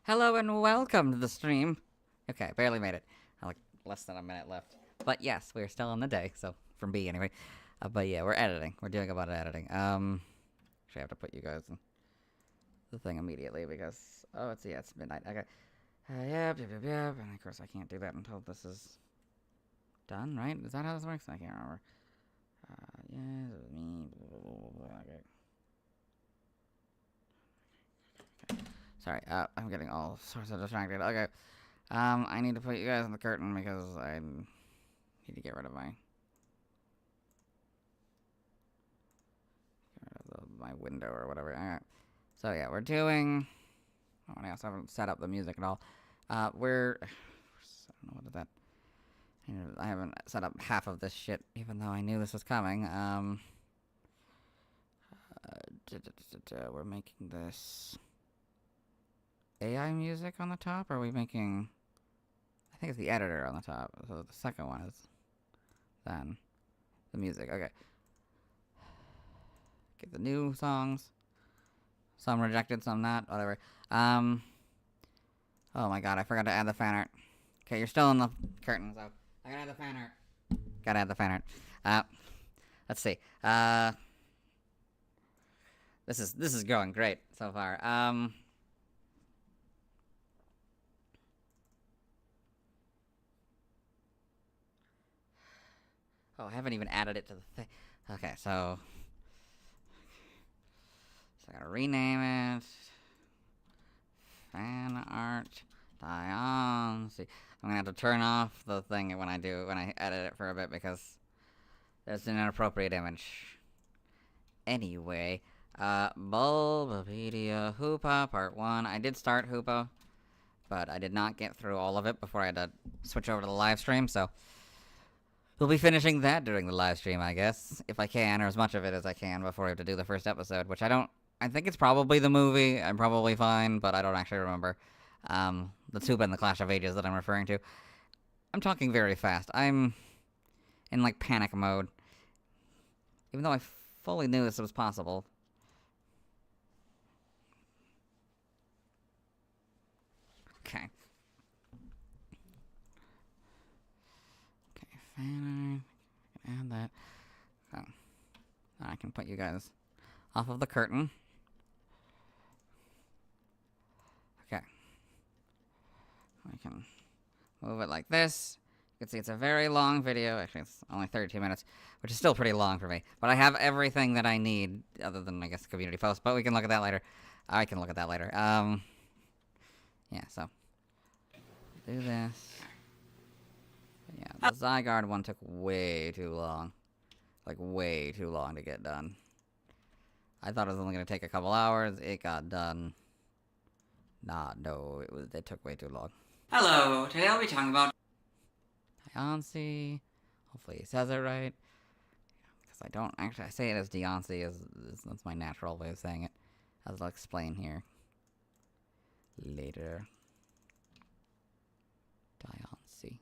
Hello and welcome to the stream. Okay, barely made it. Like less than a minute left. But yes, we're still in the day, so from B anyway. But yeah, we're editing. We're doing a lot of editing. Actually I have to put you guys in the thing immediately because it's midnight. Okay. Yep. And of course I can't do that until this is done, right? Is that how this works? I can't remember. Yeah, it was me. Okay. Sorry, I'm getting all sorts of distracted. Okay. I need to put you guys in the curtain because I need to get rid of my window or whatever. Alright. So yeah, we're doing... Oh, I also haven't set up the music at all. I don't know what is that. I haven't set up half of this shit, even though I knew this was coming. We're making this... AI music on the top, or are we making... I think it's the editor on the top, so the second one is then the music. Okay. Get the new songs. Some rejected, some not, whatever. Oh my god, I forgot to add the fan art. Okay, you're still in the curtain, so I gotta add the fan art. Gotta add the fan art. Let's see. This is going great so far. Oh, I haven't even added it to the thing. Okay, so I gotta rename it. Fan art Diancie. I'm gonna have to turn off the thing when I edit it for a bit because there's an inappropriate image. Anyway, Bulbapedia Hoopa Part 1. I did start Hoopa, but I did not get through all of it before I had to switch over to the live stream, so we'll be finishing that during the live stream, I guess, if I can, or as much of it as I can before I have to do the first episode, which I think it's probably the movie. I'm probably fine, but I don't actually remember. The Hoopa and the Clash of Ages that I'm referring to. I'm talking very fast. I'm in, like, panic mode. Even though I fully knew this was possible. Okay. Okay, fan art. Add that. Oh. I can put you guys off of the curtain. Okay. I can move it like this. You can see it's a very long video. Actually, it's only 32 minutes, which is still pretty long for me. But I have everything that I need, other than, I guess, the community post. But we can look at that later. I can look at that later. Yeah, so. Do this. But yeah, the Zygarde one took way too long. Like, way too long to get done. I thought it was only going to take a couple hours. It got done. No, it took way too long. Hello, today I'll be talking about Diancie. Hopefully he says it right. Because I don't actually, I say it as Diancie, that's my natural way of saying it. As I'll explain here later. Diancie.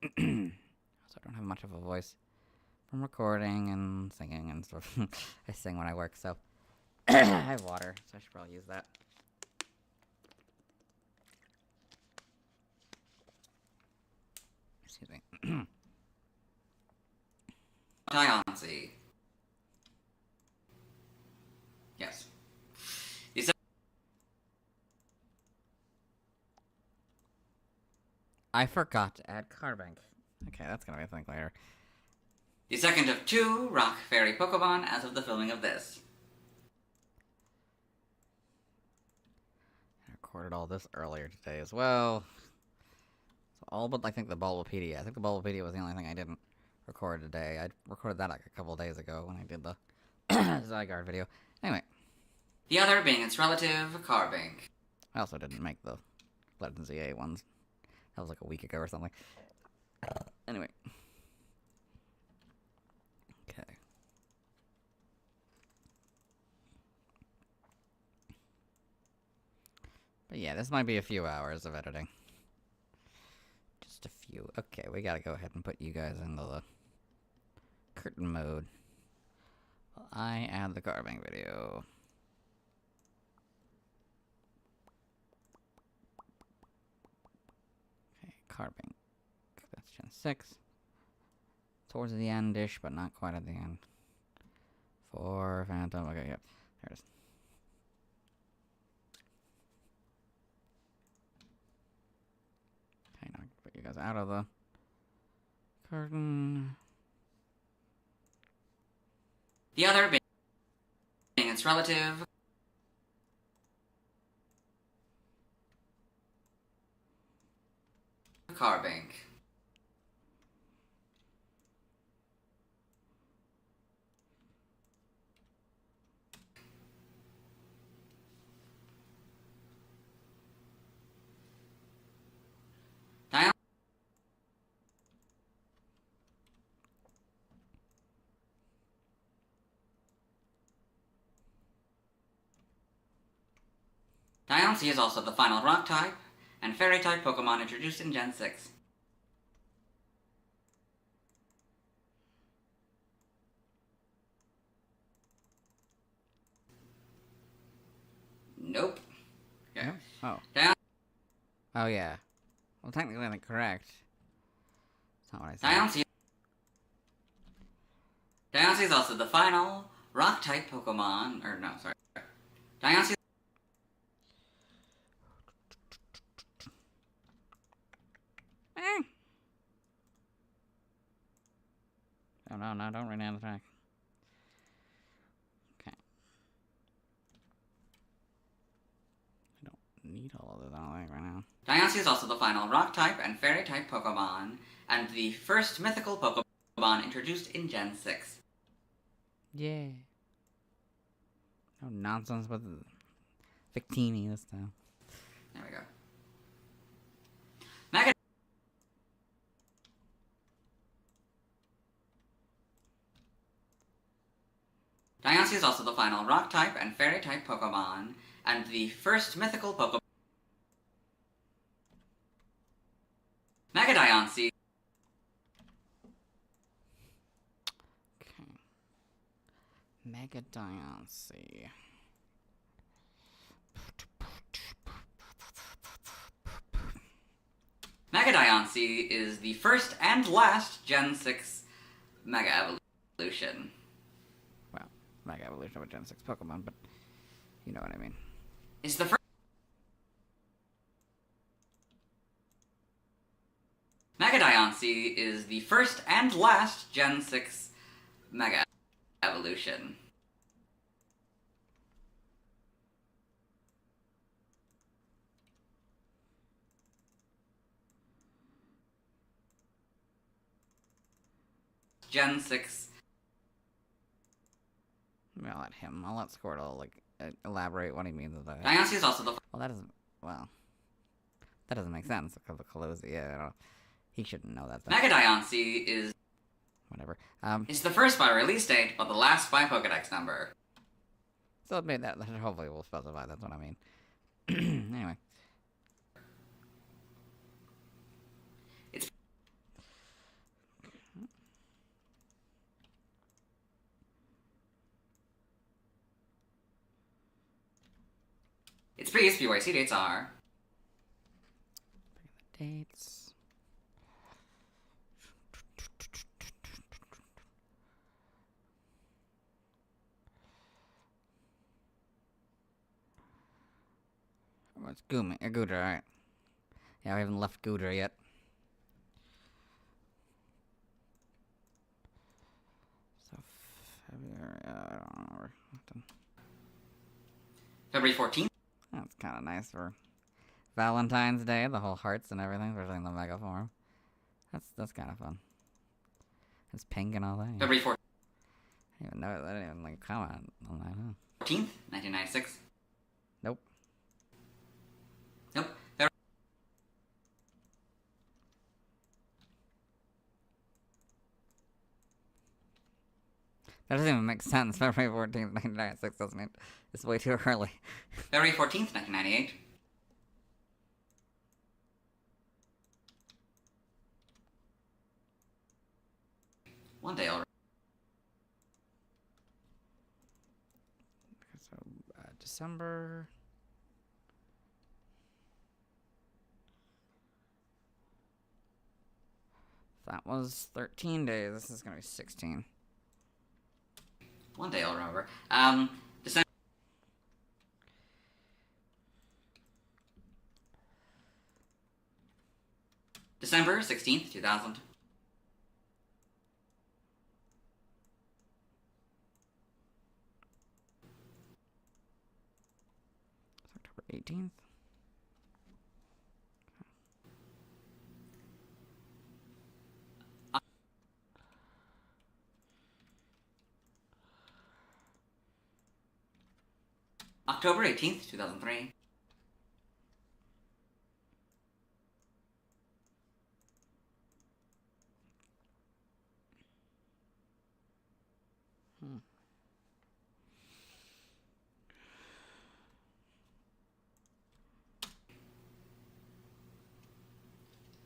So I don't have much of a voice from recording and singing and stuff. I sing when I work, so I have water, so I should probably use that. Excuse me. Diancie. Yes. I forgot to add Carbank. Okay, that's gonna be a thing later. The second of 2 Rock Fairy Pokémon as of the filming of this. I recorded all this earlier today as well. So all but, I think, the Bulbapedia. I think the Bulbapedia was the only thing I didn't record today. I recorded that like a couple days ago when I did the Zygarde video. Anyway. The other being its relative, Carbank. I also didn't make the Legends EA ones. That was like a week ago or something. Anyway. Okay. But yeah, this might be a few hours of editing. Just a few. Okay, we gotta go ahead and put you guys into the curtain mode. Well, I add the carving video. Carbink. That's Gen 6. Towards the end-ish, but not quite at the end. 4 Phantom. Okay, yep. There it is. Okay, now I can put you guys out of the curtain. The other being its relative. Carbink. Diancie is also the final rock type and fairy type Pokemon introduced in Gen 6. Nope. Okay. Oh. Oh, yeah. Well, technically, I'm correct. That's not what I said. Diancie is also the final rock type Pokemon. Or, no, sorry. Diancie. Oh, no, don't run down the track. Okay. I don't need all of this, I don't think, right now. Diancie is also the final rock type and fairy type Pokemon, and the first mythical Pokemon introduced in Gen 6. Yeah. No nonsense with Victini this time. There we go. Mega. Diancie is also the final rock type and fairy type Pokemon, and the first mythical Pokemon. Mega Diancie. Okay. Mega Diancie. Mega Diancie is the first and last Gen 6 Mega Evolution. Well, Mega Evolution of a Gen 6 Pokemon, but you know what I mean. It's the first. Mega Diancie is the first and last Gen 6 Mega Evolution. Gen 6. I'll let him. I'll let Squirtle elaborate what he means with that. Diancie is also the. Well, that doesn't. Well, that doesn't make sense because the Colossi. Yeah, I don't. He shouldn't know that. Mega Diancie is. Whatever. It's the first by release date, but the last by Pokedex number. So it made that. Hopefully, we'll specify. That's what I mean. Anyway. Its previous BYC dates are. The dates. What's Gudra, alright. Yeah, we haven't left Gudra yet. So, February, I don't know. February 14th. That's kind of nice for Valentine's Day, the whole hearts and everything, especially in the Mega form. That's kind of fun. It's pink and all that. February 14th. I didn't even know. I didn't even comment on that. Huh? 14th, 1996. Nope. Nope. That doesn't even make sense. February 14th, 1996 doesn't it? It's way too early. February 14th, 1998. One day already. So, December. That was 13 days. This is gonna be 16. One day I'll remember. December 16th, 2000. October 18th. October 18th, 2003.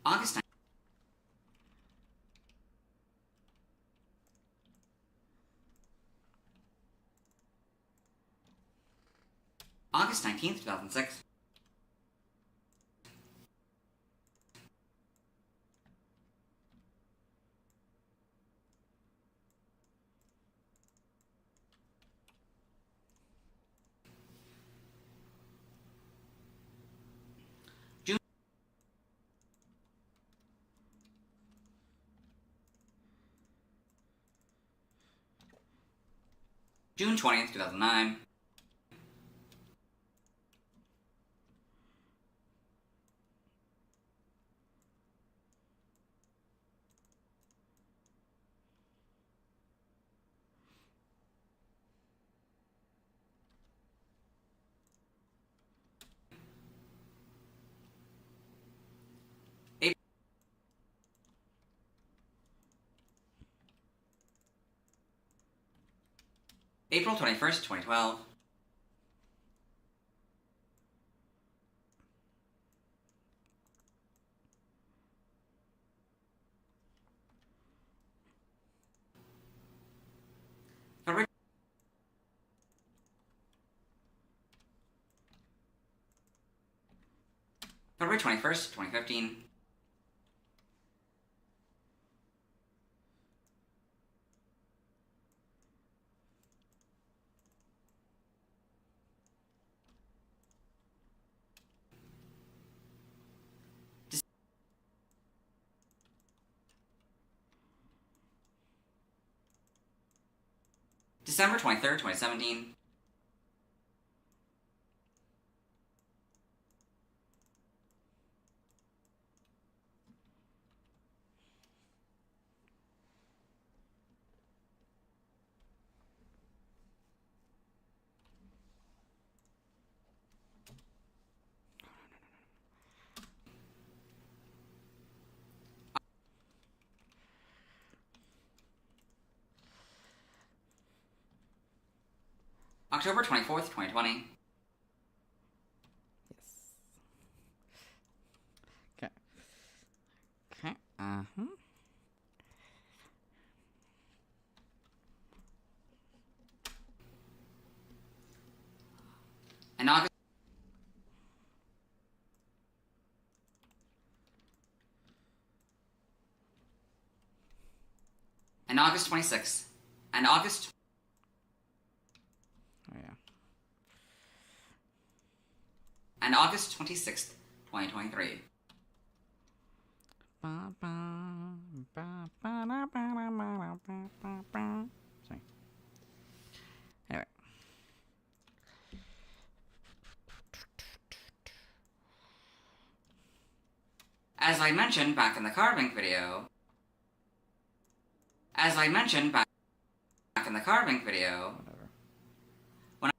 August 9th. August 19th, 2006. June 20th, 2009. April 21st, 2012. February February 21st, 2015. December 23rd, 2017. October 24th, 2020. Yes. Okay. Okay. Uh-huh. And August and August 26th. And August Oh, yeah. and August 26th, 2023. Sorry. Anyway. As I mentioned back in the carving video, Whatever.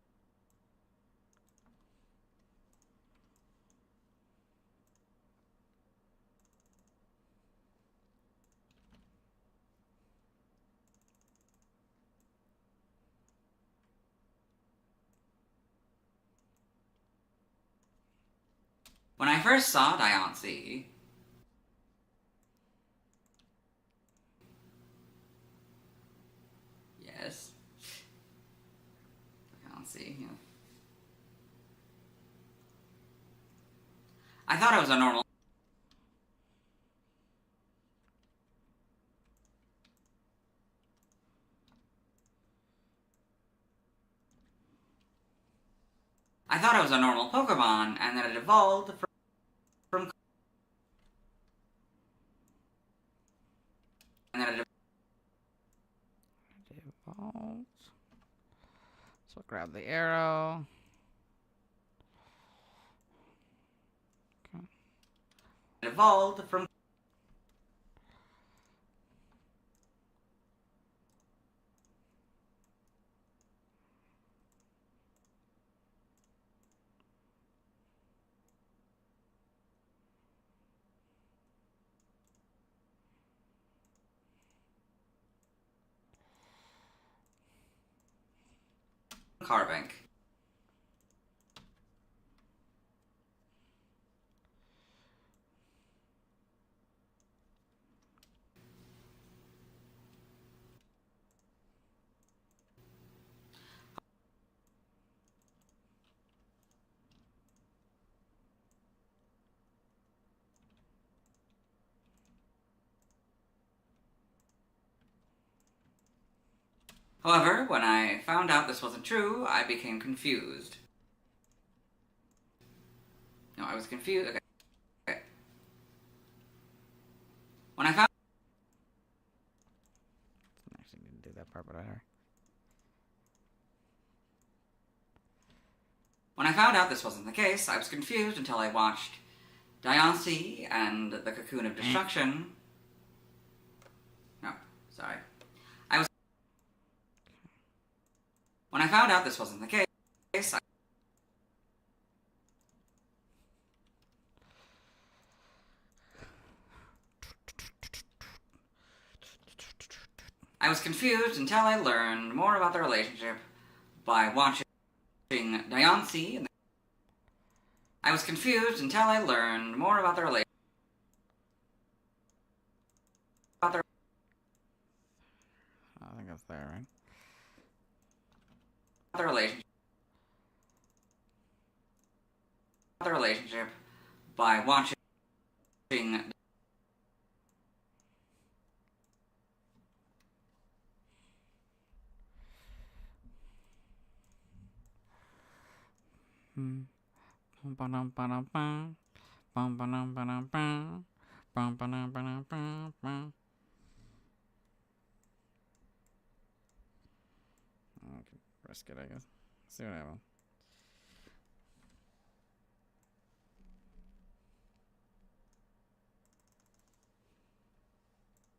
when I first saw Diancie, yes, Diancie, yeah. I thought it was a normal thought it was a normal Pokemon, and then it evolved from and then it Evolved. So grab the arrow. Okay. evolved from Carbink. However, when I found out this wasn't true, I became confused. No, I was confused. Okay. When I found I actually need to do that part better. When I found out this wasn't the case, I was confused until I watched Diancie and the Cocoon of Destruction. No, sorry. When I found out this wasn't the case, I was confused until I learned more about the relationship by watching Diancie and I was confused until I learned more about the relationship. I think that's there, right? The relationship by watching Okay, risk it, I guess. See what happens.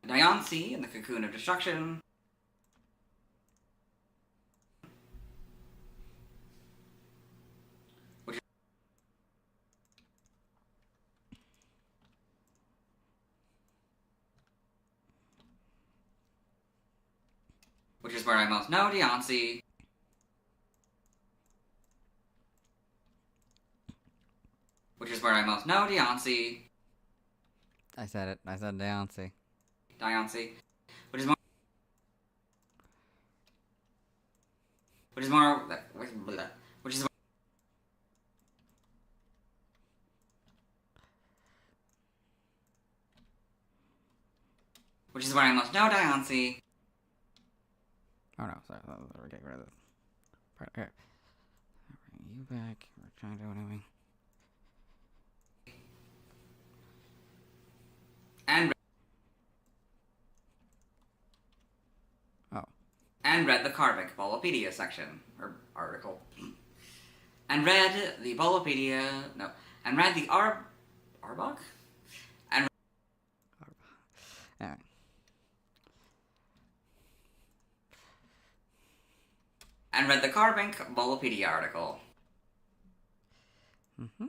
Diancie and the Cocoon of Destruction. Which is where I most know Diancie. Which is where I most know Diancie. I said it. I said Diancie. Diancie. Which is more. Which is more. Which is. Which is where I most know Diancie. Oh no, sorry. We're getting rid of this part. Okay. I'll bring you back. We're trying to do anything. And read the Carbink Bolopedia section, or article. And read the Bolopedia, no, and read the Arbok? Alright. And read the Carbink Bolopedia article. Mm-hmm.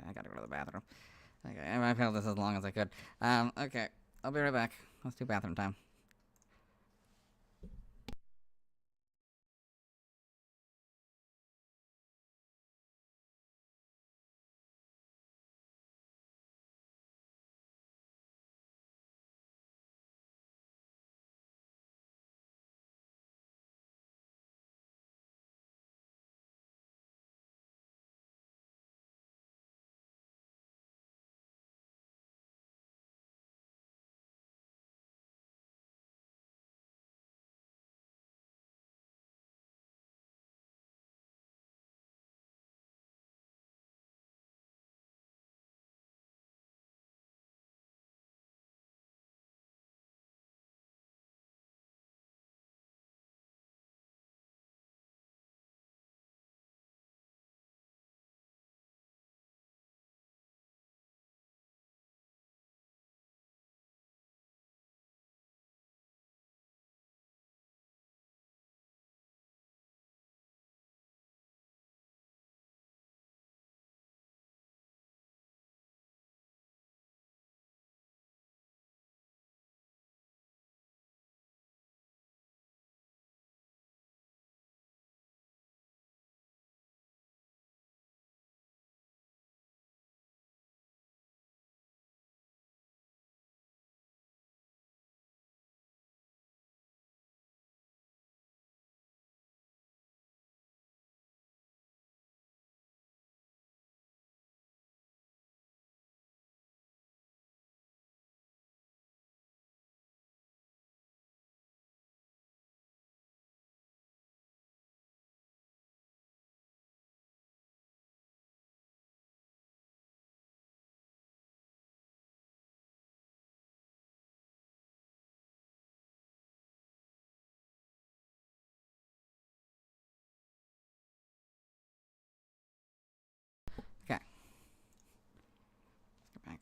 I gotta go to the bathroom. Okay, I've held this as long as I could. Okay, I'll be right back. Let's do bathroom time.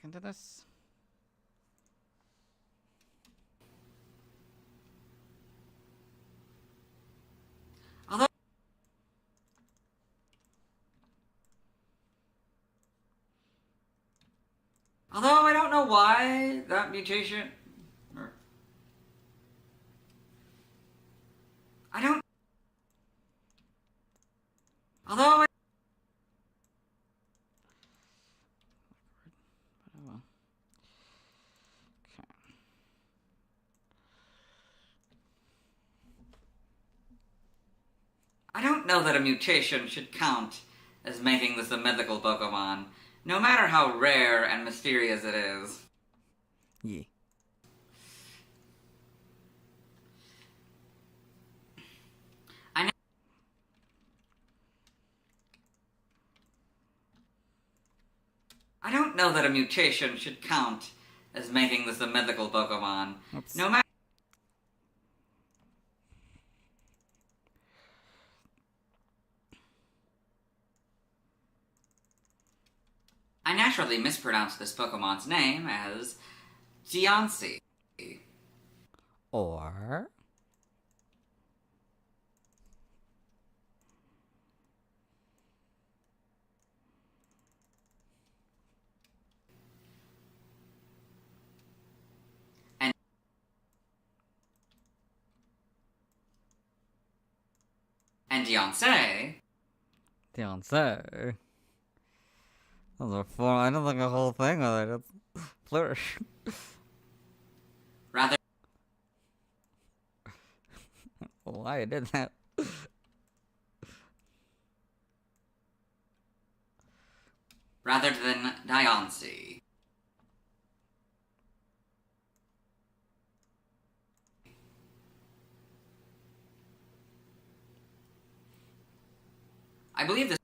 into this. Although I don't know why that mutation... I don't... Although I... Oh, well. Okay. I don't know that a mutation should count as making this a mythical Pokemon, no matter how rare and mysterious it is. Yeah. I don't know that a mutation should count as making this a mythical Pokemon, Oops. no matter... I naturally mispronounced this Pokemon's name as Diancie. Or... And Diancie... Diancie. Those are four. I don't think a whole thing of it. It's flourish. Rather Why I did that? than Diancie. I believe this...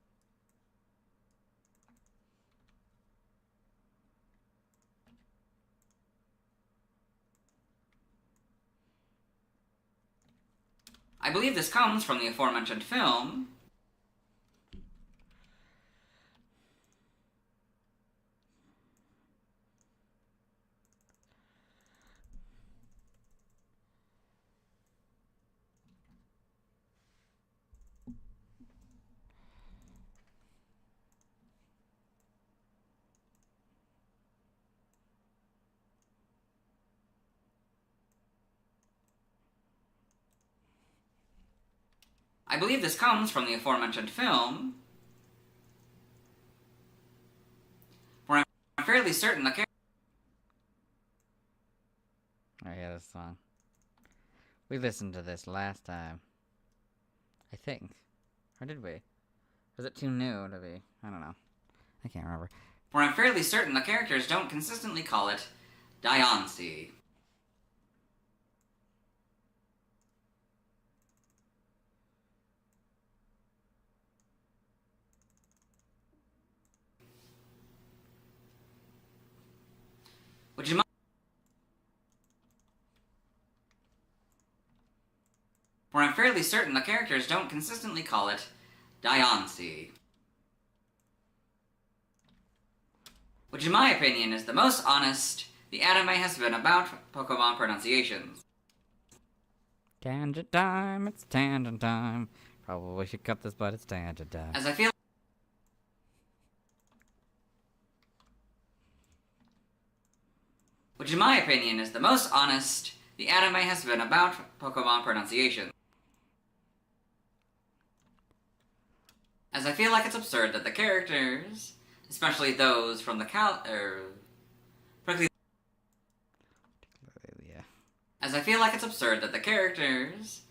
I believe this comes from the aforementioned film. I believe this comes from the aforementioned film, where I'm fairly certain the character... Oh yeah, this song. We listened to this last time. I think. Or did we? Was it too new to be? I don't know. I can't remember. Where I'm fairly certain the characters don't consistently call it Diancie. Would you mind? Where I'm fairly certain the characters don't consistently call it Diancie. Which in my opinion is the most honest the anime has been about Pokemon pronunciations. Tangent time, it's tangent time. Probably should cut this, but it's tangent time. As I feel... Which in my opinion is the most honest the anime has been about Pokemon pronunciations. As I feel like it's absurd that the characters, especially those from the Yeah. As I feel like it's absurd that the characters,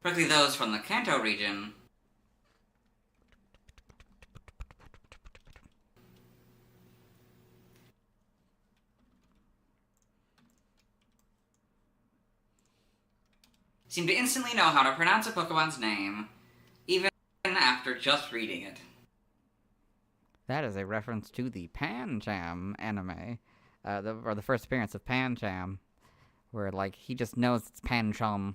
particularly those from the Kanto region, seem to instantly know how to pronounce a Pokemon's name, even after just reading it. That is a reference to the Pancham anime, or the first appearance of Pancham, where like he just knows it's Pancham,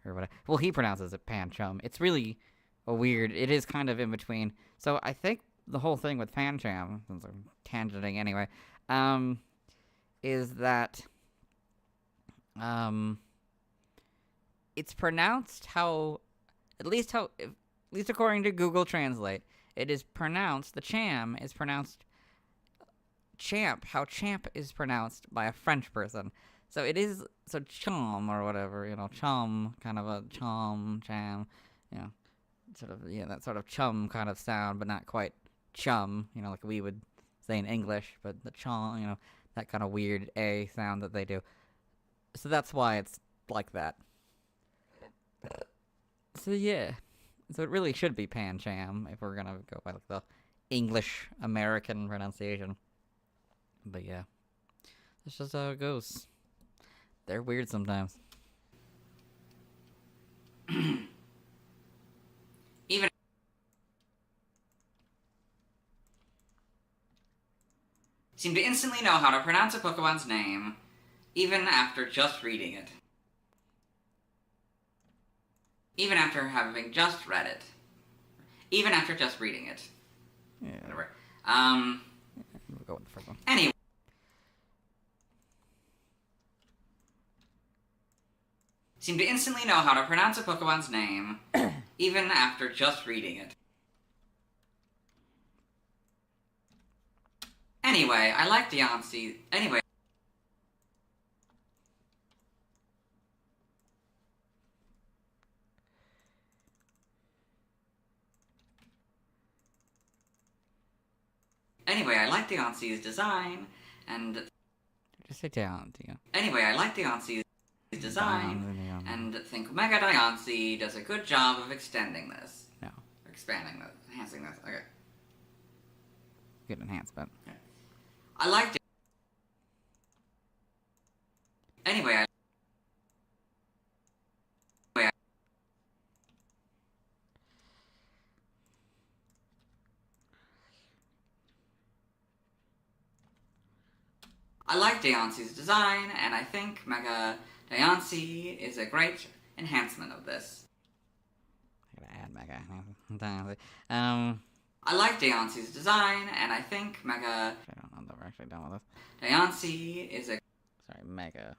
or whatever. Well, he pronounces it Pancham. It's really a weird. It is kind of in between. So I think the whole thing with Pancham, since I'm tangenting anyway, is that it's pronounced how, at least according to Google Translate, it is pronounced. The cham is pronounced champ. How champ is pronounced by a French person. So it is, so chum or whatever, chum, kind of a chum, sort of, that sort of chum kind of sound, but not quite chum, like we would say in English, but the chum, that kind of weird A sound that they do. So that's why it's like that. So yeah. So it really should be Pancham if we're gonna go by the English American pronunciation. But yeah. That's just how it goes. They're weird sometimes. Even seem to instantly know how to pronounce a Pokemon's name, even after just reading it. Even after having just read it. Even after just reading it. Yeah. Whatever. We'll go with the first one. Anyway. Seem to instantly know how to pronounce a Pokemon's name, even after just reading it. Anyway, I like Diancie. Anyway. Anyway, I like Diancie's design, and... Just say Diancie. Anyway, I like Diancie's design, and think Mega Diancie does a good job of extending this. No. Or expanding this, enhancing this. Okay. Good enhancement. Okay. I like Anyway, I like Diancie's design, and I think Mega Diancie is a great enhancement of this. I gotta add Mega Diancie. I like Diancie's design, and I think Mega... I don't know that we're actually done with this. Diancie is a... Sorry, Mega.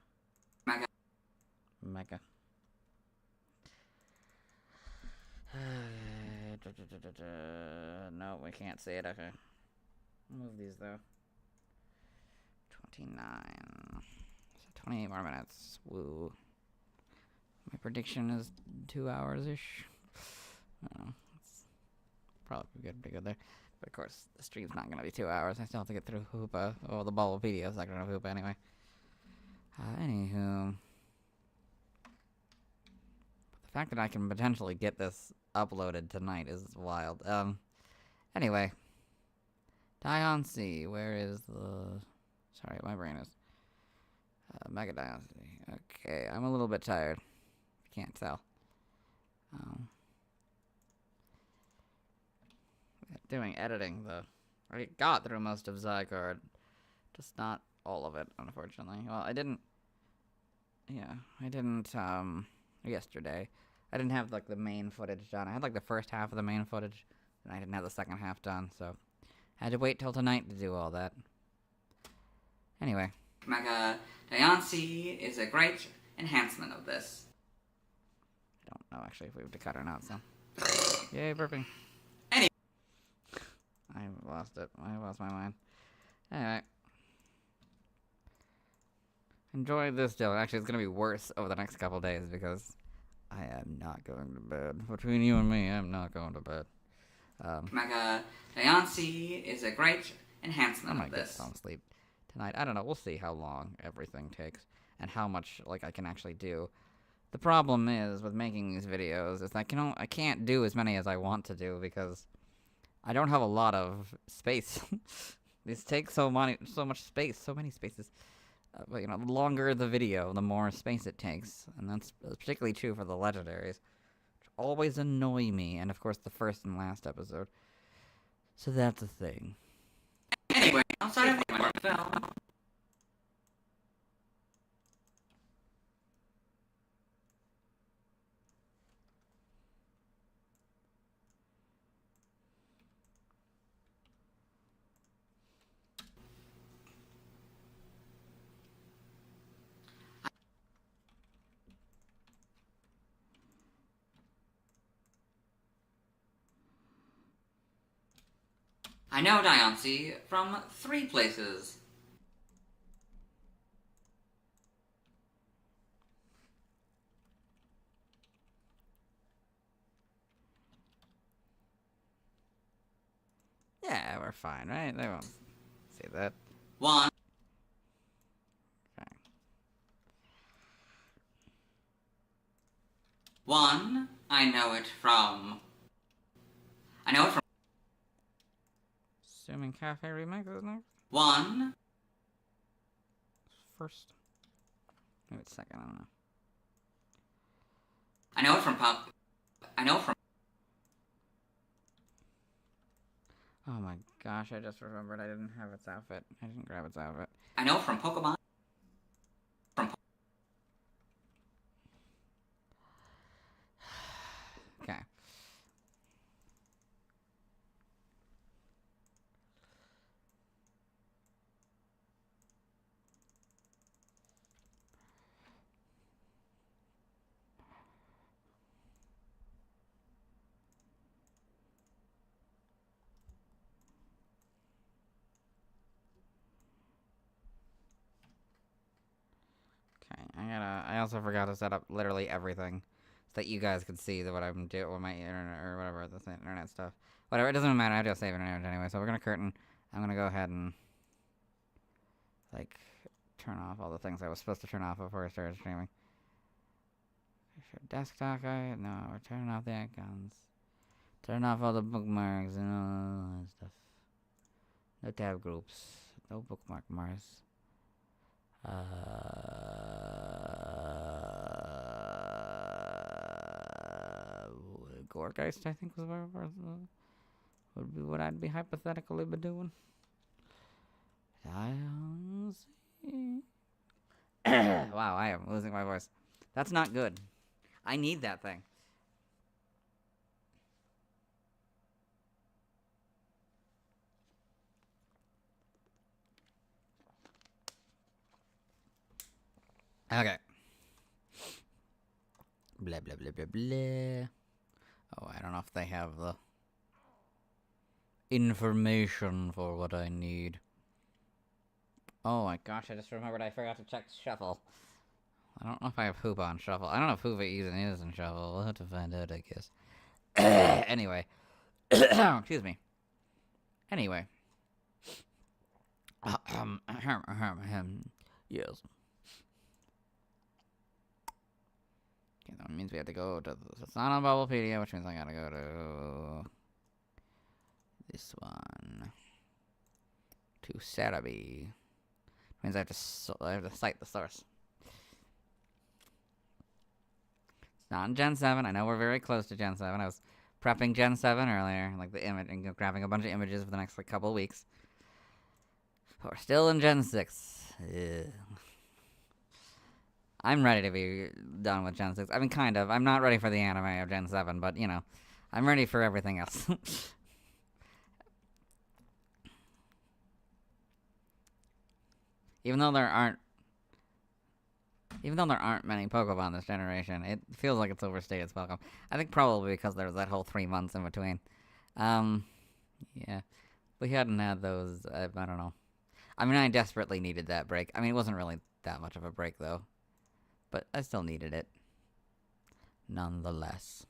No, we can't see it. Okay. Move these though. 29. So 28 more minutes. Woo. My prediction is 2 hours-ish. It's probably pretty good there. But of course, the stream's not gonna be 2 hours. I still have to get through Hoopa. Oh, the Bulbapedia section of Hoopa anyway. Anywho. The fact that I can potentially get this uploaded tonight is wild. Anyway. Diancie, where is the... Sorry, my brain is... Mega Diancie. Okay, I'm a little bit tired. Can't tell. Doing editing, though. I got through most of Zygarde. Just not all of it, unfortunately. Well, I didn't... Yeah, I didn't, yesterday. I didn't have, like, the main footage done. I had, like, the first half of the main footage, and I didn't have the second half done, so... I had to wait till tonight to do all that. Anyway. Mega Diancie is a great enhancement of this. I don't know, actually, if we have to cut or not, so... Yay, burping. Anyway. I lost it. I lost my mind. Anyway. Enjoy this, Dylan. Actually, it's gonna be worse over the next couple days, because... I am not going to bed. Between you and me, I'm not going to bed. Mega Diancie is a great enhancement I might of get this. some sleep tonight. I don't know. We'll see how long everything takes and how much like I can actually do. The problem is with making these videos is I can't do as many as I want to do because I don't have a lot of space. These take so much space, so many spaces. But the longer the video, the more space it takes, and that's particularly true for the legendaries, which always annoy me. And of course, the first and last episode. So that's a thing. Anyway, outside of the film. I know Diancie from 3 places. Yeah, we're fine, right? They won't see that. 1. Okay. 1. I know it from... Assuming Cafe Remix is next? 1. First. Maybe it's second, I don't know. I know it from Pop... I know from... Oh my gosh, I just remembered I didn't have its outfit. I didn't grab its outfit. I know from Pokémon. Okay. Okay, I also forgot to set up literally everything so that you guys could see what I'm doing with my internet or whatever, this internet stuff. Whatever, it doesn't matter, I just save internet anyway, so we're gonna curtain. I'm gonna go ahead and, like, turn off all the things I was supposed to turn off before I started streaming. Desktop guy? No, we're turning off the icons. Turn off all the bookmarks and all that stuff. No tab groups. No bookmark Mars. Gorgeist, I think, was would be what I'd be hypothetically be doing. Diancie. Wow, I am losing my voice. That's not good. I need that thing. Okay. Blah, blah, blah, blah, blah. Oh, I don't know if they have the information for what I need. Oh my gosh, I just remembered I forgot to check Shuffle. I don't know if I have Hoopa on Shuffle. I don't know if Hoopa even is in Shuffle. We'll have to find out, I guess. Anyway. Excuse me. Anyway. Yes. Okay, that means we have to go to the Sana Bubblepedia, which means I gotta go to this one. To Sarabi. Means I have to cite the source. It's not in Gen 7. I know we're very close to Gen 7. I was prepping Gen 7 earlier, like the image, and grabbing a bunch of images for the next couple weeks. But we're still in Gen 6. Ugh. I'm ready to be done with Gen 6. I mean, kind of. I'm not ready for the anime of Gen 7, but, you know, I'm ready for everything else. Even though there aren't many Pokemon this generation, it feels like it's overstayed its welcome. I think probably because there was that whole 3 months in between. Yeah. We hadn't had those, I don't know. I mean, I desperately needed that break. I mean, it wasn't really that much of a break, though. But I still needed it. Nonetheless.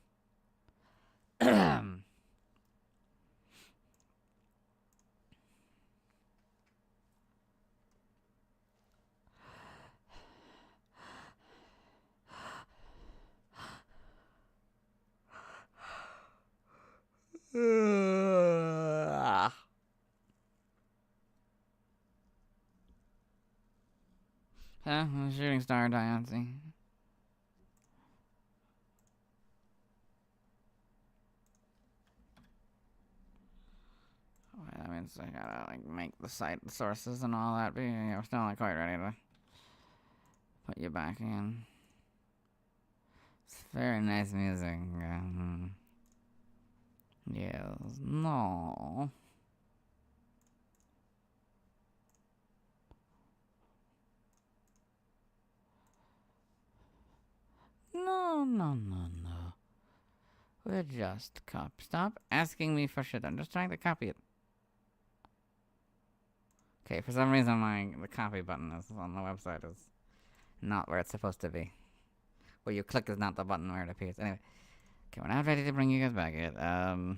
Shooting star Diancie. That means I gotta like make the site the sources and all that. But yeah, we're still not quite ready to put you back in. It's very nice music. Yes. No. No, no, no, no. We're just Stop asking me for shit. I'm just trying to copy it. Okay, for some reason the copy button is on the website is not where it's supposed to be. Where you click is not the button where it appears. Anyway. Okay, we're not ready to bring you guys back yet. Oh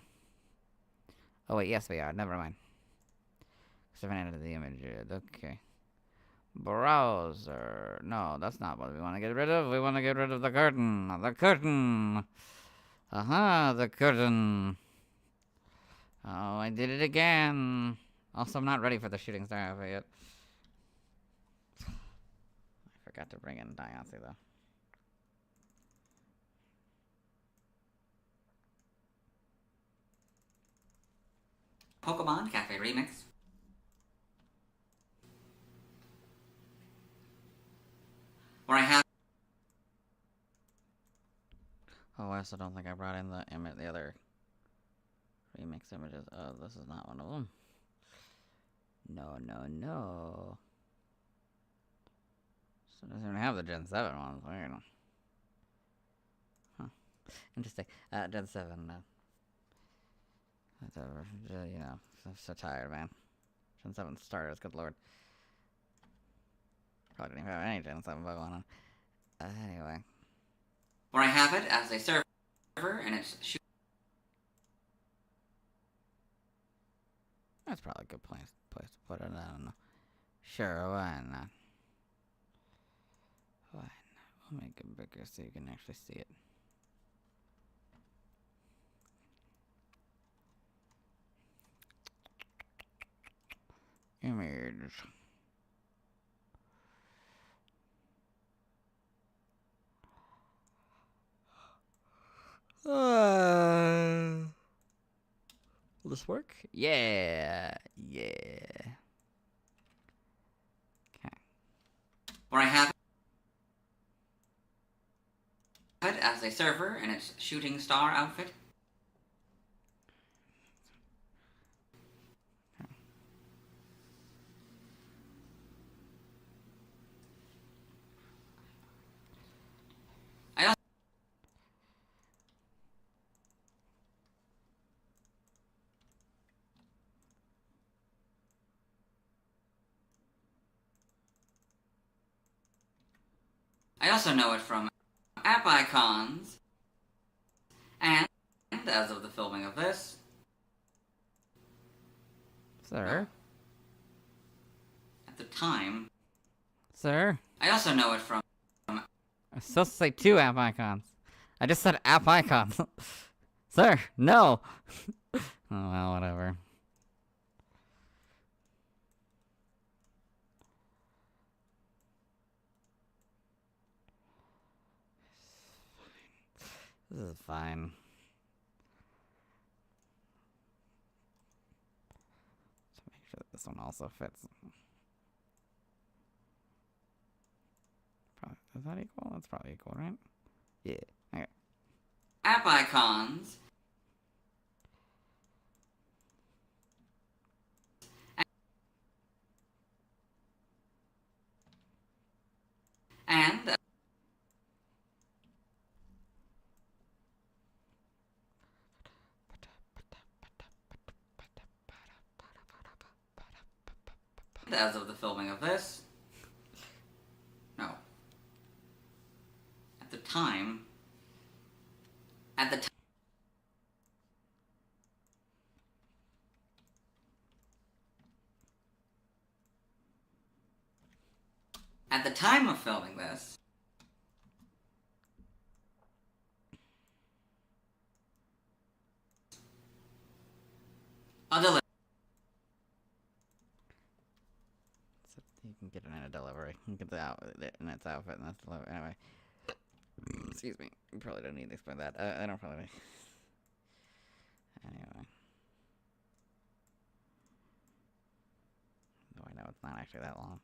wait, yes we are. Never mind. Because I ran into the image. Okay. Browser. No, that's not what we want to get rid of. We want to get rid of the curtain. The curtain. Aha, the curtain. Oh, I did it again. Also, I'm not ready for the shooting star outfit yet. I forgot to bring in Diancie, though. Pokémon Cafe Remix. Where I have... Oh, I also don't think I brought in the other remix images. Oh, this is not one of them. No, no, no. So it doesn't even have the Gen 7 ones. Weird. Huh. Interesting. Gen 7, whatever. You know, I'm so tired, man. Gen 7 starters, good lord. Probably didn't even have any Gen 7 Pokemon on. Anyway. Where I have it as a server, and it's... That's probably a good place to put it. I don't know. Sure, why not? Why not? We'll make it bigger so you can actually see it. Image. Will this work? Yeah. Yeah. Okay. Where I have it as a server, and it's shooting star outfit. I also know it from app icons, and as of the filming of this... Sir? At the time... Sir? I also know it from... I'm supposed to say 2 app icons. I just said app icons. Sir, no! Oh, well, whatever. This is fine. To make sure that this one also fits. Probably, is that equal? That's probably equal, right? Yeah. Okay. App icons. And... as of the filming of this... No. At the time... At the time... At the time of filming this... a delivery. So you can get it in a delivery. You get it in its outfit, and that's delivery. Anyway. Excuse me. You probably don't need to explain that. I don't probably. Anyway. Though I know it's not actually that long.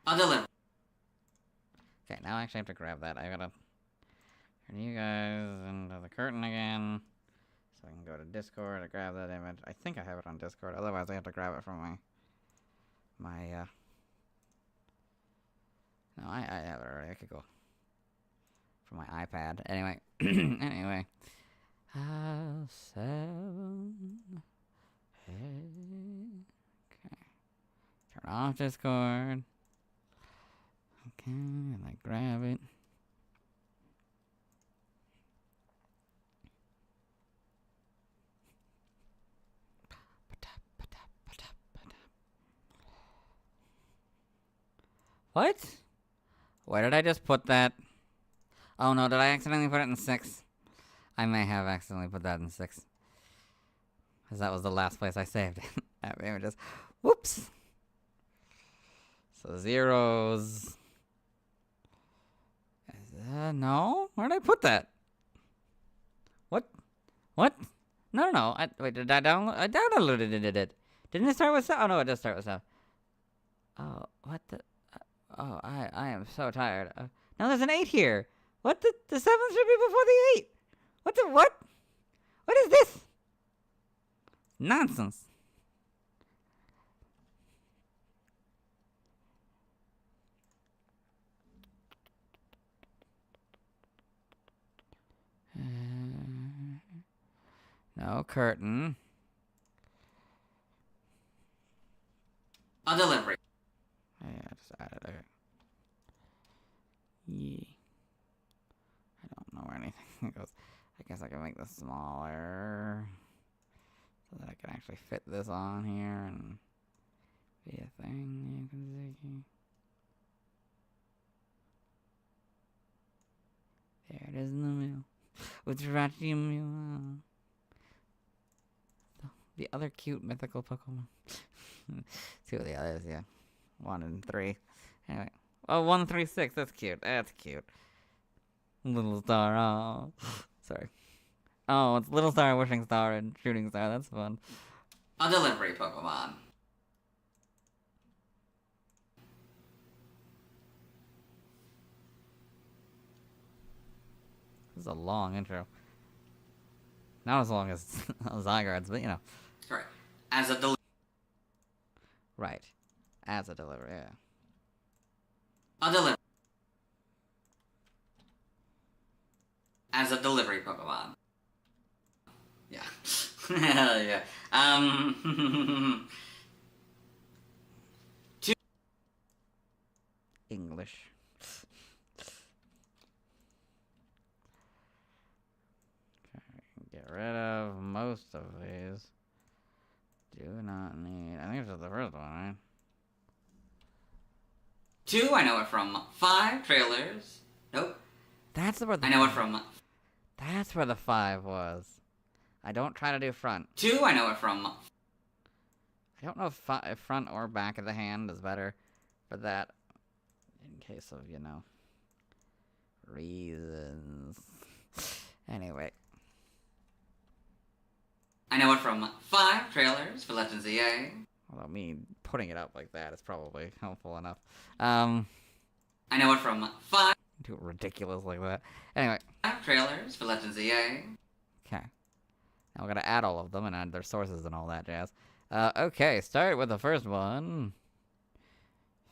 A delivery. Okay, now I actually have to grab that. I gotta turn you guys into the curtain again. So I can go to Discord to grab that image. I think I have it on Discord. Otherwise, I have to grab it from my no, I have it already. I could go from my iPad. Anyway, anyway. 7, 8. Okay. Turn off Discord. Okay, and I grab it. What? Where did I just put that? Oh no, did I accidentally put it in 6? I may have accidentally put that in 6. Because that was the last place I saved it. Images. Whoops! So zeros. No? Where did I put that? What? What? No. Wait, did I download? I downloaded it. Didn't it start with 7? Oh no, it does start with 7. Oh, what the? Oh, I am so tired. Now there's an 8 here. What the 7 should be before the 8. What? What is this? Nonsense. No curtain. A delivery. Yeah, just added it. Yeah. I don't know where anything goes. I guess I can make this smaller so that I can actually fit this on here and be a thing you can see. There it is in the middle. With Rachim. The other cute mythical Pokemon. 2 of the others, yeah. 1 and 3. Anyway. Oh, 1, 3, 6. That's cute. That's cute. Little Star. Oh. Sorry. Oh, it's Little Star, Wishing Star, and Shooting Star. That's fun. A delivery Pokemon. This is a long intro. Not as long as Zygarde's, but you know. Correct. As a delivery. Right. As a delivery, yeah. A delivery. As a delivery Pokemon. Yeah. Hell yeah. 2. English. Okay, get rid of most of these. Do not need. I think it's just the first one, right? 2, I know it from 5 trailers. Nope. That's where the I know it from. That's where the 5 was. I don't try to do front. 2, I know it from. I don't know if front or back of the hand is better for that. In case of, you know, reasons. Anyway. I know it from 5 trailers for Legends EA. Although me putting it up like that is probably helpful enough. I know it from 5 Too ridiculous like that. Anyway. trailers for Legends EA. Okay. Now we're gonna add all of them and add their sources and all that jazz. Okay, start with the first one.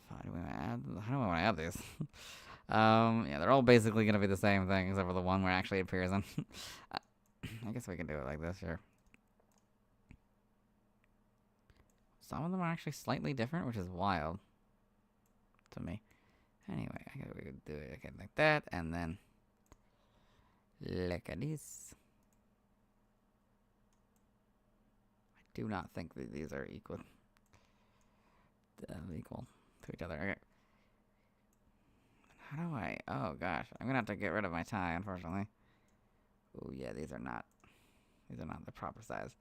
How do we want to add these? Yeah, they're all basically gonna be the same thing except for the one where it actually appears in. I guess we can do it like this here. Some of them are actually slightly different, which is wild to me. Anyway, I guess we could do it again like that, and then look at this. I do not think that these are equal to each other. Okay. How do I? Oh gosh, I'm gonna have to get rid of my tie, unfortunately. Oh yeah, these are not the proper size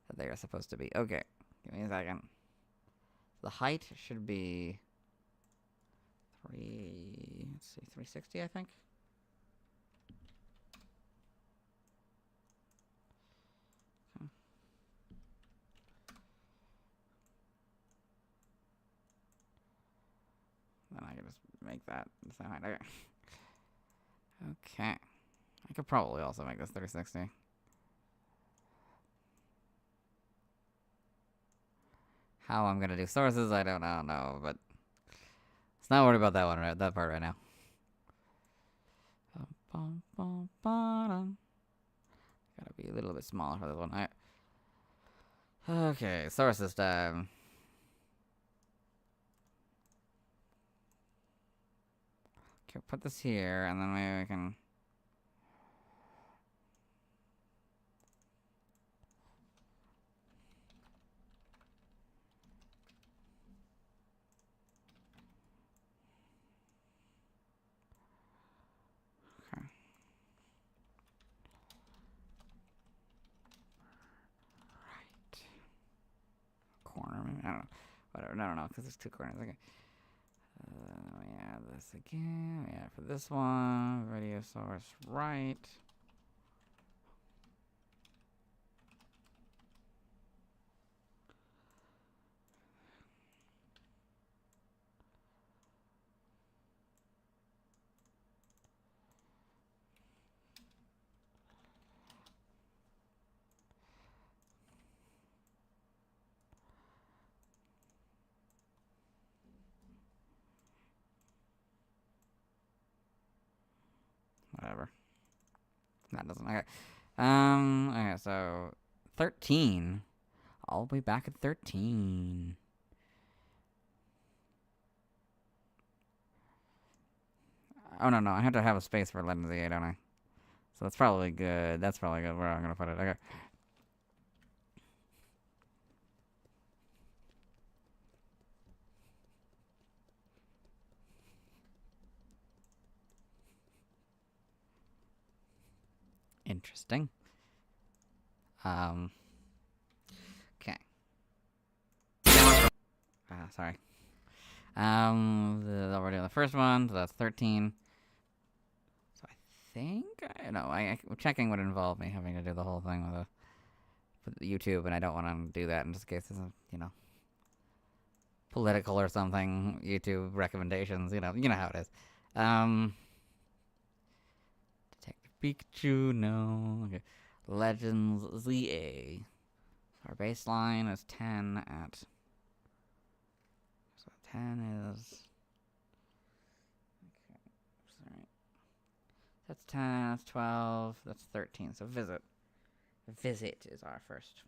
that they are supposed to be. Okay, give me a second. The height should be 360, I think. Okay. Then I can just make that the same height. Okay. Okay. I could probably also make this 360. How I'm gonna do sources, I don't know, but let's not worry about that one, that part right now. Gotta be a little bit smaller for this one. Alright. Okay, sources time. Okay, put this here, and then maybe we can... Okay. Right. Corner, maybe? I don't know. Whatever, no, because there's 2 corners. Okay. We add this again. We add for this one. Video source right. Whatever. That doesn't. Okay. Okay, so 13. I'll be back at 13. Oh, no. I have to have a space for Legend of the 8, don't I? So that's probably good. That's probably good where I'm going to put it. Okay. Interesting. Okay. Sorry. We're doing the first one, so that's 13. So I think, checking would involve me having to do the whole thing with YouTube, and I don't want to do that in just case it's, political or something. YouTube recommendations, you know how it is. Detective Pikachu, no. Okay. Legends ZA. Our baseline is 10 at. So 10 is. Okay. Sorry. That's 10, that's 12, that's 13. So visit. Visit is our first.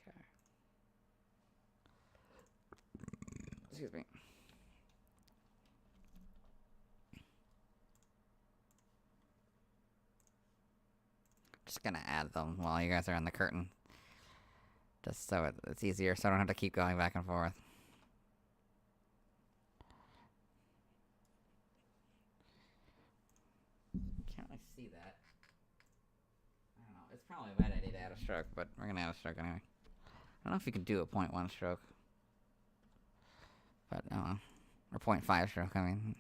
Okay. Excuse me. Just gonna add them while you guys are on the curtain. Just so it's easier, so I don't have to keep going back and forth. Can't really see that. I don't know. It's probably a bad idea to add a stroke, but we're gonna add a stroke anyway. I don't know if you can do a 0.1 stroke. But, I don't know. Or 0.5 stroke, I mean.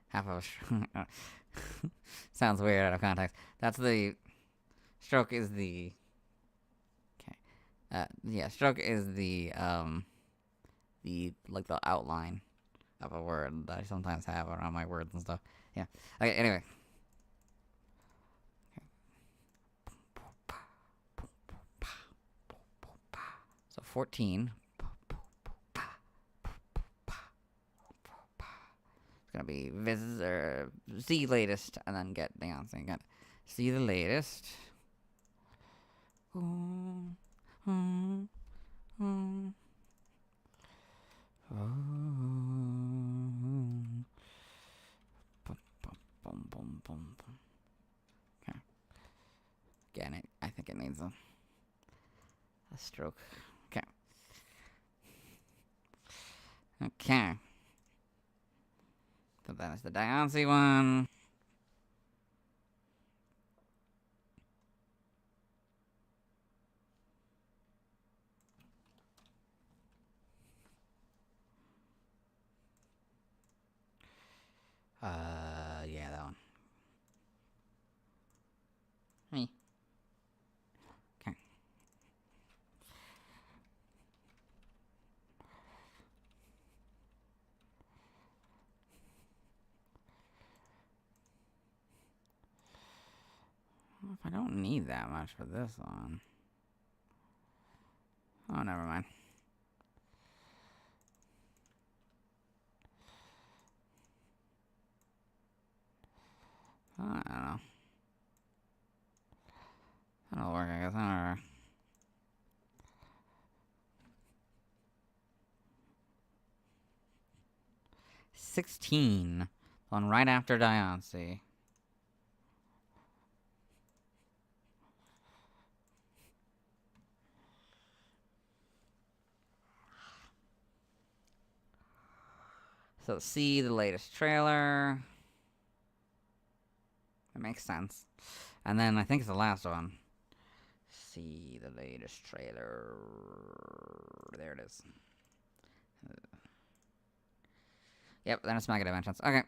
Half of a stroke. Sounds weird out of context. That's the... Stroke is the... Okay. Yeah, stroke is the outline of a word that I sometimes have around my words and stuff. Yeah. Okay, anyway. So 14. It's gonna be see latest and then get Diancie. Got see the latest. Okay. Again, I think it needs a stroke. Okay. Okay. So that is the Diancie one. Yeah, that one. Me. Okay. Well, if I don't need that much for this one. Oh, never mind. I don't know. That'll work, I guess. I don't know. 16. One right after Diancie. So see the latest trailer. It makes sense. And then I think it's the last one. See the latest trailer. There it is. Yep, then it's Mega Dimensions. Okay.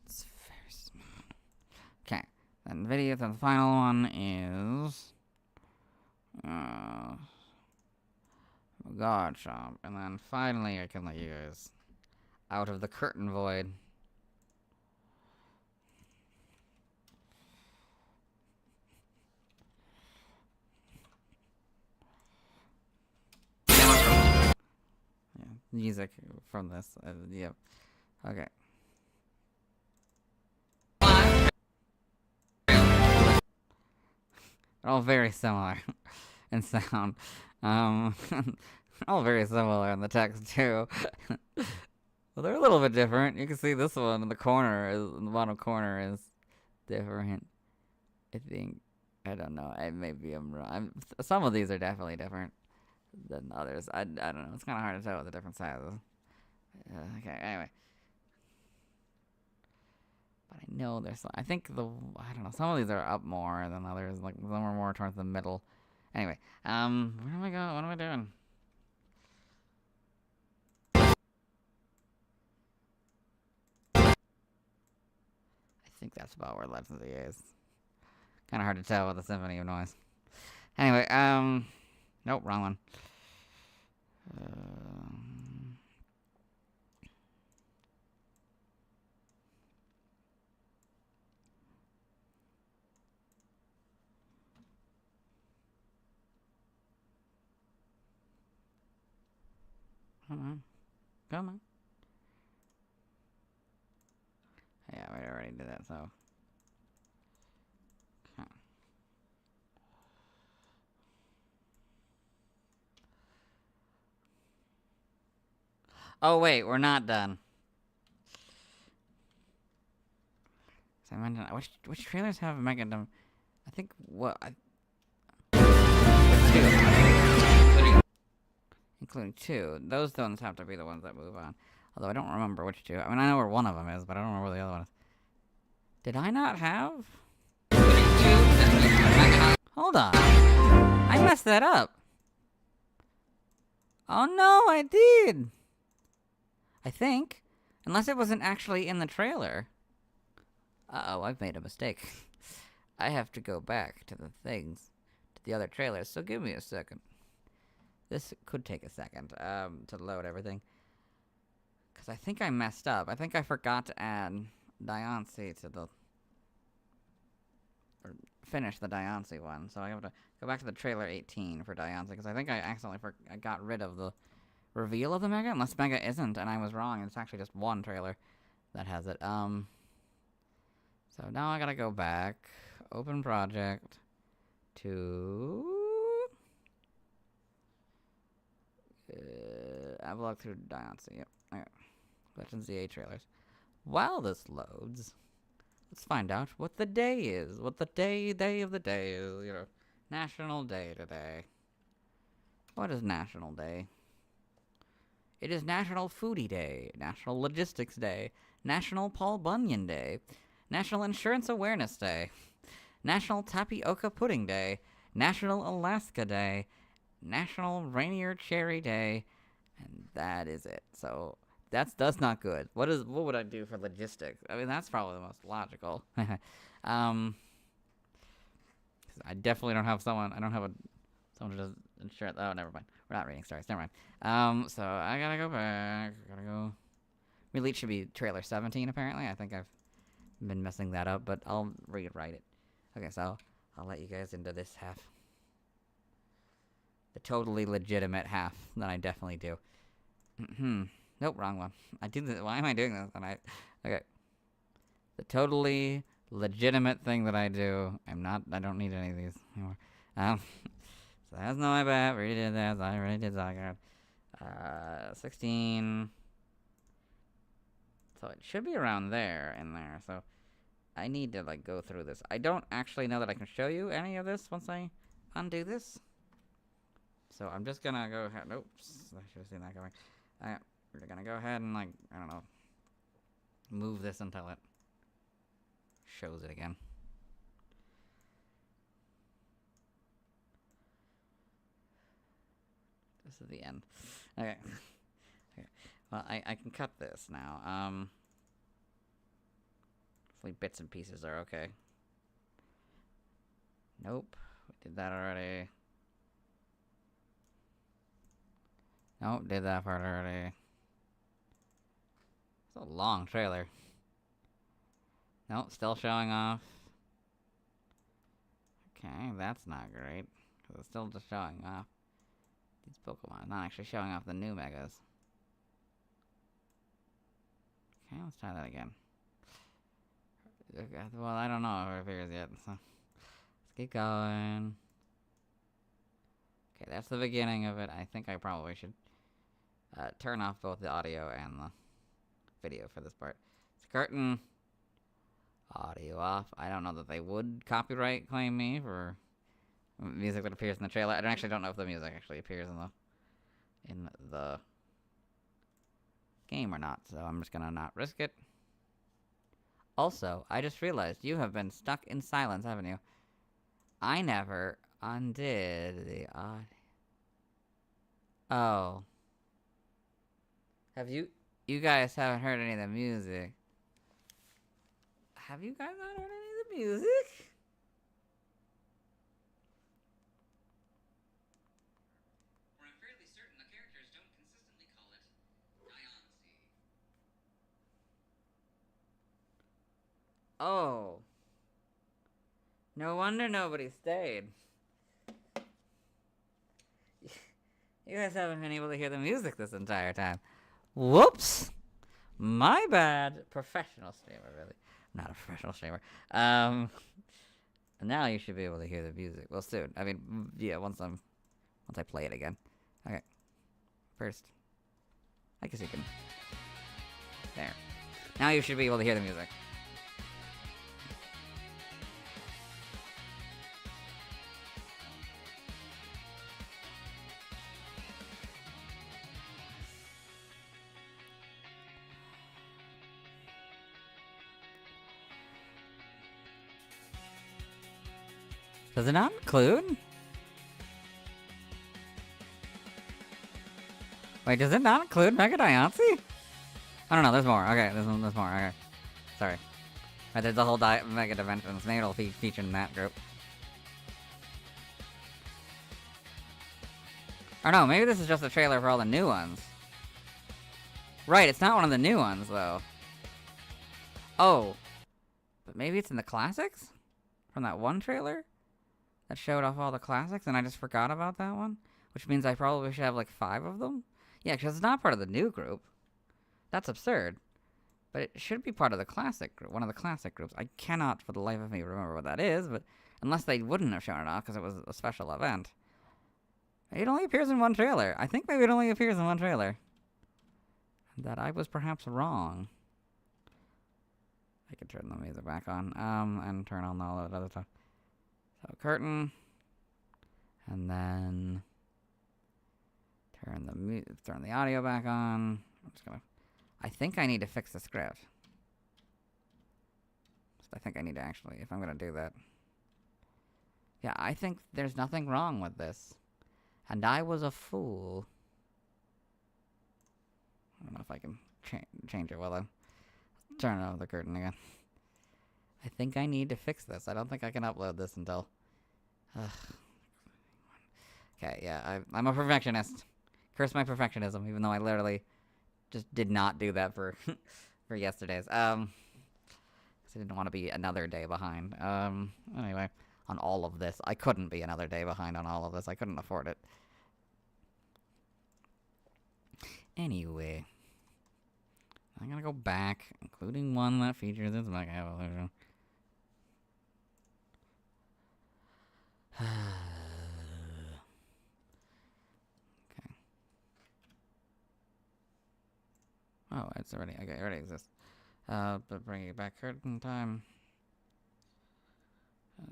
It's very small. Okay. Then the video, the final one is God Shop. And then finally I can let you guys out of the curtain void. Yeah, music from this. Yep. Okay. They're all very similar in sound. All very similar in the text too. Well, they're a little bit different. You can see this one in the corner, in the bottom corner, is different. I think. I don't know. Maybe I'm wrong. Some of these are definitely different than others. I don't know. It's kind of hard to tell with the different sizes. Okay. Anyway. But I know there's. I think I don't know. Some of these are up more than others. Like some are more towards the middle. Anyway. Where am I going? What am I doing? I think that's about where Legends of the is. Kind of hard to tell with the Symphony of Noise. Anyway, nope, wrong one. Come on. Come on. Yeah, we already did that, so. Okay. Oh, wait, we're not done. So I mentioned, which trailers have Mega Dim? I think, including 2. Those ones have to be the ones that move on. Although I don't remember which 2. I mean, I know where one of them is, but I don't remember where the other one is. Did I not have? Hold on. I messed that up. Oh no, I did. I think. Unless it wasn't actually in the trailer. Uh-oh, I've made a mistake. I have to go back to the things, to the other trailers, so give me a second. This could take a second, to load everything. Because I think I messed up. I think I forgot to add Diancie to the... or finish the Diancie one. So I have to go back to the trailer 18 for Diancie, because I think I accidentally I got rid of the reveal of the Mega, unless Mega isn't, and I was wrong. It's actually just one trailer that has it. So now I gotta go back, open project, to... I've looked through Diancie, yep. Okay. Legends ZA trailers. While this loads, let's find out what the day is. What the day of the day is, you know. National Day today. What is National Day? It is National Foodie Day, National Logistics Day, National Paul Bunyan Day, National Insurance Awareness Day, National Tapioca Pudding Day, National Alaska Day, National Rainier Cherry Day, and that is it. So that's not good. What would I do for logistics? I mean, that's probably the most logical. I definitely don't have someone. I don't have someone who does insurance. Oh, never mind. We're not reading stories. Never mind. So I gotta go back. Gotta go. Really, it should be trailer 17. Apparently, I think I've been messing that up, but I'll rewrite it. Okay, so I'll let you guys into this half. The totally legitimate half that I definitely do. Nope, wrong one. I do this. Why am I doing this? Okay. The totally legitimate thing that I do. I don't need any of these anymore. So that's not my bad. We already did that. I already did Zygarde. 16. So it should be around there, in there. So I need to, like, go through this. I don't actually know that I can show you any of this once I undo this. So I'm just gonna go ahead. Oops. I should have seen that coming. We're gonna go ahead and, like, I don't know, move this until it shows it again. This is the end. Okay. Okay. Well, I can cut this now. Hopefully bits and pieces are okay. Nope. We did that already. Nope, did that part already. It's a long trailer. Nope, still showing off. Okay, that's not great. Because it's still just showing off these Pokemon. Not actually showing off the new Megas. Okay, let's try that again. Okay, well, I don't know if it appears yet, so let's keep going. Okay, that's the beginning of it. I think I probably should turn off both the audio and the video for this part. It's curtain. Audio off. I don't know that they would copyright claim me for music that appears in the trailer. I actually don't know if the music actually appears in the game or not, so I'm just gonna not risk it. Also, I just realized you have been stuck in silence, haven't you? I never undid the audio. Oh. Have you guys haven't heard any of the music? Have you guys not heard any of the music? Where I'm fairly certain the characters don't consistently call it Diancie. Oh. No wonder nobody stayed. You guys haven't been able to hear the music this entire time. Whoops! My bad. Professional streamer, really. I'm not a professional streamer. Now you should be able to hear the music. Well, soon. I mean, yeah, once I play it again. Okay. First. I guess you can. There. Now you should be able to hear the music. Does it not include? Wait, does it not include Mega Diancie? I don't know, there's more. Okay, there's more. Okay. Sorry. Right, there's the whole Mega Dimensions. Maybe it'll feature in that group. Or no, maybe this is just a trailer for all the new ones. Right, it's not one of the new ones, though. Oh. But maybe it's in the classics? From that one trailer? That showed off all the classics, and I just forgot about that one? Which means I probably should have, like, 5 of them? Yeah, because it's not part of the new group. That's absurd. But it should be part of the classic group, one of the classic groups. I cannot, for the life of me, remember what that is, but unless they wouldn't have shown it off because it was a special event. It only appears in one trailer. I think maybe it only appears in one trailer. That I was perhaps wrong. I could turn the music back on, and turn on all that other stuff. So, curtain. And then turn the audio back on. I'm just gonna... I think I need to fix the script. I think I need to actually, if I'm gonna do that. Yeah, I think there's nothing wrong with this. And I was a fool. I don't know if I can change it while I'm turning off the curtain again. I think I need to fix this. I don't think I can upload this until... Okay, yeah, I'm a perfectionist. Curse my perfectionism, even though I literally just did not do that for for yesterday's. 'Cause I didn't want to be another day behind. Anyway, on all of this. I couldn't be another day behind on all of this. I couldn't afford it. Anyway, I'm gonna go back, including one that features its Mega Evolution. Okay. Oh, it's already, okay, it already exists. But bring it back curtain time.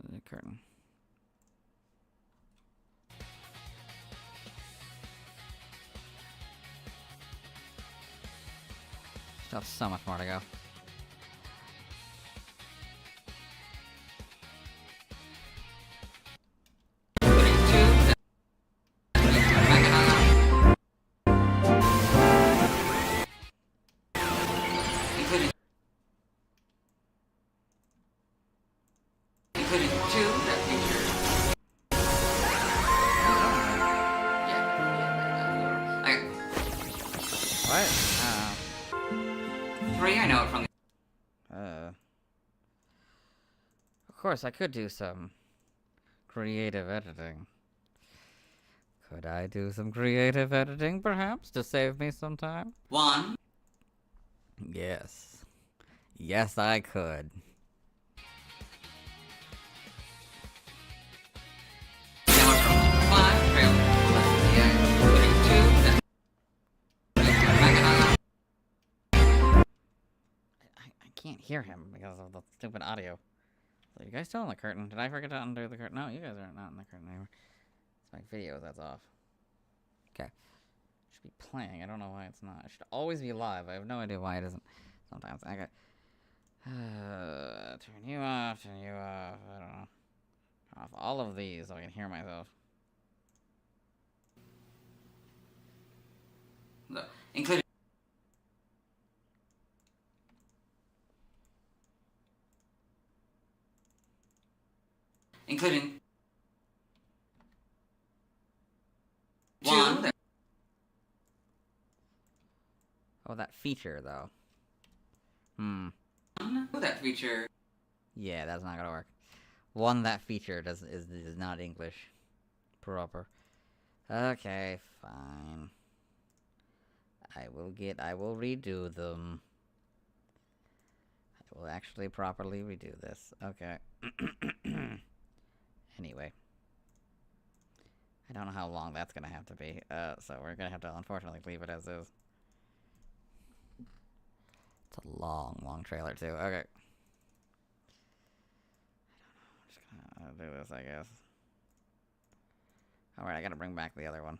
The curtain. Still have so much more to go. Including 2 that feature. What? 3, I know it from the. Of course, I could do some creative editing. Could I do some creative editing, perhaps, to save me some time? 1. Yes. Yes, I could. Now it's from 5 trailers. Including 2 that. I can't hear him because of the stupid audio. So you guys still in the curtain? Did I forget to undo the curtain? No, you guys are not in the curtain anymore. It's my video that's off. Okay. Should be playing. I don't know why it's not. It should always be live. I have no idea why it isn't. Sometimes. Okay. Turn you off, turn you off. I don't know. Turn off all of these so I can hear myself. Including. Including 1 that. Oh, that feature, though. That feature. Yeah, that's not gonna work. One that feature is not English proper. Okay, fine. I will redo them. I will actually properly redo this. Okay. Anyway. I don't know how long that's gonna have to be. So we're gonna have to unfortunately leave it as is. It's a long trailer too. Okay. I don't know. I'm just gonna do this, I guess. Alright, I gotta bring back the other one.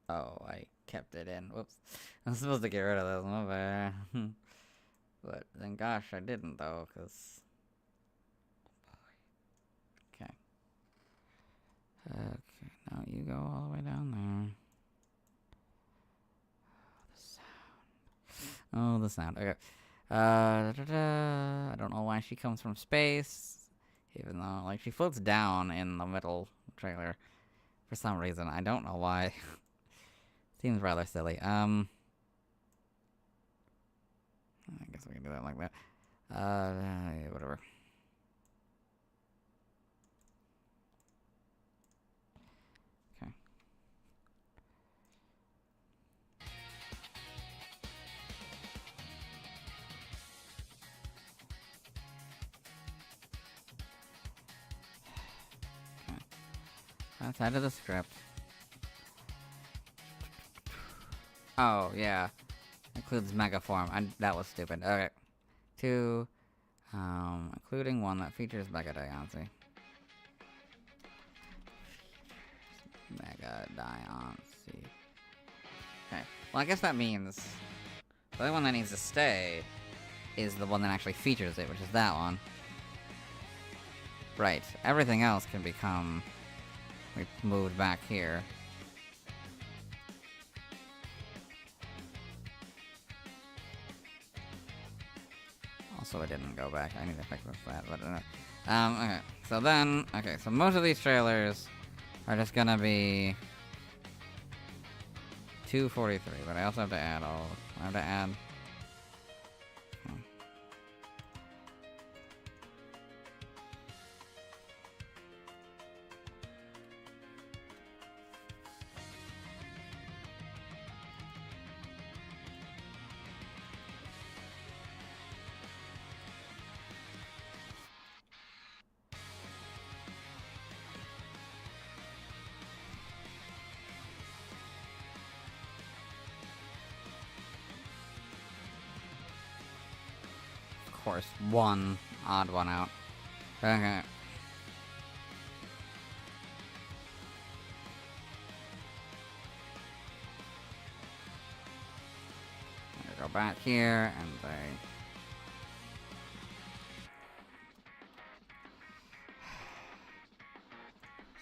Oh, I kept it in. Whoops. I'm supposed to get rid of this. My bad. But then, gosh, I didn't, though, because... Okay. Okay, now you go all the way down there. Oh, the sound. Okay. I don't know why she comes from space. Even though, like, she floats down in the middle trailer. For some reason. I don't know why. Seems rather silly. I guess we can do that like that. Whatever. Okay. Outside of the script. Oh, yeah. Includes mega form. That was stupid. Okay. 2, including 1 that features Mega Diancie. Mega Diancie. Okay. Well, I guess that means the only one that needs to stay is the one that actually features it, which is that one. Right. Everything else can become moved back here. Also, it didn't go back. I need to fix that, but okay. So then, okay, so most of these trailers are just gonna be 243, but I also have to add I have to add. course, one odd one out. Okay. Go back here and they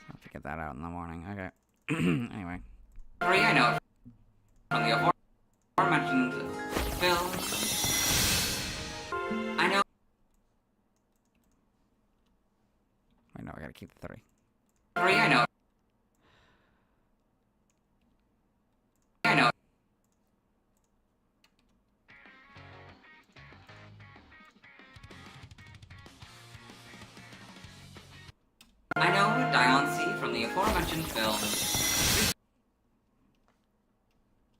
have to get that out in the morning. Okay. Anyway. 3, I know from the aforementioned film. I know. Wait, no, I gotta keep the 3. 3, I know. I know. I know Diancie from the aforementioned film.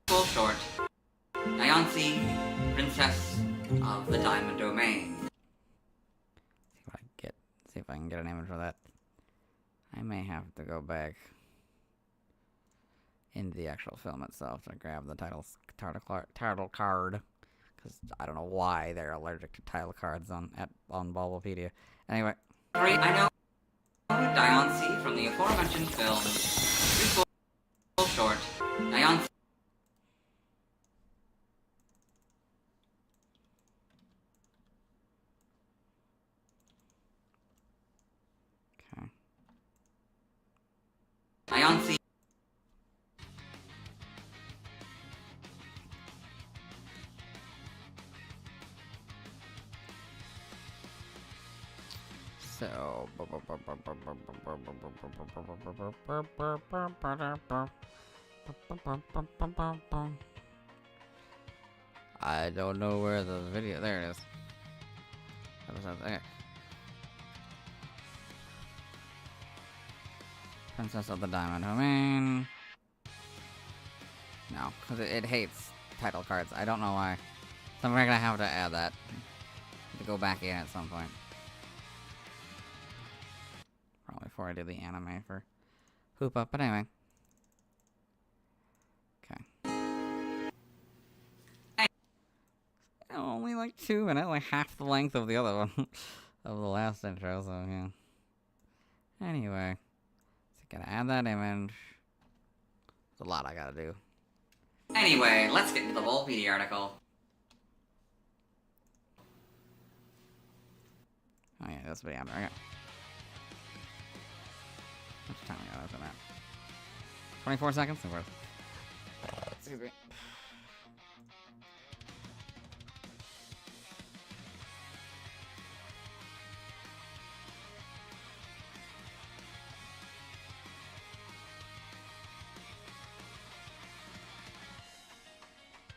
Full short. Diancie, Princess of the Diamond Domain. See if I can get an image of that. I may have to go back into the actual film itself to grab the title card. Because I don't know why they're allergic to title cards on Bulbapedia. Anyway. 3, I know Diancie from the aforementioned film. Full short. Diancie. Okay. Diancie. So, I don't know where the video. There it is. Okay. Princess of the Diamond Domain. No, because it hates title cards. I don't know why. So we're gonna have to add that to go back in at some point. Probably before I do the anime for Hoopa, but anyway. Okay. Only like 2 minutes, like half the length of the other one of the last intro, so yeah. Anyway. So gotta add that image. There's a lot I gotta do. Anyway, let's get into the Bulbapedia article. Oh yeah, that's what I okay. How much time I got after that? 24 seconds? Excuse me.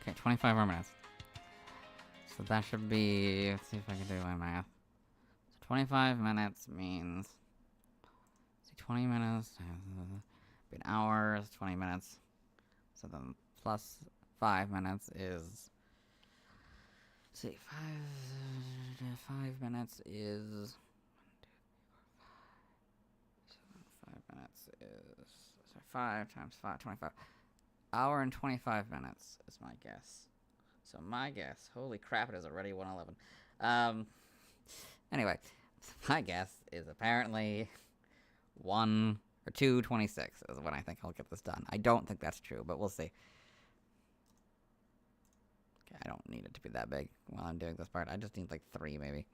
Okay, 25 more minutes. So that should be, let's see if I can do my math. So 25 minutes means, let's see, 20 minutes, an hour is 20 minutes. So then plus 5 minutes is, let's see, 5 minutes is, 5 minutes is, so 5 times 5, 25. Hour and 25 minutes is my guess. So my guess, holy crap, it is already 1:11. Anyway, my guess is apparently 1 or 2:26 is when I think I'll get this done. I don't think that's true, but we'll see. Okay, I don't need it to be that big while I'm doing this part. I just need like 3 maybe.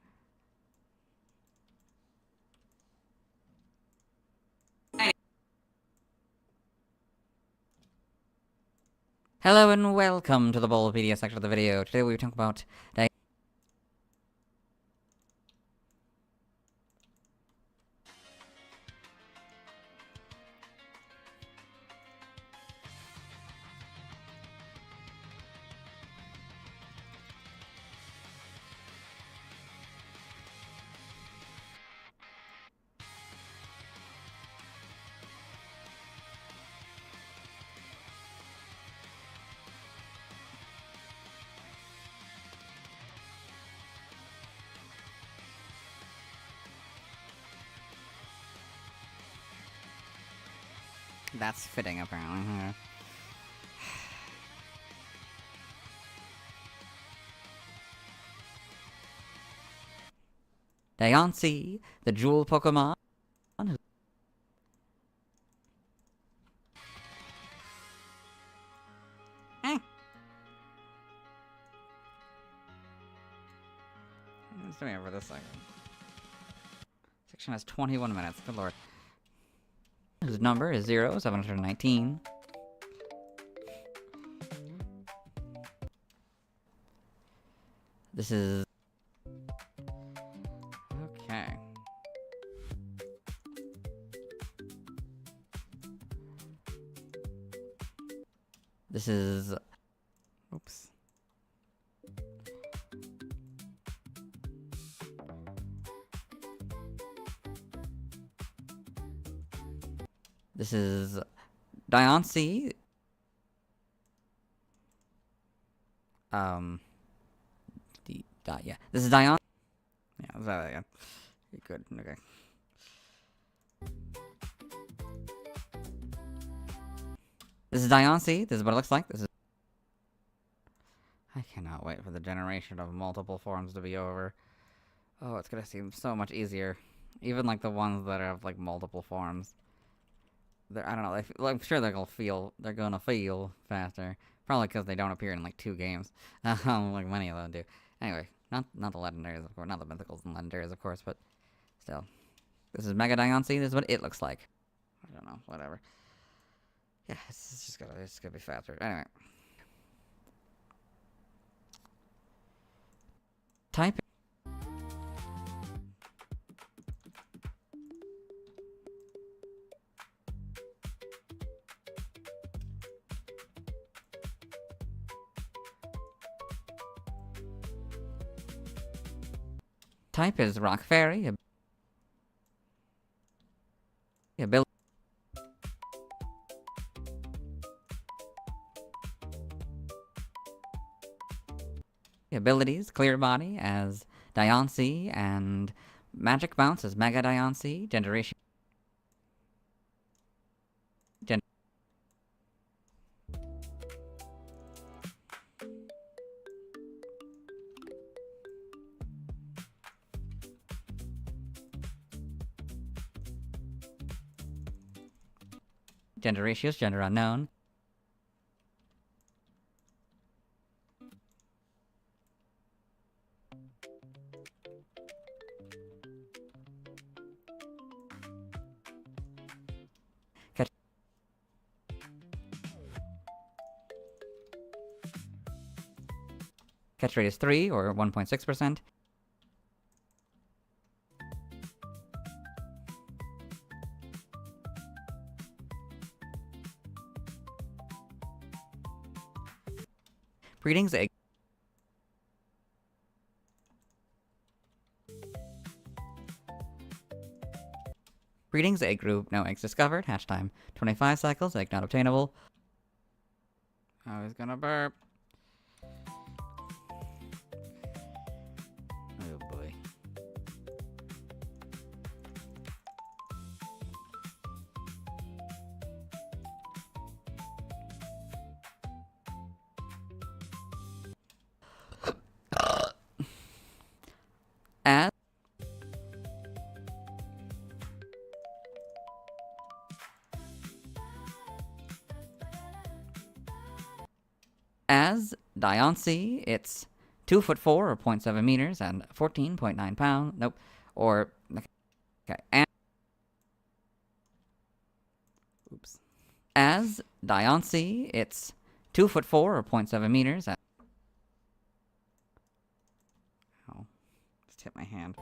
Hello and welcome to the Bulbapedia section of the video. Today we talk about that's fitting apparently. Diancie, the jewel Pokemon. Let's do it for this second. Section has 21 minutes. Good lord. His number is 0719. This is... Okay. This is... Oops. This is Diancie. Yeah. This is Diancie. Yeah, let's try that again. Good. Okay. This is Diancie. This is what it looks like. This is. I cannot wait for the generation of multiple forms to be over. Oh, it's gonna seem so much easier. Even like the ones that have like multiple forms. I don't know. I'm sure they're gonna feel faster. Probably because they don't appear in like 2 games, like many of them do. Anyway, not the legendaries, of course, not the mythicals and legendaries, of course, but still. This is Mega Diancie. This is what it looks like. I don't know. Whatever. Yeah, it's gonna be faster. Anyway, type. Type is Rock Fairy. Ability. Abilities: Clear Body as Diancie and Magic Bounce as Mega Diancie. Generation. Gender ratios, gender unknown. Catch rate is 3 or 1.6%. Breedings, egg. Breedings, egg group, no eggs discovered. Hatch time 25 cycles, egg not obtainable. Oh, he's gonna burp. Oh boy. As Diancie, it's 2'4" or 0.7 meters and 14.9 pounds. Nope. Or okay. And oops. As Diancie, it's 2'4" or 0.7 meters and oh, just hit my hand.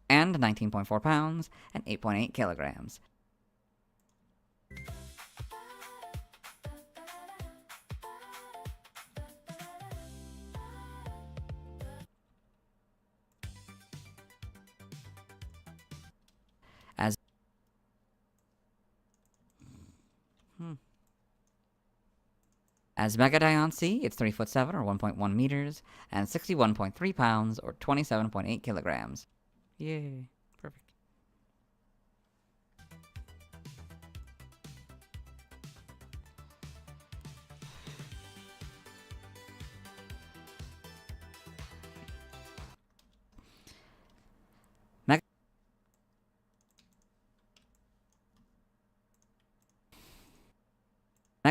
And 19.4 pounds and 8.8 kilograms. As Mega Diancie, it's 3'7" or 1.1 meters and 61.3 pounds or 27.8 kilograms. Yay. Perfect.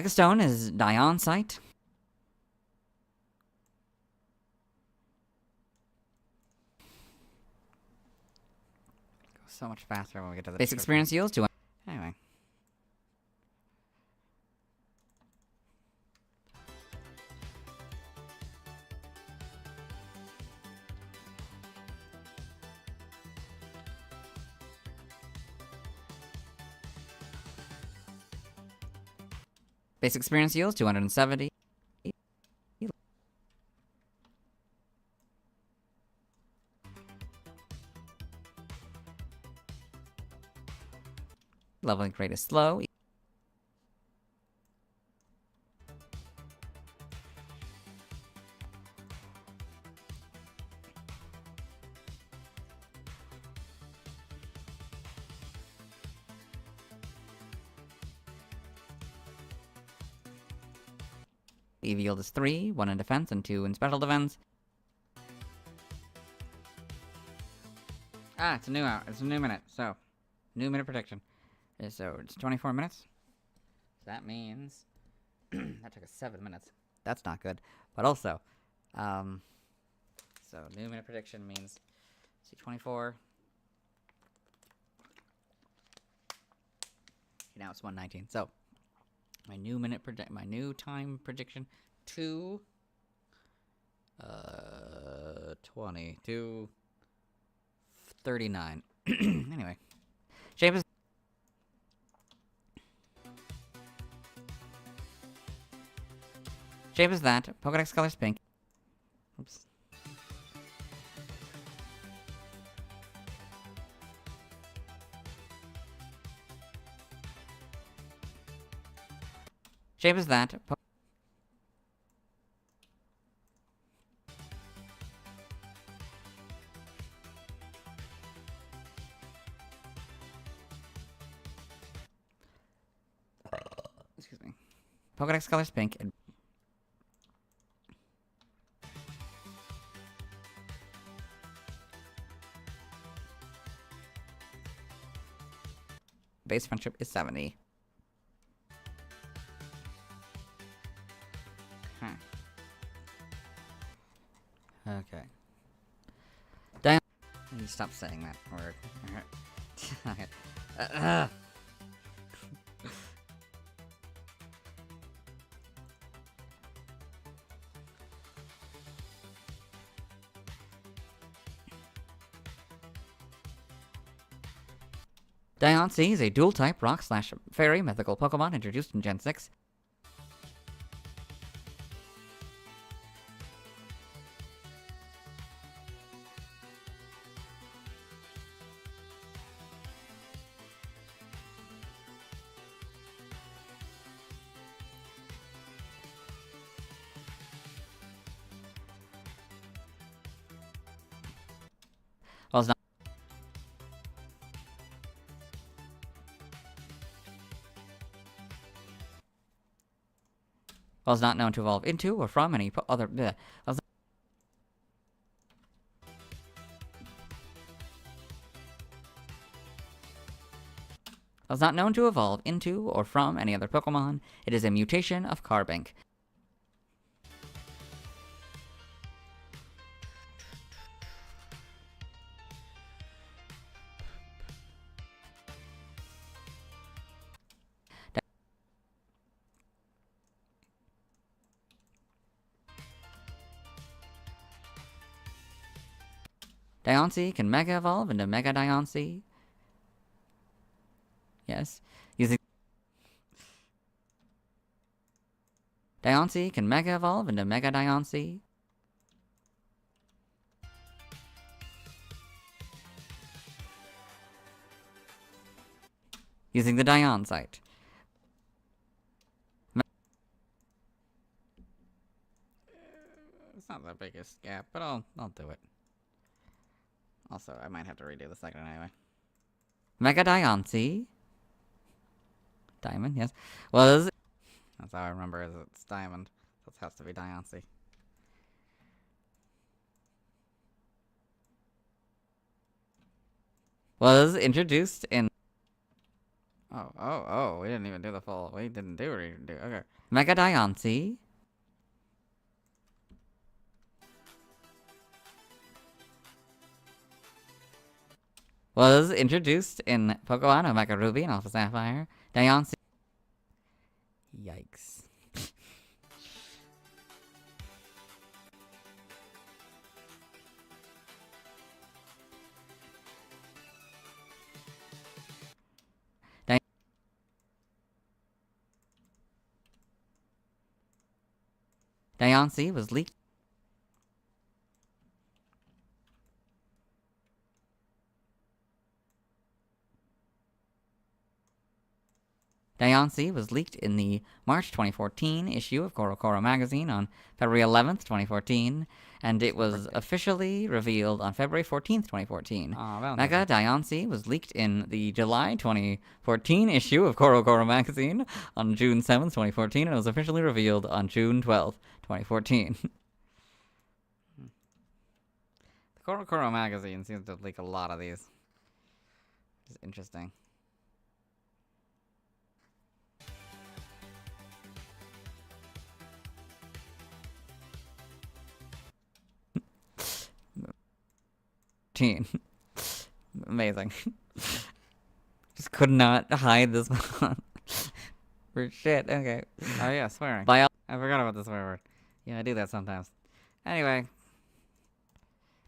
Megastone is Diancite. Goes so much faster when we get to the basic experience yields to. Anyway. Basic experience yields 270. Leveling rate is slow. EV yield is 3, 1 in defense and 2 in special defense. Ah, it's a new hour. It's a new minute. So, new minute prediction. So, it's 24 minutes. That means that took us 7 minutes. That's not good. But also, so new minute prediction means, see, 24. Now it's 1:19. So, my new minute my new time prediction, 20 to 39. Anyway, shape is that. Pokedex color's pink. Oops. Shape is that. Excuse me. Pokedex color's pink. And base friendship is 70. Okay. Diane, you stop saying that word. Okay. Diancie is a dual-type rock/fairy mythical Pokemon introduced in Gen 6. Well, it's not known to evolve into or from any other. Well, it's not known to evolve into or from any other Pokemon. It is a mutation of Carbink. Diancie can Mega Evolve into Mega Diancie. Yes. Diancie can Mega Evolve into Mega Diancie. Using the Diancite. It's not the biggest gap, but I'll do it. Also, I might have to redo the second anyway. Mega Diancie. Diamond, yes. Was. That's how I remember is it's Diamond. So it has to be Diancie. Was introduced in. Oh, We didn't even do the full. We didn't do what we didn't do. Okay. Mega Diancie was introduced in Pokemon Omega Ruby and Alpha Sapphire. Diancie. Yikes. Diancie was leaked. Diancie was leaked in the March 2014 issue of CoroCoro magazine on February 11th, 2014, and it was officially revealed on February 14th, 2014. Mega Diancie was leaked in the July 2014 issue of CoroCoro magazine on June 7th, 2014, and it was officially revealed on June 12th, 2014. The CoroCoro magazine seems to leak a lot of these. Which is interesting. Amazing. Just could not hide this one. For shit. Okay. Oh yeah, swearing. I forgot about the swear word. Yeah, I do that sometimes. Anyway.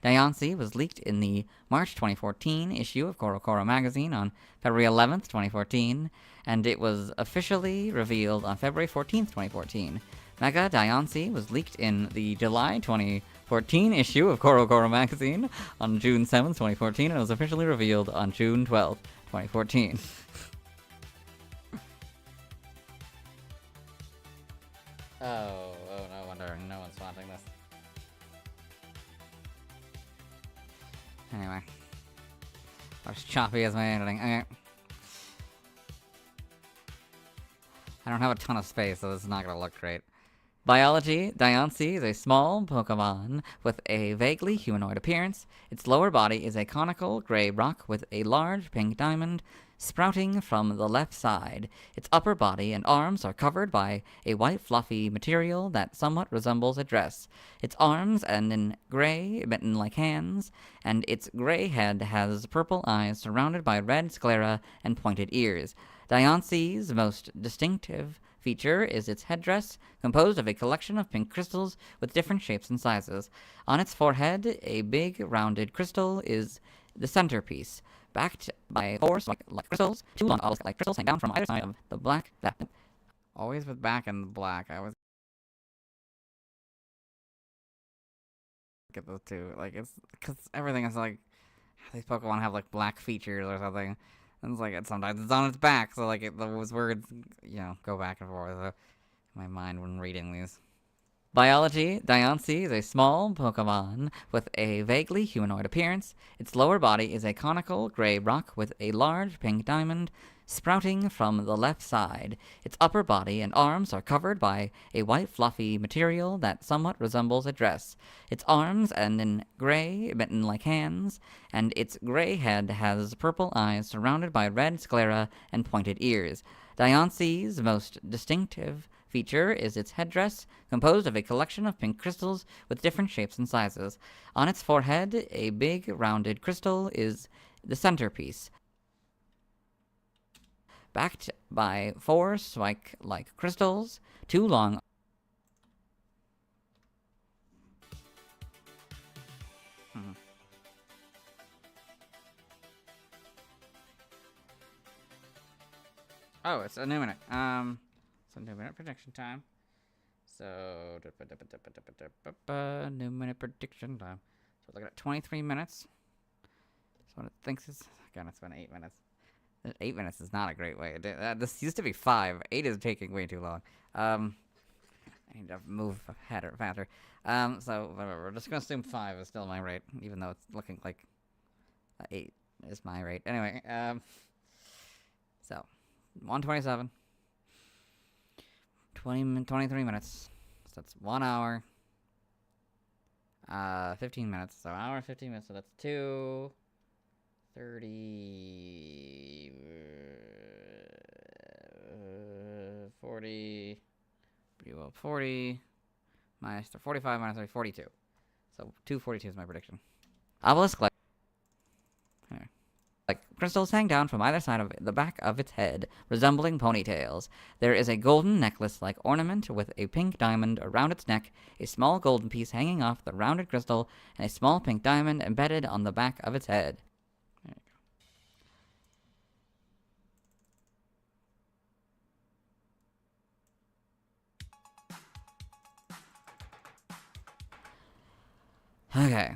Diancie was leaked in the March 2014 issue of CoroCoro magazine on February 11th, 2014, and it was officially revealed on February 14th, 2014. Mega Diancie was leaked in the July 2014 issue of CoroCoro magazine on June 7th, 2014, and it was officially revealed on June 12th, 2014. Oh, no wonder no one's wanting this. Anyway. About as choppy as my editing. Okay. I don't have a ton of space, so this is not gonna look great. Biology, Diancie is a small Pokemon with a vaguely humanoid appearance. Its lower body is a conical gray rock with a large pink diamond sprouting from the left side. Its upper body and arms are covered by a white fluffy material that somewhat resembles a dress. Its arms end in gray, mitten-like hands, and its gray head has purple eyes surrounded by red sclera and pointed ears. Diancie's most distinctive feature is its headdress, composed of a collection of pink crystals with different shapes and sizes. On its forehead, a big rounded crystal is the centerpiece, backed by four like crystals. Two long like crystals hang down from either side of the black. Always with back and black. I always get those two. Like, it's because everything is like these Pokemon have like black features or something. And it's like sometimes it's on its back, so like those words, go back and forth. So my mind when reading these. Biology, Diancie is a small Pokemon with a vaguely humanoid appearance. Its lower body is a conical gray rock with a large pink diamond sprouting from the left side. Its upper body and arms are covered by a white fluffy material that somewhat resembles a dress. Its arms end in gray, mitten-like hands, and its gray head has purple eyes surrounded by red sclera and pointed ears. Diancie's most distinctive feature is its headdress, composed of a collection of pink crystals with different shapes and sizes. On its forehead, a big rounded crystal is the centerpiece, backed by four spike-like crystals. Two long Oh, it's a new minute. It's a new minute prediction time. So, new minute prediction time. So, looking at 23 minutes. That's what it thinks is. Again, it's been 8 minutes. 8 minutes is not a great way. This used to be 5. 8 is taking way too long. I need to move ahead or faster. So, whatever. We're just going to assume 5 is still my rate, even though it's looking like 8 is my rate. Anyway, so, 127. 23 minutes. So that's 1 hour. 15 minutes. So hour 15 minutes. So that's 2:30. 40. 40 minus 45 minus 30, 42. So 242 is my prediction. Obelisk like crystals hang down from either side of the back of its head, resembling ponytails. There is a golden necklace-like ornament with a pink diamond around its neck, a small golden piece hanging off the rounded crystal, and a small pink diamond embedded on the back of its head. There you go. Okay.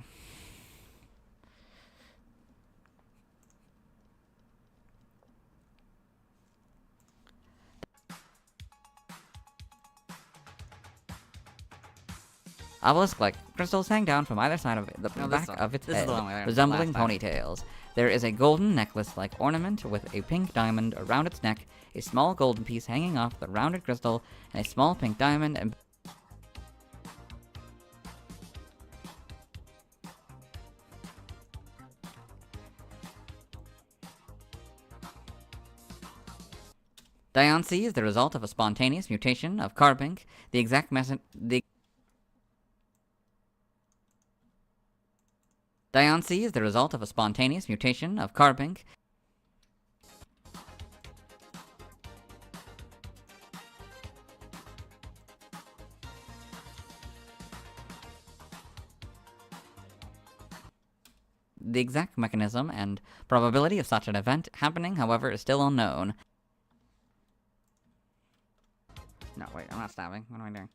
Obelisk-like crystals hang down from either side of the back of its head, resembling ponytails. There is a golden necklace-like ornament with a pink diamond around its neck, a small golden piece hanging off the rounded crystal, and a small pink diamond and Diancie is the result of a spontaneous mutation of carbink. The exact Diancie is the result of a spontaneous mutation of carbink. The exact mechanism and probability of such an event happening, however, is still unknown. No, wait, I'm not stabbing. What am I doing?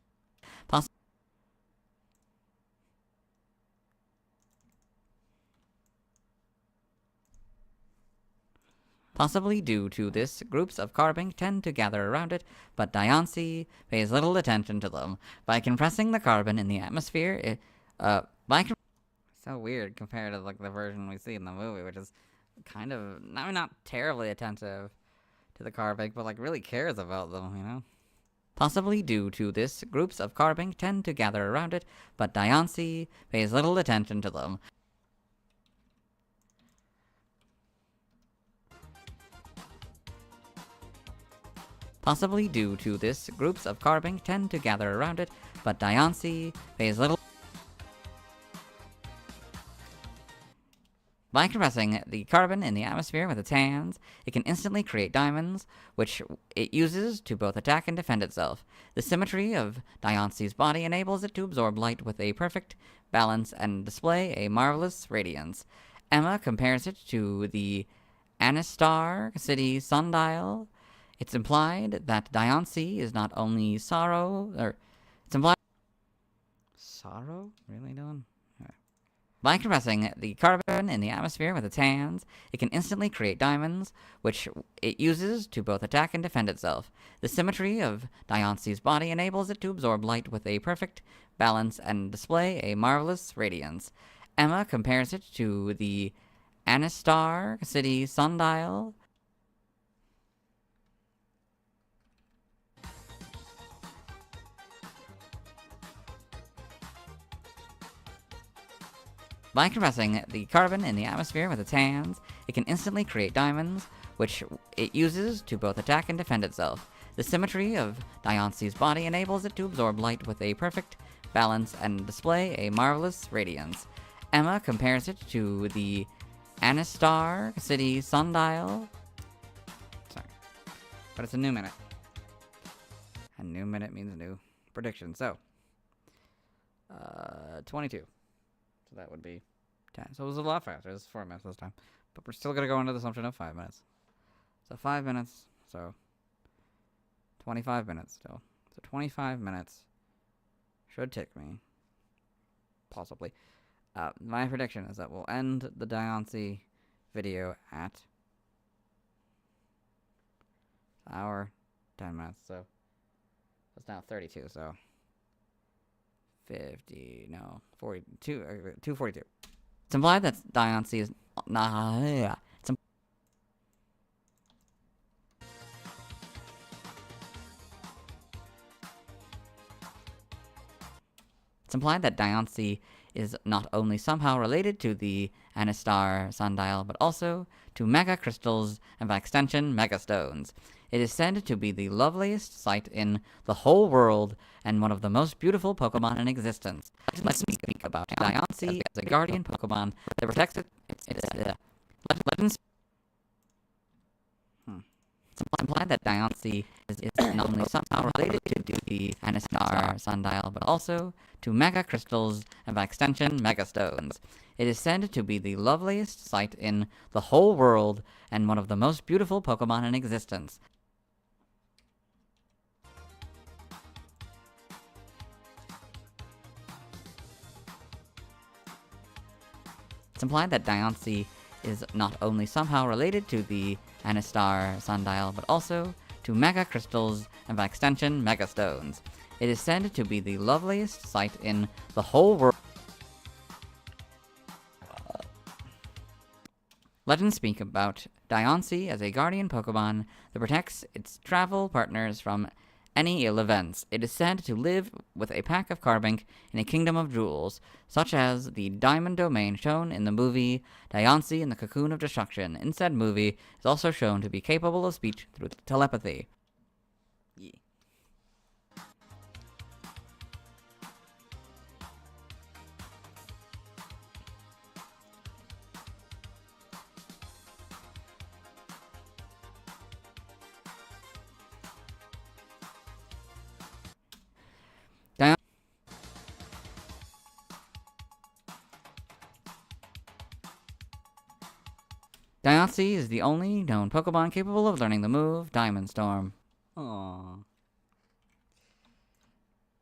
Possibly due to this, groups of carbink tend to gather around it, but Diancie pays little attention to them. By compressing the carbon in the atmosphere, so weird compared to like the version we see in the movie, which is kind of, I mean, not terribly attentive to the carbink, but like really cares about them, you know? Possibly due to this, groups of carbink tend to gather around it, but Diancie pays little attention to them. Possibly due to this, groups of carbink tend to gather around it, but Diancie pays little. By compressing the carbon in the atmosphere with its hands, it can instantly create diamonds, which it uses to both attack and defend itself. The symmetry of Diancie's body enables it to absorb light with a perfect balance and display a marvelous radiance. Emma compares it to the Anistar City sundial. It's implied that Diancie is not only sorrow, or it's implied. Sorrow? Really, Dylan? Okay. By compressing the carbon in the atmosphere with its hands, it can instantly create diamonds, which it uses to both attack and defend itself. The symmetry of Diancie's body enables it to absorb light with a perfect balance and display a marvelous radiance. Emma compares it to the Anistar City sundial. By compressing the carbon in the atmosphere with its hands, it can instantly create diamonds, which it uses to both attack and defend itself. The symmetry of Diancie's body enables it to absorb light with a perfect balance and display a marvelous radiance. Emma compares it to the Anistar City sundial. Sorry. But it's a new minute. A new minute means new prediction. So, 22. So that would be 10. So it was a lot faster. It was 4 minutes this time. But we're still going to go under the assumption of 5 minutes. So 5 minutes. So 25 minutes still. So 25 minutes should take me. Possibly. My prediction is that we'll end the Diancie video at hour 10 minutes. So it's now 32. So 50, no, 42, 242. It's implied that Diancie is It's implied that Diancie is not only somehow related to the Anistar sundial, but also to mega crystals and by extension, mega stones. It is said to be the loveliest sight in the whole world and one of the most beautiful Pokemon in existence. Let's speak about Diancie as a guardian Pokemon that protects Legends. It's implied that Diancie is not only somehow related to the Anistar sundial, but also to Mega Crystals and by extension Mega Stones. It is said to be the loveliest sight in the whole world and one of the most beautiful Pokemon in existence. It's implied that Diancie is not only somehow related to the Anistar sundial, but also to Mega Crystals and by extension Mega Stones. It is said to be the loveliest sight in the whole world. Legends speak about Diancie as a guardian Pokemon that protects its travel partners from any ill events. It is said to live with a pack of Carbink in a kingdom of jewels, such as the Diamond Domain shown in the movie Diancie in the Cocoon of Destruction. In said movie, is also shown to be capable of speech through telepathy. Yeah. Diancie is the only known Pokemon capable of learning the move Diamond Storm. Aww.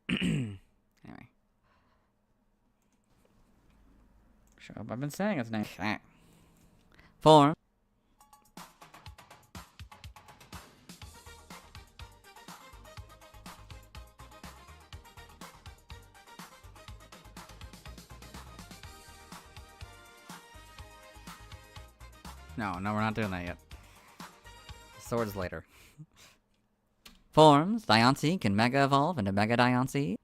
Anyway. Sure, I've been saying its name. Form. No, we're not doing that yet. Swords later. Forms. Diancie can Mega Evolve into Mega Diancie.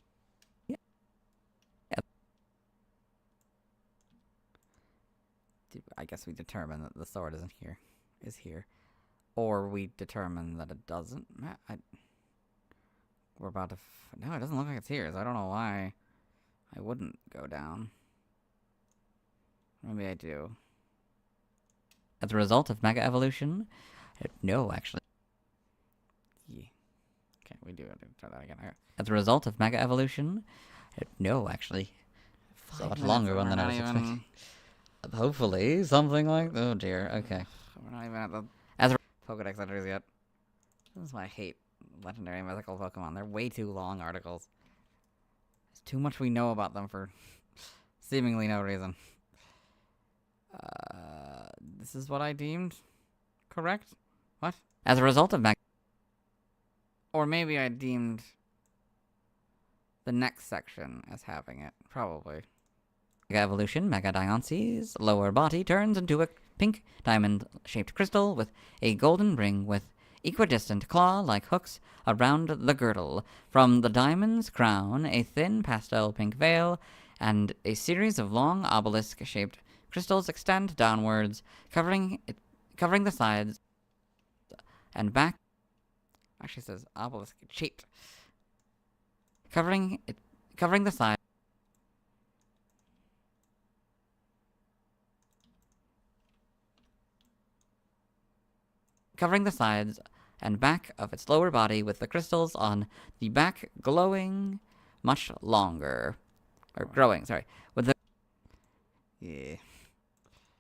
I guess we determine that the sword is here. Or we determine that it doesn't. We're about to... No, it doesn't look like it's here, so I don't know why I wouldn't go down. Maybe I do. As a result of Mega Evolution? No, actually. Yeah. Okay, we do it. Try that again. As a result of Mega Evolution? No, actually. It's a much longer one than I was expecting. Hopefully, something like... Oh, dear. Okay. We're not even at the Pokedex entries yet. This is why I hate legendary and mythical Pokemon. They're way too long articles. There's too much we know about them for seemingly no reason. This is what I deemed correct? What? As a result of or maybe I deemed the next section as having it. Probably. Mega Evolution, Mega Diancie's lower body turns into a pink diamond-shaped crystal with a golden ring with equidistant claw-like hooks around the girdle. From the diamond's crown, a thin pastel pink veil and a series of long obelisk-shaped crystals extend downwards, covering the sides and back. Actually, it says obelisk shaped. Covering the sides. Covering the sides and back of its lower body, with the crystals on the back glowing much longer. Or growing, sorry. With the... Yeah.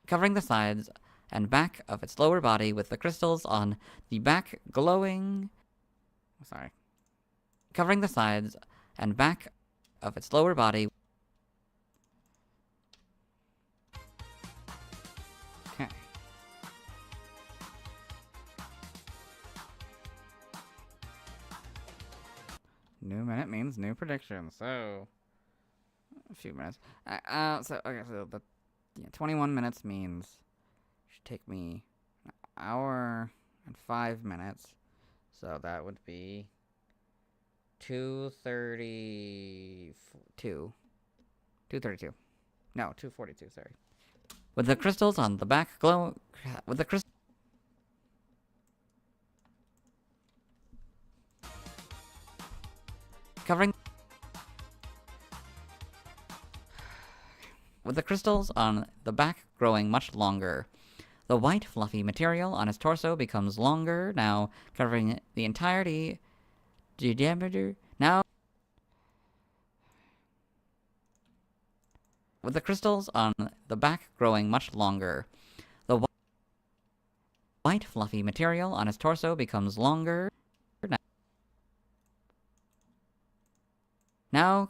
Covering the sides and back of its lower body, with the crystals on the back glowing... Sorry. Covering the sides and back of its lower body... Okay. New minute means new prediction, so... A few minutes. So the 21 minutes means it should take me an hour and 5 minutes. So that would be 2:32. 2:32. No, 2:42, sorry. With the crystals on the back glow... With the crystals... covering with the crystals on the back growing much longer. The white fluffy material on his torso becomes longer, now covering the entirety diameter. Now with the crystals on the back growing much longer. The white fluffy material on his torso becomes longer. Now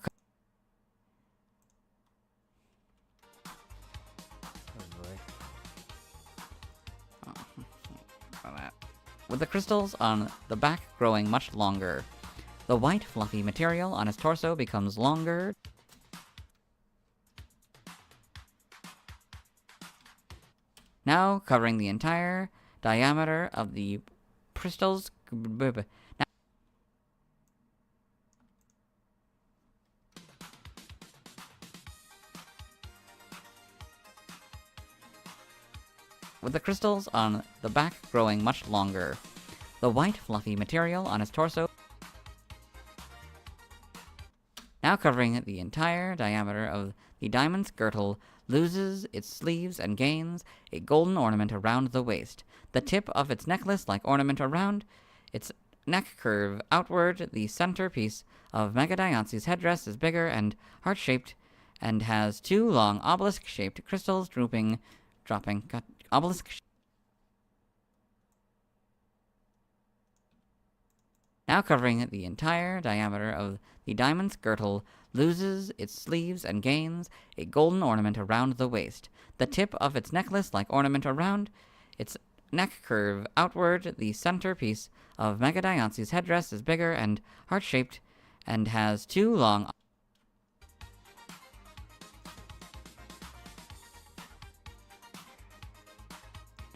with the crystals on the back growing much longer. The white fluffy material on his torso becomes longer. Now covering the entire diameter of the crystals. With the crystals on the back growing much longer. The white fluffy material on his torso now covering the entire diameter of the diamond's girdle loses its sleeves and gains a golden ornament around the waist. The tip of its necklace like ornament around its neck curve outward. The centerpiece of Mega Diancie's headdress is bigger and heart-shaped and has two long obelisk-shaped crystals dropping obelisk. Now covering the entire diameter of the diamond's girdle loses its sleeves and gains a golden ornament around the waist. The tip of its necklace like ornament around its neck curve outward. The centerpiece of Mega Diancie's headdress is bigger and heart-shaped and has two long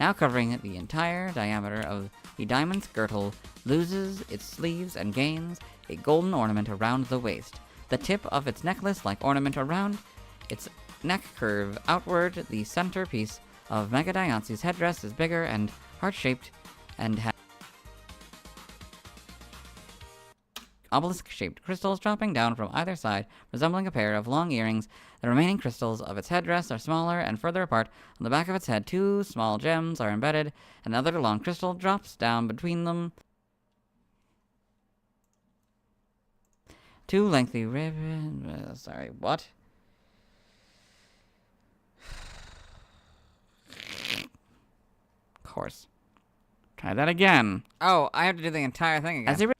now covering the entire diameter of the diamond's girdle loses its sleeves and gains a golden ornament around the waist. The tip of its necklace like ornament around its neck curve outward. The centerpiece of Mega Diancie's headdress is bigger and heart-shaped and has obelisk-shaped crystals dropping down from either side, resembling a pair of long earrings. The remaining crystals of its headdress are smaller and further apart. On the back of its head, two small gems are embedded. Another long crystal drops down between them. Two lengthy ribbons. Sorry, what? Of course. Try that again. Oh, I have to do the entire thing again.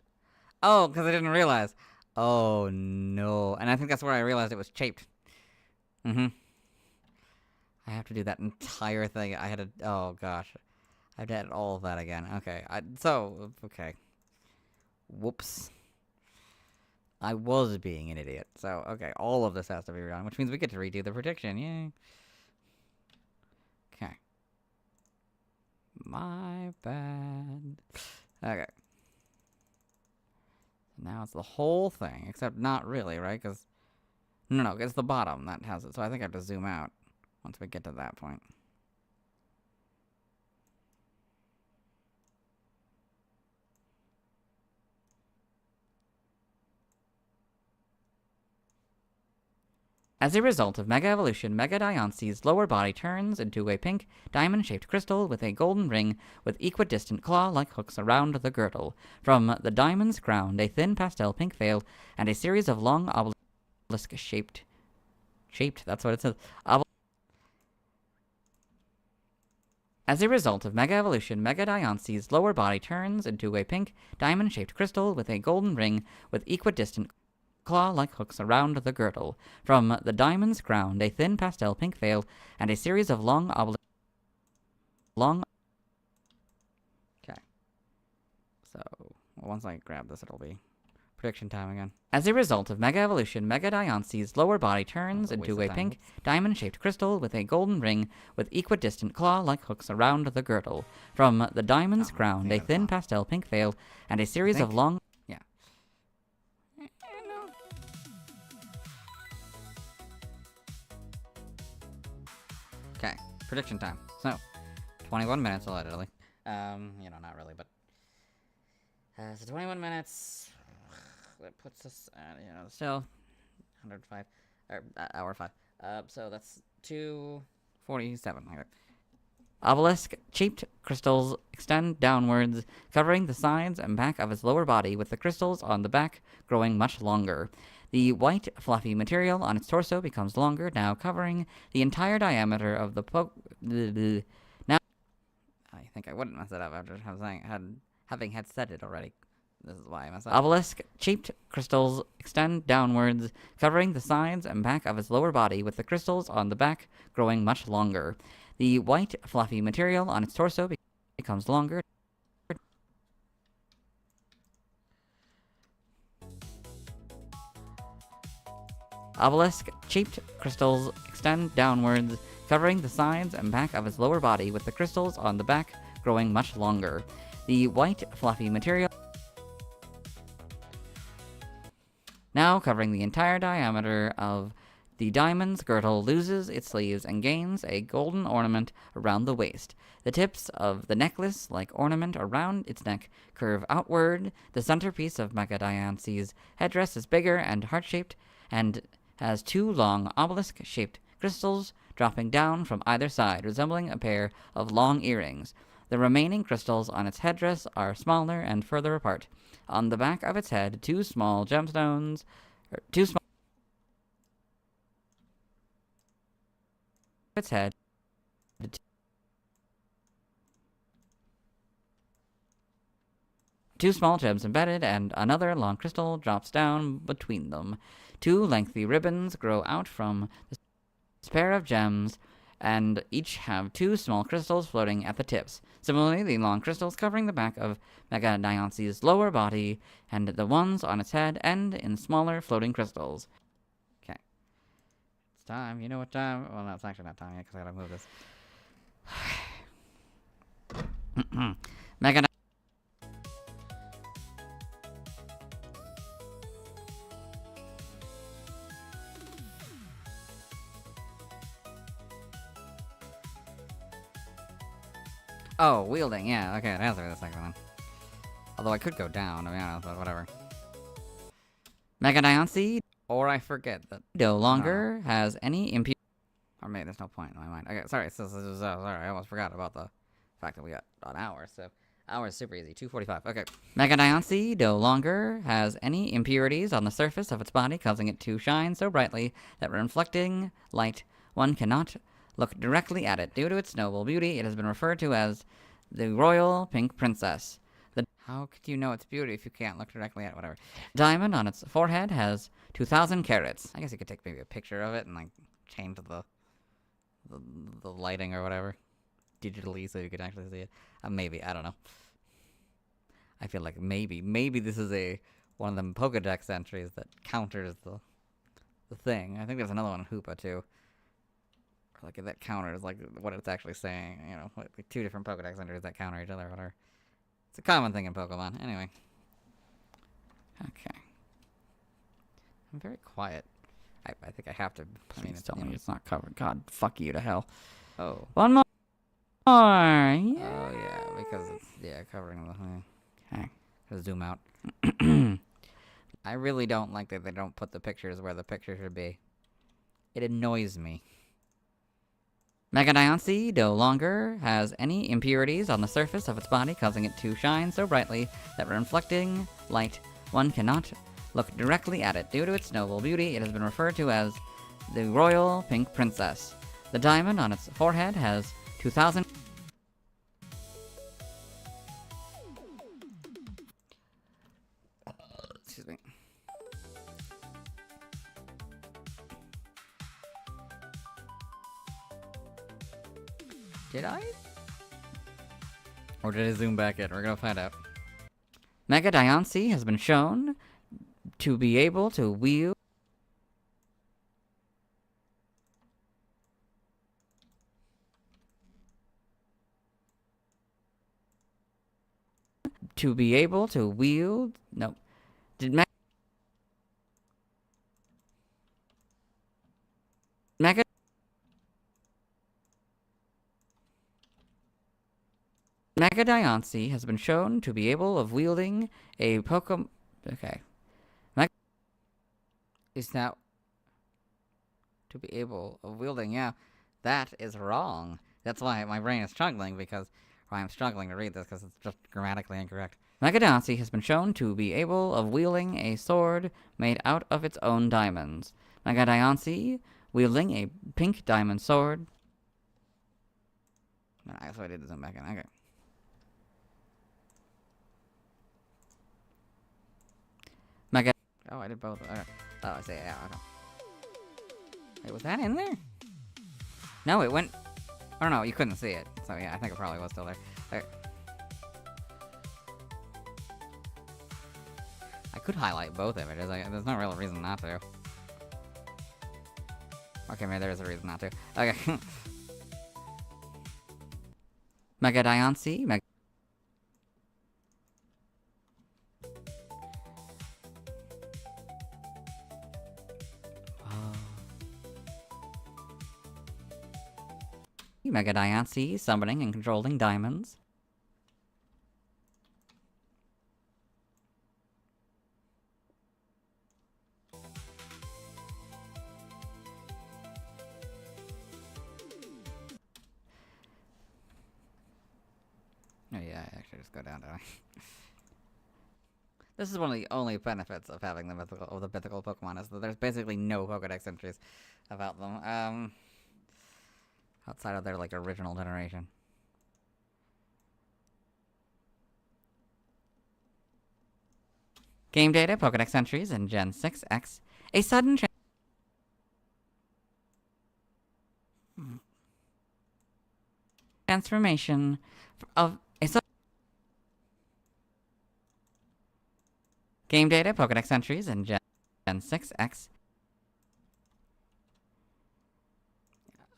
Oh, because I didn't realize. Oh, no. And I think that's where I realized it was shaped. I have to do that entire thing. I had to... Oh, gosh. I did all of that again. Okay. Okay. Whoops. I was being an idiot. So, okay. All of this has to be redone, which means we get to redo the prediction. Yay. Okay. My bad. Okay. Now it's the whole thing, except not really, right? Because, no, it's the bottom that has it. So I think I have to zoom out once we get to that point. As a result of Mega Evolution, Mega Diancie's lower body turns into a pink, diamond-shaped crystal with a golden ring with equidistant claw-like hooks around the girdle. From the diamond's crown, a thin pastel pink veil, and a series of long obelisk-shaped... that's what it says. As a result of Mega Evolution, Mega Diancie's lower body turns into a pink, diamond-shaped crystal with a golden ring with equidistant claw-like hooks around the girdle. From the diamond's crown, a thin pastel pink veil, and a series of long Okay. So, once I grab this, it'll be prediction time again. As a result of Mega Evolution, Mega Diancie's lower body turns into a pink, diamond-shaped crystal with a golden ring with equidistant claw-like hooks around the girdle. From the diamond's crown, a thin pastel pink veil, and a series of long... Okay, prediction time. So, 21 minutes allegedly. Not really, but... so 21 minutes... that puts us at, still 105, or hour 5. So that's 2:47. Okay. Obelisk-shaped crystals extend downwards, covering the sides and back of its lower body, with the crystals on the back growing much longer. The white, fluffy material on its torso becomes longer, now covering the entire diameter of the Now, I think I wouldn't mess it up after having had said it already. This is why I messed up. Obelisk-shaped crystals extend downwards, covering the sides and back of its lower body, with the crystals on the back growing much longer. The white, fluffy material on its torso becomes longer. Obelisk-shaped crystals extend downwards, covering the sides and back of its lower body, with the crystals on the back growing much longer. The white, fluffy material now covering the entire diameter of the diamond's girdle loses its sleeves and gains a golden ornament around the waist. The tips of the necklace-like ornament around its neck curve outward. The centerpiece of Mega Diancie's headdress is bigger and heart-shaped and has 2 long obelisk-shaped crystals dropping down from either side, resembling a pair of long earrings. The remaining crystals on its headdress are smaller and further apart. On the back of its head, 2 small gemstones, its head, 2 small gems embedded, and another long crystal drops down between them. 2 lengthy ribbons grow out from this pair of gems, and each have 2 small crystals floating at the tips. Similarly, the long crystals covering the back of Mega Diancie's lower body and the ones on its head end in smaller floating crystals. Okay. It's time. You know what time? Well, no, it's actually not time yet because I gotta move this. Mega Oh, wielding, yeah, okay, it has to be the second one. Although I could go down, to be honest, but whatever. Mega Diancie, or I forget that no longer has any impurity. Or maybe there's no point in my mind. Okay, sorry, sorry, I almost forgot about the fact that we got an hour, so hour is super easy, 2:45, okay. Mega Diancie no longer has any impurities on the surface of its body, causing it to shine so brightly that when reflecting light, one cannot look directly at it. Due to its noble beauty, it has been referred to as the Royal Pink Princess. How could you know its beauty if you can't look directly at it? Whatever. Diamond on its forehead has 2,000 carats. I guess you could take maybe a picture of it and like change the lighting or whatever digitally so you could actually see it. Maybe, I don't know. I feel like maybe this is one of them Pokedex entries that counters the thing. I think there's another one in Hoopa too. Like that counters like what it's actually saying, like 2 different Pokedex entries that counter each other or whatever. It's a common thing in Pokemon. Anyway. Okay. I'm very quiet. I think I have to. It's telling me it's not covered. God, fuck you to hell. Oh. One more! Yeah. Oh, yeah, because it's, covering the thing. Okay. Gotta zoom out. I really don't like that they don't put the pictures where the picture should be. It annoys me. Mega Diancie no longer has any impurities on the surface of its body, causing it to shine so brightly that when reflecting light, one cannot look directly at it. Due to its noble beauty, it has been referred to as the Royal Pink Princess. The diamond on its forehead has 2,000... Excuse me. Did I? Or did I zoom back in? We're gonna find out. Mega Diancie has been shown to be able to wield no. Did Mega Diancie has been shown to be able of wielding a Pokemon. Okay. Is that to be able of wielding? Yeah, that is wrong. That's why my brain is struggling, because I'm struggling to read this because it's just grammatically incorrect. Mega Diancie has been shown to be able of wielding a sword made out of its own diamonds. Mega Diancie wielding a pink diamond sword. I guess I did zoom back in. Okay. Mega. Oh, I did both. Okay. Oh, I see. Yeah. Okay. Wait, was that in there? No, it went. Oh no, you couldn't see it. So yeah, I think it probably was still there. Okay. I could highlight both images. There's no real reason not to. Okay, maybe there is a reason not to. Okay. Mega Diancie. Mega Diancie summoning and controlling diamonds. Oh yeah, I actually just go down, don't I? This is one of the only benefits of having the mythical Pokemon, is that there's basically no Pokedex entries about them. Outside of their like original generation. Game data, Pokedex entries in Gen 6X. A sudden transformation of a game data, Pokedex entries in Gen 6X.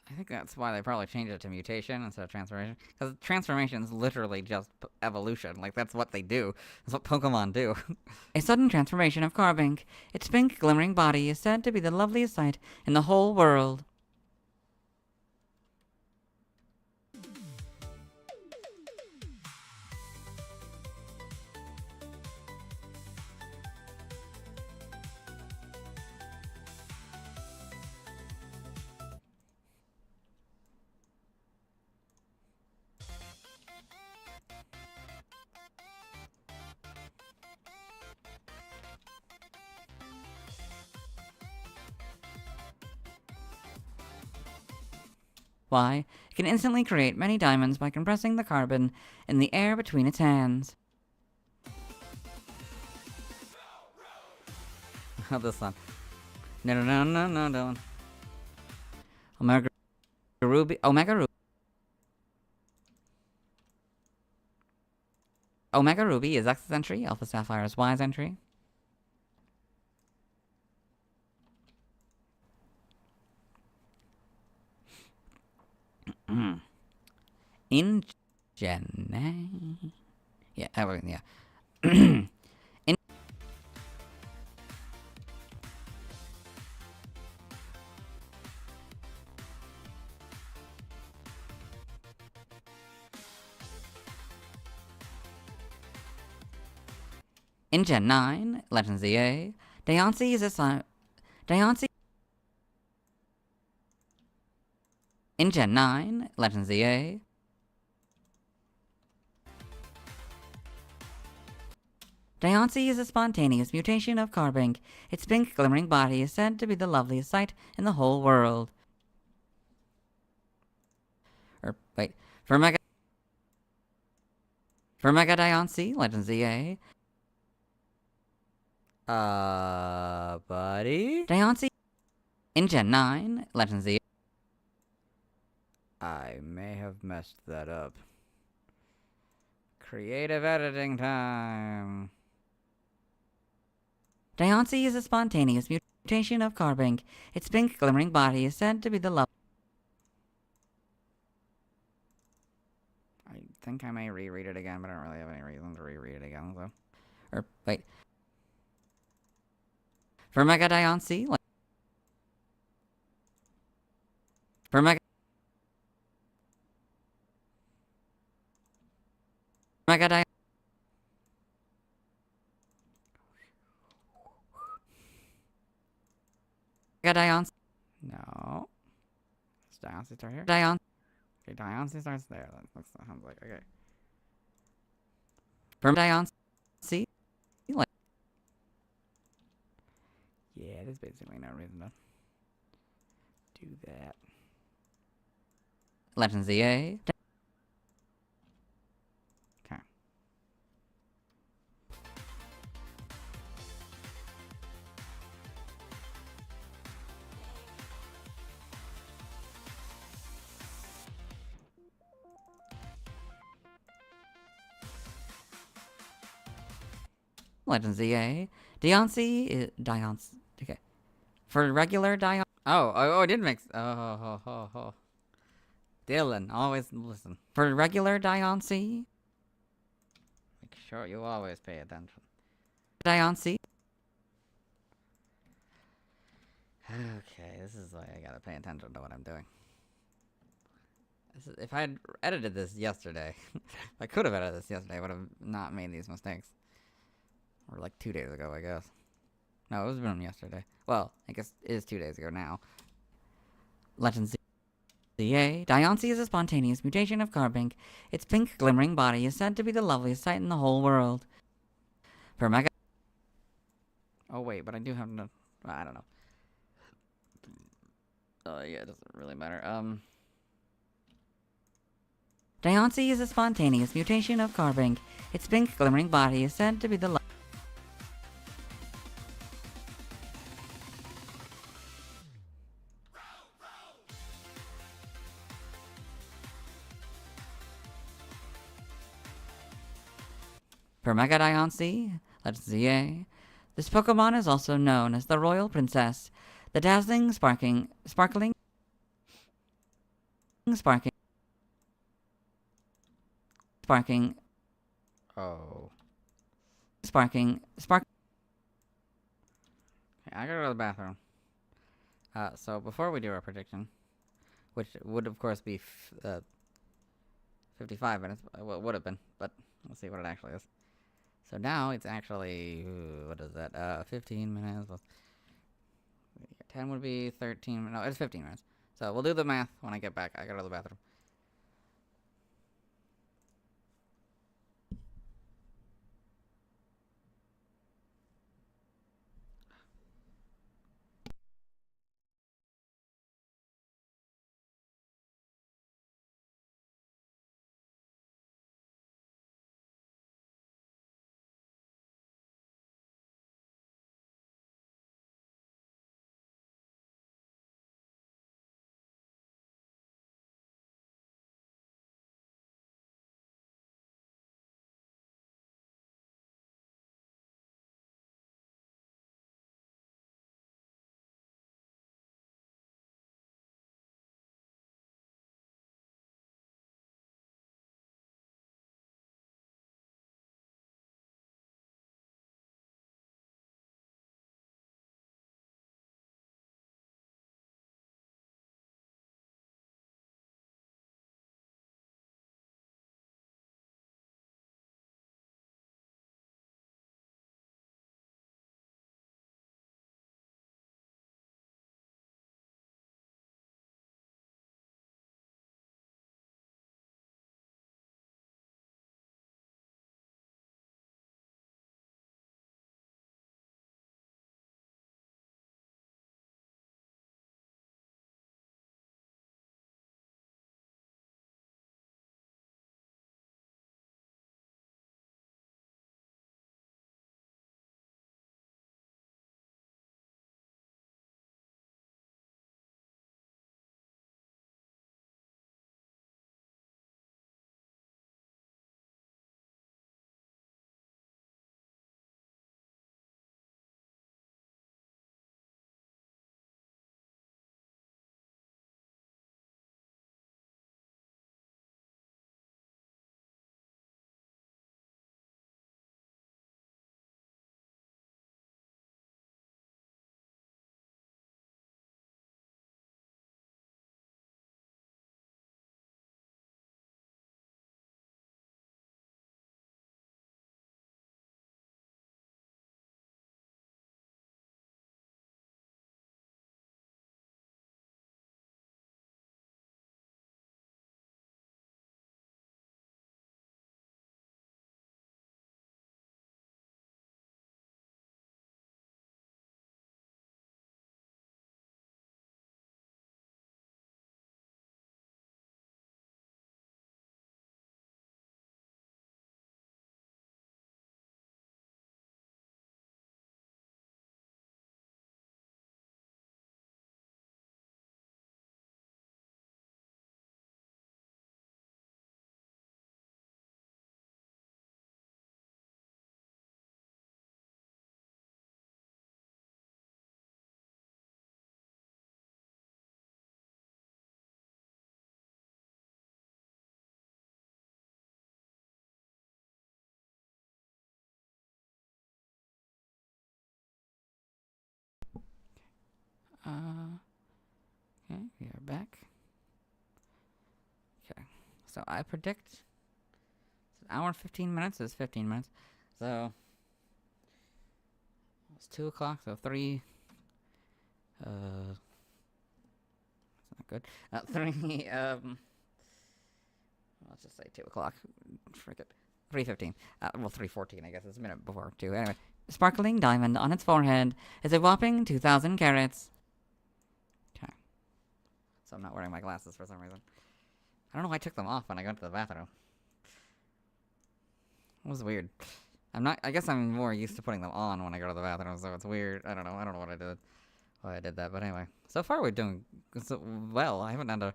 I think that's why they probably changed it to mutation instead of transformation. Because transformation is literally just evolution. Like, that's what they do. That's what Pokemon do. A sudden transformation of Carbink. Its pink, glimmering body is said to be the loveliest sight in the whole world. Why? It can instantly create many diamonds by compressing the carbon in the air between its hands. Oh, this one. No. Omega Ruby. Omega Ruby is X's entry. Alpha Sapphire is Y's entry. In Gen... Yeah, yeah. In Gen 9, Legends ZA, Diancie is assigned... In Gen 9, Legends ZA, Diancie is a spontaneous mutation of Carbink. Its pink, glimmering body is said to be the loveliest sight in the whole world. For Mega Diancie, Legends ZA, buddy? Diancie in Gen 9, Legends ZA. I may have messed that up. Creative editing time. Diancie is a spontaneous mutation of Carbink. Its pink, glimmering body is said to be the love. I think I may reread it again, but I don't really have any reason to reread it again, so. For Mega Diancie, Diancie. No. Is Diancie start here? Diancie. Okay, Diancie starts there. That sounds like, okay. From Diancie. Like, yeah, there's basically no reason to do that. Legend ZA. Okay. Legend ZA. Diancie. Okay. For regular Diancie. Oh, it did make. Oh. Dylan, always listen. For regular Diancie. Make sure you always pay attention. Diancie. Okay, this is why I gotta pay attention to what I'm doing. If I had edited this yesterday, I could have edited this yesterday, I would have not made these mistakes. Or like 2 days ago, I guess. No, it was from yesterday. Well, I guess it is 2 days ago now. Legend ZA. Diancie is a spontaneous mutation of Carbink. Its pink glimmering body is said to be the loveliest sight in the whole world. For Mega... Oh wait, but I do have no... I don't know. Yeah, it doesn't really matter. Diancie is a spontaneous mutation of Carbink. Its pink glimmering body is said to be the For Mega Diancie, Legend ZA, this Pokemon is also known as the Royal Princess, the dazzling, sparkling, oh, sparking. Okay, I gotta go to the bathroom. So before we do our prediction, which would of course be 55 minutes, well, it would have been, but we'll see what it actually is. So now it's actually, what is that, 15 minutes, 10 would be 13, no, it's 15 minutes. So we'll do the math when I get back. I gotta go to the bathroom. Okay, we are back. Okay, so I predict it's an hour and 15 minutes. It's 15 minutes. So it's 2 o'clock, so 3. That's not good. 3, let's just say 2 o'clock. Frick it. 3:15. Well, 3:14, I guess. It's a minute before 2. Anyway. Sparkling diamond on its forehead is a whopping 2,000 carats. Okay. So I'm not wearing my glasses for some reason. I don't know why I took them off when I went to the bathroom. It was weird. I guess I'm more used to putting them on when I go to the bathroom, so it's weird. I don't know what I did. Why I did that, but anyway. So far we're doing so well. I haven't had to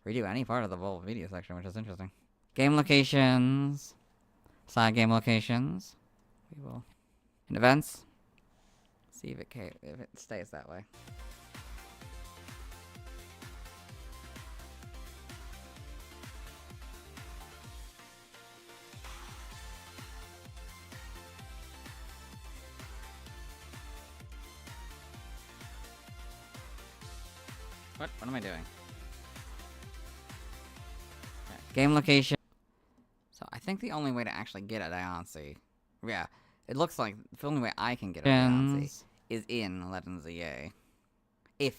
redo any part of the whole video section, which is interesting. Game locations. Side game locations. We will... In events. See if it stays that way. What am I doing? Okay. Game location. So I think the only way to actually get a Diancie, yeah, it looks like the only way I can get a Diancie is in Legends EA. If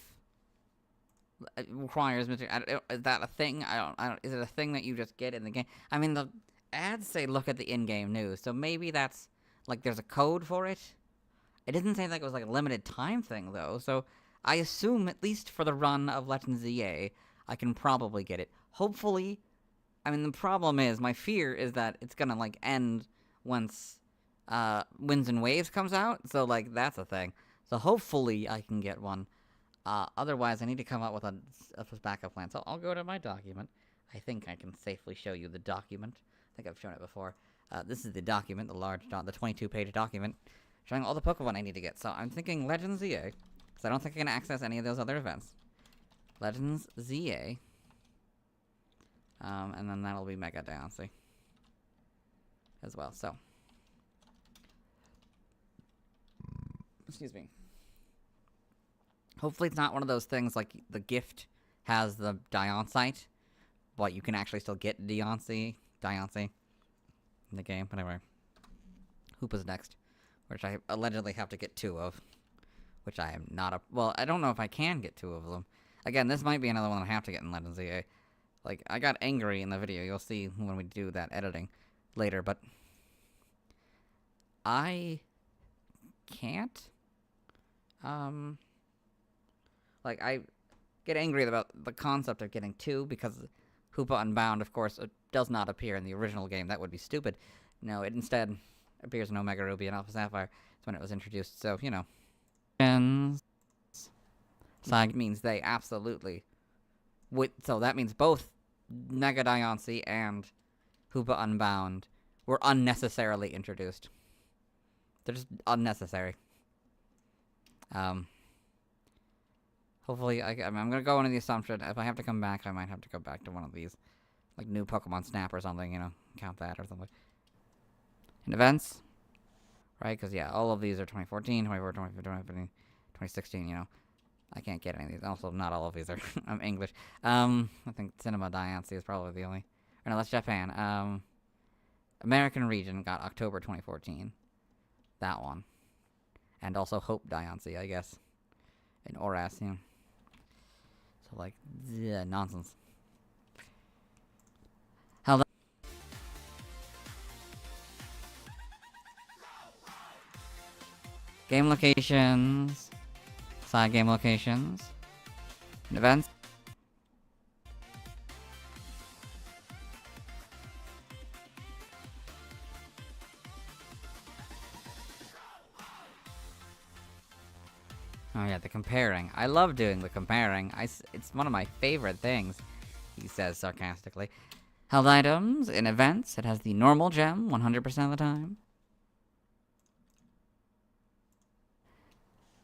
it requires material, is that a thing? I don't. Is it a thing that you just get in the game? I mean, the ads say look at the in-game news, so maybe that's like there's a code for it. It didn't say like it was like a limited time thing though, so I assume at least for the run of Legends EA, I can probably get it. Hopefully, I mean the problem is my fear is that it's gonna like end once Winds and Waves comes out, so like that's a thing. So hopefully I can get one. Otherwise I need to come up with a backup plan. So I'll go to my document. I think I can safely show you the document. I think I've shown it before. This is the document, the 22-page document, showing all the Pokemon I need to get. So I'm thinking Legends ZA, because I don't think I can access any of those other events. Legends ZA. And then that'll be Mega Diancie as well, so. Excuse me. Hopefully it's not one of those things like the gift has the Diancite, but you can actually still get Diancie in the game. But anyway. Hoopa's next, which I allegedly have to get 2 of, which I am not well, I don't know if I can get 2 of them. Again, this might be another one I have to get in Legends EA. Like, I got angry in the video, you'll see when we do that editing later, but I can't. Like, I get angry about the concept of getting 2, because Hoopa Unbound, of course, does not appear in the original game. That would be stupid. No, it instead appears in Omega Ruby and Alpha Sapphire. That's when it was introduced, so, you know. Side means they absolutely would, so that means both Mega Diancie and Hoopa Unbound were unnecessarily introduced. They're just unnecessary. Hopefully, I'm gonna go into the assumption, if I have to come back, I might have to go back to one of these. Like, new Pokemon Snap or something, you know, count that or something. In events, right, because, yeah, all of these are 2014, 2014, 2015, 2016, you know. I can't get any of these. Also, not all of these are English. I think Cinema Diancie is probably the only... Or no, that's Japan. American region got October 2014. That one. And also Hope Diancie, I guess. In Oras, you know. So, like, yeah, nonsense. Hell, game locations. Side game locations. Events. Oh yeah, the comparing. I love doing the comparing. It's one of my favorite things, he says sarcastically. Held items in events. It has the normal gem 100% of the time.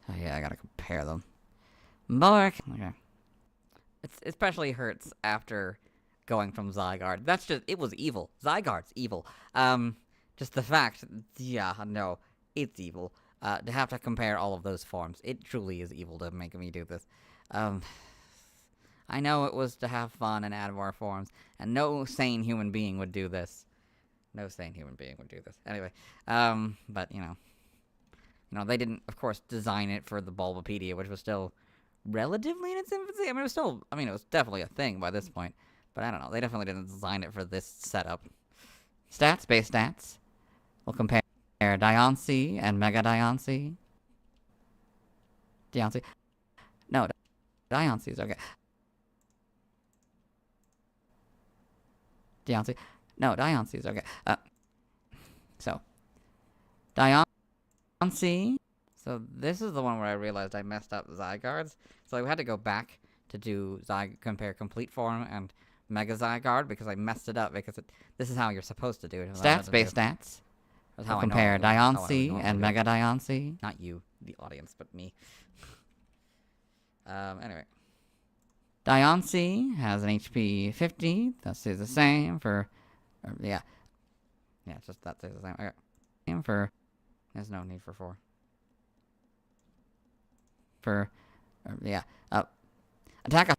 Oh yeah, I gotta compare them. Mark. Okay. It especially hurts after going from Zygarde. That's just, it was evil. Zygarde's evil. Just the fact, yeah, no, it's evil. to have to compare all of those forms. It truly is evil to make me do this. I know it was to have fun and add more forms, and no sane human being would do this. No sane human being would do this. Anyway, but, you know, they didn't, of course, design it for the Bulbapedia, which was still relatively in its infancy. I mean, it was definitely a thing by this point. But I don't know, they definitely didn't design it for this setup. Stats, base stats. We'll compare Diancie and Mega Diancie. Diancie. No, Diancie's okay. Diancie. No, Diancie's okay. So, Diancie. So, this is the one where I realized I messed up Zygardes. So, I had to go back to do compare complete form and Mega Zygarde because I messed it up because this is how you're supposed to do it. Stats, base stats. That's how I compare Diancie and Mega Diancie. Not you, the audience, but me. Anyway. Diancie has an HP 50. That stays the same for... yeah. Yeah, it's just that stays the same. Okay. Same for... There's no need for 4. For... yeah. Attack...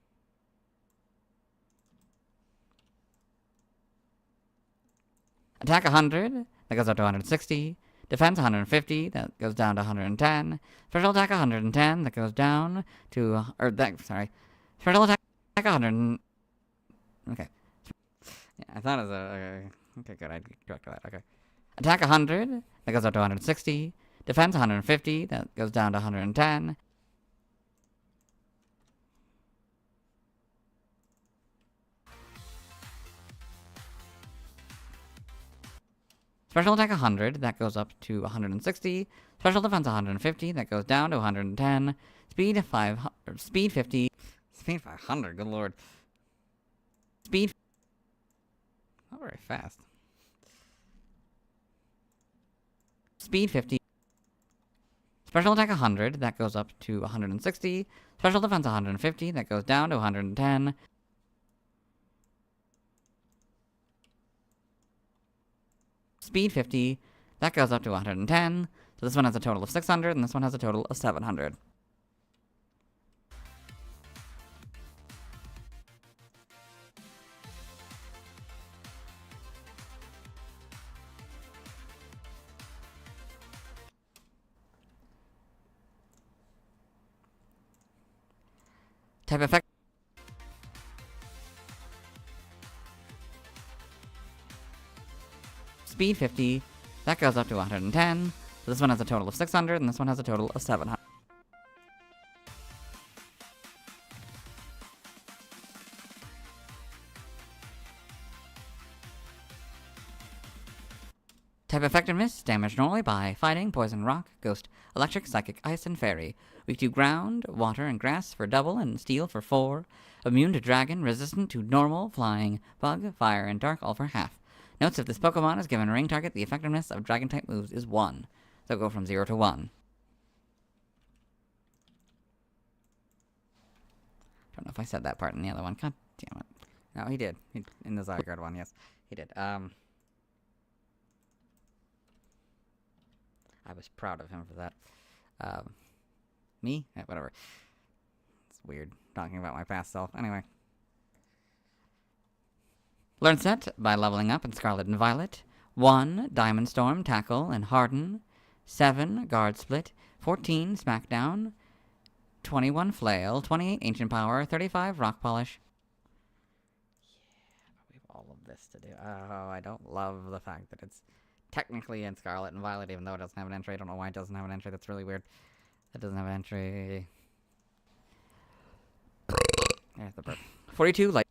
Attack 100. That goes up to 160. Defense 150. That goes down to 110. Special attack 110. That goes down to... Special attack 100. Okay. Yeah, I thought it was okay, good. I corrected that. Okay. Attack 100. That goes up to 160. Defense 150. That goes down to 110. Special attack 100. That goes up to 160. Special defense 150. That goes down to 110. Speed 50. Speed 500, good lord. Speed... Not very fast. Speed 50. Special attack 100, that goes up to 160. Special defense 150, that goes down to 110. Speed 50, that goes up to 110. So this one has a total of 600, and this one has a total of 700. Type effect. Speed 50. That goes up to 110. So this one has a total of 600, and this one has a total of 700. Type effectiveness, damage normally by fighting, poison, rock, ghost, electric, psychic, ice, and fairy. Weak to ground, water, and grass for double, and steel for 4. Immune to dragon, resistant to normal, flying, bug, fire, and dark, all for half. Notes: if this Pokemon is given a ring target, the effectiveness of dragon-type moves is 1. So go from 0 to 1. Don't know if I said that part in the other one. God damn it. No, he did. In the Zygarde one, yes. He did. I was proud of him for that. Me? Whatever. It's weird talking about my past self. Anyway. Learn set by leveling up in Scarlet and Violet. 1. Diamond Storm, Tackle, and Harden. 7. Guard Split. 14. Smackdown. 21. Flail. 28. Ancient Power. 35. Rock Polish. Yeah, but we have all of this to do. Oh, I don't love the fact that it's technically in Scarlet and Violet, even though it doesn't have an entry. I don't know why it doesn't have an entry. That's really weird. It doesn't have an entry. There's the burp. 42. Light.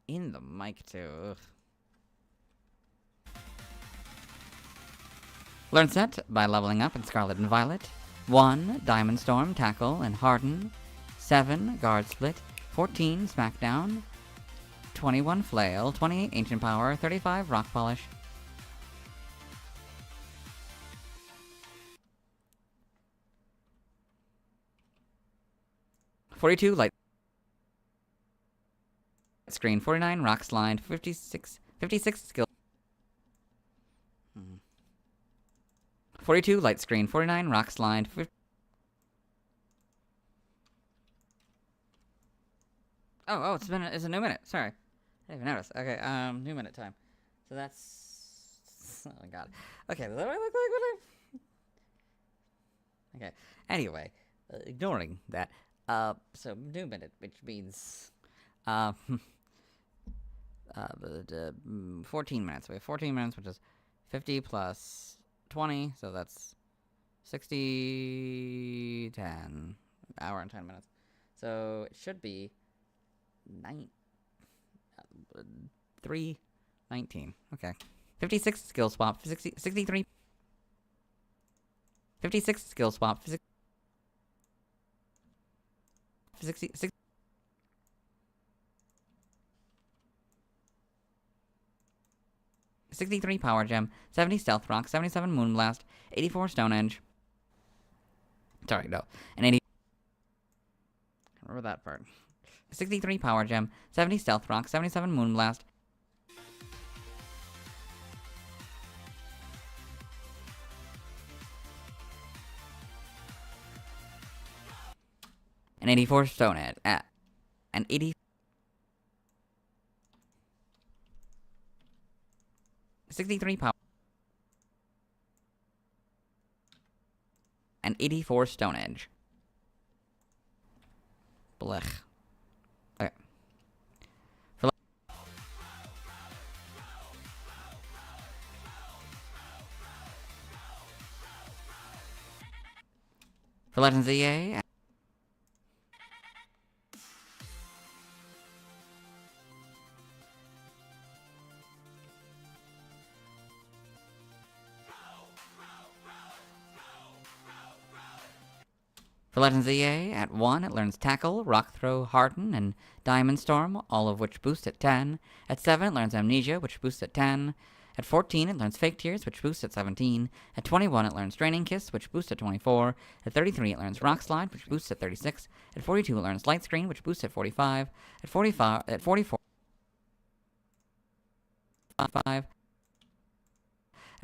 In the mic, too. Ugh. Learn set by leveling up in Scarlet and Violet. 1. Diamond Storm, Tackle, and Harden. 7. Guard Split. 14. Smackdown. 21. Flail. 28. Ancient Power. 35. Rock Polish. $42. Light Screen. 49. Rock Slide. 56 Skill. 42, light screen. 49, rock slide. Oh, it's a new minute. Sorry. I didn't even notice. Okay, new minute time. So that's... Oh, my God. Okay, what do I look like? Okay, anyway, ignoring that. So new minute, which means... 14 minutes. We have 14 minutes, which is 50 plus 20, so that's 60, 10, hour and 10 minutes. So it should be 3:19. Okay. 56 skill swap. 63. 56 skill swap. 66. 63 Power Gem, 70 Stealth Rock, 77 Moonblast, 84 Stonehenge. Sorry, no. And 80. Remember that part. 63 Power Gem, 70 Stealth Rock, 77 Moonblast. And 84 Stonehenge. And 80. 63 power and 84 Stonehenge. Blech. Okay. For Legends EA. For Legends EA, at 1, it learns Tackle, Rock Throw, Harden, and Diamond Storm, all of which boost at 10. At 7, it learns Amnesia, which boosts at 10. At 14, it learns Fake Tears, which boosts at 17. At 21, it learns Draining Kiss, which boosts at 24. At 33, it learns Rock Slide, which boosts at 36. At 42, it learns Light Screen, which boosts at 45. At 44, at 44, 5. At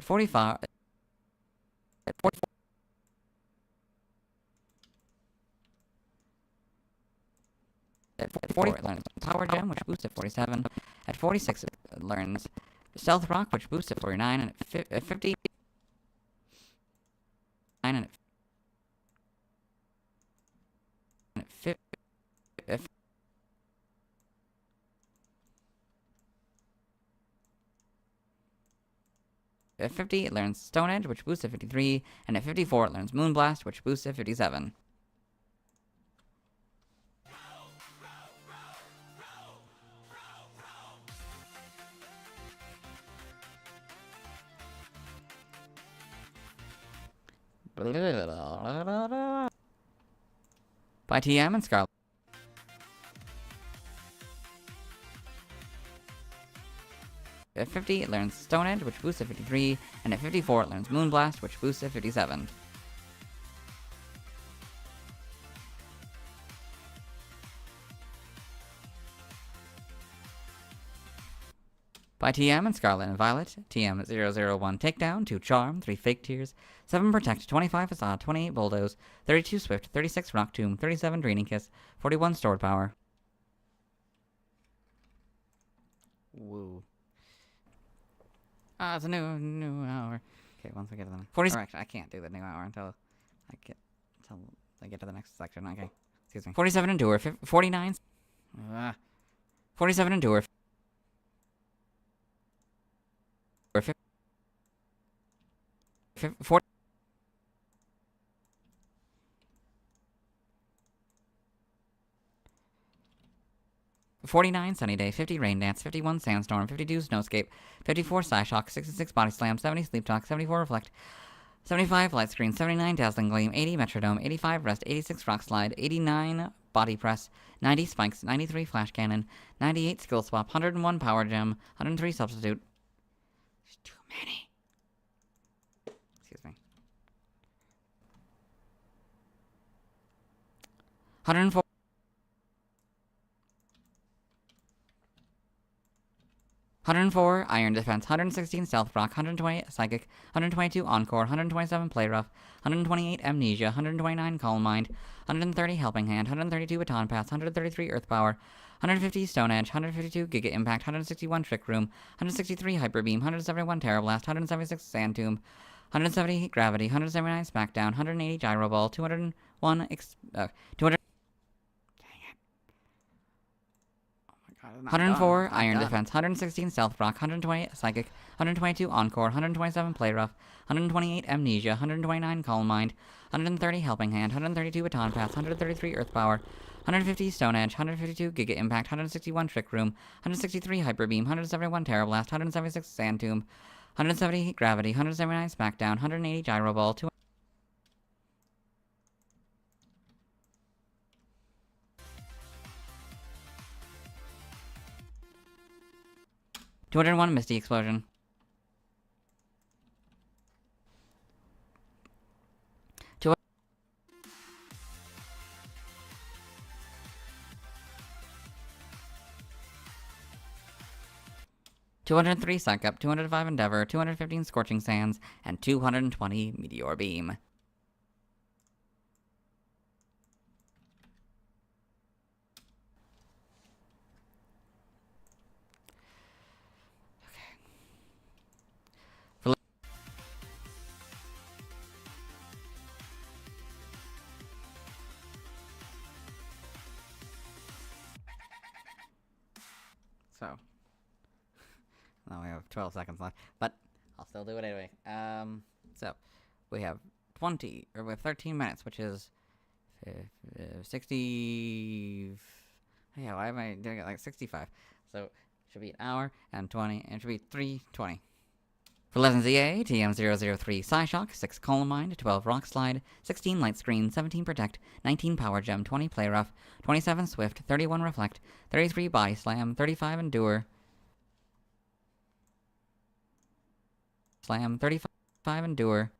45, at 44. At 44, it learns Power Gem, which boosts at 47. At 46, it learns Stealth Rock, which boosts at 49. And at 50, and at 50, it learns Stonehenge, which boosts at 53. And at 54, it learns Moonblast, which boosts at 57. By TM and Scarlet. At 50, it learns Stonehenge, which boosts at 53, and at 54, it learns Moonblast, which boosts at 57. By TM and Scarlet and Violet, TM at 001 Takedown, 2 Charm, 3 Fake Tears, 7 Protect, 25 Facade, 28 Bulldoze, 32 Swift, 36 Rock Tomb, 37 Draining Kiss, 41 Stored Power. Woo. Ah, it's a new hour. Okay, once I get to the 40. Actually, I can't do the new hour until I get to the next section. Okay, excuse me. 47 Endure, 49. 47 Endure. 40. 49 Sunny Day, 50 Rain Dance, 51 Sandstorm, 52 Snowscape, 54 Psyshock, 66 Body Slam, 70 Sleep Talk, 74 Reflect, 75 Light Screen, 79 Dazzling Gleam, 80 Metrodome, 85 Rest, 86 Rock Slide, 89 Body Press, 90 Spikes, 93 Flash Cannon, 98 Skill Swap, 101 Power Gem, 103 Substitute. There's too many. Excuse me. 104. 104 104 Iron Defense, 116 Stealth Rock, 120 Psychic, 122 Encore, 127 Play Rough, 128 Amnesia, 129 Calm Mind, 130 Helping Hand, 132 Baton Pass, 133 Earth Power, 150 Stone Edge, 152 Giga Impact, 161 Trick Room, 163 Hyper Beam, 171 Terror Blast, 176 Sand Tomb, 170 Gravity, 179 Smackdown, 180 Gyro Ball, 201 200. 104 Iron Defense, 116 Stealth Rock, 120 Psychic, 122 Encore, 127 Play Rough, 128 Amnesia, 129 Calm Mind, 130 Helping Hand, 132 Baton Pass, 133 Earth Power, 150 Stone Edge, 152 Giga Impact, 161 Trick Room, 163 Hyper Beam, 171 Terror Blast, 176 Sand Tomb, 170 Gravity, 179 Smackdown, 180 Gyro Ball, 201 Misty Explosion. 203 Suck Up, 205 Endeavor, 215 Scorching Sands, and 220 Meteor Beam. So, now we have 12 seconds left, but I'll still do it anyway. So, we have 13 minutes, which is 60, yeah, why am I doing it like 65? So, it should be an hour and 20, and it should be 3:20. For Legends EA, TM003 Psyshock, 6 Calm Mind, 12 Rock Slide, 16 Light Screen, 17 Protect, 19 Power Gem, 20 Play Rough, 27 Swift, 31 Reflect, 33 Body Slam, 35 Endure, Slam, 35 Endure,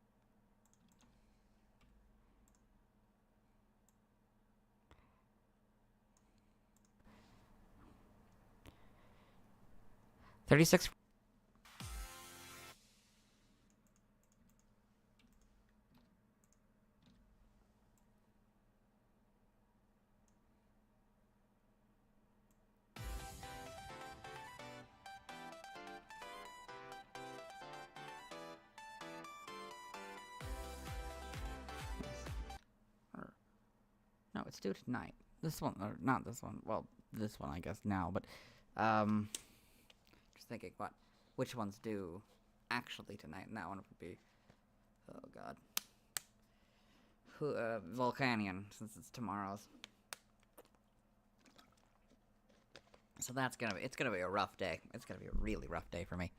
36. No, it's due tonight. This one, or not this one. Well, this one, I guess, now, but, just thinking, which one's due actually tonight? And that one would be, oh god. Volcanion, since it's tomorrow's. So it's gonna be a rough day. It's gonna be a really rough day for me.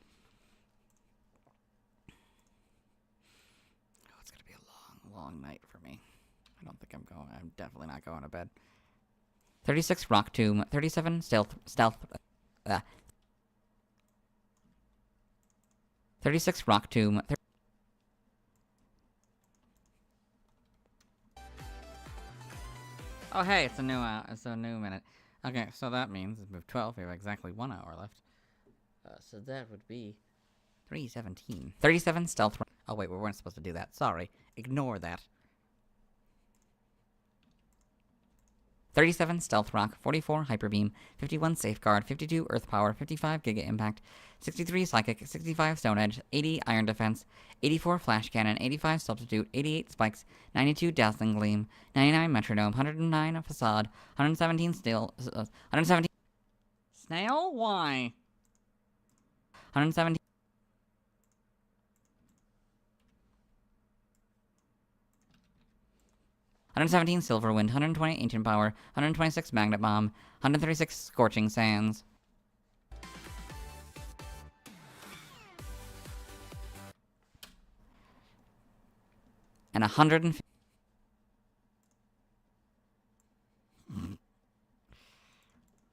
Oh, it's gonna be a long, long night for me. I'm definitely not going to bed. 36 Rock Tomb, 37 Stealth, 36 Rock Tomb, oh hey, it's a new minute. Okay, so that means it's moved 12, we have exactly 1 hour left. So that would be 3:17. 37 Stealth, oh wait, we weren't supposed to do that, sorry. Ignore that. 37 Stealth Rock, 44 Hyper Beam, 51 Safeguard, 52 Earth Power, 55 Giga Impact, 63 Psychic, 65 Stone Edge, 80 Iron Defense, 84 Flash Cannon, 85 Substitute, 88 Spikes, 92 Dazzling Gleam, 99 Metronome, 109 Facade, 117 117 Snail? Why? 117 117 Silver Wind, 120 Ancient Power, 126 Magnet Bomb, 136 Scorching Sands. And 150.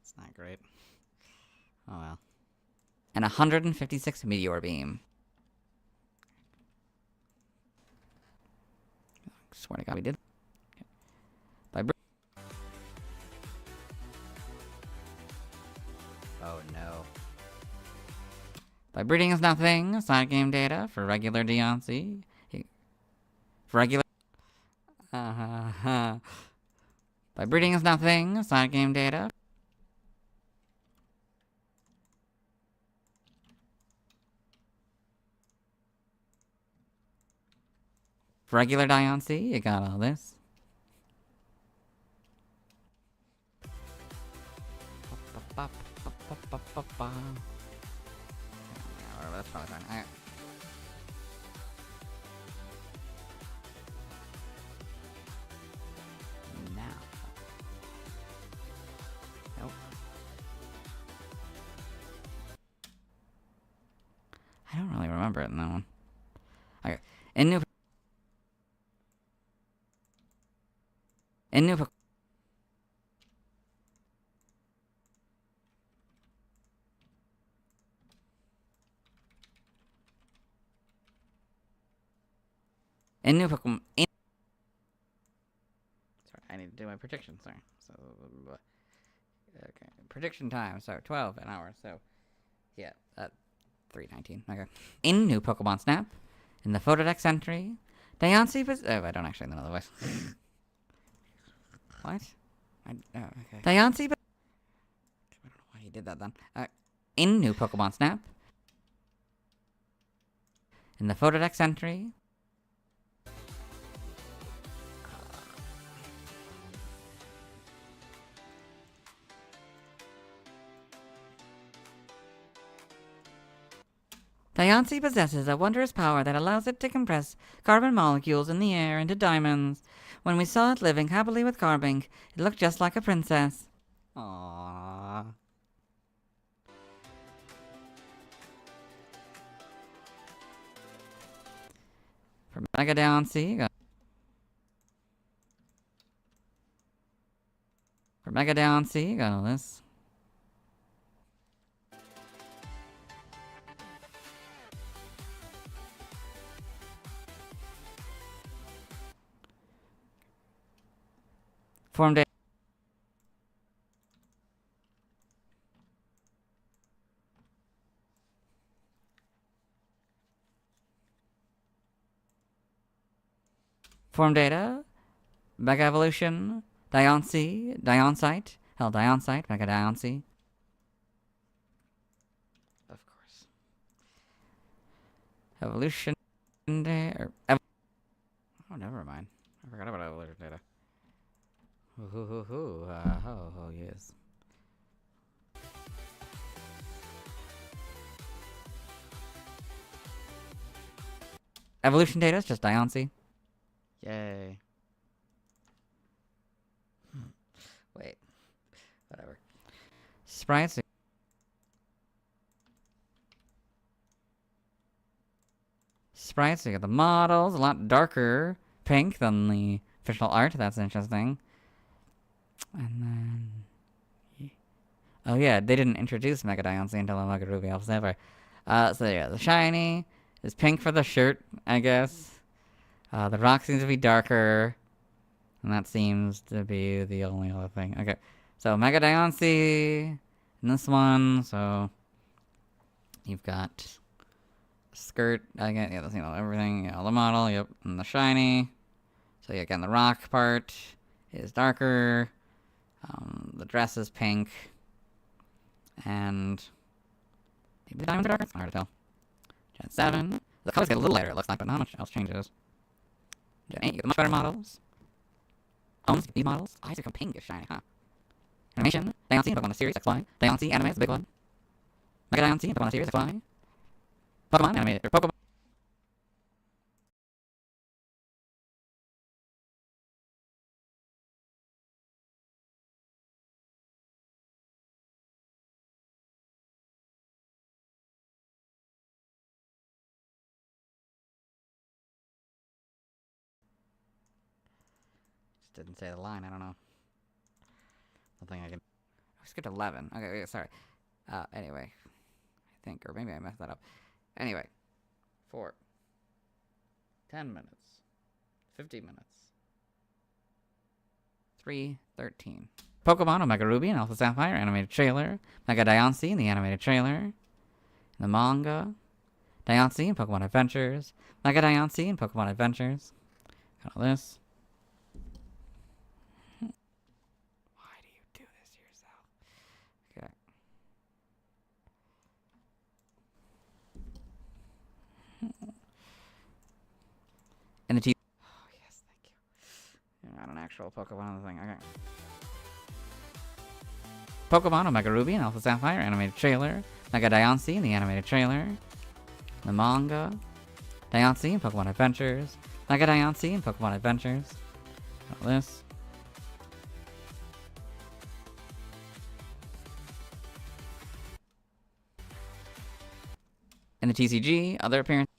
It's not great. Oh well. And 156 Meteor Beam. I swear to God, we did. Oh no. By breeding is nothing. Side game data for regular Diancie. For regular. By breeding is nothing. Side game data. For regular Diancie, you got all this. Yeah, that's probably fine. Alright. Now. Nope. I don't really remember it in that one. Okay. In new Pokémon. Sorry, I need to do my prediction. Sorry. So, okay, prediction time. So 12 an hour. So, yeah, 3:19. Okay. In new Pokemon Snap, in the Photodex entry, Diancie was. Oh, I don't actually know the voice. What? Okay. Diancie. I don't know why he did that then. In new Pokemon Snap, in the Photodex entry. Diancie possesses a wondrous power that allows it to compress carbon molecules in the air into diamonds. When we saw it living happily with Carbink, it looked just like a princess. Aww. For Mega Diancie, got all this. Form data. Form data. Mega Evolution. Diancie. Diancite. Hell, Diancite. Mega Diancie. Of course. Evolution. Oh, never mind. I forgot about evolution data. Oh, yes. Evolution data is just Diancie. Yay. Wait. Whatever. Sprites. Sprites, you got the models, a lot darker pink than the official art. That's interesting. And then... Oh yeah, they didn't introduce Mega Diancie until Omega Ruby Alpha Sapphire. So yeah, the shiny is pink for the shirt, I guess. The rock seems to be darker. And that seems to be the only other thing. Okay, so Mega Diancie in this one, so... You've got... skirt, again, yeah, that's, you know, everything, yeah, the model, yep, and the shiny. So yeah, again, the rock part is darker. The dress is pink. And maybe the diamonds are darker? It's hard to tell. Gen 7. The colors get a little lighter, it looks like, but not much else changes. Gen 8, you get the much better models. Owns these models. Eyes become pink is shiny, huh? Animation, Diancie, Pokemon the Series XY. Diancie anime is the big one. Mega Diancie, Pokemon the Series XY. Pokemon animated, or Pokemon. Just didn't say the line, I don't know. Something I can... I skipped 11. Okay, wait, sorry. Anyway. I think, or maybe I messed that up. Anyway. 4. 10 minutes. 50 minutes. 3:13. Pokemon Omega Ruby and Alpha Sapphire animated trailer. Mega Diancie in the animated trailer. The manga. Diancie and Pokemon Adventures. Mega Diancie and Pokemon Adventures. Got all this. Why do you do this to yourself? Okay. And the T. Oh, yes, thank you. You're not an actual Pokemon thing. Okay. Pokemon Omega Ruby and Alpha Sapphire animated trailer. Mega Diancie in the animated trailer. The manga. Diancie and Pokemon Adventures. Mega Diancie and Pokemon Adventures. All this. In the TCG, other appearance.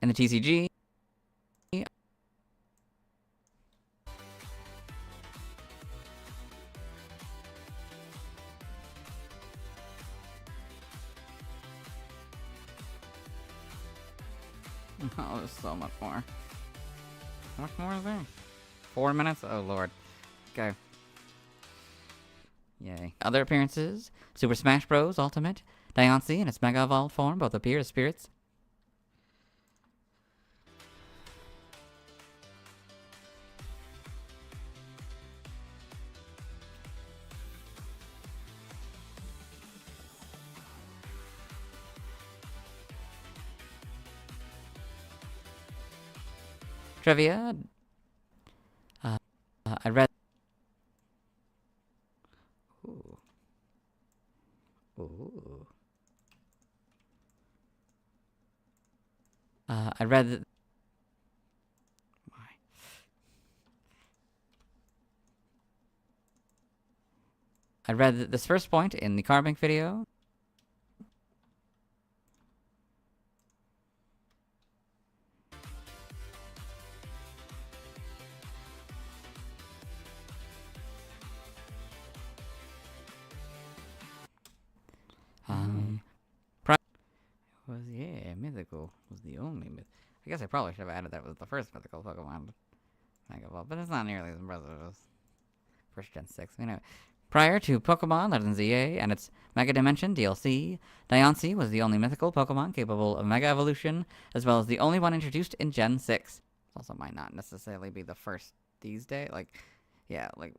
In the TCG. Oh, there's so much more. How much more is there? 4 minutes? Oh, Lord. Okay. Yay. Other appearances. Super Smash Bros. Ultimate. Diancie in its Mega Evolved form both appear as spirits. Trivia. I read. Ooh. Ooh. I read that. I read this first point in the carving video. Was mythical was the only myth. I guess I probably should have added that was the first mythical Pokemon Mega Evolved, but it's not nearly as impressive as first Gen 6. Anyway, prior to Pokemon Legends EA and its Mega Dimension DLC, Diancie was the only mythical Pokemon capable of Mega Evolution, as well as the only one introduced in Gen 6. Also might not necessarily be the first these days. Like, yeah, like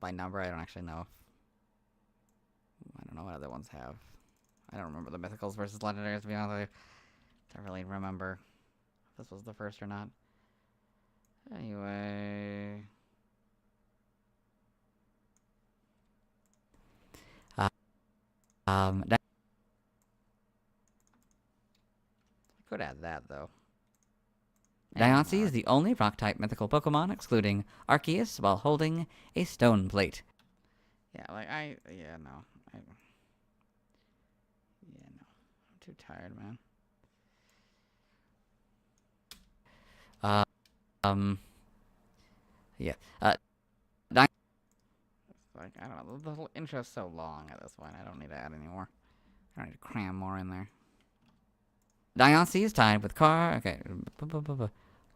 by number, I don't actually know. I don't know what other ones have. I don't remember the mythicals versus legendaries, to be honest with you. I don't really remember if this was the first or not. Anyway. I could add that, though. Diancie is the only rock-type mythical Pokemon, excluding Arceus, while holding a stone plate. Yeah, like, yeah, no. I'm too tired, man. Yeah. Like, I don't know, the whole intro's so long at this point, I don't need to add any more. I don't need to cram more in there. Diancie is tied with Car. Okay.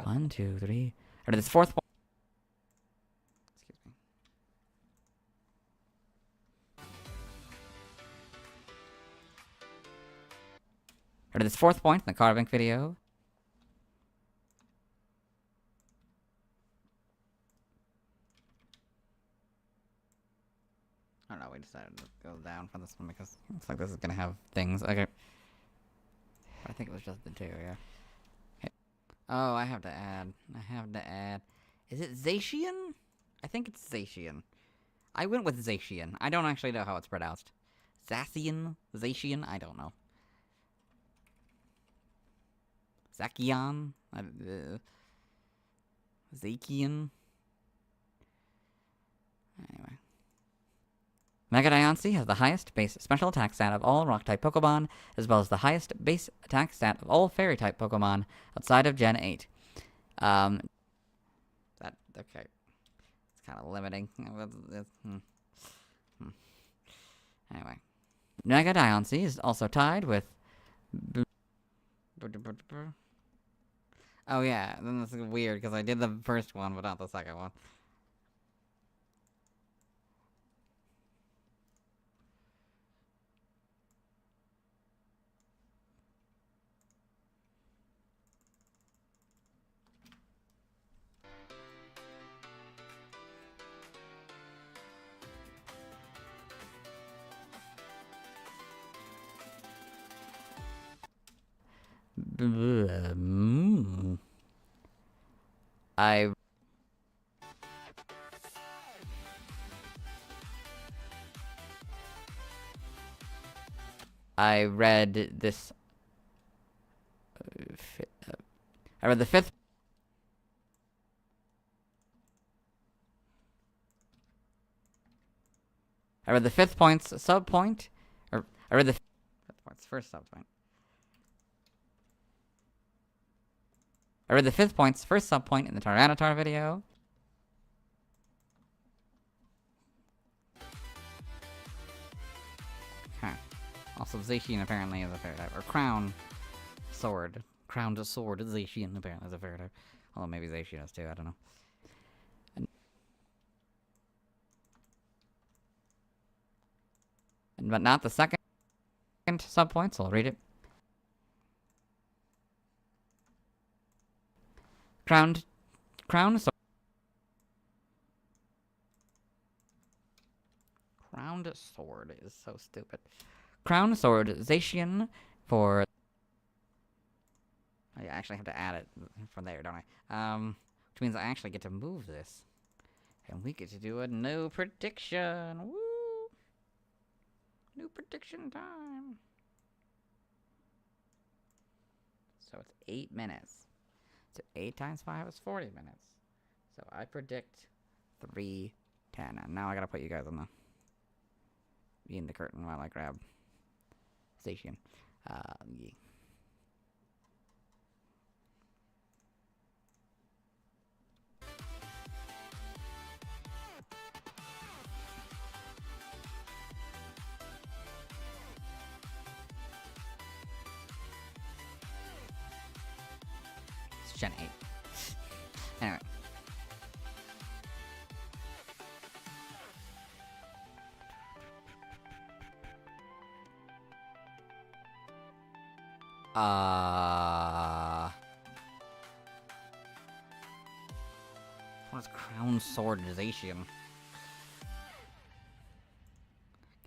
1, 2, 3. Or this fourth point. Excuse me. Or this fourth point in the carving video. I don't know, we decided to go down for this one because it looks like this is gonna have things. Okay. I think it was just the 2, yeah. Okay. Oh, I have to add. Is it Zacian? I think it's Zacian. I went with Zacian. I don't actually know how it's pronounced. Zacian? Zacian? I don't know. Zacian? Zacian? Anyway. Mega Diancie has the highest base special attack stat of all Rock-type Pokemon, as well as the highest base attack stat of all Fairy-type Pokemon outside of Gen 8. Okay. It's kind of limiting. Anyway. Mega Diancie is also tied with... Oh yeah, then this is weird, because I did the first one, but not the second one. I read this. I read the fifth. I read the fifth point's subpoint, or I read the fifth point's first subpoint. I read the fifth point's first subpoint in the Tyranitar video. Huh. Also, Zacian apparently is a fairy type, or Crown Sword. Crowned Sword Zacian apparently is a fairy type. Although maybe Zacian is too, I don't know. But not the second subpoint, so I'll read it. Crown Sword. Crowned Sword is so stupid. Crown Sword Zacian for. I actually have to add it from there, don't I? Which means I actually get to move this. And we get to do a new prediction. Woo! New prediction time. So it's 8 minutes. So 8 times 5 is 40 minutes. So I predict 3:10. And now I gotta put you guys on the in the curtain while I grab Zacian. Yeah. Gen 8. Anyway. What is Crown Sword Zacian?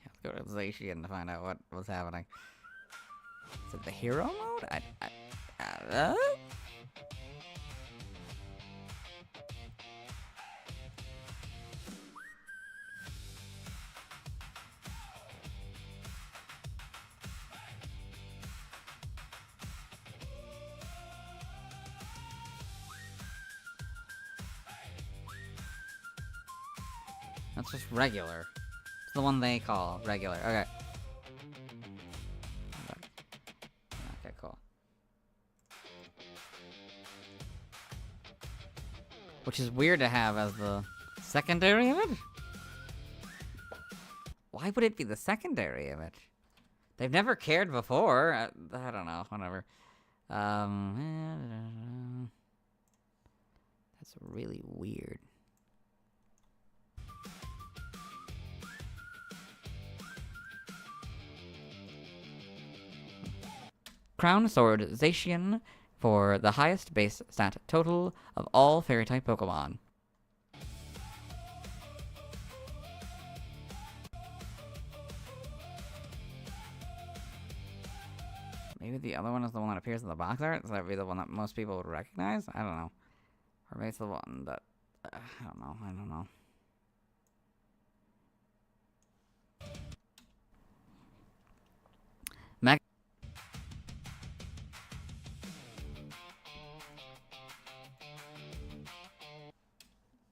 Let's go to Zacian to find out what's happening. Is it the hero mode? That's just regular. It's the one they call regular. Okay. Okay, cool. Which is weird to have as the secondary image? Why would it be the secondary image? They've never cared before. I don't know. Whatever. That's really weird. Crown Sword Zacian for the highest base stat total of all fairy-type Pokemon. Maybe the other one is the one that appears in the box art? So that would be the one that most people would recognize? I don't know. Or maybe it's the one that... I don't know.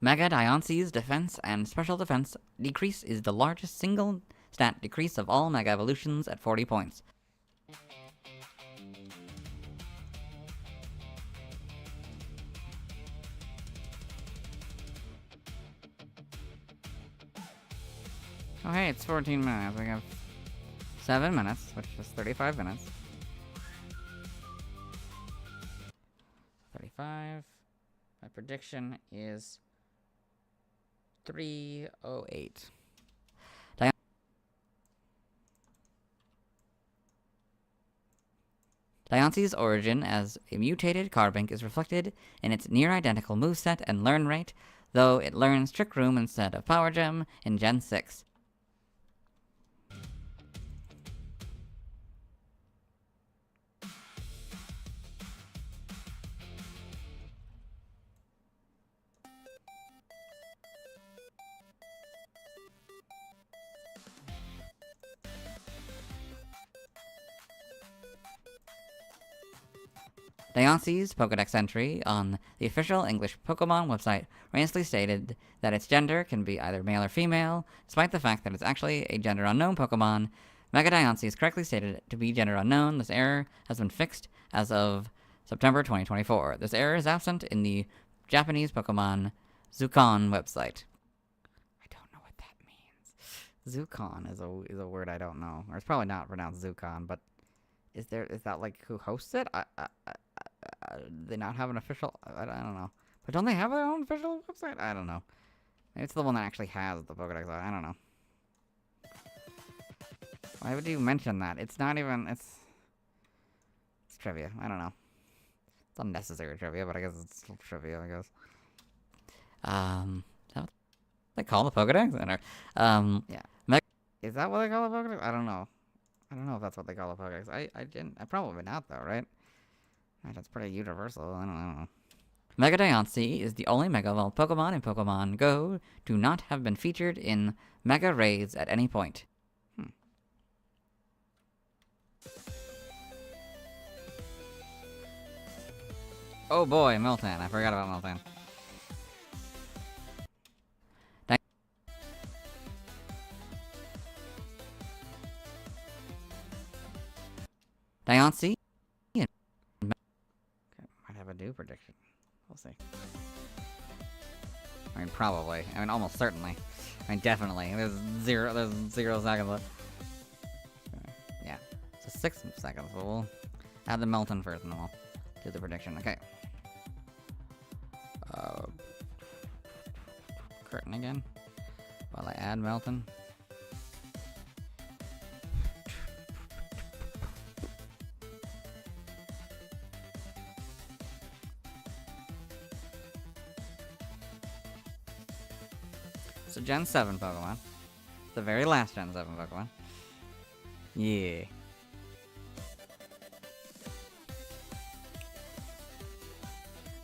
Mega Diancie's defense and special defense decrease is the largest single stat decrease of all Mega Evolutions at 40 points. Oh hey, it's 14 minutes. We have 7 minutes, which is 35 minutes. 35. My prediction is 308. Diancie's origin as a mutated Carbink is reflected in its near-identical moveset and learn rate, though it learns Trick Room instead of Power Gem in Gen 6. Diancie's Pokedex entry on the official English Pokemon website erroneously stated that its gender can be either male or female, despite the fact that it's actually a gender unknown Pokemon. Mega Diancie is correctly stated to be gender unknown. This error has been fixed as of September 2024. This error is absent in the Japanese Pokemon Zukon website. I don't know what that means. Zukon is a word I don't know. Or it's probably not pronounced Zukon, but is that like who hosts it? They not have an official? I don't know. But don't they have their own official website? I don't know. Maybe it's the one that actually has the Pokedex. I don't know. Why would you mention that? It's not even. It's trivia. I don't know. It's unnecessary trivia, but I guess it's still trivia. I guess. Is that what they call the Pokedex? Yeah. Is that what they call the Pokedex? I don't know. I don't know if that's what they call the Pokedex. I probably not though, right? That's pretty universal. I don't know. Mega Diancie is the only Mega Evolved Pokemon in Pokemon Go to not have been featured in Mega Raids at any point. Oh boy, Miltank. I forgot about Miltank. Diancie might have a new prediction. We'll see. I mean, probably. I mean, almost certainly. I mean, definitely. There's zero seconds left. Yeah. So 6 seconds. So we'll add the Melton first, and then we'll do the prediction. Okay. Curtain again. While I add Melton. So Gen 7 Pokemon. The very last Gen 7 Pokemon. Yeah.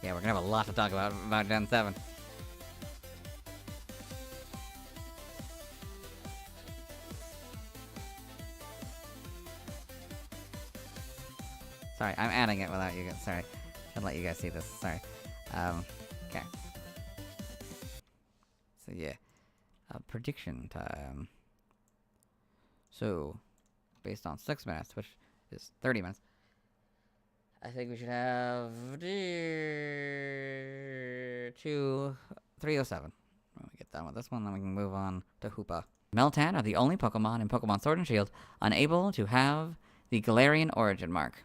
Yeah, we're gonna have a lot to talk about Gen 7. Sorry, I'm adding it without you guys. Sorry. Should let you guys see this. Sorry. Okay. So yeah. Prediction time. So, based on 6 minutes, which is 30 minutes, I think we should have 307. When we get done with this one, then we can move on to Hoopa. Meltan are the only Pokemon in Pokemon Sword and Shield unable to have the Galarian origin mark.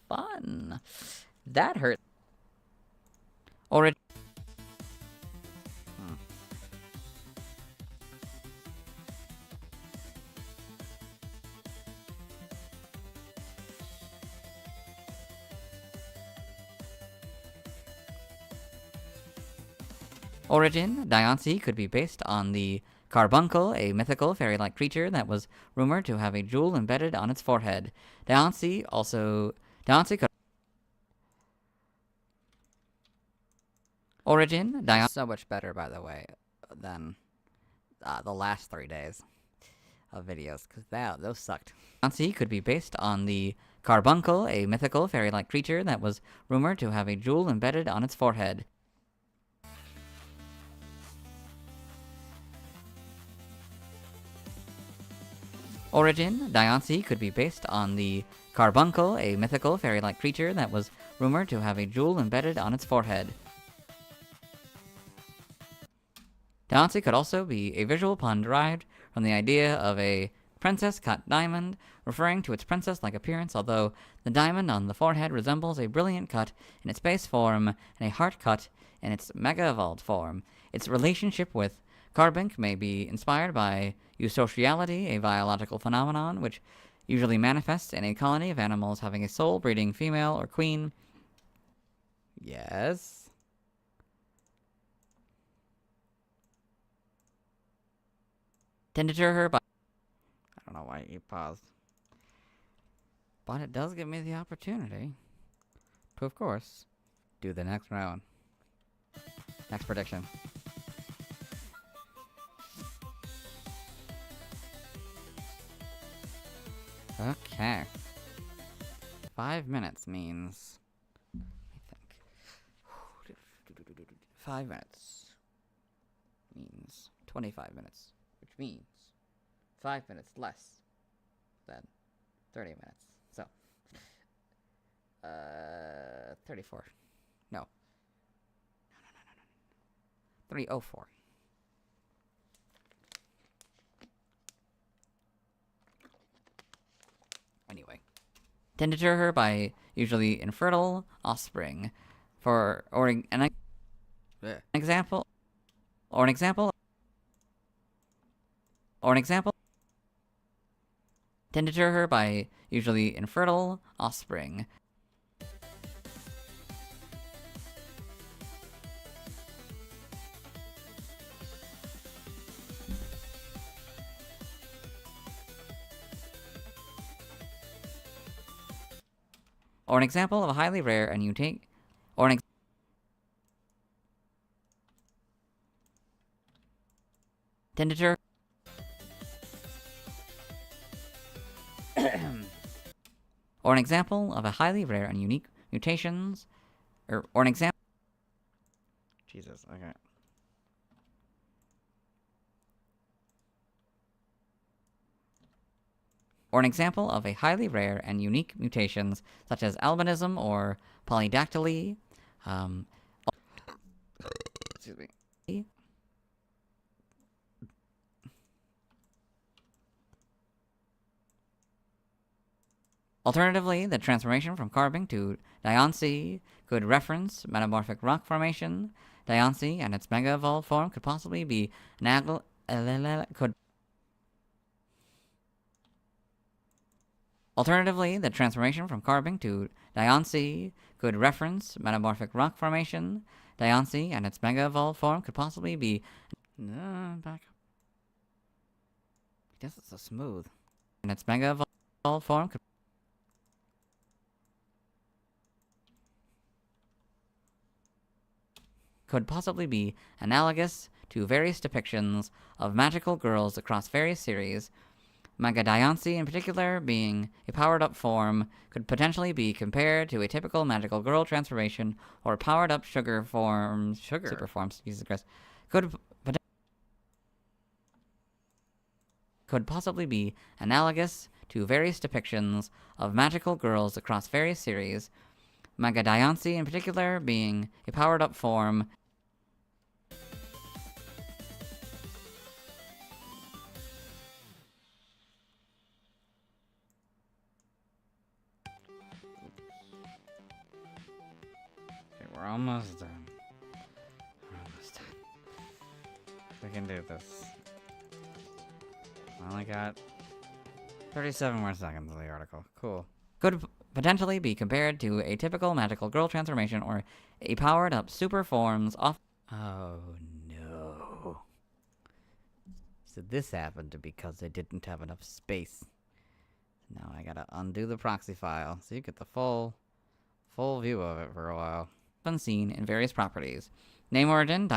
Fun. That hurt. Origin. Origin, Diancie could be based on the Carbuncle, a mythical fairy-like creature that was rumored to have a jewel embedded on its forehead. Diancie could... Origin, Diancie... So much better, by the way, than the last 3 days of videos, because those sucked. Diancie could be based on the Carbuncle, a mythical fairy-like creature that was rumored to have a jewel embedded on its forehead. Origin, Diancie could be based on the Carbuncle, a mythical fairy-like creature that was rumored to have a jewel embedded on its forehead. Diancie could also be a visual pun derived from the idea of a princess-cut diamond, referring to its princess-like appearance, although the diamond on the forehead resembles a brilliant cut in its base form and a heart cut in its mega-evolved form. Its relationship with Carbink may be inspired by eusociality, a biological phenomenon which usually manifests in a colony of animals having a sole breeding female or queen. Yes. Tend to deter her by... I don't know why you paused. But it does give me the opportunity to, of course, do the next round. Next prediction. Okay. 5 minutes means... I think. 5 minutes means 25 minutes, which means 5 minutes less than 30 minutes. So, 34. No. 304. Anyway. Tend to deter her by usually infertile offspring. Or an example. Tend to deter her by usually infertile offspring. Or an example of a highly rare and unique, or an tend to deter or an example of a highly rare and unique mutations, or an example. Jesus, okay. Or an example of a highly rare and unique mutations such as albinism or polydactyly. Excuse me. Alternatively, the transformation from carbon to Diancie could reference metamorphic rock formation. Diancie and its mega-evolved form could possibly be Alternatively, the transformation from carbon to Diancie could reference metamorphic rock formation. Diancie and its mega-evolved form could possibly be... back up. I guess it's so smooth. And its mega-evolved form could possibly be analogous to various depictions of magical girls across various series. Mega Diancie, in particular, being a powered-up form, could potentially be compared to a typical magical girl transformation or powered-up super forms, Jesus Christ, could possibly be analogous to various depictions of magical girls across various series. Mega Diancie, in particular, being a powered-up form. We're almost done. We can do this. I only got 37 more seconds of the article. Cool. Could potentially be compared to a typical magical girl transformation or a powered-up super forms off. Oh no. So this happened because they didn't have enough space. Now I gotta undo the proxy file so you get the full view of it for a while. Been seen in various properties. Name origin,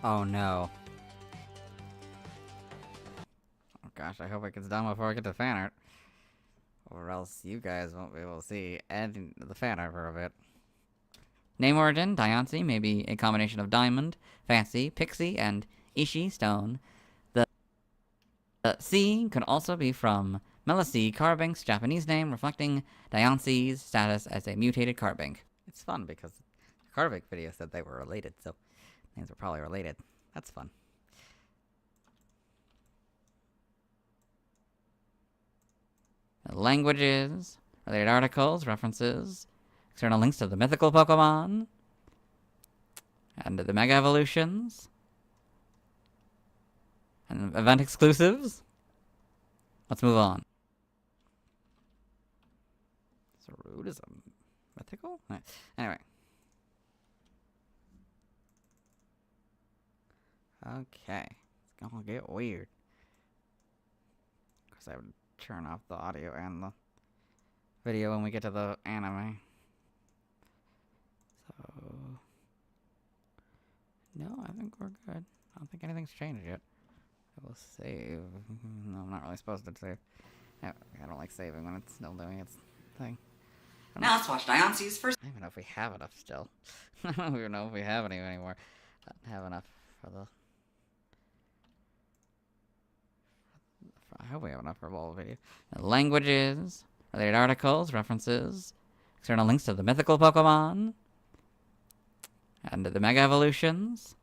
oh no. Oh gosh, I hope it gets done before I get to fan art. Or else you guys won't be able to see the fan art for a bit. Name origin, Diancie, may be a combination of diamond, fancy, pixie, and ishi stone. The C could also be from Melisy Carbink's Japanese name, reflecting Diancie's status as a mutated Carbink. It's fun because the Carbink video said they were related, so names are probably related. That's fun. Languages, related articles, references, external links to the mythical Pokémon, And the Mega Evolutions. And event exclusives. Let's move on. Rude is a mythical? Anyway. Okay. It's gonna get weird. Because I would turn off the audio and the video when we get to the anime. So... No, I think we're good. I don't think anything's changed yet. I will save. No, I'm not really supposed to save. I don't like saving when it's still doing its thing. Now let's watch Diancie's first. I don't even know if we have enough still. I don't even know if we have any anymore. I don't have enough for the... I hope we have enough for a whole video. Languages, related articles, references, external links to the mythical Pokemon, and the Mega Evolutions.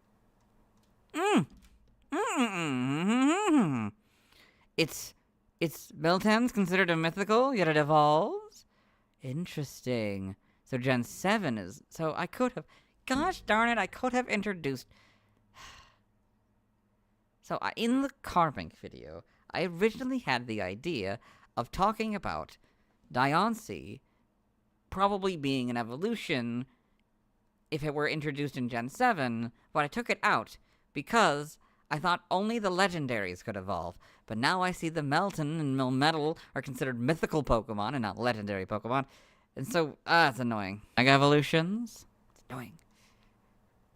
It's Miltan's considered a mythical, yet it evolves? Interesting. So Gen 7 is... So I could have... Gosh darn it, I could have introduced... So in the carving video, I originally had the idea of talking about Diancie probably being an evolution if it were introduced in Gen 7, but I took it out because I thought only the legendaries could evolve. But now I see the Melton and Melmetal are considered mythical Pokemon and not legendary Pokemon. And so, it's annoying. Mega Evolutions? It's annoying.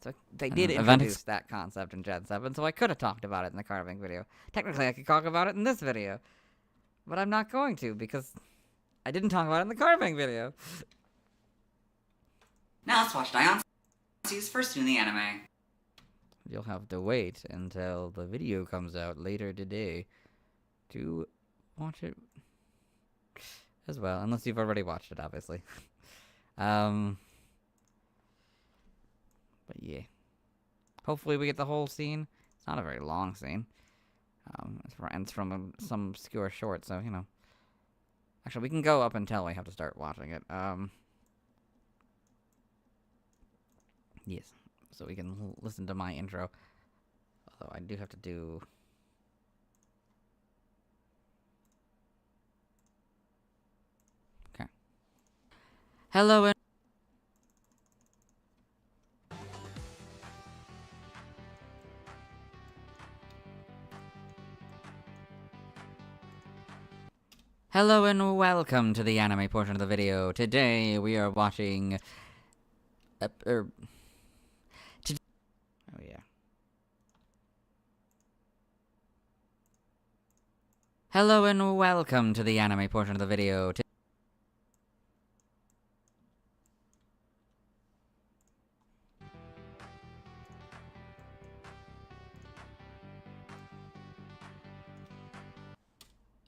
So they did introduce that concept in Gen 7, so I could have talked about it in the carving video. Technically, I could talk about it in this video. But I'm not going to, because I didn't talk about it in the carving video. Now let's watch Diancie's first in the anime. You'll have to wait until the video comes out later today to watch it as well, unless you've already watched it, obviously. But yeah. Hopefully we get the whole scene. It's not a very long scene. It's from some obscure short, so, you know. Actually, we can go up until we have to start watching it. Yes. So we can listen to my intro. Although I do have to do... Okay. Hello and... Hello and welcome to the anime portion of the video. Today we are watching... Oh yeah. Hello and welcome to the anime portion of the video.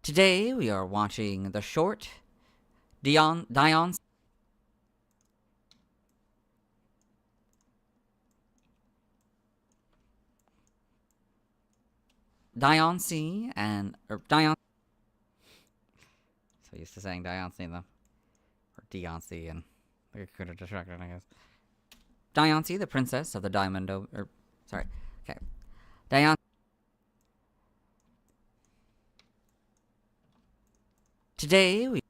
Today we are watching the short Diancie and Diancie. So used to saying Diancie though, or Diancie, and I could have distracted, I guess. Diancie, the princess of the Diamond. Sorry, okay. Diancie. Today we.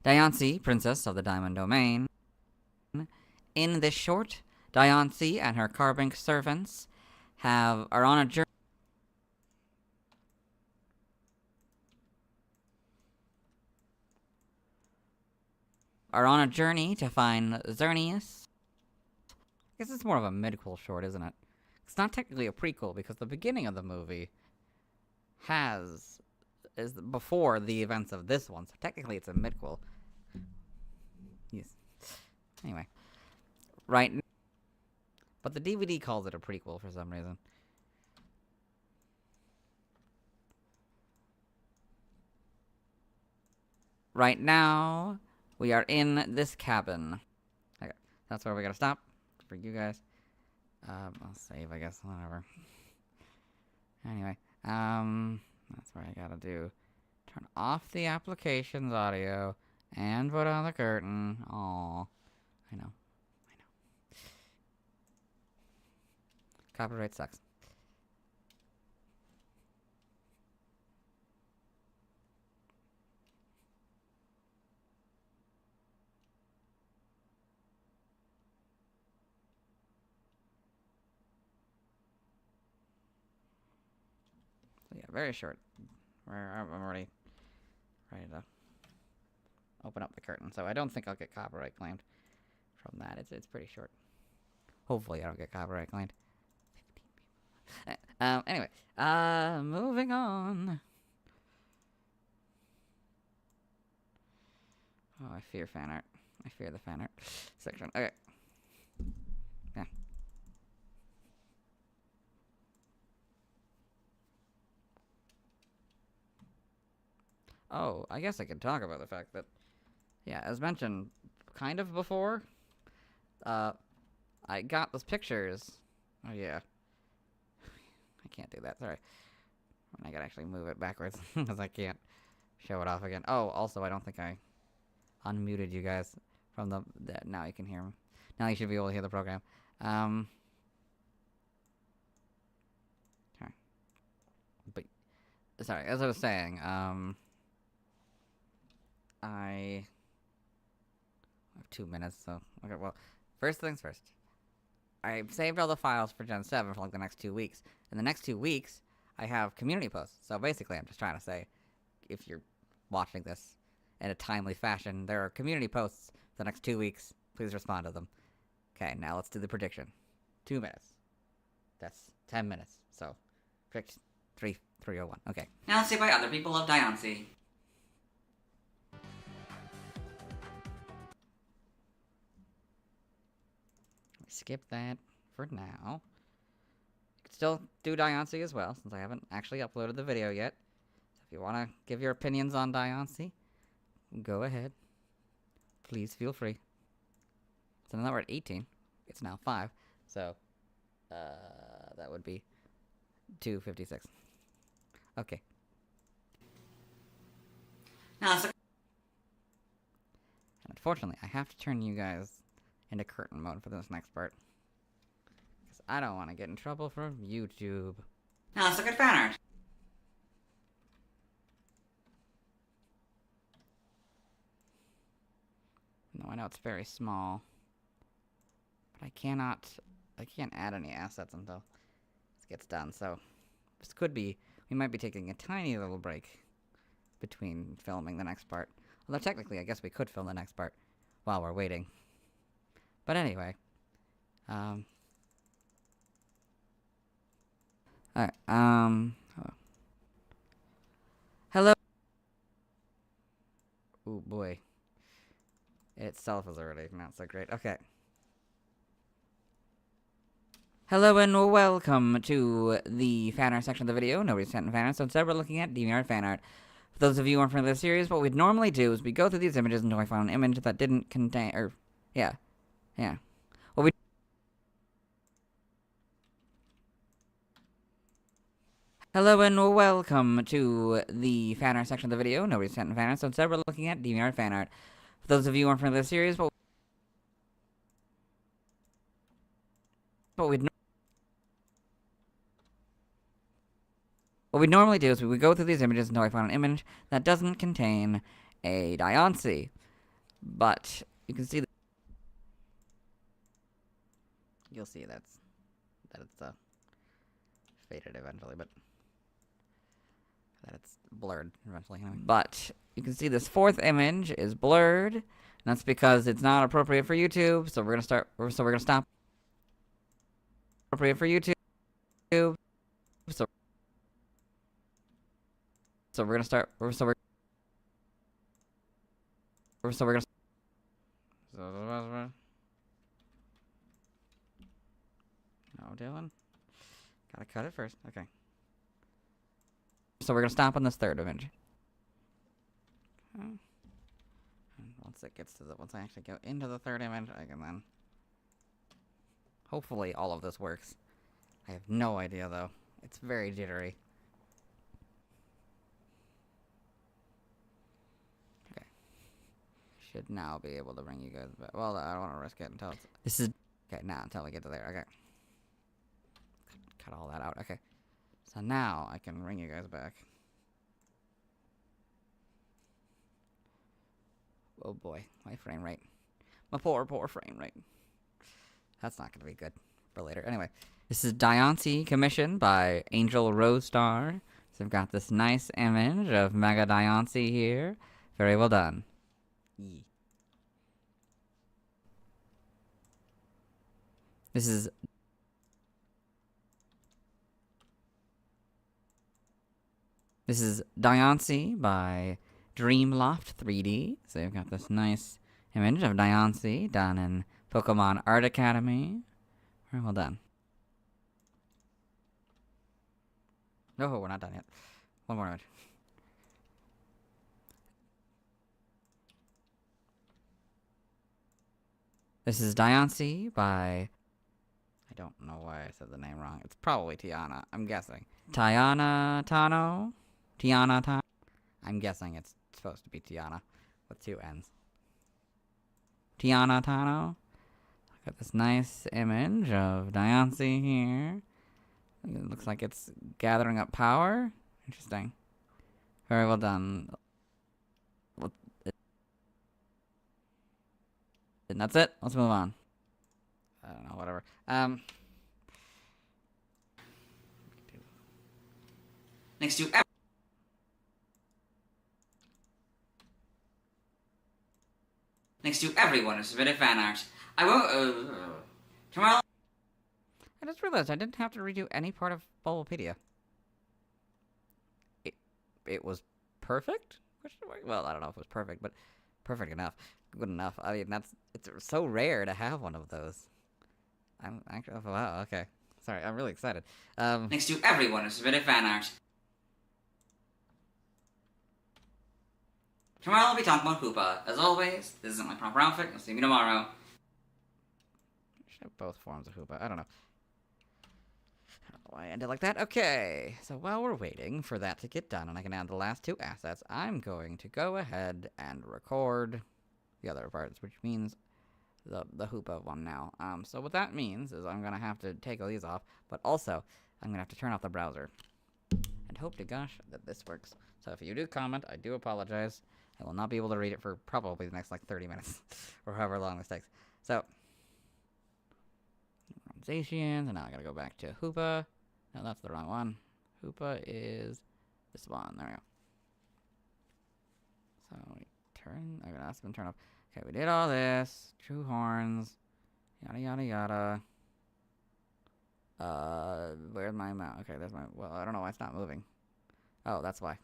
Diancie, princess of the Diamond Domain. In this short, Diancie and her carving servants are on a journey. To find Xerneas. I guess it's more of a midquel short, isn't it? It's not technically a prequel because the beginning of the movie is before the events of this one, so technically it's a midquel. Yes. Anyway. Right. But the DVD calls it a prequel for some reason. Right now, we are in this cabin. Okay, that's where we gotta stop for you guys. I'll save, I guess, whatever. Anyway, that's where I gotta do. Turn off the application's audio and put on the curtain. Aww. I know. Copyright sucks. So yeah, very short. I'm already ready to open up the curtain, so I don't think I'll get copyright claimed from that. It's pretty short. Hopefully I don't get copyright claimed. 15 people. Anyway, moving on. Oh, I fear fan art. I fear the fan art section. Okay. Yeah. Oh, I guess I could talk about the fact that, yeah, as mentioned kind of before, I got those pictures. Oh, yeah. I can't do that, sorry. I gotta actually move it backwards, because I can't show it off again. Oh, also, I don't think I unmuted you guys from the now you can hear me. Now you should be able to hear the program. Sorry. But, sorry, as I was saying, I have 2 minutes, so okay. Well, first things first. I saved all the files for Gen 7 for like the next 2 weeks. In the next 2 weeks, I have community posts. So basically, I'm just trying to say, if you're watching this in a timely fashion, there are community posts for the next 2 weeks. Please respond to them. Okay, now let's do the prediction. 2 minutes. That's 10 minutes. So, predict 301. Okay. Now let's see why other people love Diancie. Skip that for now. You can still do Diancie as well, since I haven't actually uploaded the video yet. So if you want to give your opinions on Diancie, go ahead. Please feel free. So now that we're at 18, it's now 5. So, that would be 256. Okay. Now let's look. And unfortunately, I have to turn you guys into curtain mode for this next part. Because I don't want to get in trouble from YouTube. Now let's look at fan art. No, I know it's very small. But I can't add any assets until this gets done, so this could be, we might be taking a tiny little break between filming the next part. Although technically, I guess we could film the next part while we're waiting. But anyway, alright, hello. Ooh, boy. It itself is already not so great. Okay. Hello and welcome to the fan art section of the video. Nobody sent in fan art, so instead we're looking at DeviantArt fan art. For those of you who aren't familiar with the series, what we'd normally do is we go through these images until I find an image that didn't contain, or, yeah. Hello and welcome to the fan art section of the video. Nobody sent in fan art, so instead we're looking at DeviantArt fan art. For those of you who aren't familiar with the series, what we'd normally do is we would go through these images until I find an image that doesn't contain a Diancie. But you can see you'll see that it's faded eventually, but that it's blurred eventually. But you can see this fourth image is blurred, and that's because it's not appropriate for YouTube. So we're gonna stop. Appropriate for YouTube. So we're gonna start. No, Dylan. Gotta cut it first. Okay. So we're gonna stop on this third image. Okay. And once I actually go into the third image, I can then. Hopefully all of this works. I have no idea though. It's very jittery. Okay. should now be able to bring you guys back. Well, I don't want to risk it until it's... This is... Okay, now, until we get to there. Okay. Cut all that out. Okay. So now I can bring you guys back. Oh boy, my frame rate. My poor frame rate. That's not going to be good for later. Anyway, this is Diancie commissioned by Angel Rose Star. So I've got this nice image of Mega Diancie here. Very well done. Yee. This is Diancie by Dreamloft 3D. So you've got this nice image of Diancie done in Pokemon Art Academy. Very well done. No, we're not done yet. One more image. This is Diancie by... I don't know why I said the name wrong. It's probably Tiana, I'm guessing. Tiana Tano? Tiana Tano? I'm guessing it's supposed to be Tiana with 2 N's. Tiana Tano. Got this nice image of Diancie here. It looks like it's gathering up power. Interesting. Very well done. And that's it. Let's move on. I don't know, whatever. Next to everyone who submitted fan art. I won't, tomorrow... I just realized I didn't have to redo any part of Bulbapedia. It was perfect? Well, I don't know if it was perfect, but perfect enough. Good enough. I mean, it's so rare to have one of those. I'm actually, oh, wow, okay. Sorry, I'm really excited. Next to everyone who submitted fan art. Tomorrow I'll be talking about Hoopa. As always, this isn't my proper outfit. You'll see me tomorrow. I should have both forms of Hoopa. I don't know. I don't know why I ended like that. Okay, so while we're waiting for that to get done and I can add the last 2 assets, I'm going to go ahead and record the other parts, which means the Hoopa one now. So what that means is I'm going to have to take all these off, but also I'm going to have to turn off the browser. And hope to gosh that this works. So if you do comment, I do apologize. I will not be able to read it for probably the next, like, 30 minutes. Or however long this takes. So, organizations, and now I gotta go back to Hoopa. No, that's the wrong one. Hoopa is this one. There we go. So, we turn... Okay, that's been turned off. Okay, we did all this. True horns. Yada, yada, yada. Where's my mouse? Okay, there's my... Well, I don't know why it's not moving. Oh, that's why.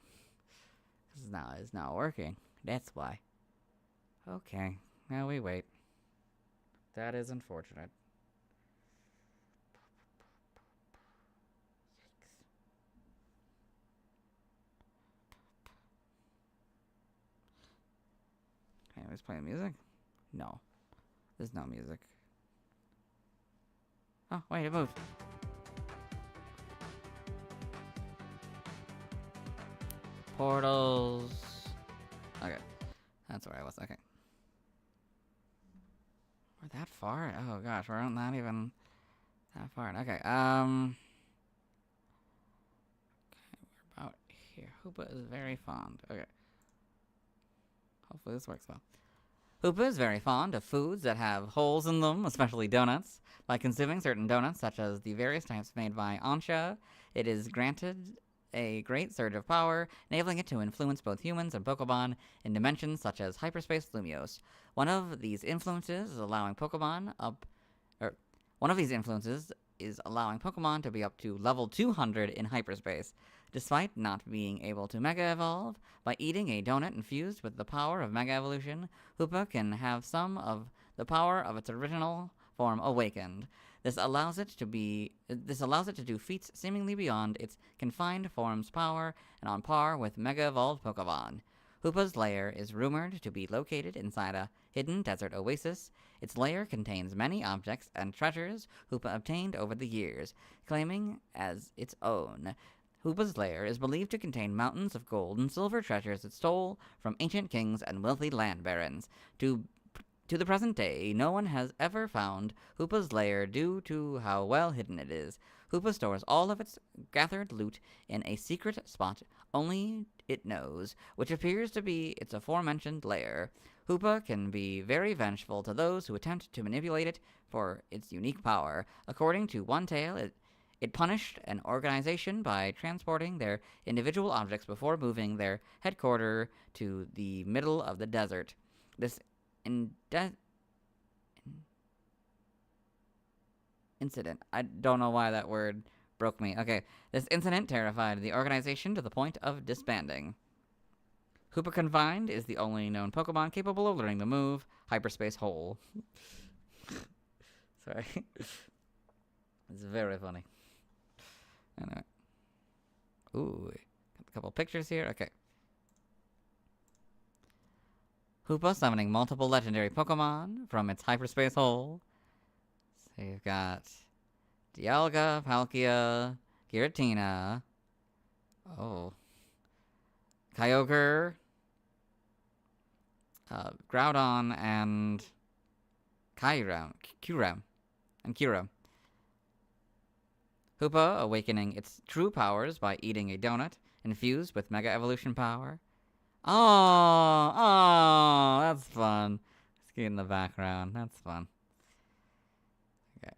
It's not working. That's why. Okay. Now we wait. That is unfortunate. Okay, let's play music? No. There's no music. Oh, wait, it moved. Portals. Okay. That's where I was. Okay. We're that far? Oh gosh, we're not even that far. Okay, okay, we're about here. Hoopa is very fond. Okay. Hopefully this works well. Hoopa is very fond of foods that have holes in them, especially donuts. By consuming certain donuts, such as the various types made by Ansha, it is granted a great surge of power, enabling it to influence both humans and Pokemon in dimensions such as hyperspace Lumiose. One of these influences is allowing Pokemon to be up to level 200 in hyperspace, despite not being able to Mega Evolve. By eating a donut infused with the power of Mega Evolution, Hoopa can have some of the power of its original form awakened. This allows it to do feats seemingly beyond its confined form's power and on par with Mega Evolved Pokemon. Hoopa's lair is rumored to be located inside a hidden desert oasis. Its lair contains many objects and treasures Hoopa obtained over the years, claiming as its own. Hoopa's lair is believed to contain mountains of gold and silver treasures it stole from ancient kings and wealthy land barons. To the present day, no one has ever found Hoopa's lair due to how well hidden it is. Hoopa stores all of its gathered loot in a secret spot only it knows, which appears to be its aforementioned lair. Hoopa can be very vengeful to those who attempt to manipulate it for its unique power. According to one tale, it punished an organization by transporting their individual objects before moving their headquarters to the middle of the desert. This incident. I don't know why that word broke me. Okay, this incident terrified the organization to the point of disbanding. Hoopa Confined is the only known Pokemon capable of learning the move Hyperspace Hole. Sorry. It's very funny. Anyway. Ooh, got a couple pictures here. Okay. Hoopa summoning multiple legendary Pokemon from its Hyperspace Hole. So you've got Dialga, Palkia, Giratina. Oh. Kyogre. Groudon and Kyurem. And Kyurem. Hoopa awakening its true powers by eating a donut infused with Mega Evolution power. Oh, that's fun. Let's get in the background. That's fun. Okay.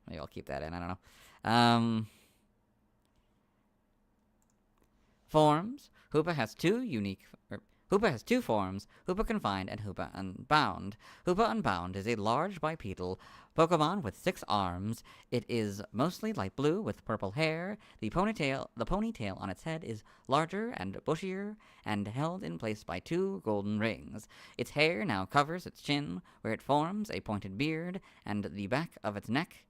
Maybe I'll keep that in. I don't know. Forms. Hoopa has two forms, Hoopa Confined and Hoopa Unbound. Hoopa Unbound is a large bipedal Pokemon with 6 arms. It is mostly light blue with purple hair. The ponytail on its head is larger and bushier and held in place by 2 golden rings. Its hair now covers its chin, where it forms a pointed beard, and the back of its neck.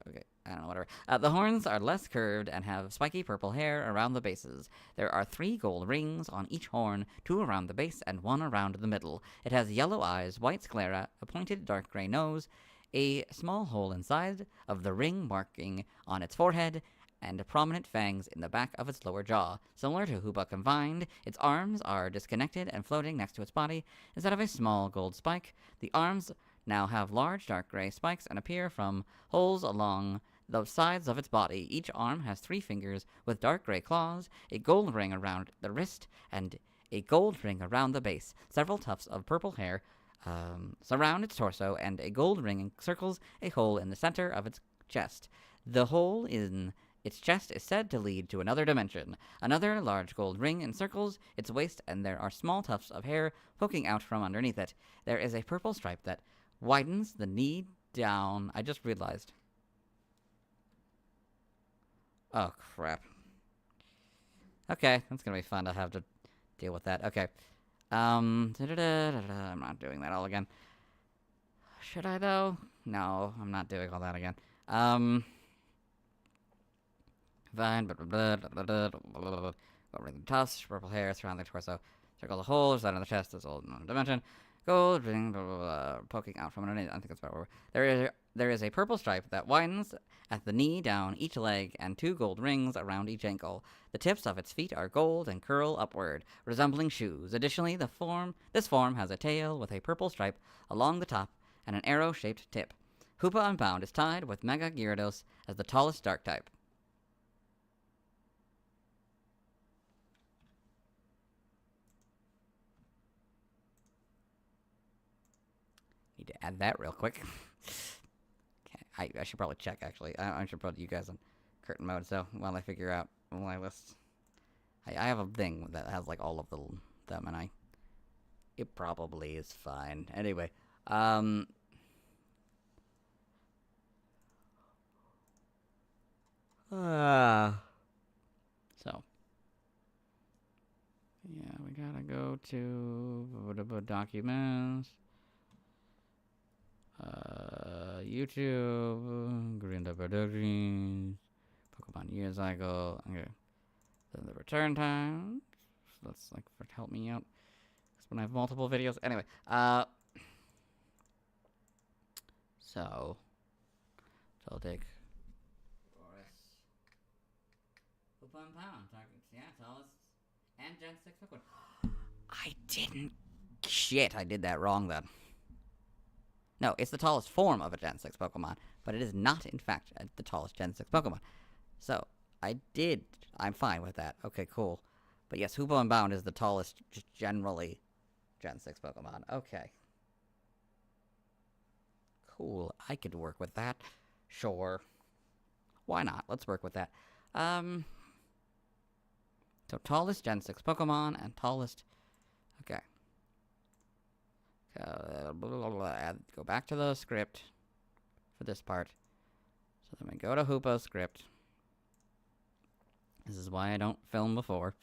Okay, I don't know, whatever. The horns are less curved and have spiky purple hair around the bases. There are 3 gold rings on each horn, 2 around the base and 1 around the middle. It has yellow eyes, white sclera, a pointed dark gray nose, a small hole inside of the ring marking on its forehead, and prominent fangs in the back of its lower jaw. Similar to Hoopa Confined, its arms are disconnected and floating next to its body instead of a small gold spike. The arms now have large dark gray spikes and appear from holes along the sides of its body. Each arm has 3 fingers with dark gray claws, a gold ring around the wrist, and a gold ring around the base. Several tufts of purple hair surround its torso, and a gold ring encircles a hole in the center of its chest. The hole in its chest is said to lead to another dimension. Another large gold ring encircles its waist, and there are small tufts of hair poking out from underneath it. There is a purple stripe that widens the knee down. I just realized. Oh, crap. Okay, that's gonna be fun to have to deal with that. Okay. I'm not doing that all again. Should I, though? No, I'm not doing all that again. Fine. Ring tufts, purple hair surrounding the torso. Circle the hole, side of the chest, is old dimension. Gold ring, poking out from underneath. I think that's about where there is a purple stripe that widens at the knee down each leg and 2 gold rings around each ankle. The tips of its feet are gold and curl upward, resembling shoes. Additionally, this form has a tail with a purple stripe along the top and an arrow-shaped tip. Hoopa Unbound is tied with Mega Gyarados as the tallest dark type. Need to add that real quick. Okay, I should probably check, actually. I should put you guys on curtain mode, so while I figure out my list. I have a thing that has, like, all of them, and it probably is fine. Anyway, so, yeah, we gotta go to documents. YouTube, Green Productions, Pokemon Year Cycle. Okay. Then the return time. So that's like for help me out. Because when I have multiple videos. Anyway, so I'll take Hoopa and Pound. Yeah, tallest and Gen 6 Pokemon. I didn't... Shit, I did that wrong then. No, it's the tallest form of a Gen 6 Pokemon, but it is not, in fact, the tallest Gen 6 Pokemon. So, I'm fine with that. Okay, cool. But yes, Hoopa and Bound is the tallest, just generally, Gen 6 Pokemon. Okay. Cool, I could work with that. Sure. Why not? Let's work with that. So tallest Gen 6 Pokemon and tallest... Okay. Go back to the script for this part. So then we go to Hoopa's script. This is why I don't film before.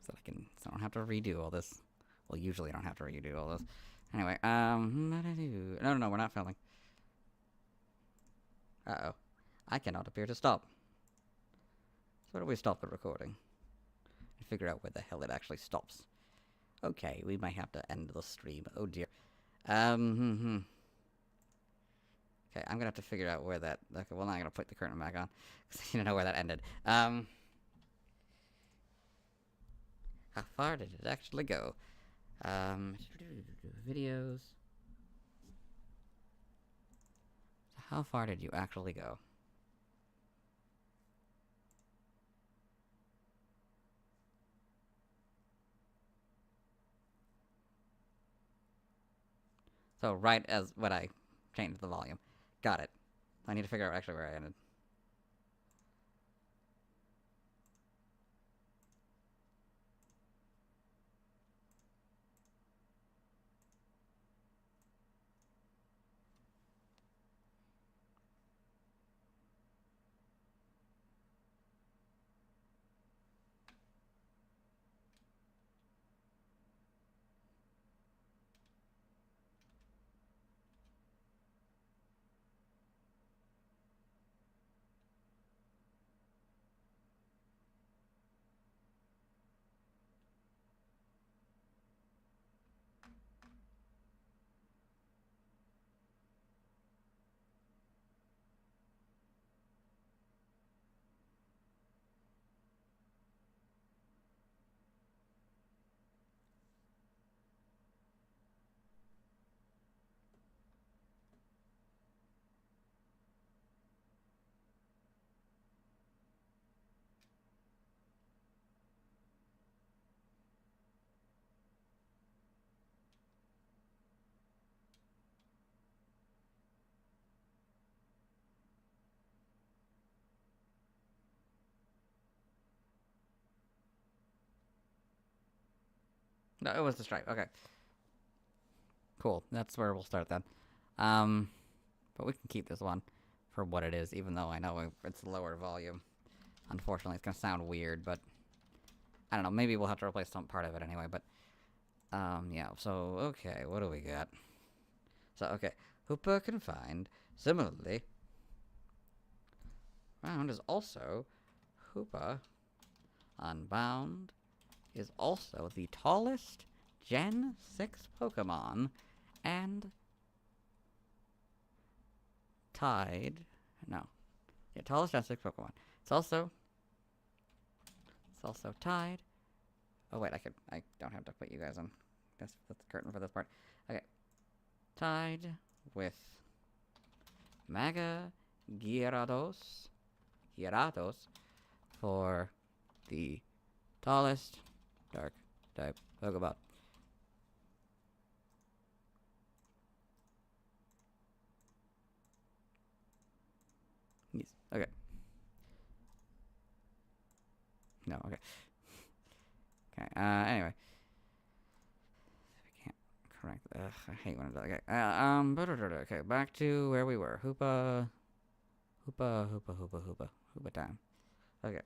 So I don't have to redo all this. Well, usually I don't have to redo all this. Anyway, no, we're not filming. Uh-oh. I cannot appear to stop. So where do we stop the recording? And figure out where the hell it actually stops. Okay, we might have to end the stream. Oh dear. Okay, I'm gonna have to figure out where that... Okay, well, now I'm gonna put the curtain back on. Because I need to know where that ended. How far did it actually go? Videos. How far did you actually go? So right as when I changed the volume. Got it. I need to figure out actually where I ended. No, it was the stripe. Okay. Cool. That's where we'll start then. But we can keep this one for what it is, even though I know it's lower volume. Unfortunately, it's gonna sound weird, but I don't know. Maybe we'll have to replace some part of it anyway. But yeah. So okay, what do we got? So okay, Hoopa confined. Similarly, Bound is also Hoopa. Unbound is also the tallest Gen 6 Pokemon, and tied... No. Yeah, tallest Gen 6 Pokemon. It's also tied... Oh wait, I don't have to put you guys on. That's the curtain for this part. Okay. Tied with Mega Gyarados for the tallest dark type Pokemon. Yes. Okay. No, okay. Okay, anyway. I can't correct. I hate when it does. Okay, okay, back to where we were. Hoopa time. Okay.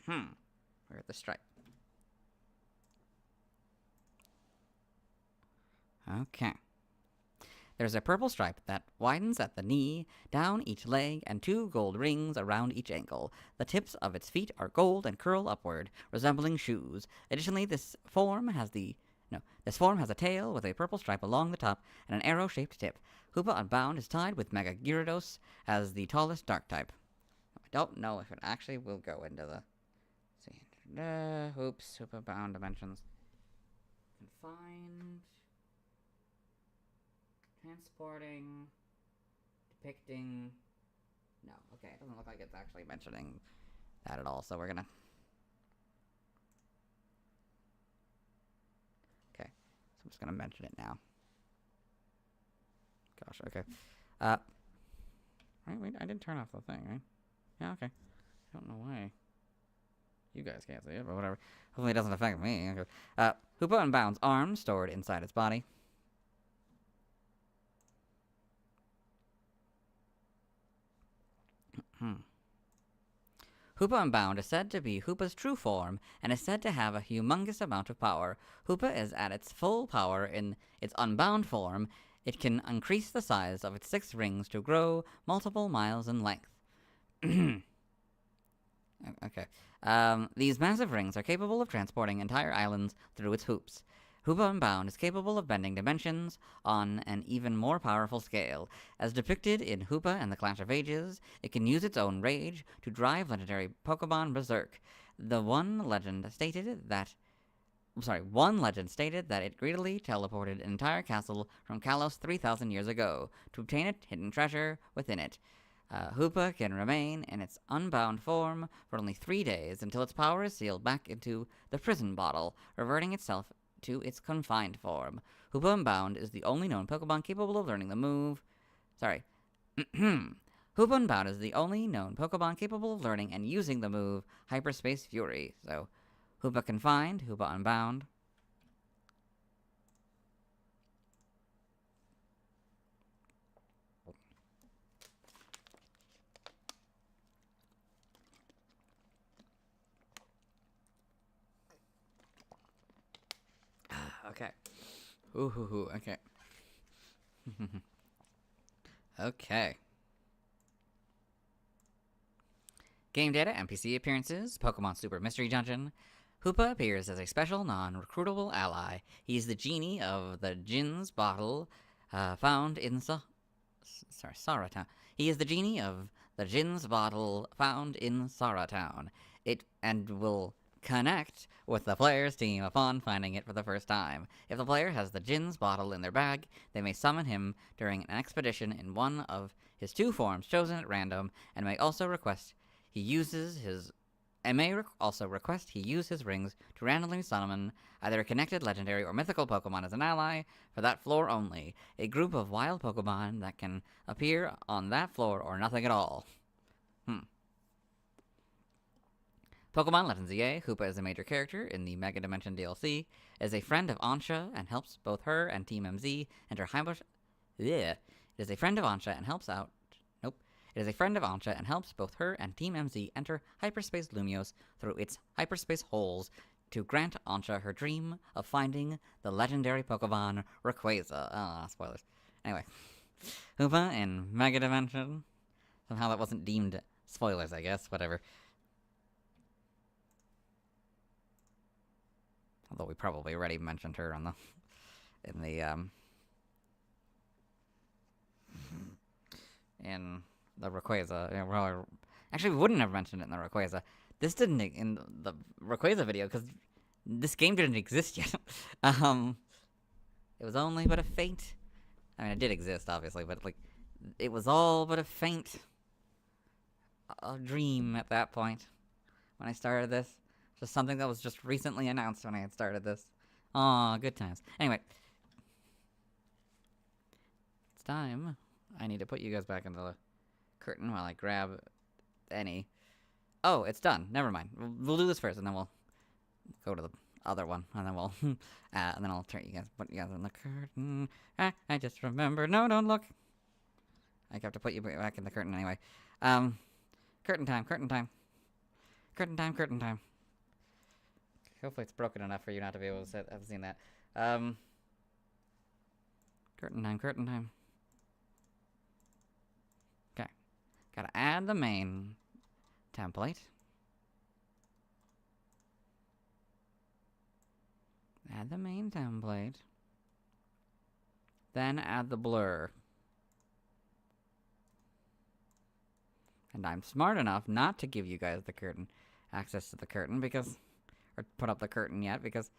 We're at the stripe. Okay. There's a purple stripe that widens at the knee, down each leg, and 2 gold rings around each ankle. The tips of its feet are gold and curl upward, resembling shoes. Additionally, this form has the No. This form has a tail with a purple stripe along the top and an arrow-shaped tip. Hoopa Unbound is tied with Mega Gyarados as the tallest dark type. I don't know if it actually will go into the... Let's see. Hoops, Hoopa Bound dimensions. Confined. Transporting. Depicting. No, okay, it doesn't look like it's actually mentioning that at all, so we're gonna... Okay, so I'm just gonna mention it now. Gosh, okay. Right, wait, I didn't turn off the thing, right? Yeah, okay. I don't know why. You guys can't see it, but whatever. Hopefully it doesn't affect me. Okay. Hoopa Unbound's arms stored inside its body. Hoopa Unbound is said to be Hoopa's true form, and is said to have a humongous amount of power. Hoopa is at its full power in its unbound form. It can increase the size of its 6 rings to grow multiple miles in length. Okay. These massive rings are capable of transporting entire islands through its hoops. Hoopa Unbound is capable of bending dimensions on an even more powerful scale. As depicted in Hoopa and the Clash of Ages, it can use its own rage to drive legendary Pokemon berserk. One legend stated that it greedily teleported an entire castle from Kalos 3,000 years ago to obtain a hidden treasure within it. Hoopa can remain in its unbound form for only 3 days until its power is sealed back into the prison bottle, reverting itself to its confined form. Hoopa Unbound is the only known Pokemon capable of learning the move... Sorry. Hoopa Unbound is the only known Pokemon capable of learning and using the move Hyperspace Fury. So, Hoopa Confined, Hoopa Unbound. Okay. Ooh, okay. Okay. Game data, NPC appearances, Pokemon Super Mystery Dungeon. Hoopa appears as a special, non-recruitable ally. He's the genie of the Jin's bottle, found in Saratown. He is the genie of the Jin's bottle found in Saratown. And will connect with the player's team upon finding it for the first time. If the player has the Jin's bottle in their bag, they may summon him during an expedition in one of his 2 forms chosen at random, and may also request he use his rings to randomly summon either a connected legendary or mythical Pokemon as an ally for that floor only. A group of wild Pokemon that can appear on that floor or nothing at all. Pokemon Legends EA, Hoopa is a major character in the Mega Dimension DLC, is a friend of Ansha and helps both her and Team MZ enter It is a friend of Ansha and helps out... Nope. It is a friend of Ansha and helps both her and Team MZ enter Hyperspace Lumios through its hyperspace holes to grant Ansha her dream of finding the legendary Pokemon Rayquaza. Spoilers. Anyway. Hoopa in Mega Dimension. Somehow that wasn't deemed spoilers, I guess. Whatever. Although we probably already mentioned her on in the Rayquaza. Yeah, well, actually, we wouldn't have mentioned it in the Rayquaza. This didn't in the Rayquaza video because this game didn't exist yet. It was only but a faint. I mean, it did exist, obviously, but like, it was all but a faint dream at that point when I started this. Just something that was just recently announced when I had started this. Aw, good times. Anyway. It's time. I need to put you guys back into the curtain while I grab any. Oh, it's done. Never mind. We'll do this first, and then we'll go to the other one, and then we'll, and then I'll put you guys in the curtain. I just remembered. No, don't look. I have to put you back in the curtain anyway. Curtain time, curtain time. Curtain time, curtain time. Hopefully it's broken enough for you not to be able to have seen that. Curtain time, curtain time. Okay. Gotta add the main template. Add the main template. Then add the blur. And I'm smart enough not to give you guys the curtain, access to the curtain, because, or put up the curtain yet, because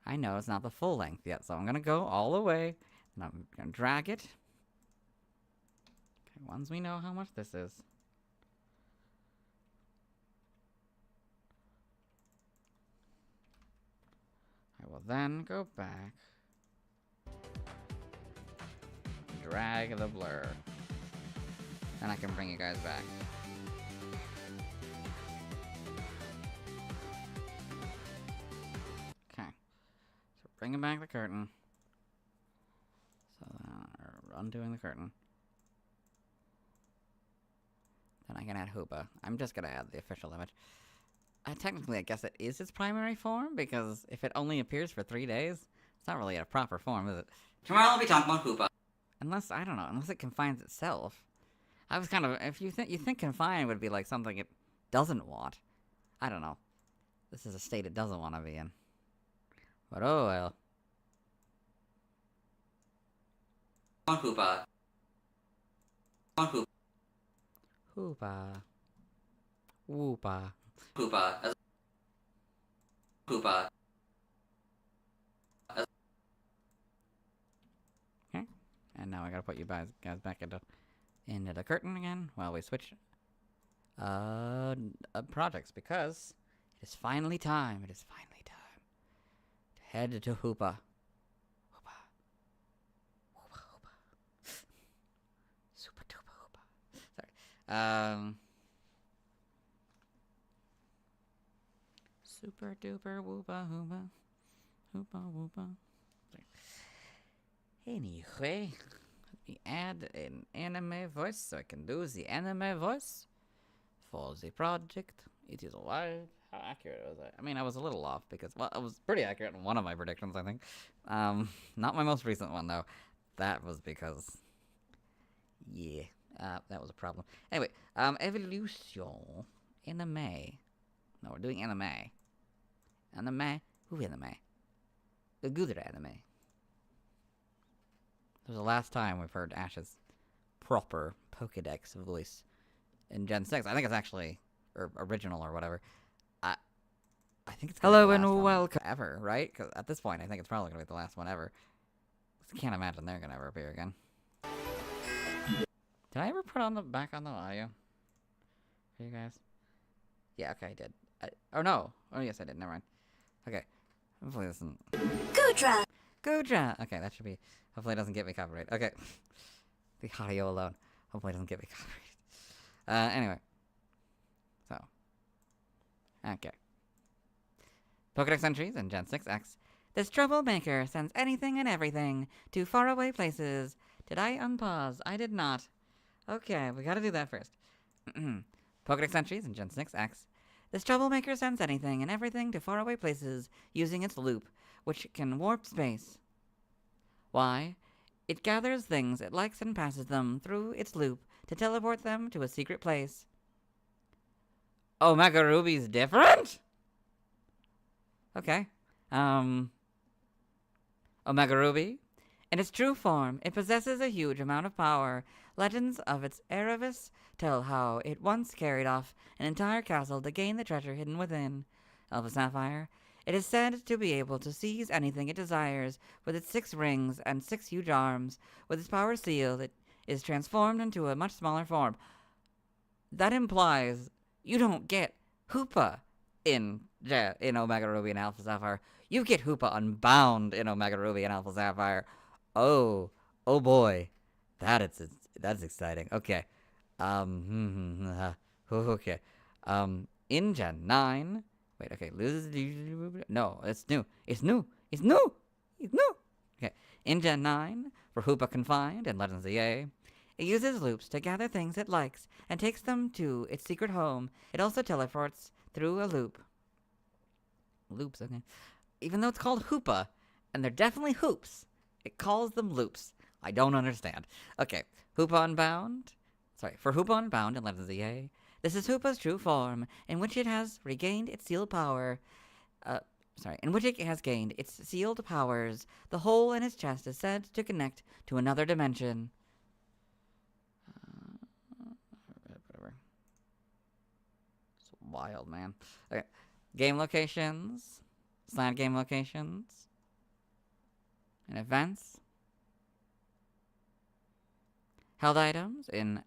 I know it's not the full length yet. So I'm gonna go all the way, and I'm gonna drag it. Okay, once we know how much this is. I will then go back, drag the blur, and I can bring you guys back. Okay, so bringing back the curtain. So undoing the curtain. Then I can add Hoopa. I'm just gonna add the official image. Technically, I guess it is its primary form, because if it only appears for 3 days, it's not really a proper form, is it? Tomorrow I'll be talking about Hoopa. Unless, I don't know, unless it confines itself. I was kind of, if you think confine would be like something it doesn't want. I don't know. This is a state it doesn't want to be in. But oh well. On Hoopa. On Hoopa. Hoopa. Whoopa. Hoopa. Hoopa. Okay. And now I gotta put you guys back into the curtain again while we switch projects, because it is finally time. It is finally time to head to Hoopa. Hoopa. Hoopa, Hoopa. Super duper Hoopa. Sorry. Super duper whoopa hoopa. Hoopa whoopa. Sorry. Anyway, let me add an anime voice so I can do the anime voice for the project. It is alive. How accurate was I? I mean, I was a little off because, well, I was pretty accurate in one of my predictions, I think. Not my most recent one, though. That was because, yeah, that was a problem. Anyway, evolution, anime. No, we're doing anime. Anime? Who anime? The good anime. This was the last time we've heard Ash's proper Pokédex voice in Gen 6. I think it's actually, or original or whatever. I think it's hello and welcome ever, right? Because at this point, I think it's probably gonna be the last one ever. I can't imagine they're gonna ever appear again. Did I ever put on back on the audio for you guys? Yeah, okay, I did. Oh no! Oh yes, I did. Never mind. Okay. Hopefully this isn't. Gudra! Gudra! Okay, that should be. Hopefully it doesn't get me copyright. Okay. The audio alone. Hopefully it doesn't get me copyright. Anyway. So. Okay. Pokédex entries in Gen 6X. This troublemaker sends anything and everything to faraway places. Did I unpause? I did not. Okay, we gotta do that first. Pokédex entries in Gen 6X. This troublemaker sends anything and everything to faraway places using its loop, which can warp space. Why? It gathers things it likes and passes them through its loop to teleport them to a secret place. Omega Ruby's different? Okay. Omega Ruby. In its true form, it possesses a huge amount of power. Legends of its Erevis tell how it once carried off an entire castle to gain the treasure hidden within. Alpha Sapphire. It is said to be able to seize anything it desires with its 6 rings and 6 huge arms. With its power sealed, it is transformed into a much smaller form. That implies you don't get Hoopa in Omega Ruby and Alpha Sapphire. You get Hoopa Unbound in Omega Ruby and Alpha Sapphire. Oh boy, that's exciting. Okay, okay. In Gen 9, wait, okay, no, it's new. Okay, in Gen 9, for Hoopa Confined and Legends of EA, it uses loops to gather things it likes and takes them to its secret home. It also teleports through a loop. Loops, okay. Even though it's called Hoopa, and they're definitely hoops, it calls them loops. I don't understand. Okay, Hoopa Unbound. Sorry, for Hoopa Unbound in Legends of EA, this is Hoopa's true form, in which it has regained its sealed power. in which it has gained its sealed powers. The hole in its chest is said to connect to another dimension. Whatever. It's wild, man. Okay. Game locations. Slant game locations. And events. Held items. In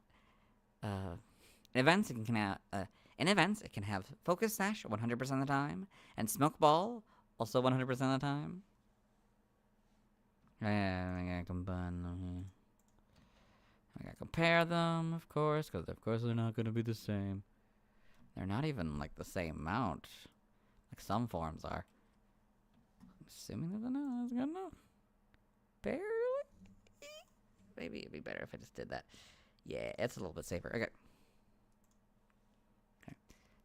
events, it can have Focus Sash 100% of the time, and Smoke Ball also 100% of the time. Yeah, I gotta combine them here. I gotta compare them, of course, because of course they're not gonna be the same. They're not even like the same amount, like some forms are. I'm assuming that's good enough. Barely. Maybe it'd be better if I just did that. Yeah, it's a little bit safer. Okay.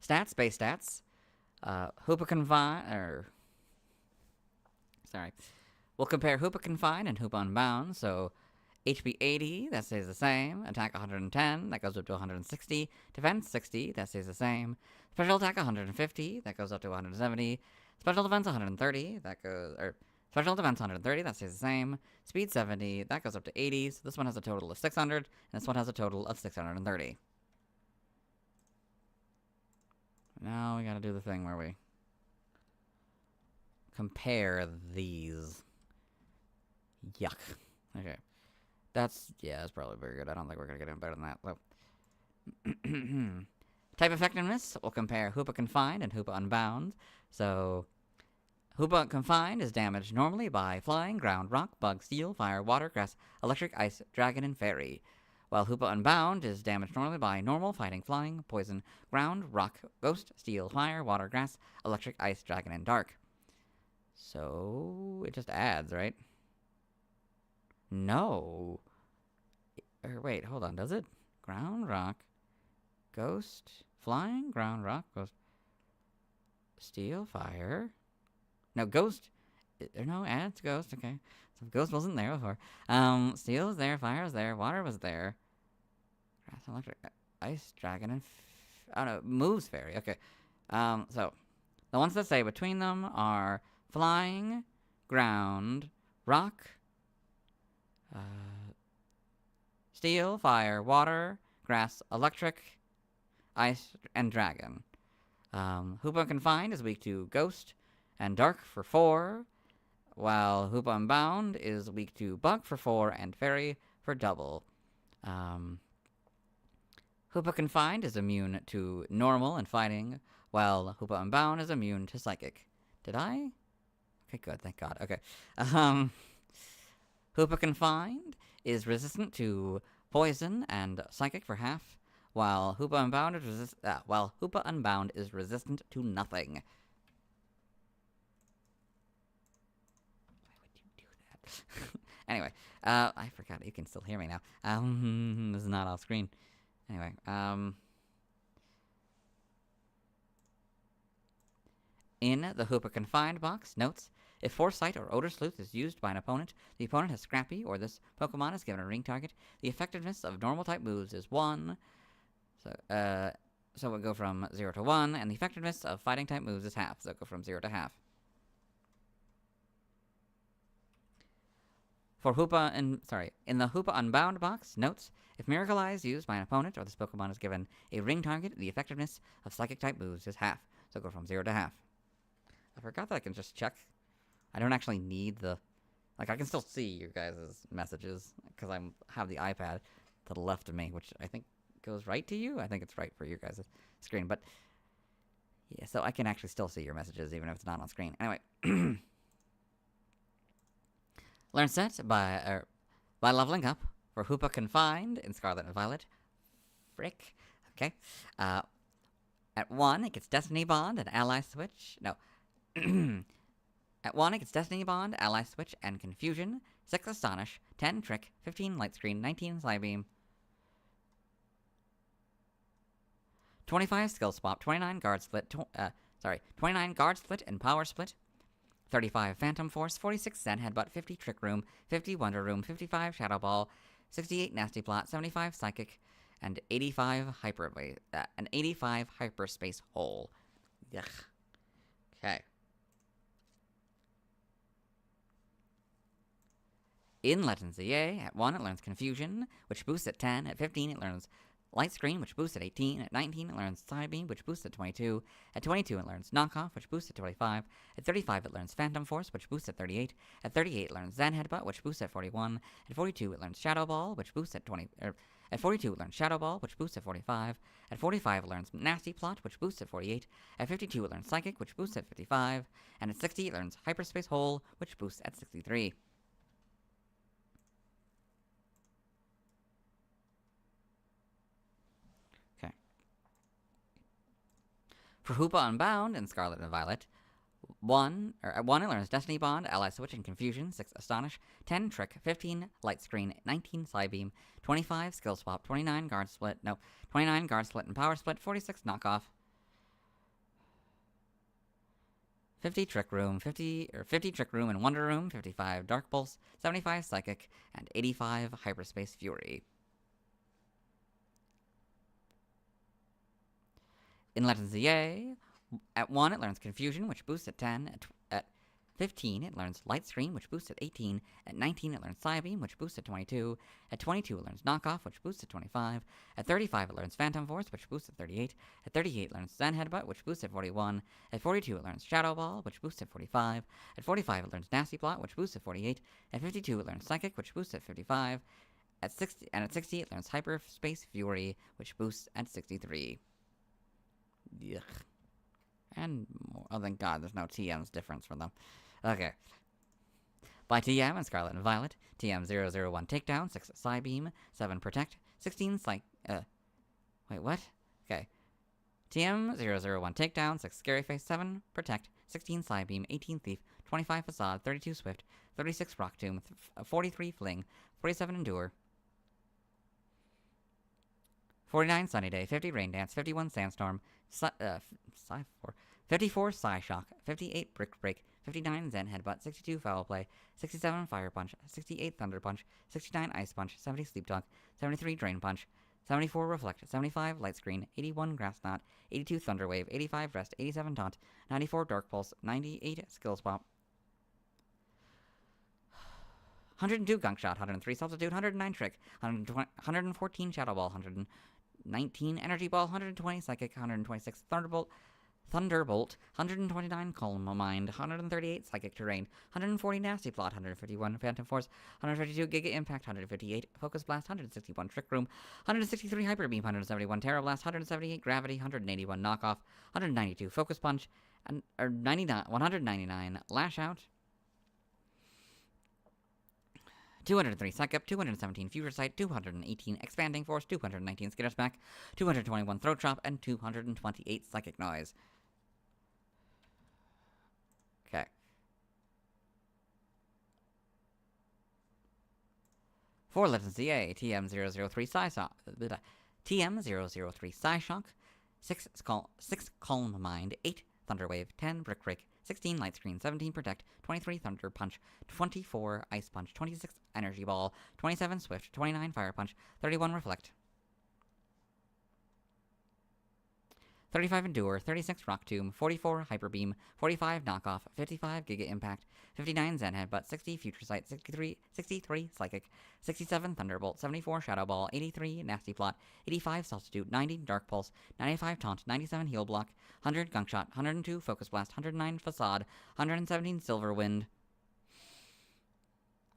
Stats, base stats. Hoopa Confine, we'll compare Hoopa Confine and Hoopa Unbound. So, HP 80, that stays the same. Attack 110, that goes up to 160. Defense 60, that stays the same. Special attack 150, that goes up to 170. Special defense 130, Special defense 130, that stays the same. Speed 70, that goes up to 80. So this one has a total of 600, and this one has a total of 630. Now we gotta do the thing where we compare these. Yuck. Okay. That's probably very good. I don't think we're gonna get any better than that. So. Type effectiveness, we'll compare Hoopa Confined and Hoopa Unbound. So, Hoopa Confined is damaged normally by flying, ground, rock, bug, steel, fire, water, grass, electric, ice, dragon, and fairy. While Hoopa Unbound is damaged normally by normal, fighting, flying, poison, ground, rock, ghost, steel, fire, water, grass, electric, ice, dragon, and dark. So, it just adds, right? No. Or wait, hold on, does it? Ground, rock, ghost, flying, ground, rock, ghost, steel, fire. No, ghost. No, adds ghost, okay. So ghost wasn't there before. Steel was there, fire was there, water was there. Grass, electric, ice, dragon, and oh no, moves fairy. Okay. So the ones that say between them are flying, ground, rock, steel, fire, water, grass, electric, ice, and dragon. Hoopa Confined is weak to ghost and dark for 4. While Hoopa Unbound is weak to bug for 4 and fairy for double. Hoopa Confined is immune to normal and fighting, while Hoopa Unbound is immune to psychic. Did I? Okay, good, thank God. Okay. Hoopa Confined is resistant to poison and psychic for half, while Hoopa Unbound is resistant to nothing. Anyway, I forgot you can still hear me now. This is not off screen. Anyway, in the Hoopa Confined box, notes, if Foresight or Odor Sleuth is used by an opponent, the opponent has Scrappy, or this Pokemon is given a ring target. The effectiveness of normal type moves is 1. So we'll go from 0 to 1, and the effectiveness of fighting type moves is half, so go from 0 to half. For in the Hoopa Unbound box, notes, if Miracle Eye is used by an opponent or this Pokemon is given a ring target, the effectiveness of psychic type moves is half, so go from 0 to half. I forgot that I can just check. I don't actually need I can still see your guys' messages, because I have the iPad to the left of me, which I think goes right to you. I think it's right for your guys' screen, but yeah, so I can actually still see your messages, even if it's not on screen. Anyway. Learn set by leveling up for Hoopa Confined in Scarlet and Violet. Frick. Okay. At 1, it gets Destiny Bond and Ally Switch. No. At 1, it gets Destiny Bond, Ally Switch, and Confusion. 6 Astonish, 10 Trick, 15 Light Screen, 19 Psybeam, 25 Skill Swap, 29 Guard Split, 29 Guard Split and Power Split, 35 Phantom Force, 46 Zen Headbutt, 50 Trick Room, 50 Wonder Room, 55 Shadow Ball, 68 Nasty Plot, 75 Psychic, and 85 Hyperspace Hole. Yuck. Okay. In Legends EA, at 1 it learns Confusion, which boosts at 10. At 15 it learns Light Screen, which boosts at 18. At 19 it learns Psybeam, which boosts at 22. At 22 it learns Knockoff, which boosts at 25. At 35 it learns Phantom Force, which boosts at 38. At 38 it learns Zen Headbutt, which boosts at 41. At 42 it learns Shadow Ball, which boosts at 20. At 42 it learns Shadow Ball, which boosts at 45. At 45 it learns Nasty Plot, which boosts at 48. At 52 it learns Psychic, which boosts at 55. And at 60 it learns Hyperspace Hole, which boosts at 63. For Hoopa Unbound and Scarlet and Violet, at 1 it learns Destiny Bond, Ally Switch and Confusion, 6 Astonish, 10 Trick, 15 Light Screen, 19 Psybeam, 25 Skill Swap, 29 Guard Split and Power Split, 46 Knockoff, 50 Trick Room, 50 Trick Room and Wonder Room, 55 Dark Pulse, 75 Psychic, and 85 Hyperspace Fury. In Legends EA, at 1 it learns Confusion, which boosts at 10. At 15 it learns Light Screen, which boosts at 18. At 19 it learns Psybeam, which boosts at 22. At 22 it learns Knockoff, which boosts at 25. At 35 it learns Phantom Force, which boosts at 38. At 38 it learns Zen Headbutt, which boosts at 41. At 42 it learns Shadow Ball, which boosts at 45. At 45 it learns Nasty Plot, which boosts at 48. At 52 it learns Psychic, which boosts at 55. At 60 it learns Hyperspace Fury, which boosts at 63. Yuck. And more. Oh, thank God, there's no TM's difference for them. Okay. By TM and Scarlet and Violet, TM001 Takedown, 6 Psybeam, 7 Protect, 16 wait, what? Okay. TM001 Takedown, 6 Scary Face, 7 Protect, 16 Psybeam, 18 Thief, 25 Facade, 32 Swift, 36 Rock Tomb, 43 Fling, 47 Endure, 49 Sunny Day, 50 Rain Dance, 51 Sandstorm, 54 Psy Shock, 58 Brick Break, 59 Zen Headbutt, 62 Foul Play, 67 Fire Punch, 68 Thunder Punch, 69 Ice Punch, 70 Sleep Talk, 73 Drain Punch, 74 Reflect, 75 Light Screen, 81 Grass Knot, 82 Thunder Wave, 85 Rest, 87 Taunt, 94 Dark Pulse, 98 Skill Swap, 102 Gunk Shot, 103 Substitute, 109 Trick, 114 Shadow Ball, 119 Energy Ball, 120 Psychic, 126 Thunderbolt, 129 Calm Mind, 138 Psychic Terrain, 140 Nasty Plot, 151 Phantom Force, 152 Giga Impact, 158 Focus Blast, 161 Trick Room, 163 Hyper Beam, 171 Terra Blast, 178 Gravity, 181 Knockoff, 192 Focus Punch, and 199 Lash Out, 203 Psych Up, 217 Future Sight, 218 Expanding Force, 219 Skitter's Back, 221 Throat Chop, and 228 Psychic Noise. Okay. For Legends EA, TM003 Psyshock, 6 Calm Mind, 8 Thunder Wave, 10 Brick Break, 16 Light Screen, 17 Protect, 23 Thunder Punch, 24 Ice Punch, 26 Energy Ball, 27 Swift, 29 Fire Punch, 31 Reflect, 35 Endure, 36 Rock Tomb, 44 Hyper Beam, 45 Knockoff, 55 Giga Impact, 59 Zen Headbutt, 60 Future Sight, 63 Psychic, 67 Thunderbolt, 74 Shadow Ball, 83 Nasty Plot, 85 Substitute, 90 Dark Pulse, 95 Taunt, 97 Heal Block, 100 Gunk Shot, 102 Focus Blast, 109 Facade, 117 Silver Wind,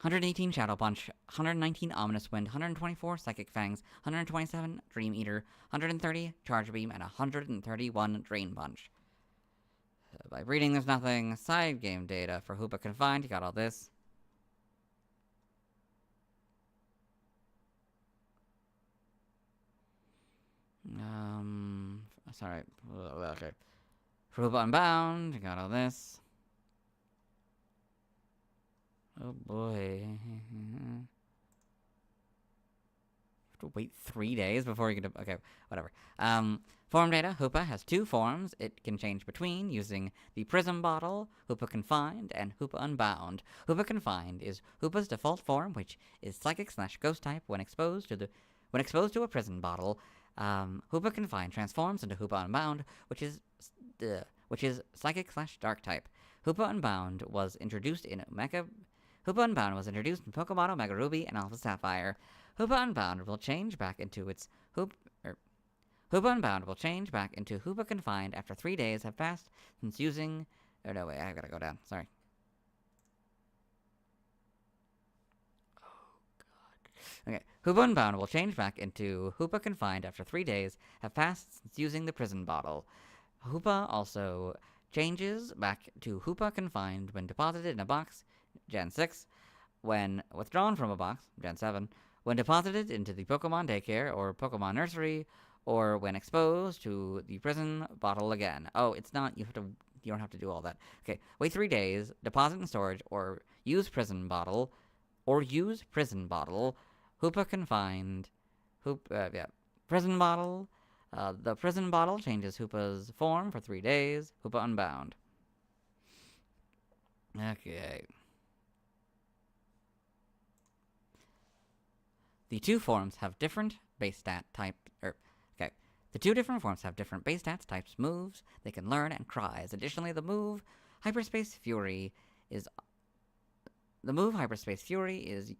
118 Shadow Punch, 119 Ominous Wind, 124 Psychic Fangs, 127 Dream Eater, 130 Charge Beam, and 131 Drain Punch. By reading, there's nothing. Side game data for Hoopa Confined, you got all this. Sorry. Okay. For Hoopa Unbound, you got all this. Oh boy. You have to wait 3 days before you get to... Okay, whatever. Form data. Hoopa has 2 forms it can change between using the Prism Bottle, Hoopa Confined, and Hoopa Unbound. Hoopa Confined is Hoopa's default form, which is Psychic/Ghost type when exposed to a Prism Bottle. Hoopa Confined transforms into Hoopa Unbound, which is Psychic/Dark type. Hoopa Unbound was introduced in Hoopa Unbound was introduced in Pokemon Omega Ruby and Alpha Sapphire. Hoopa Unbound will change back into Hoopa Unbound will change back into Hoopa Confined after 3 days have passed since using. Oh no, wait, I gotta go down. Sorry. Okay, Hoopa Unbound will change back into Hoopa Confined after 3 days have passed since using the prison bottle. Hoopa also changes back to Hoopa Confined when deposited in a box, Gen 6, when withdrawn from a box, Gen 7, when deposited into the Pokemon Daycare or Pokemon Nursery, or when exposed to the prison bottle again. Oh, it's not, you don't have to do all that. Okay, wait 3 days, deposit in storage, or use prison bottle, Hoopa Confined, prison bottle. The prison bottle changes Hoopa's form for 3 days. Hoopa Unbound. Okay. The two forms have different base stat type. The two different forms have different base stats, types, moves they can learn, and cries. Additionally, the move Hyperspace Fury is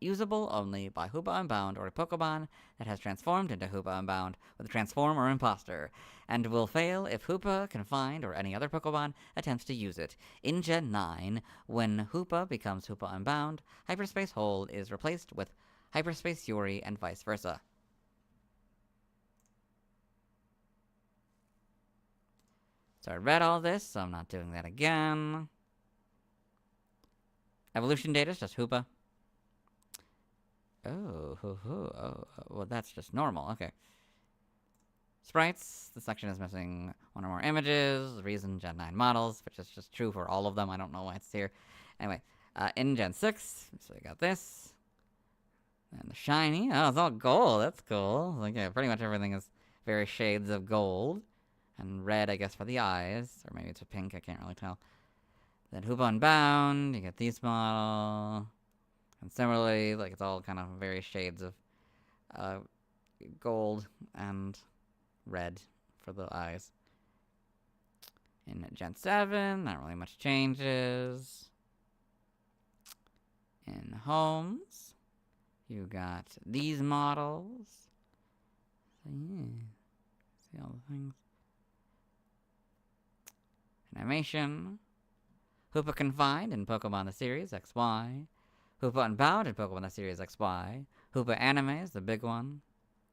usable only by Hoopa Unbound or a Pokemon that has transformed into Hoopa Unbound with a Transform or Imposter, and will fail if Hoopa Confined or any other Pokemon attempts to use it. In Gen 9, when Hoopa becomes Hoopa Unbound, Hyperspace Hold is replaced with Hyperspace Fury and vice versa. So I read all this, so I'm not doing that again. Evolution data is just Hoopa. Oh, well, that's just normal. Okay. Sprites. The section is missing one or more images. Reason Gen 9 models, which is just true for all of them. I don't know why it's here. Anyway, in Gen 6, so we got this. And the shiny. Oh, it's all gold. That's cool. Like, yeah, pretty much everything is various shades of gold. And red, I guess, for the eyes. Or maybe it's a pink, I can't really tell. Then Hoopa Unbound, you get these model. And similarly, like, it's all kind of various shades of gold and red for the eyes. In Gen 7, not really much changes. In Homes, you got these models. So, yeah. See all the things. Animation. Hoopa Confined in Pokemon the Series XY. Hoopa Unbound in Pokemon the Series XY. Hoopa Anime is the big one.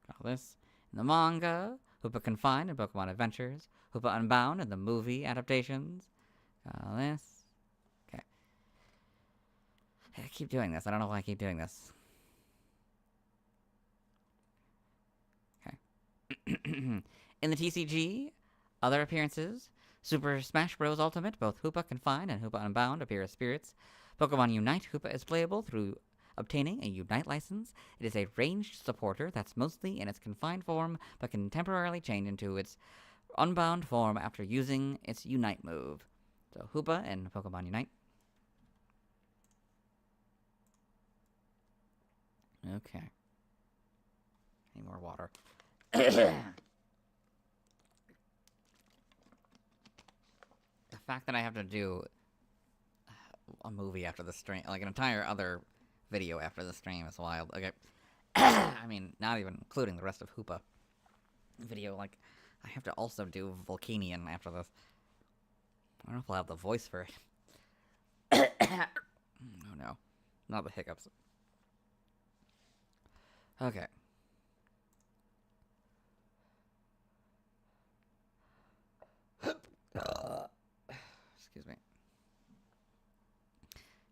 Got this. In the manga. Hoopa Confined in Pokemon Adventures. Hoopa Unbound in the movie adaptations. Got this. Okay. I keep doing this. I don't know why I keep doing this. Okay. In the TCG, other appearances. Super Smash Bros. Ultimate, both Hoopa Confined and Hoopa Unbound appear as spirits. Pokemon Unite, Hoopa is playable through obtaining a Unite license. It is a ranged supporter that's mostly in its confined form, but can temporarily change into its Unbound form after using its Unite move. So Hoopa and Pokemon Unite. Okay. Need more water. The fact that I have to do a movie after the stream, like an entire other video after the stream, is wild. Okay. I mean, not even including the rest of Hoopa video, like, I have to also do Volcanion after this. I don't know if I'll have the voice for it. Oh no. Not the hiccups. Okay. Excuse me.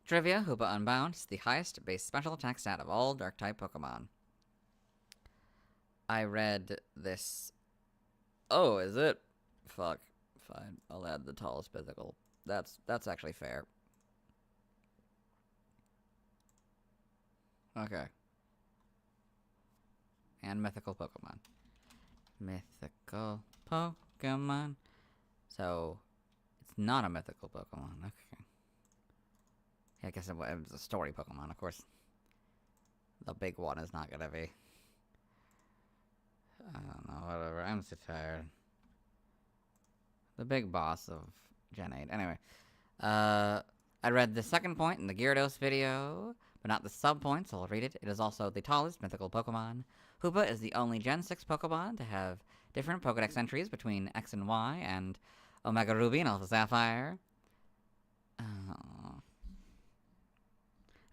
Trivia, Hoopa Unbound is the highest base special attack stat of all Dark-type Pokemon. I read this. Oh, is it? Fuck. Fine. I'll add the tallest physical. That's actually fair. Okay. And mythical Pokemon. Mythical Pokemon. So, it's not a mythical Pokemon. Okay. Yeah, I guess it was a story Pokemon, of course. The big one is not gonna be. I don't know, whatever. I'm so tired. The big boss of Gen 8. Anyway. I read the second point in the Gyarados video, but not the sub-point, so I'll read it. It is also the tallest mythical Pokemon. Hoopa is the only Gen 6 Pokemon to have different Pokedex entries between X and Y and Omega Ruby and Alpha Sapphire. Oh.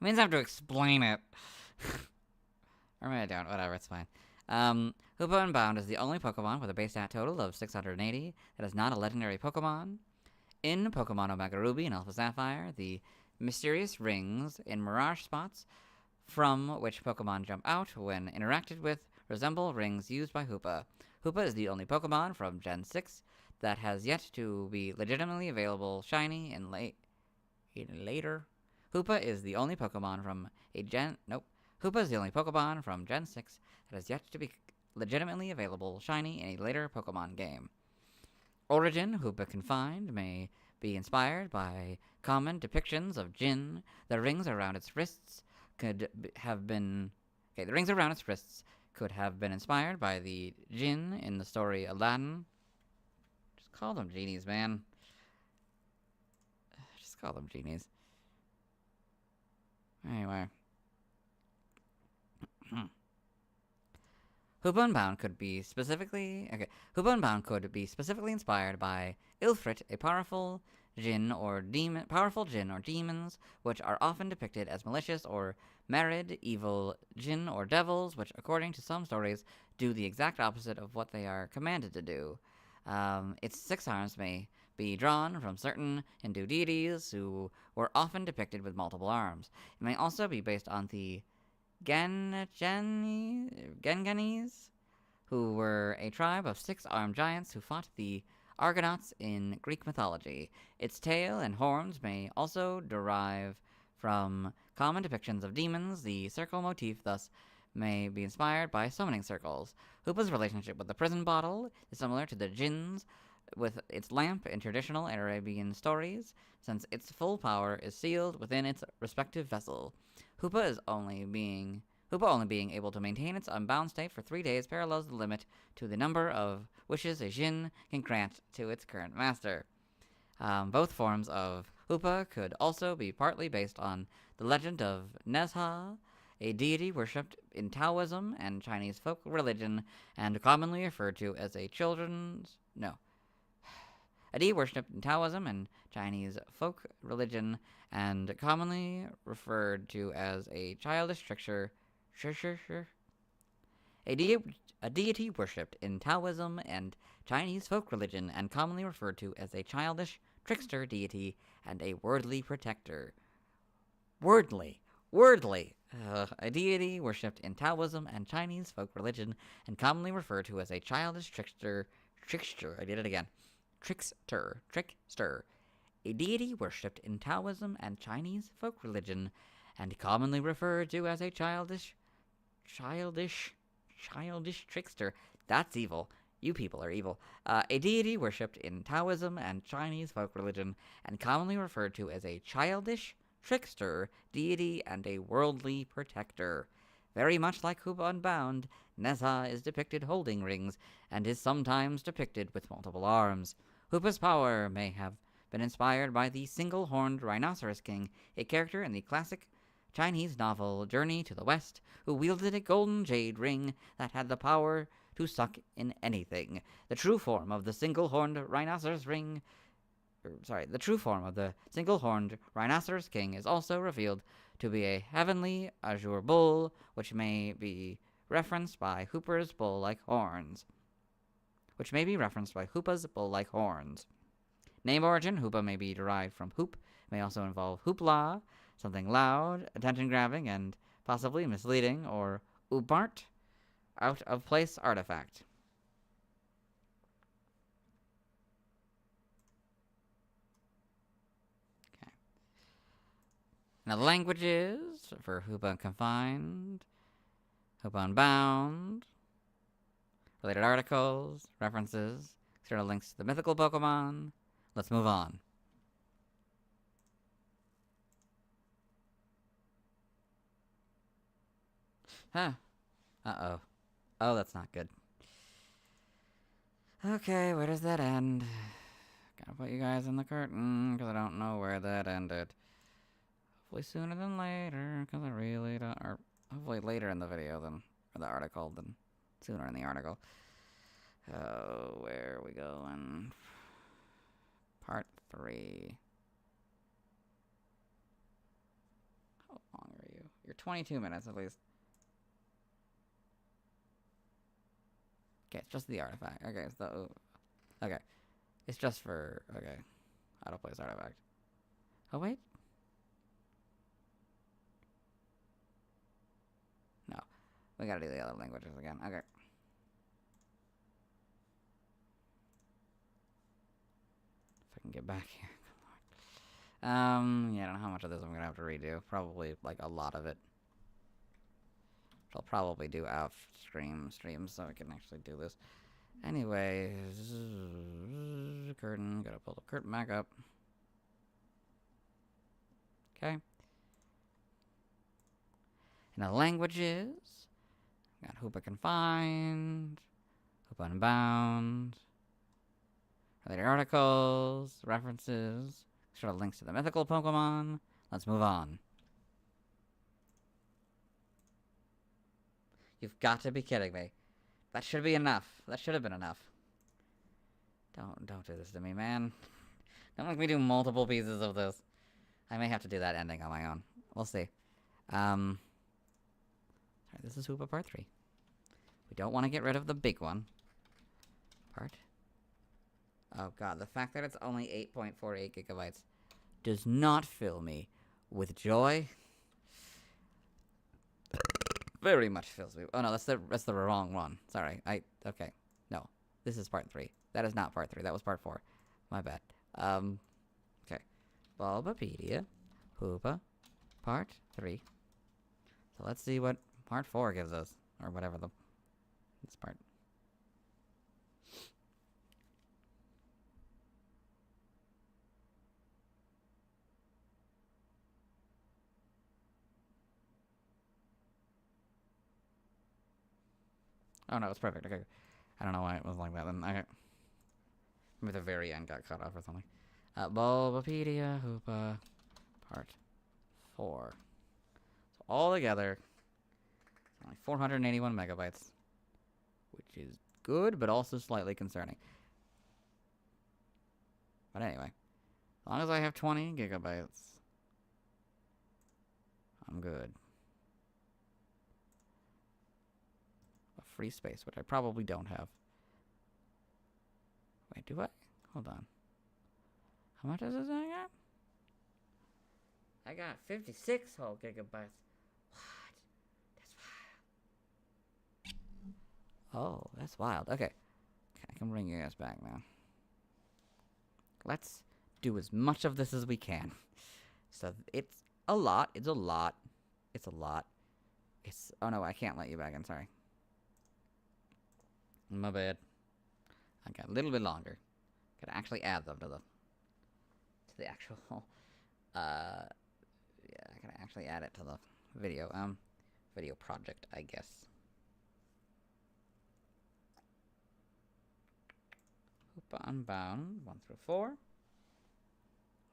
It means I have to explain it. Or maybe I don't. Whatever, it's fine. Hoopa Unbound is the only Pokemon with a base stat total of 680 that is not a legendary Pokemon. In Pokemon Omega Ruby and Alpha Sapphire, the mysterious rings in mirage spots from which Pokemon jump out when interacted with resemble rings used by Hoopa. Hoopa is the only Pokemon from Gen 6 that has yet to be legitimately available shiny in later. Hoopa is the only Pokemon from Hoopa is the only Pokemon from Gen 6 that has yet to be legitimately available shiny in a later Pokemon game. Origin, Hoopa Confined, may be inspired by common depictions of Jinn. The rings around its wrists could have been inspired by the Jinn in the story Aladdin. Just call them genies, man. Just call them genies. Anyway. Hoopa Unbound could be specifically inspired by Ilfrit, a powerful jinn or demons, which are often depicted as malicious or married evil jinn or devils, which, according to some stories, do the exact opposite of what they are commanded to do. Its 6 arms may be drawn from certain Hindu deities who were often depicted with multiple arms. It may also be based on the Genganis, who were a tribe of 6-armed giants who fought the Argonauts in Greek mythology. Its tail and horns may also derive from common depictions of demons. The circle motif thus may be inspired by summoning circles. Hoopa's relationship with the prison bottle is similar to the jinn's with its lamp in traditional Arabian stories, since its full power is sealed within its respective vessel. Hoopa only being able to maintain its unbound state for 3 days parallels the limit to the number of wishes a Jinn can grant to its current master. Both forms of Hoopa could also be partly based on the legend of Nezha, a deity worshipped in Taoism and Chinese folk religion, and commonly referred to as a deity worshipped in Taoism and Chinese folk religion, and commonly referred to as a childish trickster. A deity worshipped in Taoism and Chinese folk religion, and commonly referred to as a childish trickster deity and a worldly protector. Wordly. A deity worshipped in Taoism and Chinese folk religion, and commonly referred to as a childish trickster. I did it again. Trickster. A deity worshipped in Taoism and Chinese folk religion, and commonly referred to as a childish trickster. That's evil. You people are evil. A deity worshipped in Taoism and Chinese folk religion, and commonly referred to as a childish trickster deity and a worldly protector. Very much like Hoopa Unbound, Nezha is depicted holding rings, and is sometimes depicted with multiple arms. Hoopa's power may have been inspired by the single-horned rhinoceros king, a character in the classic Chinese novel Journey to the West, who wielded a golden jade ring that had the power to suck in anything. The true form of the single-horned rhinoceros king is also revealed to be a heavenly azure bull, which may be referenced by Hoopa's bull-like horns. Name origin: Hoopa may be derived from hoop, may also involve hoopla, something loud, attention-grabbing, and possibly misleading, or oopart, out-of-place artifact. Okay. Now the languages for Hoopa Confined, Hoopa Unbound, related articles, references, external links to the mythical Pokemon. Let's move on. Uh-oh. Oh, that's not good. Okay, where does that end? Gotta put you guys in the curtain, because I don't know where that ended. Hopefully sooner than later, because I really don't... Or hopefully later in the video than... Or the article than sooner in the article. Oh, where are we going? Part 3. How long are you? You're 22 minutes at least. Okay, it's just the artifact. Okay, it's the... Okay. It's just for... Okay. Auto-place artifact. Oh, wait. No. We gotta do the other languages again. Okay. If I can get back here. Yeah, I don't know how much of this I'm gonna have to redo. Probably, like, a lot of it. I'll probably do streams so I can actually do this. Anyways, curtain, gotta pull the curtain back up. Okay. Now languages. Got Hoopa Confined, Hoopa Unbound, related articles, references, sort of links to the mythical Pokémon. Let's move on. You've got to be kidding me. That should be enough. That should have been enough. Don't do this to me, man. Don't make me do multiple pieces of this. I may have to do that ending on my own. We'll see. Sorry, this is Hoopa Part 3. We don't want to get rid of the big one. Oh god, the fact that it's only 8.48 gigabytes does not fill me with joy. Very much fills me. Oh no, that's the wrong one. Sorry. Okay. No. This is part 3. That is not part 3. That was part 4. My bad. Okay. Bulbapedia. Hoopa. Part 3. So let's see what part 4 gives us. Or whatever this part. Oh no, it's perfect. Okay. I don't know why it was like that then. Okay. Maybe the very end got cut off or something. Bulbapedia, Hoopa, part 4. So all together, it's only 481 megabytes. Which is good, but also slightly concerning. But anyway. As long as I have 20 gigabytes, I'm good. Free space, which I probably don't have. Wait, do I? Hold on. How much is this I got? I got 56 whole gigabytes. What? That's wild. Oh, that's wild. Okay. I can bring you guys back now. Let's do as much of this as we can. So it's a lot. It's a lot. It's a lot. It's... Oh no, I can't let you back in. Sorry. My bad. I got a little bit longer. Gotta actually add them to the actual yeah, I gotta actually add it to the video video project, I guess. Hoopa Unbound 1 through 4.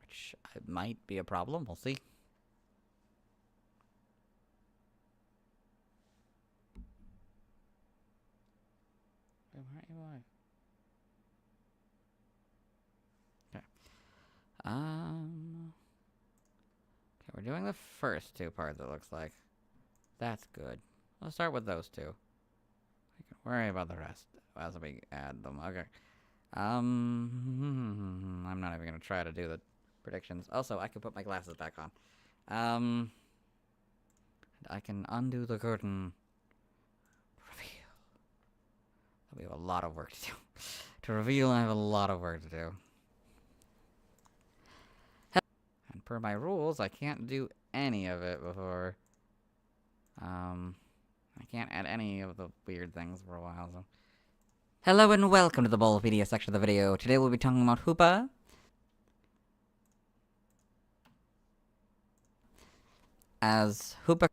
Which might be a problem, we'll see. Okay. Okay, we're doing the first 2 parts, it looks like. That's good. Let's start with those 2. We can worry about the rest as we add them. Okay. I'm not even gonna try to do the predictions. Also, I can put my glasses back on. And I can undo the curtain. We have a lot of work to do. To reveal, I have a lot of work to do. And per my rules, I can't do any of it before... I can't add any of the weird things for a while, so... Hello and welcome to the Bulbapedia section of the video. Today we'll be talking about Hoopa. As Hoopa...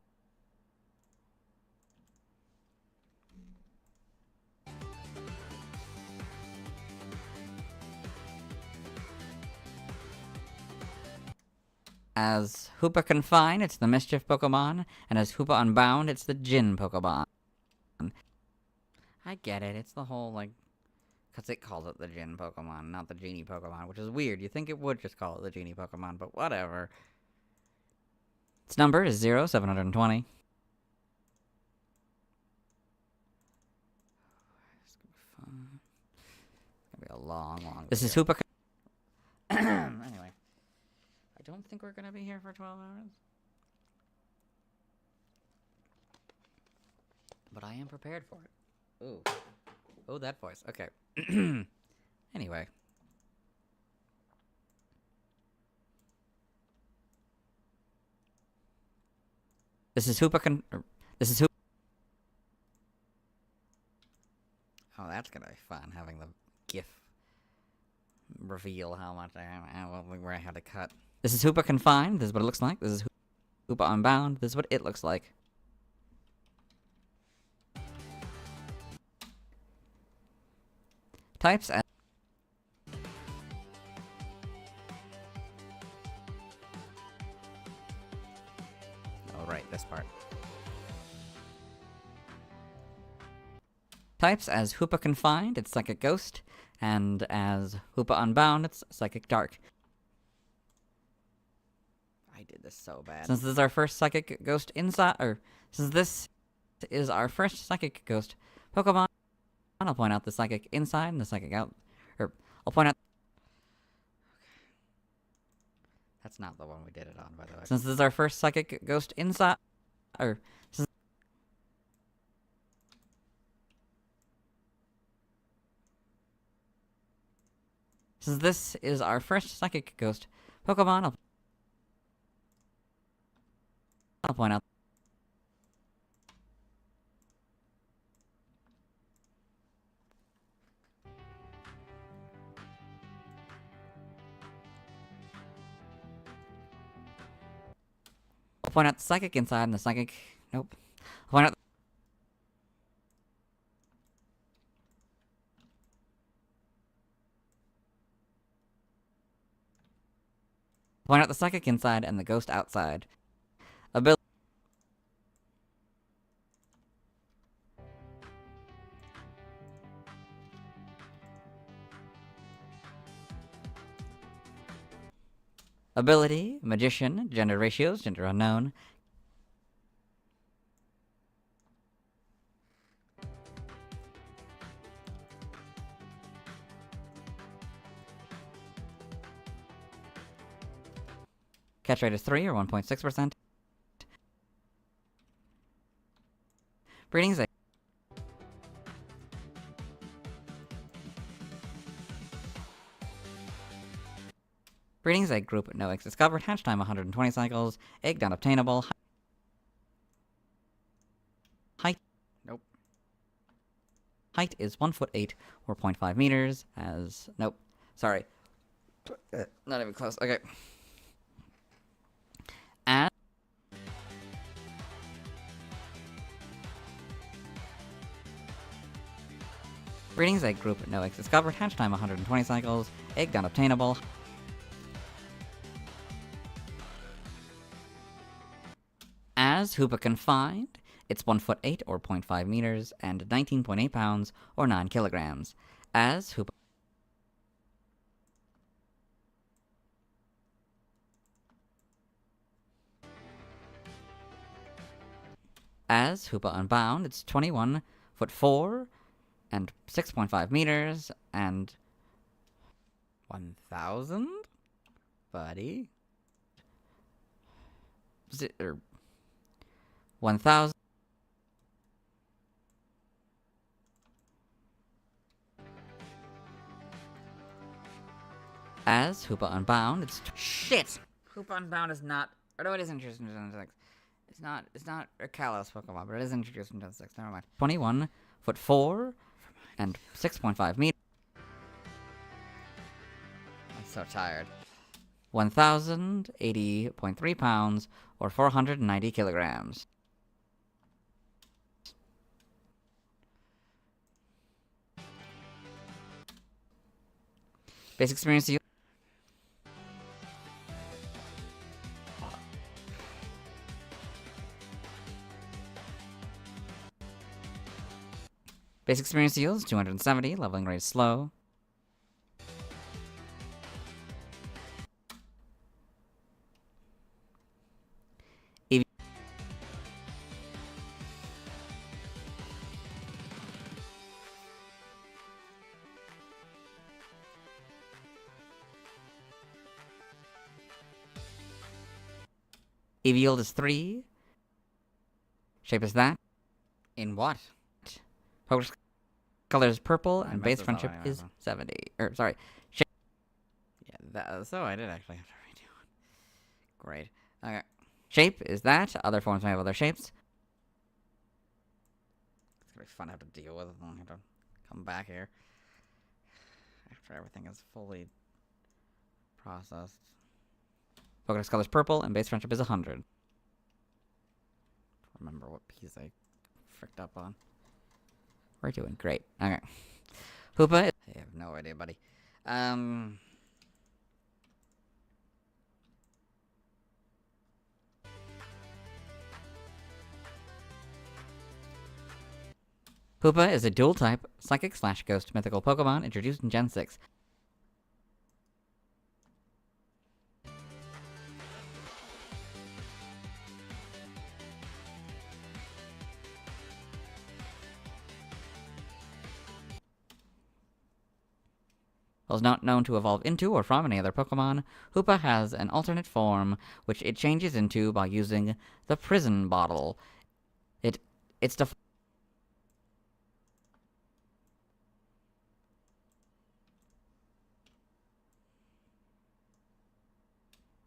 As Hoopa Confine, it's the Mischief Pokemon, and as Hoopa Unbound, it's the Gin Pokemon. I get it, it's the whole, like, because it calls it the Gin Pokemon, not the Genie Pokemon, which is weird. You think it would just call it the Genie Pokemon, but whatever. Its number is 0720. It's gonna be a long This is Hoopa. Anyway. I don't think we're gonna be here for 12 hours. But I am prepared for it. Ooh. Oh, that voice. Okay. Anyway. This is Hoopa This is Hoopa. Oh, that's gonna be fun, having the GIF reveal how much where I had to cut. This is Hoopa Confined. This is what it looks like. This is Hoopa Unbound. This is what it looks like. Types as oh, right, this part. Types as Hoopa Confined, it's Psychic Ghost, and as Hoopa Unbound, it's Psychic Dark. I did this so bad. Since this is our first Psychic Ghost since this is our first Psychic Ghost Pokemon, I'll point out the Psychic inside and the Psychic out. I'll point out. That's not the one we did it on, by the way. Since this is our first Psychic Ghost inside, since this is our first Psychic Ghost Pokemon, I'll point out. I'll point out the Psychic inside and the Psychic. Nope. I'll point out. Point out the Psychic inside and the Ghost outside. Ability. Ability, Magician, Gender Ratios, Gender Unknown. Catch rate is 3 or 1.6%. Breeding's Breeding's egg group, no eggs discovered. Hatch time 120 cycles. Egg not obtainable. Height. Nope. Height is 1 foot 8 or 0.5 meters. As nope. Sorry. Not even close. Okay. As Breeding's egg group, no eggs discovered. Hatch time 120 cycles. Egg not obtainable. As Hoopa Confined, it's 1 foot 8 or 0.5 meters and 19.8 pounds or 9 kilograms. As Hoopa Unbound, it's 21 foot 4 and 6.5 meters and 1,000, buddy. 1,000. As Hoopa Unbound, it's shit. Hoopa Unbound is not. Or no, it is introduced in Gen 6. It's not a Kalos Pokemon, but it is introduced in Gen 6. Never mind. 21 foot 4 and 6.5 meters. I'm so tired. 1,080.3 pounds or 490 kilograms. Basic experience to you. Base experience yields 270, leveling rate is slow. EV yield is 3. Shape is that. In what? Focus color is purple, and base friendship is 70. Or, sorry. Shape. Yeah, so I did actually have to redo it. Great. Okay. Shape is that. Other forms may have other shapes. It's gonna be fun to have to deal with. I have to come back here after everything is fully processed. Focus color is purple, and base friendship is 100. Remember what piece I fricked up on. We're doing great. Okay. Hoopa. I have no idea, buddy. Hoopa is a dual-type, psychic/ghost mythical Pokemon introduced in Gen 6. While is not known to evolve into or from any other Pokemon, Hoopa has an alternate form, which it changes into by using the prison bottle.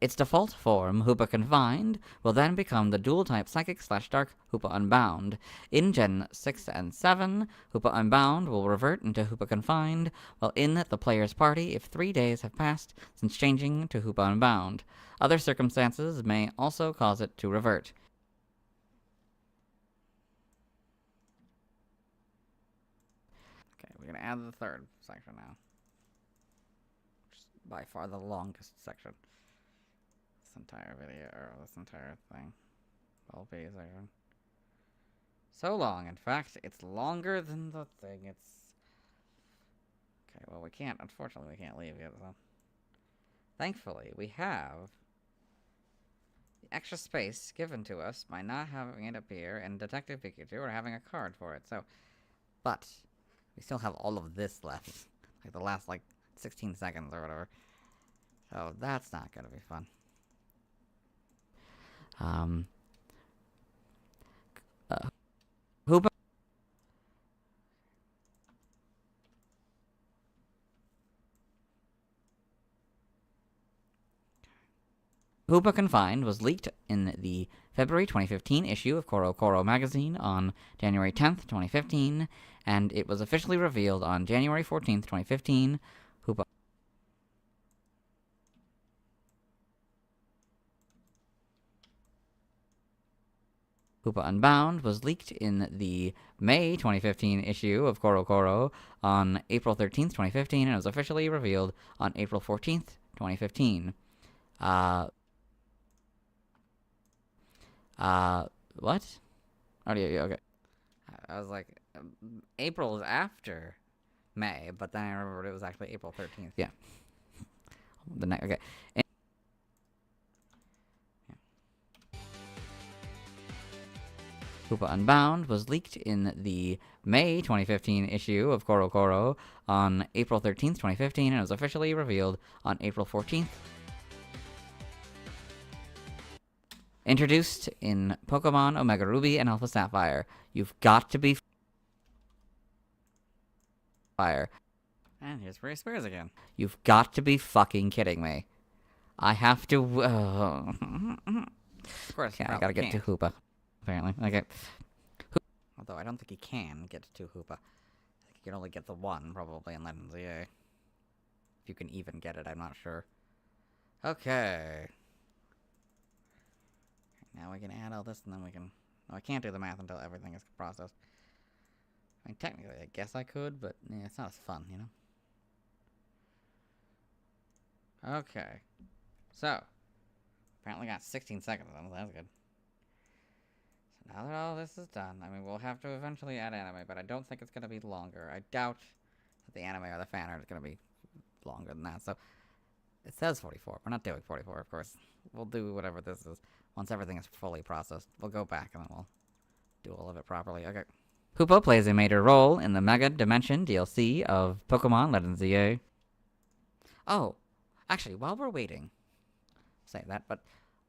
Its default form, Hoopa Confined, will then become the dual-type Psychic/Dark Hoopa Unbound. In Gen 6 and 7, Hoopa Unbound will revert into Hoopa Confined while in the player's party if 3 days have passed since changing to Hoopa Unbound. Other circumstances may also cause it to revert. Okay, we're gonna add the third section now. Which is by far the longest section. This entire video, or this entire thing. Will be section. So long, in fact, it's longer than the thing. Okay, well, unfortunately, we can't leave yet, so. Thankfully, we have the extra space given to us by not having it appear in Detective Pikachu or having a card for it, so. But, we still have all of this left. Like, the last, 16 seconds or whatever. So, that's not gonna be fun. Hoopa. Hoopa Confined was leaked in the February 2015 issue of Koro Koro magazine on January 10th, 2015, and it was officially revealed on January 14th, 2015. Hoopa Unbound was leaked in the May 2015 issue of Koro Koro on April 13th, 2015, and was officially revealed on April 14th, 2015. What? Oh, yeah, okay. I was like, April is after May, but then I remembered it was actually April 13th. Yeah. Okay. Hoopa Unbound was leaked in the May 2015 issue of Koro Koro on April 13th, 2015, and was officially revealed on April 14th. Introduced in Pokemon Omega Ruby and Alpha Sapphire. You've got to be fire. And here's Ray Spears again. You've got to be fucking kidding me. I have to. Of course, I gotta get to Hoopa. Apparently. Okay. Although I don't think he can get to Hoopa. I think he can only get the one, probably, in Legends EA. If you can even get it, I'm not sure. Okay. Now we can add all this, and then we can... No, I can't do the math until everything is processed. I mean, technically, I guess I could, but yeah, it's not as fun, you know? Okay. So. Apparently got 16 seconds on it, that's good. So now that all this is done, I mean, we'll have to eventually add anime, but I don't think it's going to be longer. I doubt that the anime or the fan art is going to be longer than that. So it says 44. We're not doing 44, of course. We'll do whatever this is. Once everything is fully processed, we'll go back and then we'll do all of it properly. Okay. Hoopa plays a major role in the Mega Dimension DLC of Pokémon Legends ZA. Oh, actually, while we're waiting, say that, but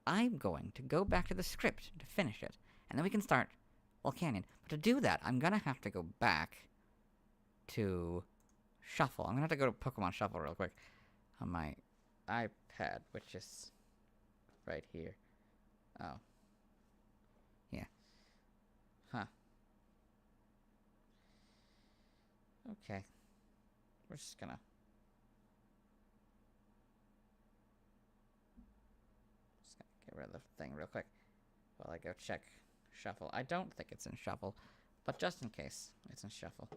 I'm going to go back to the script to finish it, and then we can start Volcanion. But to do that, I'm gonna have to go back to Shuffle. I'm gonna have to go to Pokemon Shuffle real quick on my iPad, which is right here. Oh. Yeah. Huh. Okay. We're just gonna get rid of the thing real quick while I go check Shuffle. I don't think it's in Shuffle, but just in case it's in Shuffle.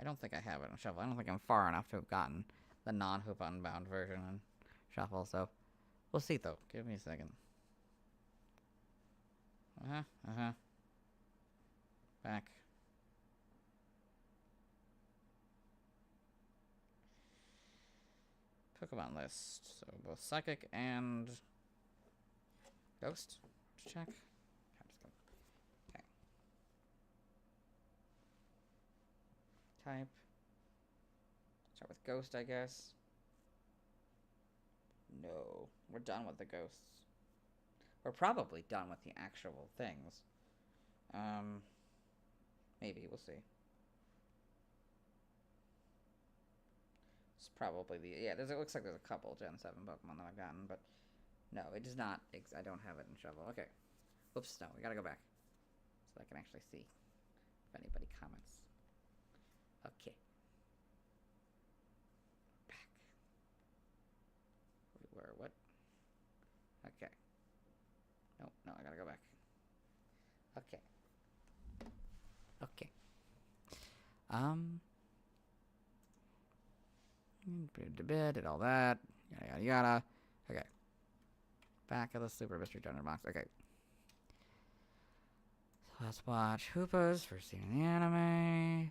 I don't think I have it in Shuffle. I don't think I'm far enough to have gotten the non-Hoopa Unbound version in Shuffle, so we'll see though. Give me a second. Back. Pokemon list. So both Psychic and Ghost. Let's check. Okay. Type. Start with Ghost, I guess. No. We're done with the ghosts. We're probably done with the actual things. Maybe. We'll see. It's probably the... Yeah, it looks like there's a couple Gen 7 Pokemon that I've gotten, but... No, it does not... I don't have it in Shovel. Okay. Whoops, no. We gotta go back. So I can actually see if anybody comments. Okay. Back. We were... What? Okay. No, I gotta go back. Okay. Okay. Put it to bed, did all that. Yada, yada, yada. Okay. Back of the Super Mystery Dungeon box. Okay. So let's watch Hoopa's first scene in the anime. I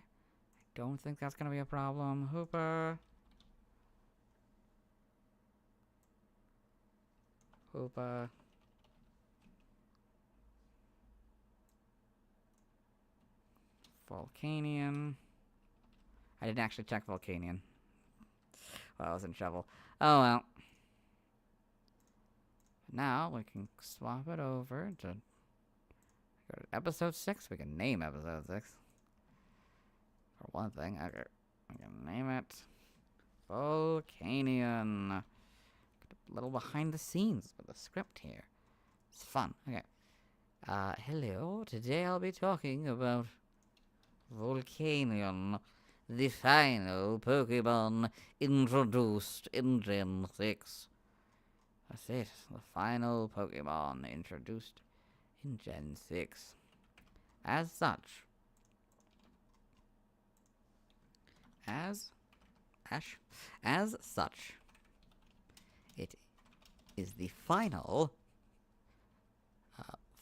don't think that's gonna be a problem. Hoopa. Hoopa. Volcanion. I didn't actually check Volcanion. Well, I was in Shovel. Oh well. Now we can swap it over to go to episode 6. We can name episode 6. For one thing, okay, we can name it Volcanion. Get a little behind the scenes with the script here. It's fun. Okay. Hello. Today I'll be talking about Volcanion, the final Pokemon introduced in Gen 6. That's it, the final Pokemon introduced in Gen 6. As such, it is the final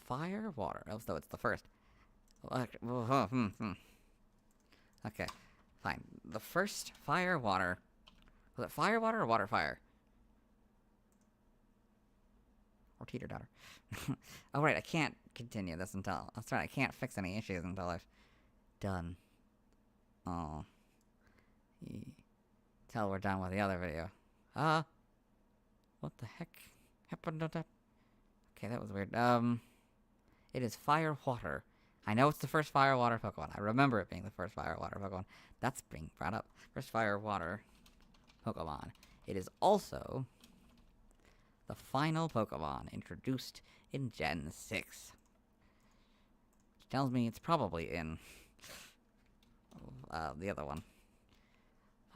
fire water. Oh, so it's the first. Okay, fine. The first fire water. Was it fire water or water fire? Or teeter totter. Oh right, I can't continue this until... That's right, I can't fix any issues until I've done. Oh. Till we're done with the other video. What the heck happened to that? Okay, that was weird. It is fire water. I know it's the first fire water Pokemon. I remember it being the first fire water Pokemon. That's being brought up. First fire water Pokemon. It is also the final Pokemon introduced in Gen 6. Which tells me it's probably in the other one.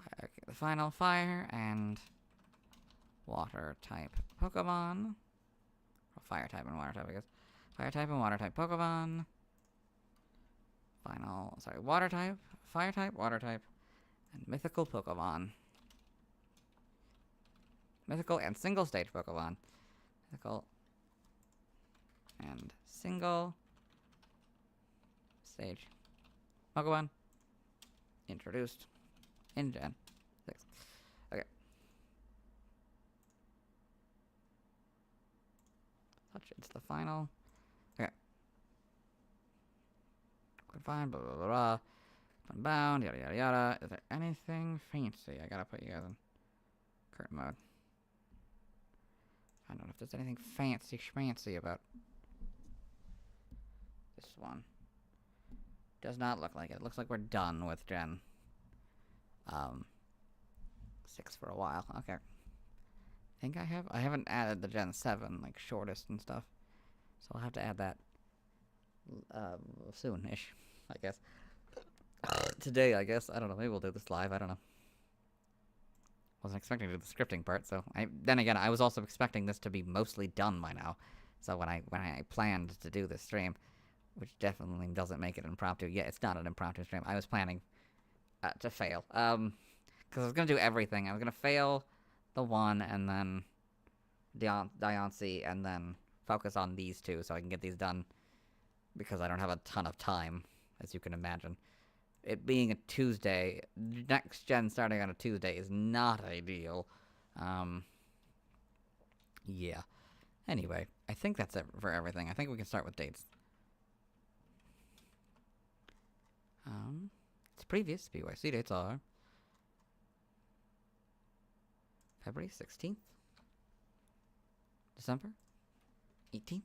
Okay, the final fire and water type Pokemon. Or fire type and water type, I guess. Fire type and water type Pokemon. Water type, fire type, water type, and mythical Pokemon. Mythical and single stage Pokemon. Mythical and single stage Pokemon introduced in Gen 6. Okay. It's the final. Okay. Fine, blah, blah, blah, blah. Unbound, yada, yada, yada. Is there anything fancy? I gotta put you guys in current mode. I don't know if there's anything fancy about this one. Does not look like it. It looks like we're done with Gen 6 for a while. Okay. I think I haven't added the Gen 7, like, shortest and stuff. So I'll have to add that soon-ish, I guess. Today, I guess. I don't know. Maybe we'll do this live. I don't know. Wasn't expecting to do the scripting part, so then again, I was also expecting this to be mostly done by now. So when I planned to do this stream, which definitely doesn't make it impromptu. Yeah, it's not an impromptu stream. I was planning to fail. Because I was gonna do everything. I was gonna fail the one, and then Diancie, and then focus on these two so I can get these done. Because I don't have a ton of time, as you can imagine. It being a Tuesday, next gen starting on a Tuesday is not ideal. Yeah. Anyway, I think that's it for everything. I think we can start with dates. Its previous BYC dates are February 16th, December 18th,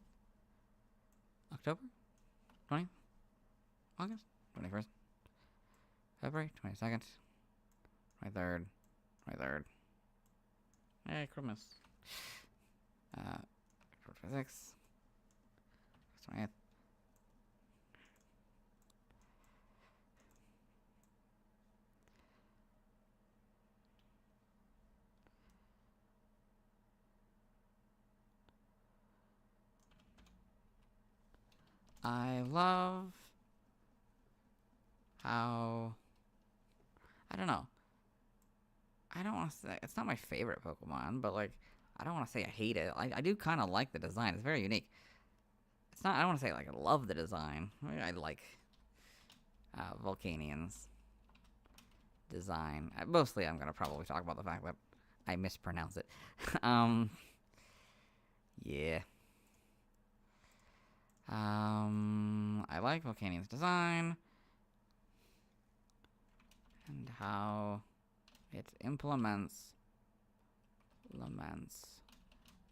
October 20th, August 21st, February 22nd, 23rd, 23rd. Hey, Christmas. October 26th, 20th. I love how, I don't know. I don't want to say, it's not my favorite Pokemon, but like, I don't want to say I hate it. I do kind of like the design. It's very unique. It's not, I don't want to say like I love the design. I like Volcanian's design. Mostly I'm going to probably talk about the fact that I mispronounce it. Yeah. I like Volcanian's design and how it implements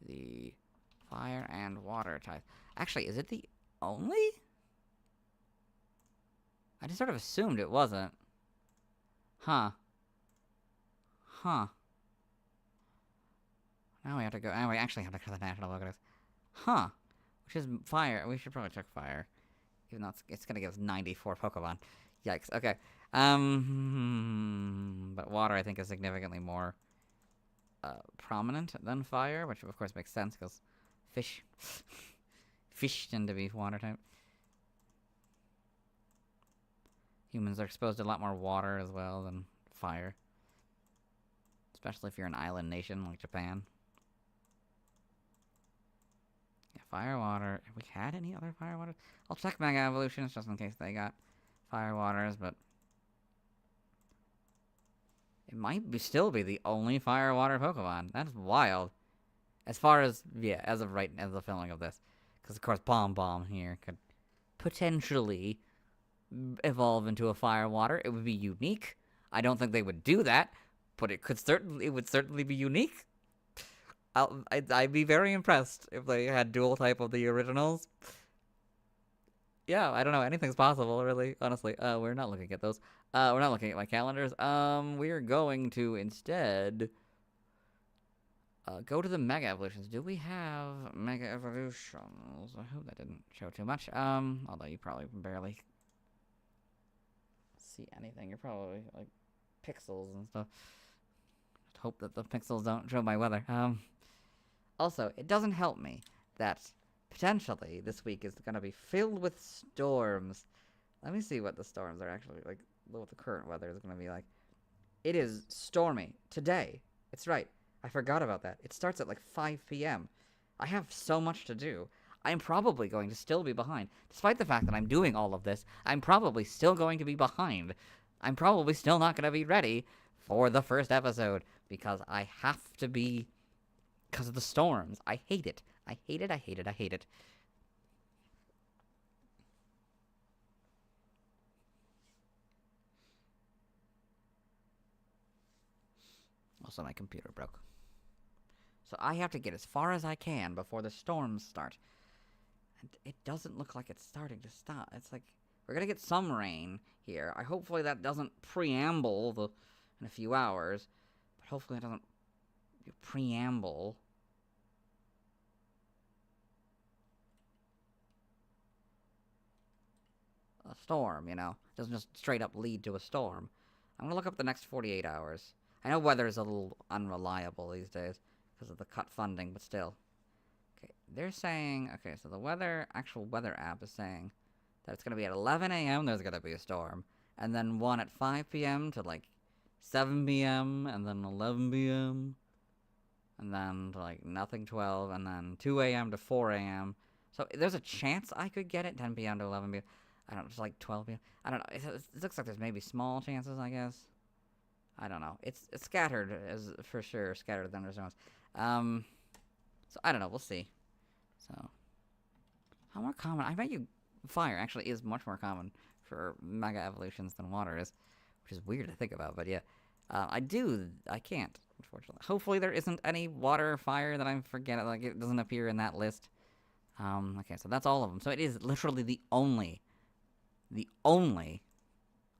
the fire and water type. Actually, is it the only? I just sort of assumed it wasn't. Huh. Huh. Now we have to go. Now we actually have to go to the national logos. Huh. Which is fire. We should probably check fire. Even though it's gonna give us 94 Pokemon. Yikes. Okay. But water I think is significantly more prominent than fire, which of course makes sense because fish tend to be water type. Humans are exposed to a lot more water as well than fire. Especially if you're an island nation like Japan. Yeah, fire, water. Have we had any other fire waters? I'll check Mega Evolutions just in case they got fire waters, but it might still be the only fire water Pokemon. That's wild. As far as, yeah, as of right, as the filming of this. Because, of course, Bomb here could potentially evolve into a fire water. It would be unique. I don't think they would do that, but it would certainly be unique. I'd be very impressed if they had dual type of the originals. Yeah, I don't know. Anything's possible, really. Honestly, we're not looking at those. We're not looking at my calendars. We're going to instead go to the Mega Evolutions. Do we have Mega Evolutions? I hope that didn't show too much. Although you probably barely see anything. You're probably like pixels and stuff. Just hope that the pixels don't show my weather. Also, it doesn't help me that potentially this week is going to be filled with storms. Let me see what the storms are actually like, what the current weather is going to be like. It is stormy today. It's right. I forgot about that. It starts at like 5 p.m. I have so much to do. I'm probably going to still be behind. Despite the fact that I'm doing all of this, I'm probably still going to be behind. I'm probably still not going to be ready for the first episode because I have to be, because of the storms. I hate it. I hate it, I hate it, I hate it. Also, my computer broke. So I have to get as far as I can before the storms start. And it doesn't look like it's starting to stop. It's like, we're gonna get some rain here. Hopefully that doesn't preamble in a few hours. But hopefully it doesn't preamble. A storm, you know? It doesn't just straight up lead to a storm. I'm gonna look up the next 48 hours. I know weather is a little unreliable these days because of the cut funding, but still. Okay, they're saying, okay, so the actual weather app is saying that it's gonna be at 11 a.m. there's gonna be a storm, and then one at 5 p.m. to like 7 p.m., and then 11 p.m., and then to like nothing 12, and then 2 a.m. to 4 a.m. So there's a chance I could get it 10 p.m. to 11 p.m. I don't know, just like 12 p.m. I don't know. It looks like there's maybe small chances, I guess. I don't know. It's scattered, as for sure, scattered thunderstorms. So I don't know. We'll see. So, how more common? I bet you fire actually is much more common for mega evolutions than water is, which is weird to think about. But yeah, I can't, unfortunately. Hopefully there isn't any water fire that I'm forgetting. Like it doesn't appear in that list. Okay, so that's all of them. So it is literally the only.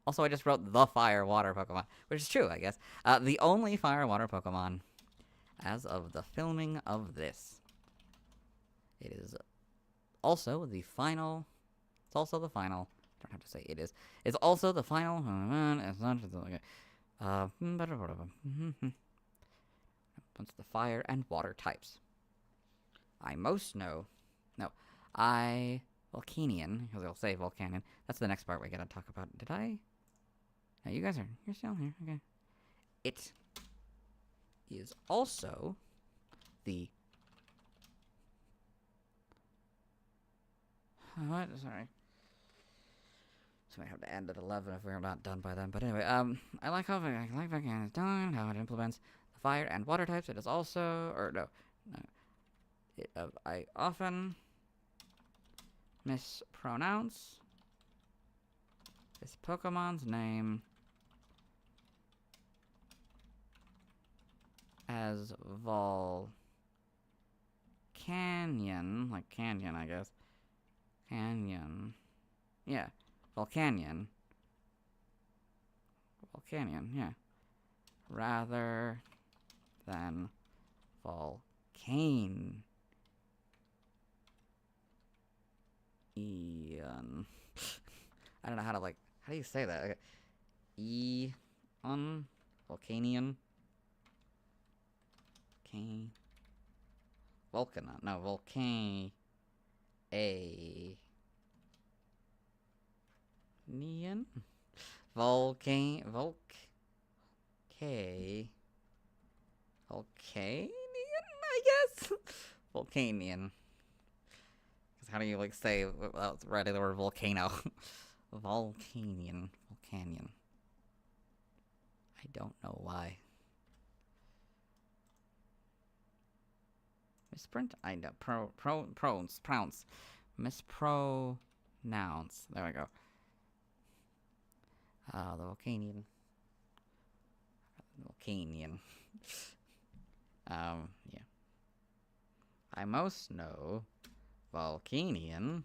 Also, I just wrote the fire water Pokemon, which is true, I guess. The only fire water Pokemon as of the filming of this. It is also the final. It's also the final. Don't have to say it is. It's also the final. It's not just okay. What's the fire and water types? I most know. No, Volcanion, because it'll say Volcanion. That's the next part we gotta talk about. Did I? No, you're still here. Okay. It is also the. What? Sorry. So we have to end at 11 if we're not done by then. But anyway, I like how Volcanion is done, how it implements the fire and water types. It is also, or no. I often mispronounce this Pokemon's name as Volcanion, like canyon, I guess. Canyon. Yeah, Volcanion. Volcanion, yeah. Rather than Volcane. I don't know how to how do you say that? Okay. Volcanion. Volcana. No, Volcanion. Volcanion, I guess? Volcanion. How do you say without writing the word volcano? Volcanion. I don't know why. Misprint? I know. Pronounce. Mispronounce. There we go. The Volcanion. Yeah. I most know Volcanion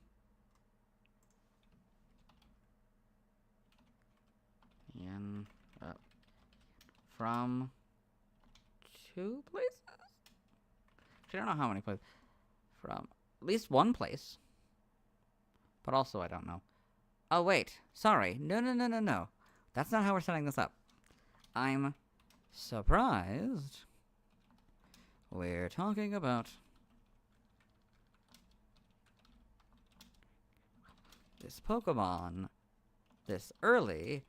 from 2 places? I don't know how many places. From at least 1 place. But also I don't know. Oh wait, sorry. No. That's not how we're setting this up. I'm surprised we're talking about this Pokemon this early,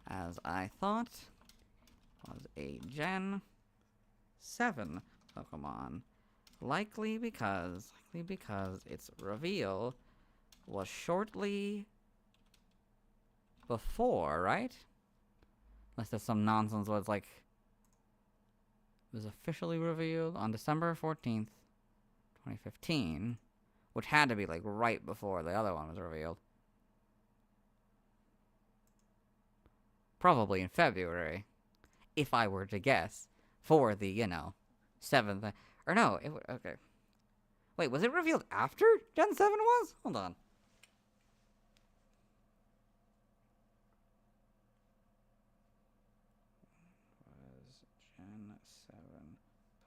as I thought was a Gen 7 Pokemon. Likely because its reveal was shortly before, right? Unless there's some nonsense where it's like, it was officially revealed on December 14th, 2015, which had to be like right before the other one was revealed. Probably in February, if I were to guess, for the, 7th, or no, okay. Wait, was it revealed after Gen 7 was? Hold on. Was Gen 7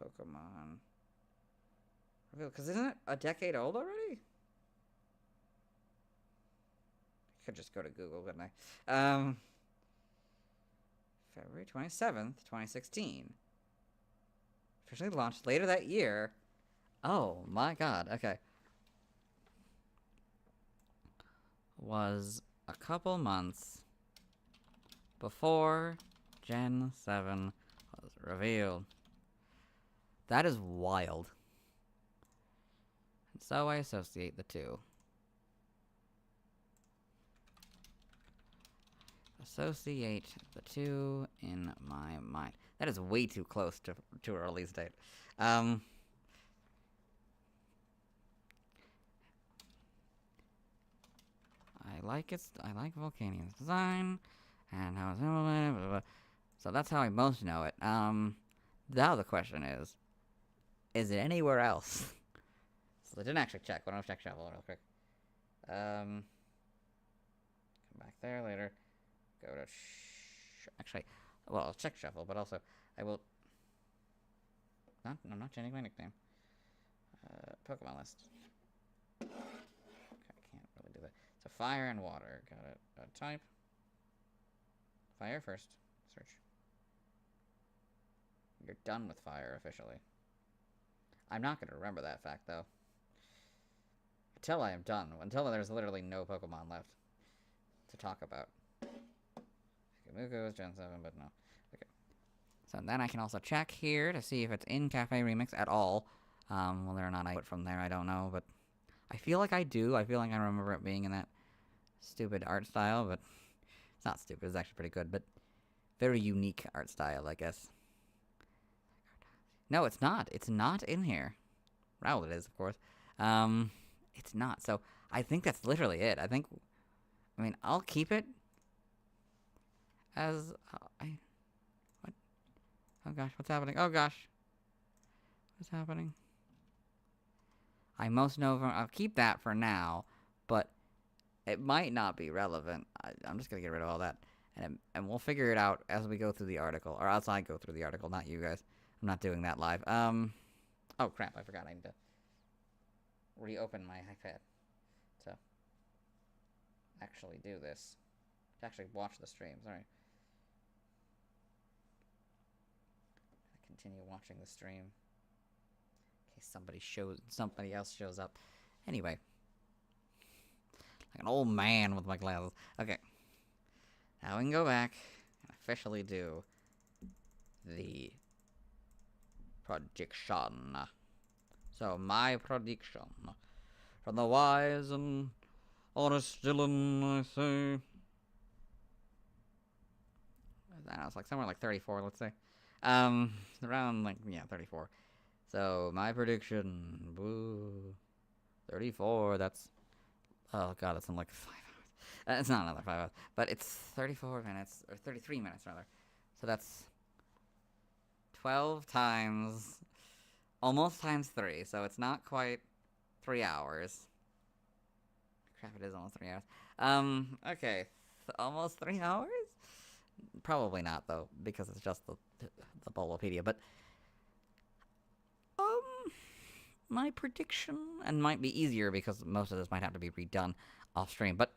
Pokemon revealed? Because isn't it a decade old already? I could just go to Google, couldn't I? February 27th, 2016. Officially launched later that year. Oh my god, okay. Was a couple months before Gen 7 was revealed. That is wild. And so I associate the two. Associate the two in my mind. That is way too close to a release date. I like Volcanium's design and how it's implemented. Blah, blah, blah. So that's how I most know it. Now the question is it anywhere else? So I didn't actually check. Why don't I check Shuffle real quick? Come back there later. Go to actually, well, I'll check Shuffle, but also I will. I'm not changing my nickname. Pokemon list. Okay, I can't really do that. So fire and water. Got it. Type. Fire first. Search. You're done with fire officially. I'm not gonna remember that fact though. Until I am done. Until there's literally no Pokemon left to talk about. Muko is Gen 7, but no. Okay. So then I can also check here to see if it's in Cafe Remix at all. Whether or not I put from there, I don't know, but I feel like I do. I feel like I remember it being in that stupid art style, but it's not stupid. It's actually pretty good, but very unique art style, I guess. No, it's not. It's not in here. Well, it is, of course. It's not. So I think that's literally it. I mean, I'll keep it as what? Oh gosh, what's happening? Oh gosh, what's happening? I most know from. I'll keep that for now, but it might not be relevant. I'm just gonna get rid of all that, and we'll figure it out as we go through the article, or as I go through the article, not you guys. I'm not doing that live. Oh crap! I forgot. I need to reopen my iPad to actually do this. To actually watch the streams. All right. Continue watching the stream in case somebody else shows up. Anyway, like an old man with my glasses. Okay, now we can go back and officially do the prediction. So my prediction from the wise and honest Dylan, I say. I don't know, it's like somewhere like 34, let's say. Around, like, yeah, 34. So, my prediction, boo, 34, that's, oh god, that's in like 5 hours. It's not another 5 hours, but it's 34 minutes, or 33 minutes, rather. So that's 12 times, almost times 3, so it's not quite 3 hours. Crap, it is almost 3 hours. Okay, almost 3 hours? Probably not, though, because it's just the Bolopedia, but my prediction, and might be easier because most of this might have to be redone off stream, but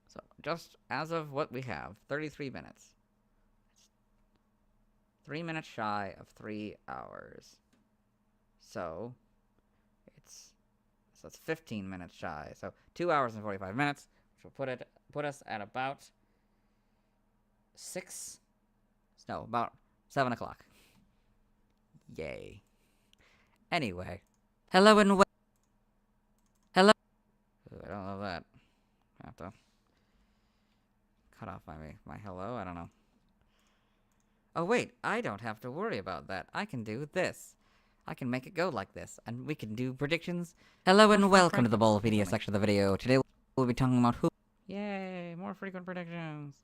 so just as of what we have, 33 minutes. It's 3 minutes shy of 3 hours. So it's 15 minutes shy. So 2 hours and 45 minutes, which will put us at about about 7 o'clock. Yay. Anyway. Hello and hello. Ooh, I don't love that. I have to cut off my hello. I don't know. Oh wait, I don't have to worry about that. I can do this. I can make it go like this, and we can do predictions. Hello and welcome to the Ballpedia section of the video. Today we'll be talking about Hoopa. Yay, more frequent predictions.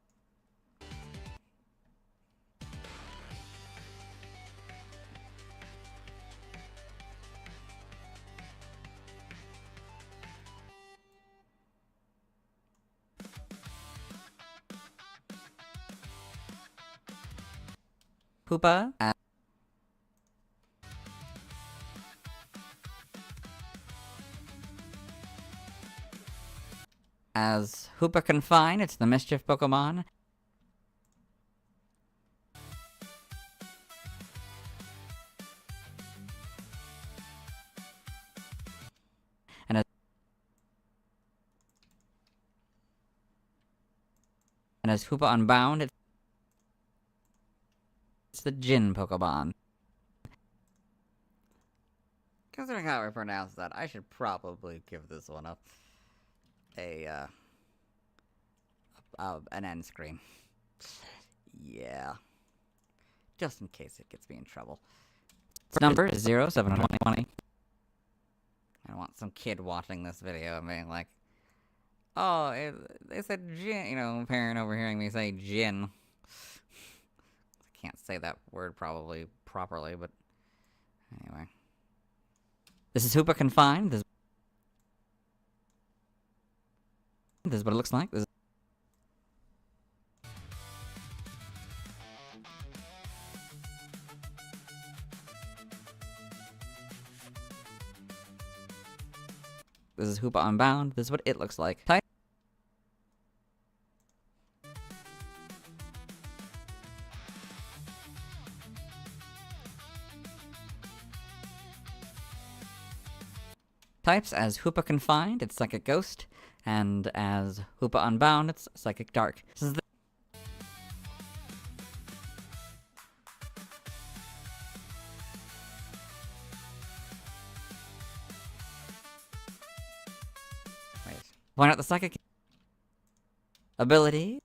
Hoopa as Hoopa Confine, it's the Mischief Pokemon. And as Hoopa Unbound, it's the Jin Pokemon. Considering how I pronounce that, I should probably give this one an end screen. Yeah. Just in case it gets me in trouble. Its number is 0720. I want some kid watching this video and being like, oh, they said Jin, you know, parent overhearing me say Jin. I can't say that word probably properly, but anyway. This is Hoopa Confined. This is what it looks like. This is Hoopa Unbound. This is what it looks like. Type Types as Hoopa Confined, it's Psychic Ghost, and as Hoopa Unbound, it's Psychic Dark. This is point out the Psychic ability.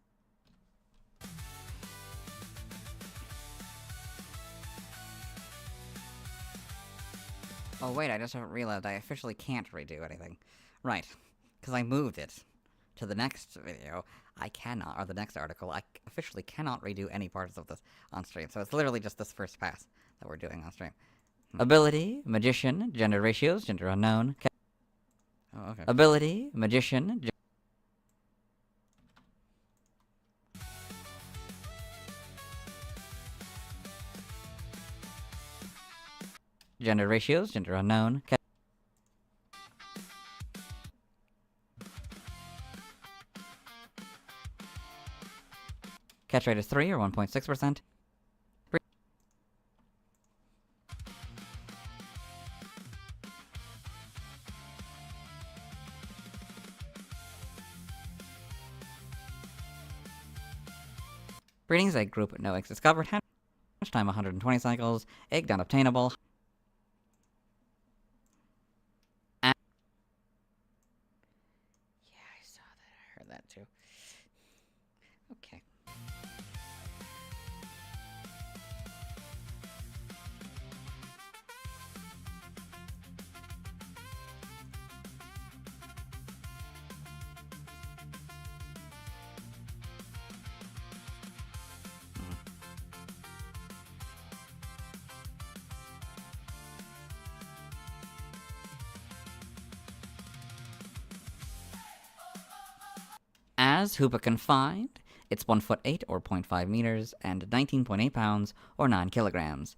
Oh wait, I just realized I officially can't redo anything. Right, because I moved it to the next video. I cannot, or the next article, I officially cannot redo any parts of this on stream. So it's literally just this first pass that we're doing on stream. Ability, Magician, Gender Ratios, Gender Unknown. Oh, okay. Ability, Magician, Gender Ratios, Gender Unknown. Catch rate is 3 or 1.6%. Breedings, egg group, no eggs discovered. Hatch time 120 cycles. Egg unobtainable. That too. Okay. As Hoopa Confined, it's 1'8" or 0.5 meters and 19.8 pounds or 9 kilograms.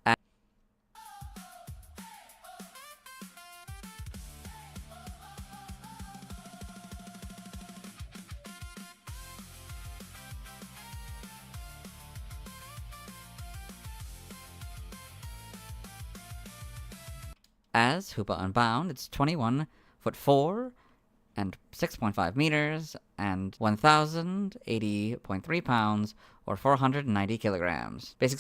As Hoopa Unbound, it's 21'4" and 6.5 meters, and 1,080.3 pounds, or 490 kilograms. Basic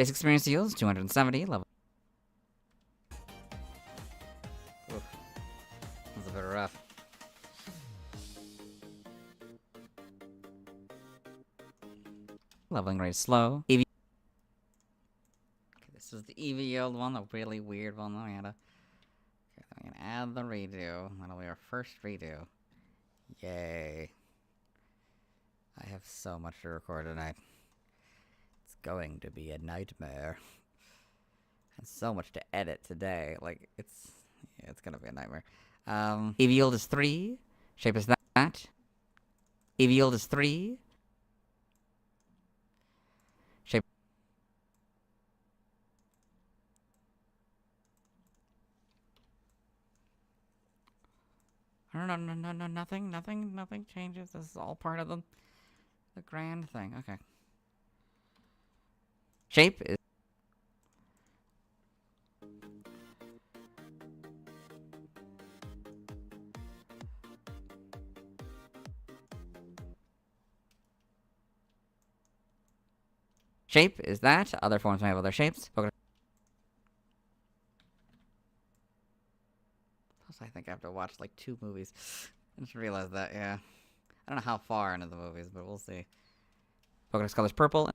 Basic experience deals 270 level. Oof. That's a bit rough. Leveling rate is slow. Okay, this is the EV yield one, the really weird one. Then we had to. Okay, then we can add the redo. That'll be our first redo. Yay. I have so much to record tonight. It's going to be a nightmare. And so much to edit today. Like, it's gonna be a nightmare. EV yield is 3. Shape is that. EV yield is 3. Shape. No, nothing changes. This is all part of the grand thing. Okay. Shape is. Shape is that. Other forms may have other shapes. Plus, I think I have to watch like 2 movies. I just realized that, yeah. I don't know how far into the movies, but we'll see. Pokedex color is purple.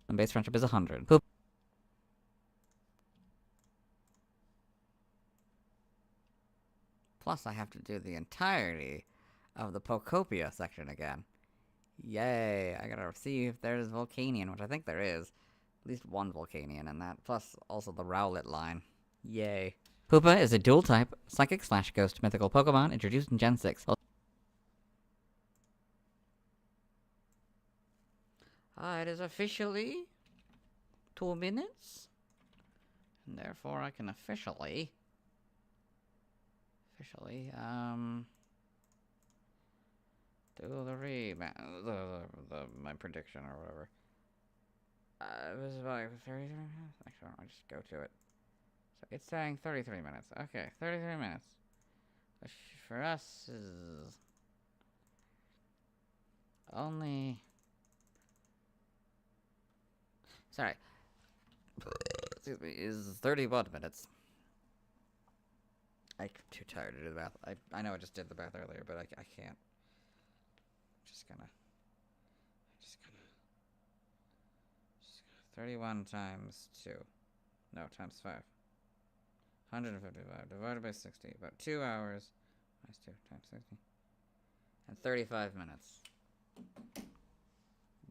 And base friendship is 100. Hoopa. Plus, I have to do the entirety of the Pokopia section again. Yay! I gotta see if there's Volcanion, which I think there is. At least one Volcanion in that. Plus, also the Rowlet line. Yay. Hoopa is a dual-type, Psychic/Ghost mythical Pokemon introduced in Gen 6. It is officially 2 minutes. And therefore, I can officially, do the my prediction or whatever. It was about 33 minutes? Actually, I'll just go to it. So it's saying 33 minutes. Okay, 33 minutes. Which for us is only. Sorry. Excuse me, is 31 minutes. I'm too tired to do the math. I know I just did the math earlier, but I can't. Just gonna 31 times 2. No, times 5. 155 divided by 60. About 2 hours. Minus 2 times 60. And 35 minutes.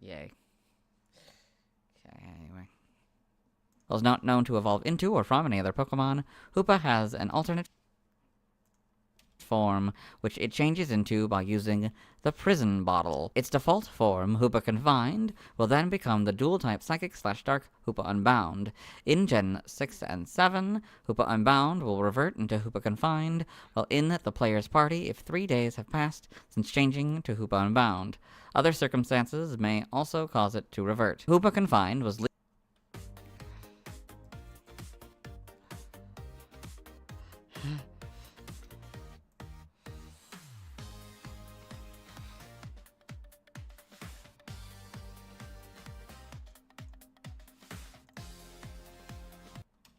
Yay. Okay, anyway. While not known to evolve into or from any other Pokemon, Hoopa has an alternate form, which it changes into by using the Prison Bottle. Its default form, Hoopa Confined, will then become the dual-type Psychic/Dark Hoopa Unbound. In Gen 6 and 7, Hoopa Unbound will revert into Hoopa Confined, while in the player's party if 3 days have passed since changing to Hoopa Unbound. Other circumstances may also cause it to revert. Hoopa Confined was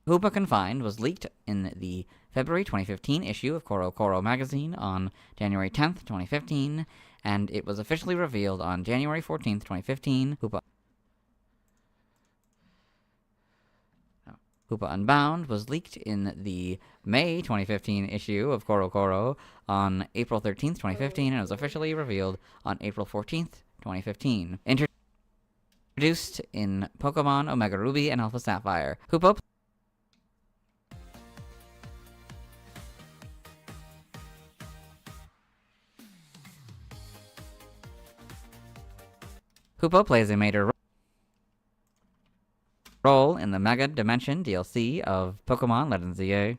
Hoopa Confined was leaked in the February 2015 issue of Koro Koro magazine on January 10th, 2015, and it was officially revealed on January 14th, 2015. Hoopa Unbound was leaked in the May 2015 issue of Koro Koro on April 13th, 2015, and was officially revealed on April 14th, 2015. Introduced in Pokemon Omega Ruby and Alpha Sapphire. Hoopa plays a major role in the Mega Dimension DLC of Pokemon Legends ZA.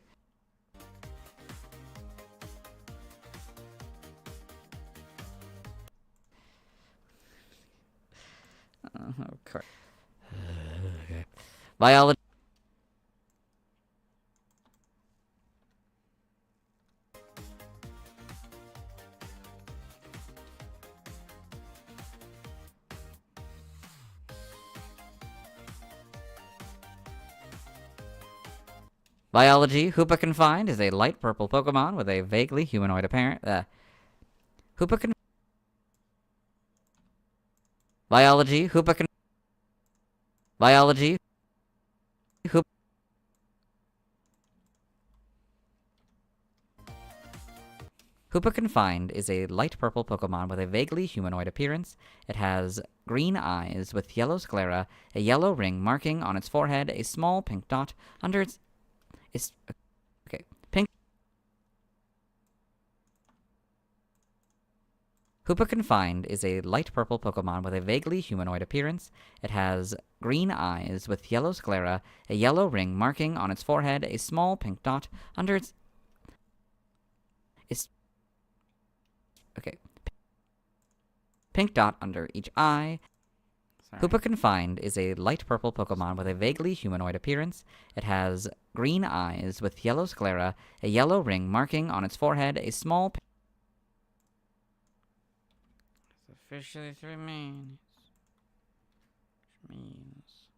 Of course. Okay. Biology. Biology, Hoopa Confined is a light purple Pokemon with a vaguely humanoid appearance. Hoopa Con... Biology, Hoopa Con... Biology, Hoopa... Hoopa Confined is a light purple Pokemon with a vaguely humanoid appearance. It has green eyes with yellow sclera, a yellow ring marking on its forehead, a small pink dot under its... Okay, pink... Hoopa Confined is a light purple Pokemon with a vaguely humanoid appearance. It has green eyes with yellow sclera, a yellow ring marking on its forehead, a small pink dot under its... Okay. Pink dot under each eye. Hoopa Confined is a light purple Pokemon with a vaguely humanoid appearance. It has green eyes with yellow sclera, a yellow ring marking on its forehead, a small... It's officially 3 minutes. Which means...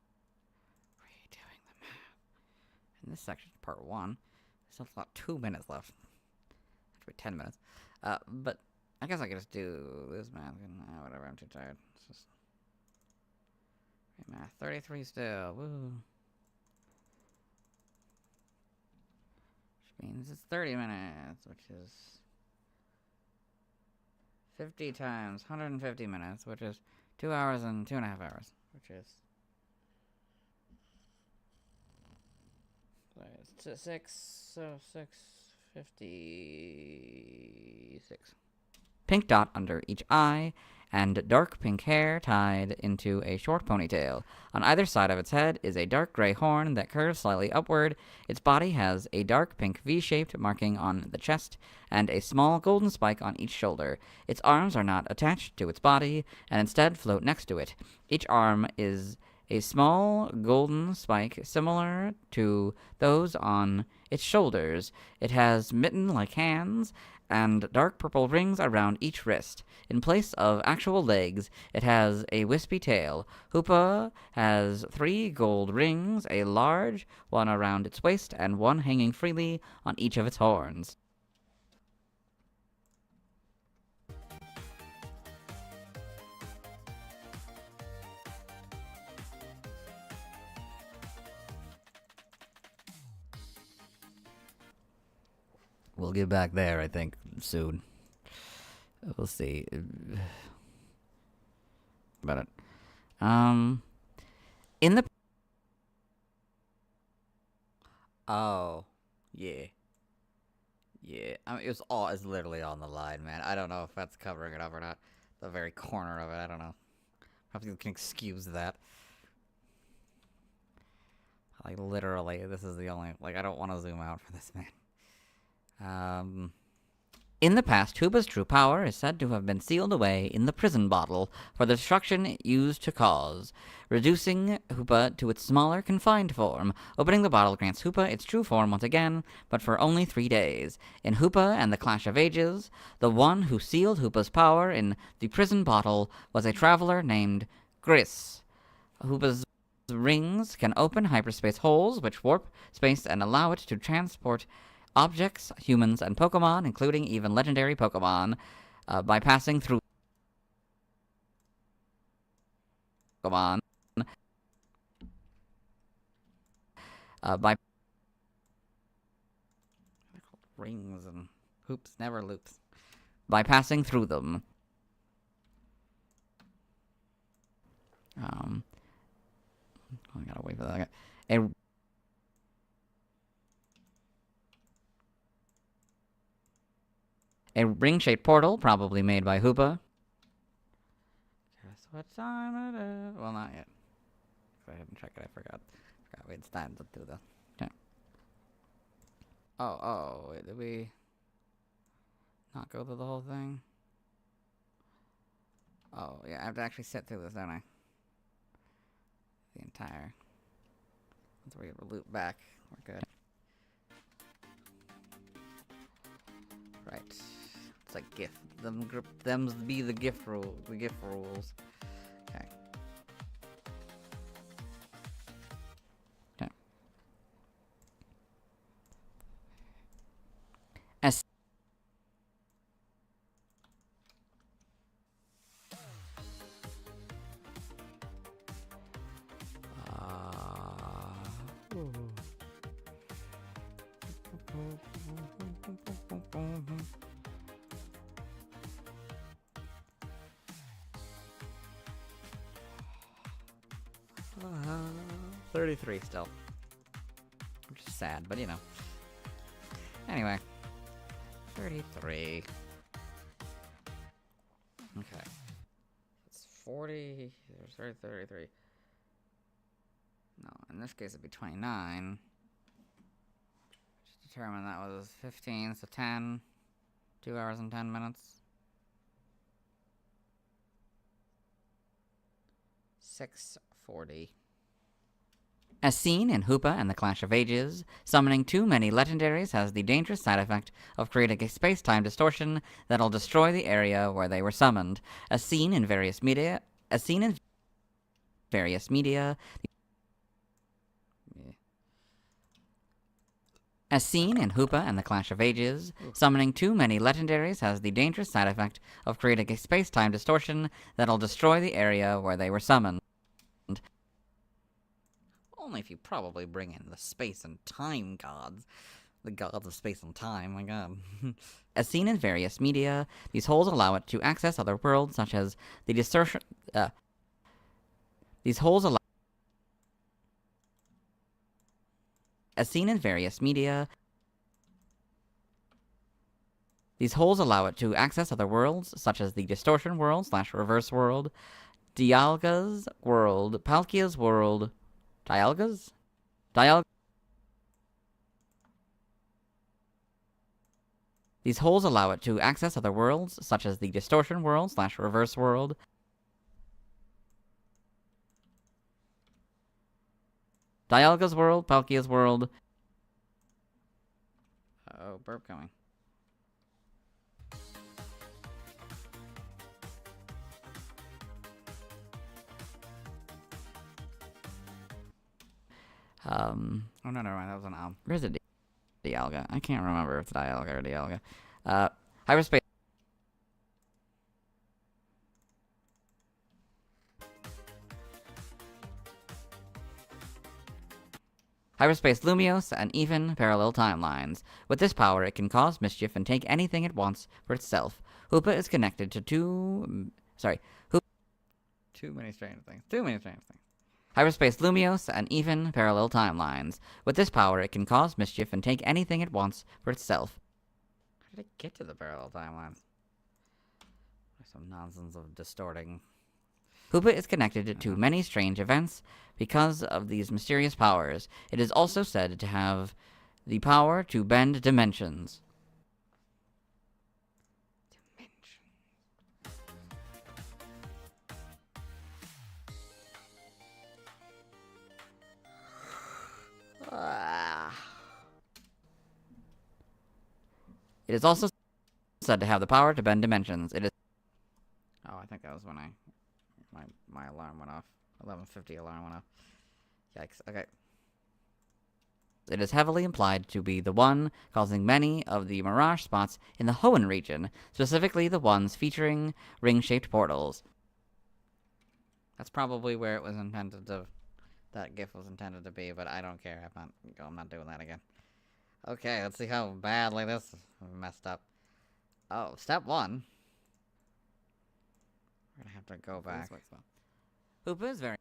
redoing the math. In this section, part 1, there's about 2 minutes left. Actually, 10 minutes. But I guess I could just do this math and whatever, I'm too tired. It's just... math. 33 still. Woo. Which means it's 30 minutes, which is 50 times 150 minutes, which is 2 hours and 2.5 hours, which is... sorry, it's 6, so 656. Pink dot under each eye, and dark pink hair tied into a short ponytail. On either side of its head is a dark gray horn that curves slightly upward. Its body has a dark pink V-shaped marking on the chest, and a small golden spike on each shoulder. Its arms are not attached to its body, and instead float next to it. Each arm is a small golden spike similar to those on its shoulders. It has mitten-like hands, and dark purple rings around each wrist. In place of actual legs, it has a wispy tail. Hoopa has 3 gold rings, a large one around its waist and one hanging freely on each of its horns. We'll get back there, I think, soon. We'll see. About it. In the... oh. Yeah. Yeah. I mean, it's literally on the line, man. I don't know if that's covering it up or not. The very corner of it, I don't know. Probably can excuse that. Like, literally, this is the only... like, I don't want to zoom out for this, man. In the past, Hoopa's true power is said to have been sealed away in the prison bottle for the destruction it used to cause, reducing Hoopa to its smaller, confined form. Opening the bottle grants Hoopa its true form once again, but for only 3 days. In Hoopa and the Clash of Ages, the one who sealed Hoopa's power in the prison bottle was a traveler named Gris. Hoopa's rings can open hyperspace holes, which warp space and allow it to transport objects, humans, and Pokemon, including even legendary Pokemon, by passing through Pokemon. By rings and hoops, never loops. By passing through them. I gotta wait for that. A ring-shaped portal, probably made by Hoopa. Guess what time it is? Well, not yet. Go ahead and check it. I forgot. Wait, it's time to do the... okay. Oh, wait, did we not go through the whole thing? Oh, yeah, I have to actually sit through this, don't I? The entire... once we loop back, we're good. Right. It's like gift. Them's be the gift rule. The gift rules. Okay. Okay. 33 still. Which is sad, but you know. Anyway. 33. Okay. It's 40. There's 33. No, in this case it'd be 29. Just determine that was 15, so 10. 2 hours and 10 minutes. 6:40. As seen in Hoopa and the Clash of Ages, summoning too many legendaries has the dangerous side effect of creating a space-time distortion that'll destroy the area where they were summoned. As seen in various media, As seen in various media, Hoopa and the Clash of Ages, summoning too many legendaries has the dangerous side effect of creating a space-time distortion that'll destroy the area where they were summoned. Only if you probably bring in the space and time gods. The gods of space and time, my god. As seen in various media, these holes allow it to access other worlds, such as the distortion... These holes allow... As seen in various media, these holes allow it to access other worlds, such as the Distortion World / Reverse World, Dialga's World, Palkia's World... Dialga's? These holes allow it to access other worlds, such as the Distortion World / Reverse World, Dialga's World, Palkia's World... Oh, burp coming. Oh, no, never mind. That was an Where's it? Dialga. I can't remember if it's Dialga or Dialga. Hyperspace. Hyperspace Lumios and even parallel timelines. With this power, it can cause mischief and take anything it wants for itself. Hoopa is connected to Too many strange things. Hyperspace Lumios and even parallel timelines. With this power, it can cause mischief and take anything it wants for itself. How did it get to the parallel timelines? There's some nonsense of distorting. Hoopa is connected to many strange events because of these mysterious powers. It is also said to have the power to bend dimensions. It is also said to have the power to bend dimensions. It is... Oh, I think that was when my alarm went off. 11:50 alarm went off. Yikes. Okay. It is heavily implied to be the one causing many of the mirage spots in the Hoenn region, specifically the ones featuring ring-shaped portals. That's probably where it was intended to... That GIF was intended to be, but I don't care. I'm not doing that again. Okay, let's see how badly this messed up. Oh, step 1. We're gonna have to go back. Hoopa is very...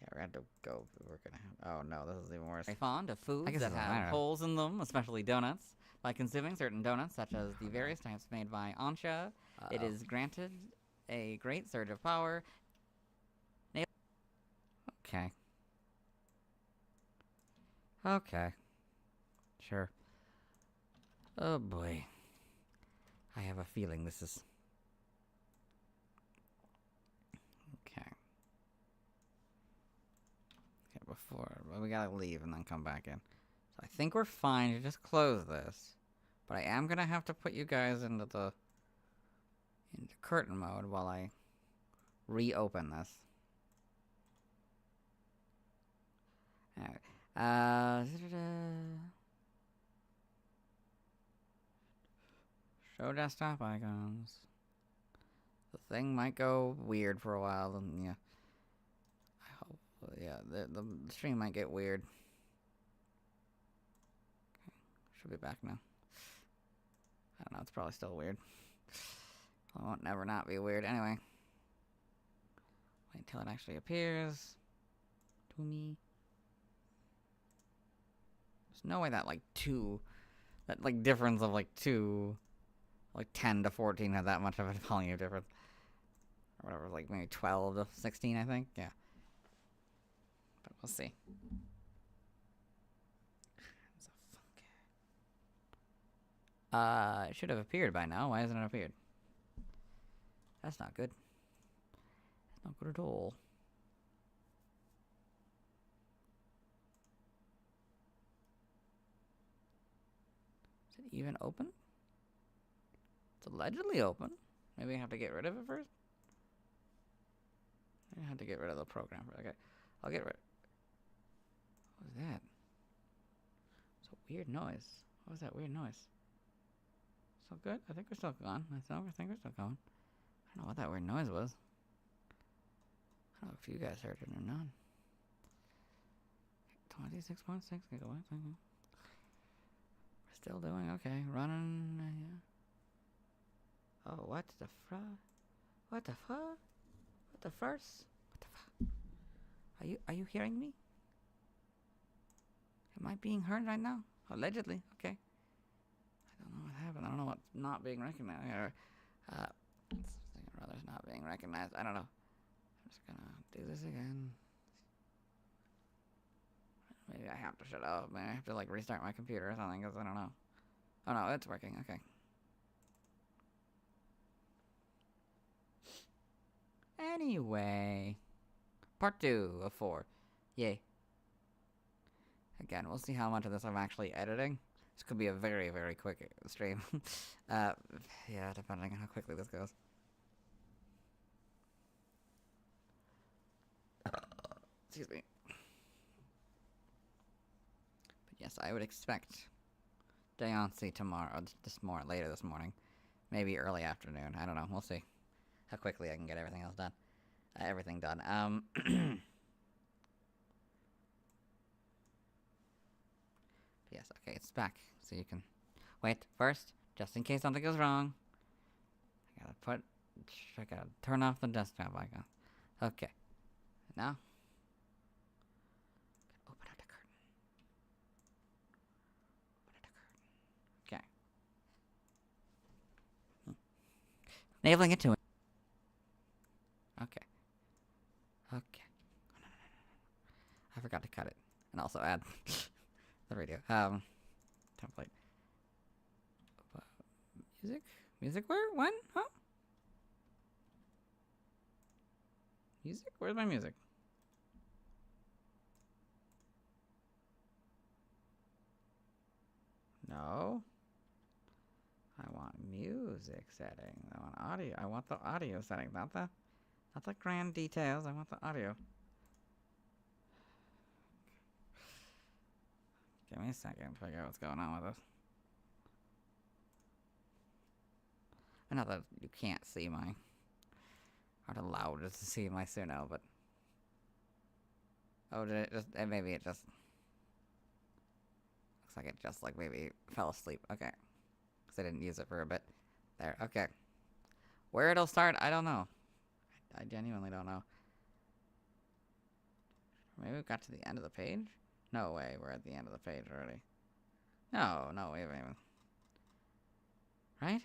Yeah, we're gonna have to go... We're gonna have... Oh no, this is even worse. Very fond of foods that have holes in them, especially donuts. By consuming certain donuts, such as the various types made by Ancha, it is granted a great surge of power. Okay. Okay. Sure. Oh boy. I have a feeling this is... Okay. Okay, well, we gotta leave and then come back in. So I think we're fine to just close this. But I am gonna have to put you guys into curtain mode while I reopen this. Alright. Show desktop icons. The thing might go weird for a while, and yeah. I hope, yeah, the stream might get weird. Okay. Should be back now. I don't know, it's probably still weird. Well, it won't never not be weird. Anyway. Wait until it actually appears to me. There's no way that like difference of like 10 to 14 had that much of a volume difference. Or whatever, like maybe 12 to 16, I think. Yeah. But we'll see. It should have appeared by now. Why hasn't it appeared? That's not good. That's not good at all. Is it even open? It's allegedly open. Maybe I have to get rid of it first? I have to get rid of the program. Okay. I'll get rid. What was that? It's a weird noise. What was that weird noise? Still good? I think we're still going. I think we're still going. I don't know what that weird noise was. I don't know if you guys heard it or not. 26.6 gigabytes. Okay. We're still doing okay. Running. Yeah. Oh, what the fuck? What the fuck? What the first? What the fuck? Are you hearing me? Am I being heard right now? Allegedly. Okay. I don't know what happened. I don't know what's not being recognized. Rather's not being recognized. I don't know. I'm just gonna do this again. Maybe I have to shut up. Maybe I have to like restart my computer or something because I don't know. Oh no, it's working. Okay. Anyway, part 2 of 4. Yay. Again, we'll see how much of this I'm actually editing. This could be a very, very quick stream. Yeah, depending on how quickly this goes. Excuse me. But yes, I would expect Diancie tomorrow, later this morning. Maybe early afternoon. I don't know. We'll see how quickly I can get everything else done. Everything done. Yes, okay, it's back. So you can wait first, just in case something goes wrong. I gotta turn off the desktop icon. Okay. Now open up the curtain. Okay. Enabling it to it. Okay. Okay. I forgot to cut it. And also add the radio. Template. Music? Music where? When? Huh? Music? Where's my music? No. I want music settings. I want audio. I want the audio settings, not the grand details. I want the audio. Give me a second to figure out what's going on with this. I know that you can't see my... aren't allowed to see my Suno, but... Oh, did it just... maybe it just... looks like it just, like, maybe fell asleep. Okay. Because I didn't use it for a bit. There, okay. Where it'll start, I don't know. I genuinely don't know. Maybe we got to the end of the page? No way, we're at the end of the page already. No, wait a minute. Right?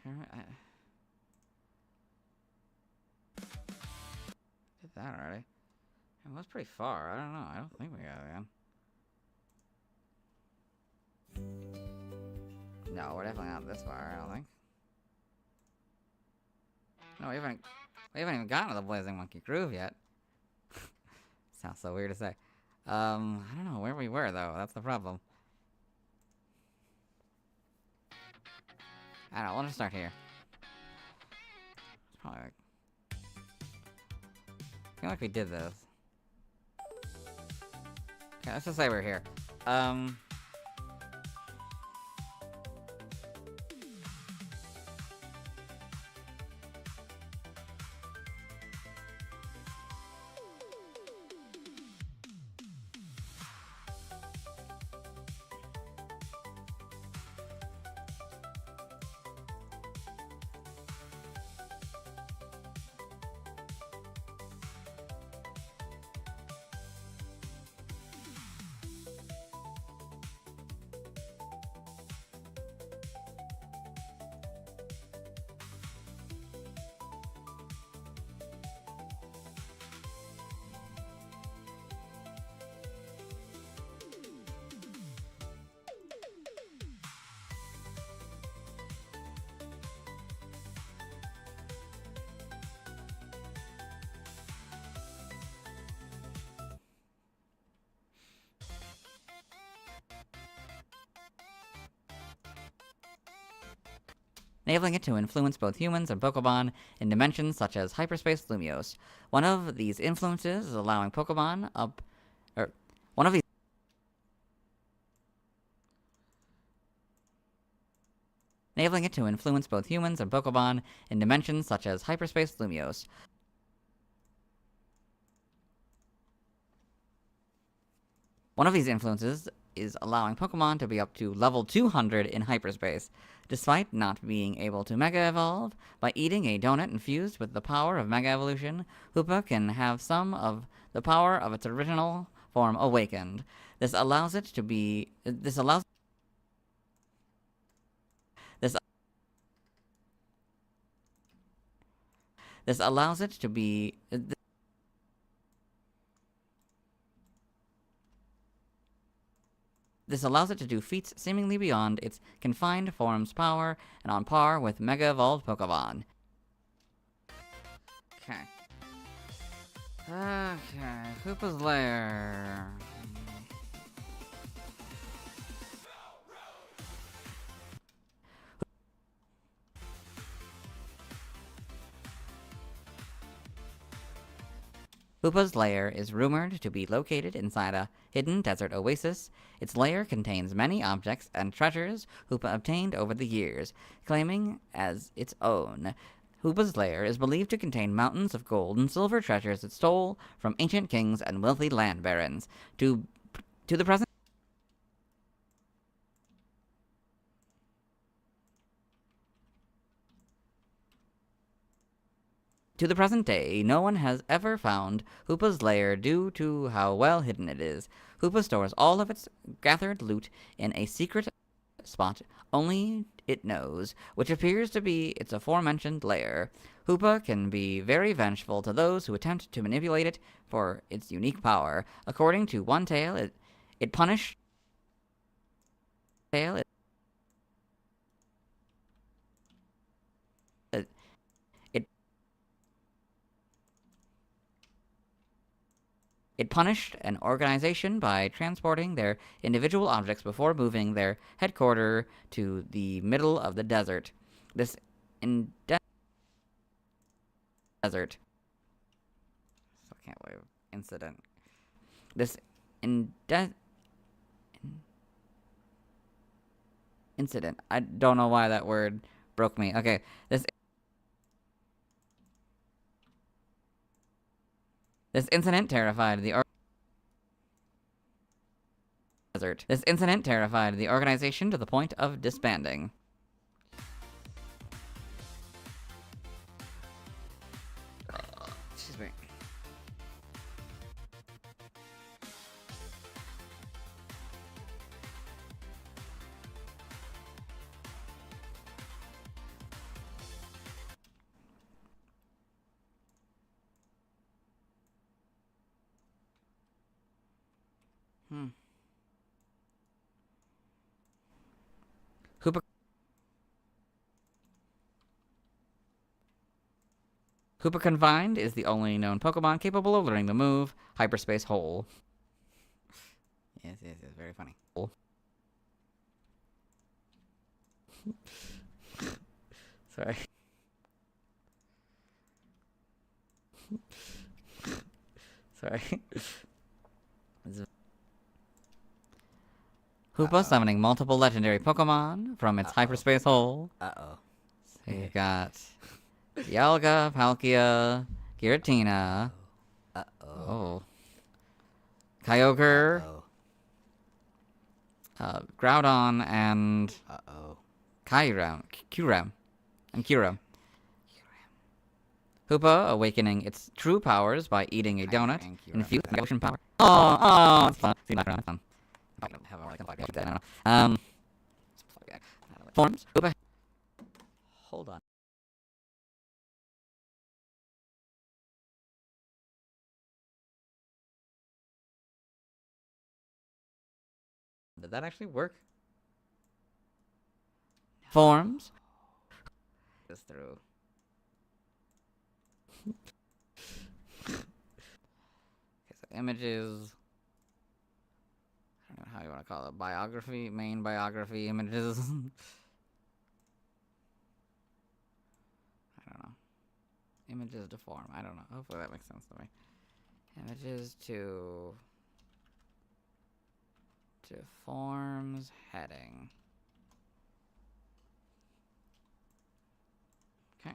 Did that already. It was pretty far. I don't know. I don't think we got it again. No, we're definitely not this far, I don't think. No, we haven't even gotten to the Blazing Monkey Groove yet. Sounds so weird to say. I don't know where we were, though. That's the problem. I don't know. We'll just start here. It's probably like... I feel like we did this. Okay, let's just say we're here. enabling it to influence both humans and Pokemon in dimensions such as hyperspace Lumiose. One of these influences is allowing Pokemon up, or one of these enabling it to influence both humans and Pokemon in dimensions such as hyperspace Lumiose. One of these influences is allowing Pokemon to be up to level 200 in hyperspace, despite not being able to Mega Evolve. By eating a donut infused with the power of Mega Evolution, Hoopa can have some of the power of its original form awakened. This allows it to be. This allows it to be. This allows it to do feats seemingly beyond its confined form's power and on par with Mega Evolved Pokemon. Okay. Okay, Hoopa's Lair. Hoopa's lair is rumored to be located inside a hidden desert oasis. Its lair contains many objects and treasures Hoopa obtained over the years, claiming as its own. Hoopa's lair is believed to contain mountains of gold and silver treasures it stole from ancient kings and wealthy land barons. To the present To the present day, no one has ever found Hoopa's lair due to how well hidden it is. Hoopa stores all of its gathered loot in a secret spot only it knows, which appears to be its aforementioned lair. Hoopa can be very vengeful to those who attempt to manipulate it for its unique power. According to one tale, it punished It punished an organization by transporting their individual objects before moving their headquarters to the middle of the desert. This desert. I can't believe incident. This incident. I don't know why that word broke me. Okay, This incident terrified the desert. This incident terrified the organization to the point of disbanding. Excuse me. Hoopa Confined is the only known Pokemon capable of learning the move Hyperspace Hole. Yes, very funny. Sorry. Sorry. Hoopa summoning multiple legendary Pokemon from its hyperspace hole. Uh-oh. So you got Dialga, Palkia, Giratina. Uh-oh. Oh. Kyogre. Groudon, and Kyurem. Hoopa awakening its true powers by eating a donut infused with ocean power. Oh, it's fun. See, background, it's fun. I don't have a forms. Hoopa. Hold on. Did that actually work? Forms. This through. Okay, so images. I don't know how you want to call it. Biography, main biography images. Images to form. I don't know. Hopefully that makes sense to me. Images to forms heading. Okay.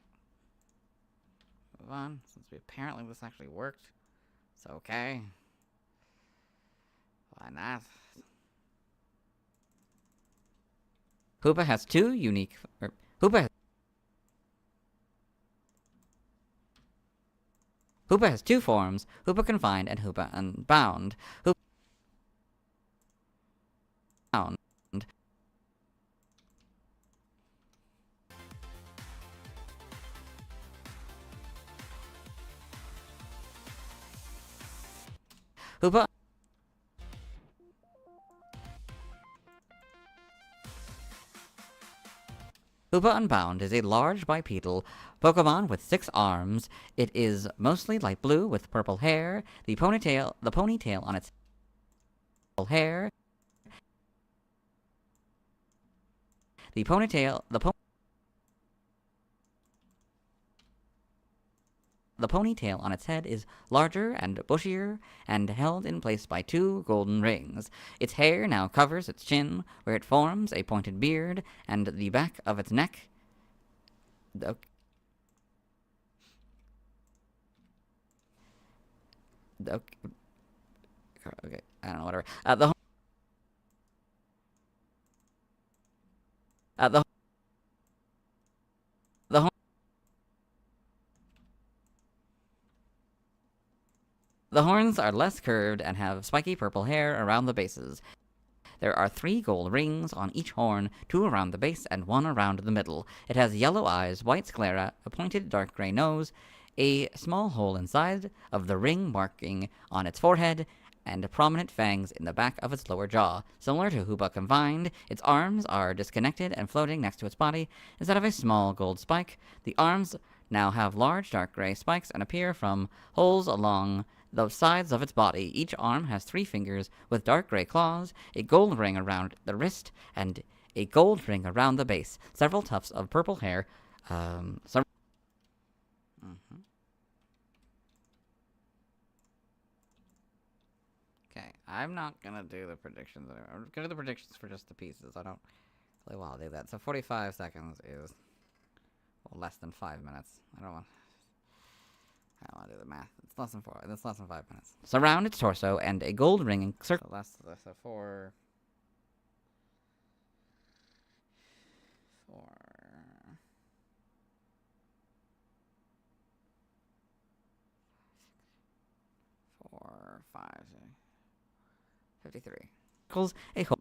Move on. Since apparently this actually worked. It's okay. Why not? Hoopa has two unique. Hoopa has two forms: Hoopa Confined and Hoopa Unbound. Hoopa Bound. Hoopa Unbound is a large bipedal Pokemon with 6 arms. It is mostly light blue with purple hair. The ponytail on its hair. The ponytail on its head is larger and bushier and held in place by 2 golden rings. Its hair now covers its chin, where it forms a pointed beard, and the back of its neck. Okay, I don't know, whatever. The horns are less curved and have spiky purple hair around the bases. There are 3 gold rings on each horn, 2 around the base and 1 around the middle. It has yellow eyes, white sclera, a pointed dark gray nose, a small hole inside of the ring marking on its forehead, and prominent fangs in the back of its lower jaw. Similar to Hoopa Confined, its arms are disconnected and floating next to its body instead of a small gold spike. The arms now have large dark gray spikes and appear from holes along the sides of its body. Each arm has 3 fingers with dark gray claws, a gold ring around the wrist, and a gold ring around the base. Several tufts of purple hair. Okay, I'm not gonna do the predictions anymore. I'm gonna do the predictions for just the pieces. I don't really want to do that. So 45 seconds is less than 5 minutes. I don't want to do the math. It's less than 5 minutes. Surround its torso and a gold ring encircle. So 4. 5, 53. A hole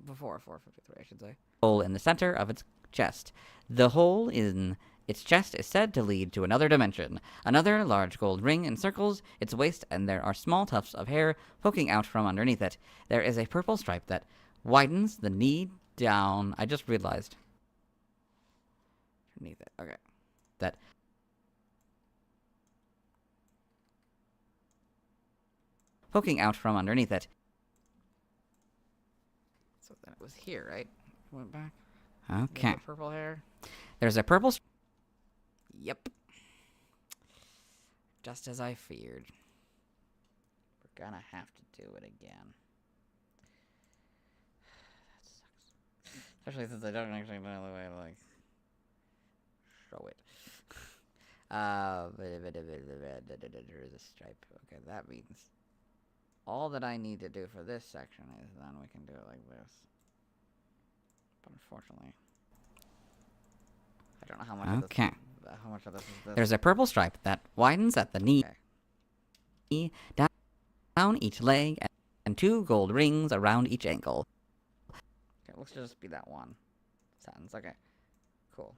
before 453, I should say. Hole in the center of its chest. The hole in its chest is said to lead to another dimension. Another large gold ring encircles its waist, and there are small tufts of hair poking out from underneath it. There is a purple stripe that widens the knee down. I just realized. Underneath it. Okay. That. Poking out from underneath it. So then it was here, right? Went back. Okay. Purple hair. There's a purple. Yep. Just as I feared. We're gonna have to do it again. That sucks. Especially since I don't actually know the way to, like, show it. There is a stripe. Okay, that means all that I need to do for this section is then we can do it like this. But unfortunately, I don't know how much of this, how much of this is this. There's a purple stripe that widens at the knee, down each leg, and 2 gold rings around each ankle. Okay, let's just be that one sentence. Okay, cool.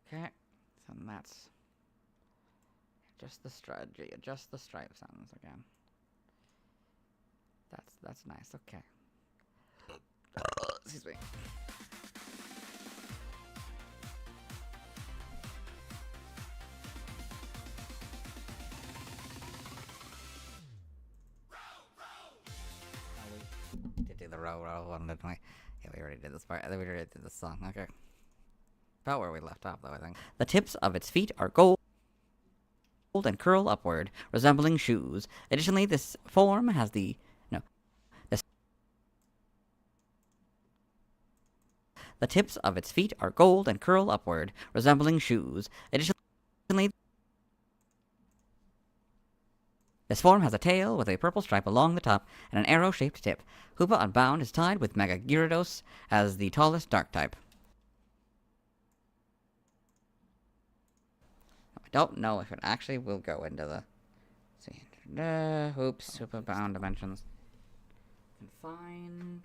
Okay, so that's just the strategy. Adjust the stripe sentence again. That's nice. Okay. Excuse me. We did do the row one, didn't we? Yeah, we already did this part. I think we already did this song. Okay. about where we left off, though, I think. The tips of its feet are gold and curl upward, resembling shoes. Additionally, this form has the... No. The tips of its feet are gold and curl upward, resembling shoes. Additionally, this form has a tail with a purple stripe along the top and an arrow-shaped tip. Hoopa Unbound is tied with Mega Gyarados as the tallest dark type. I don't know if it actually will go into the... Let's see. Oops, Hoopa Bound dimensions. Confined.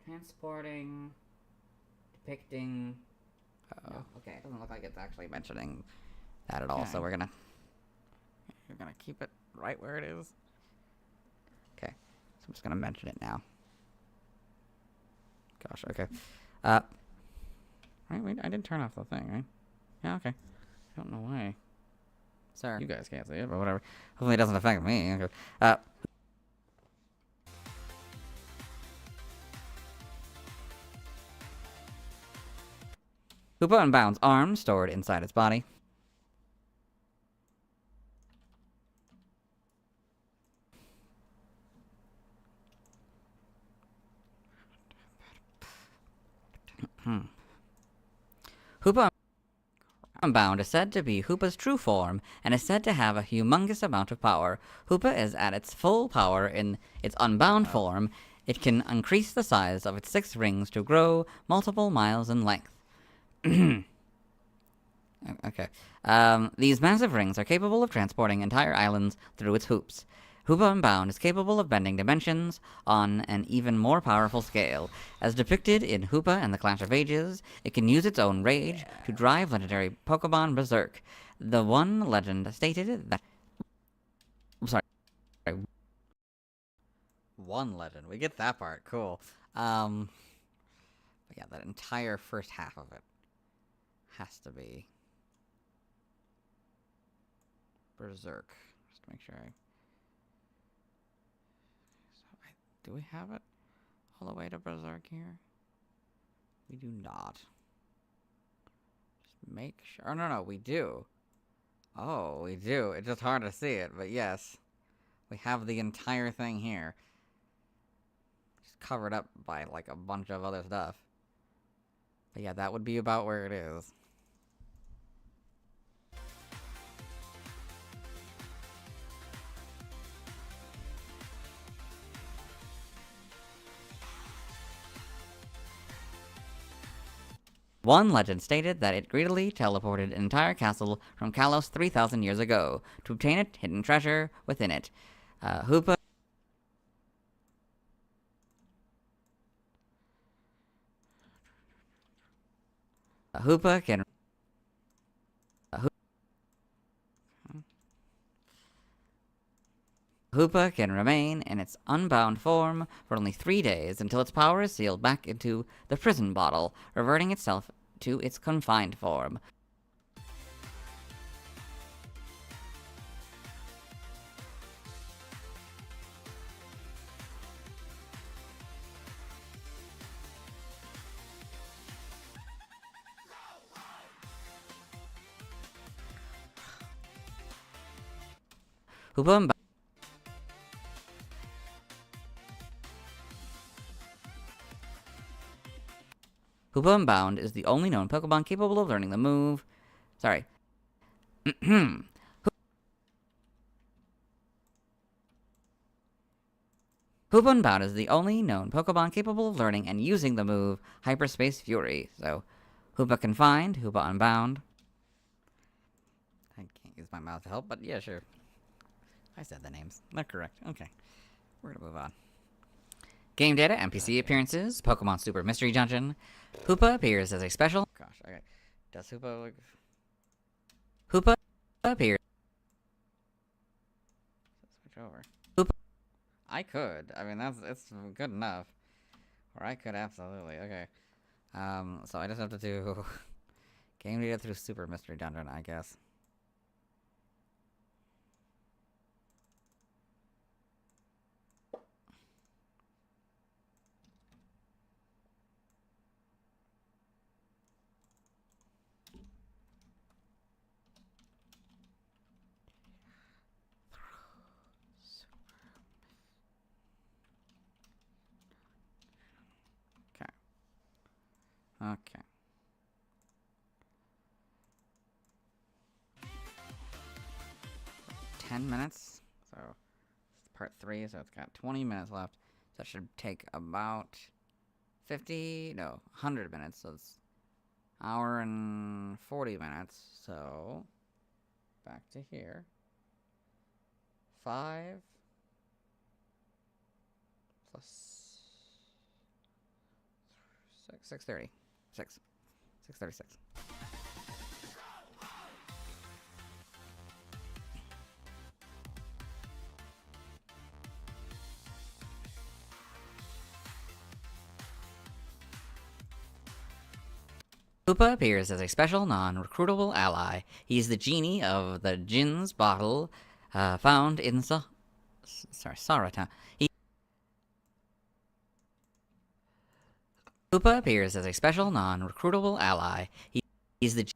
Transporting. Depicting. No, okay, it doesn't look like it's actually mentioning that at all, so we're gonna keep it right where it is. Okay, so I'm just gonna mention it now. Gosh, okay. Right, wait, I did turn off the thing, right? Yeah, okay. I don't know why. Sir. You guys can't see it, but whatever. Hopefully it doesn't affect me. Okay. Hoopa Unbound's arms stored inside its body. Hoopa Unbound is said to be Hoopa's true form, and is said to have a humongous amount of power. Hoopa is at its full power in its unbound form. It can increase the size of its 6 rings to grow multiple miles in length. Okay. These massive rings are capable of transporting entire islands through its hoops. Hoopa Unbound is capable of bending dimensions on an even more powerful scale. As depicted in Hoopa and the Clash of Ages, it can use its own rage to drive legendary Pokémon berserk. The one legend stated that... Sorry. One legend. We get that part. Cool. But yeah, that entire first half of it has to be berserk. Just to make sure do we have it all the way to berserk here? We do not. Just make sure. Oh, no, we do. Oh, we do. It's just hard to see it, but yes. We have the entire thing here. Just covered up by, like, a bunch of other stuff. But yeah, that would be about where it is. One legend stated that it greedily teleported an entire castle from Kalos 3,000 years ago to obtain a hidden treasure within it. Hoopa can Hoopa can remain in its unbound form for only 3 days until its power is sealed back into the prison bottle, reverting itself to its confined form. Hoopa Unbound is the only known Pokemon capable of learning the move. Sorry. Hoopa Unbound is the only known Pokemon capable of learning and using the move Hyperspace Fury. So, Hoopa Confined, Hoopa Unbound. I can't use my mouth to help, but yeah, sure. I said the names. They're correct. Okay. We're gonna move on. Game data, NPC appearances, Pokemon Super Mystery Dungeon. Hoopa appears as a special... Gosh, okay. Does Hoopa look... Hoopa appears... Switch over. Hoopa... I could. I mean, it's good enough. Or I could absolutely. Okay. So I just have to do... Game data through Super Mystery Dungeon, I guess. Okay. $10 minutes. So it's part 3, so it's got 20 minutes left. So that should take about 100 minutes. So it's hour and 40 minutes. So back to here. 5 plus 6, 6:30. 6:36. Hoopa appears as a special, non-recruitable ally. He's the genie of the Jin's bottle, found in Saratown. Hoopa appears as a special, non-recruitable ally. He's the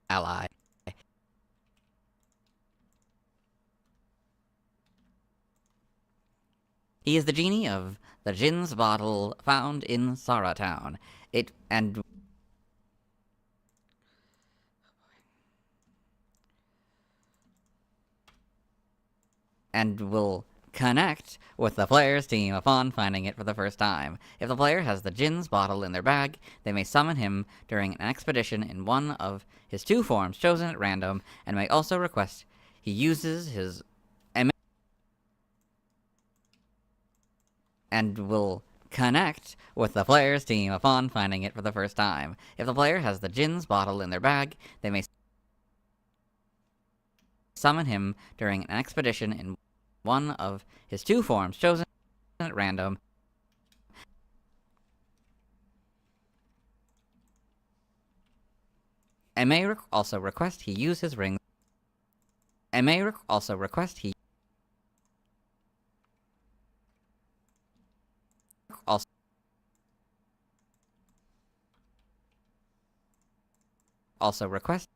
ally. He is the genie of the Jin's bottle found in Saratown. And will connect with the player's team upon finding it for the first time. If the player has the Jin's bottle in their bag, they may summon him during an expedition in one of his 2 forms chosen at random, and may also request he uses his and will connect with the player's team upon finding it for the first time. If the player has the Jin's bottle in their bag, they may summon him during an expedition in one of his 2 forms chosen at random, and may also request he use his rings. And may also request he also request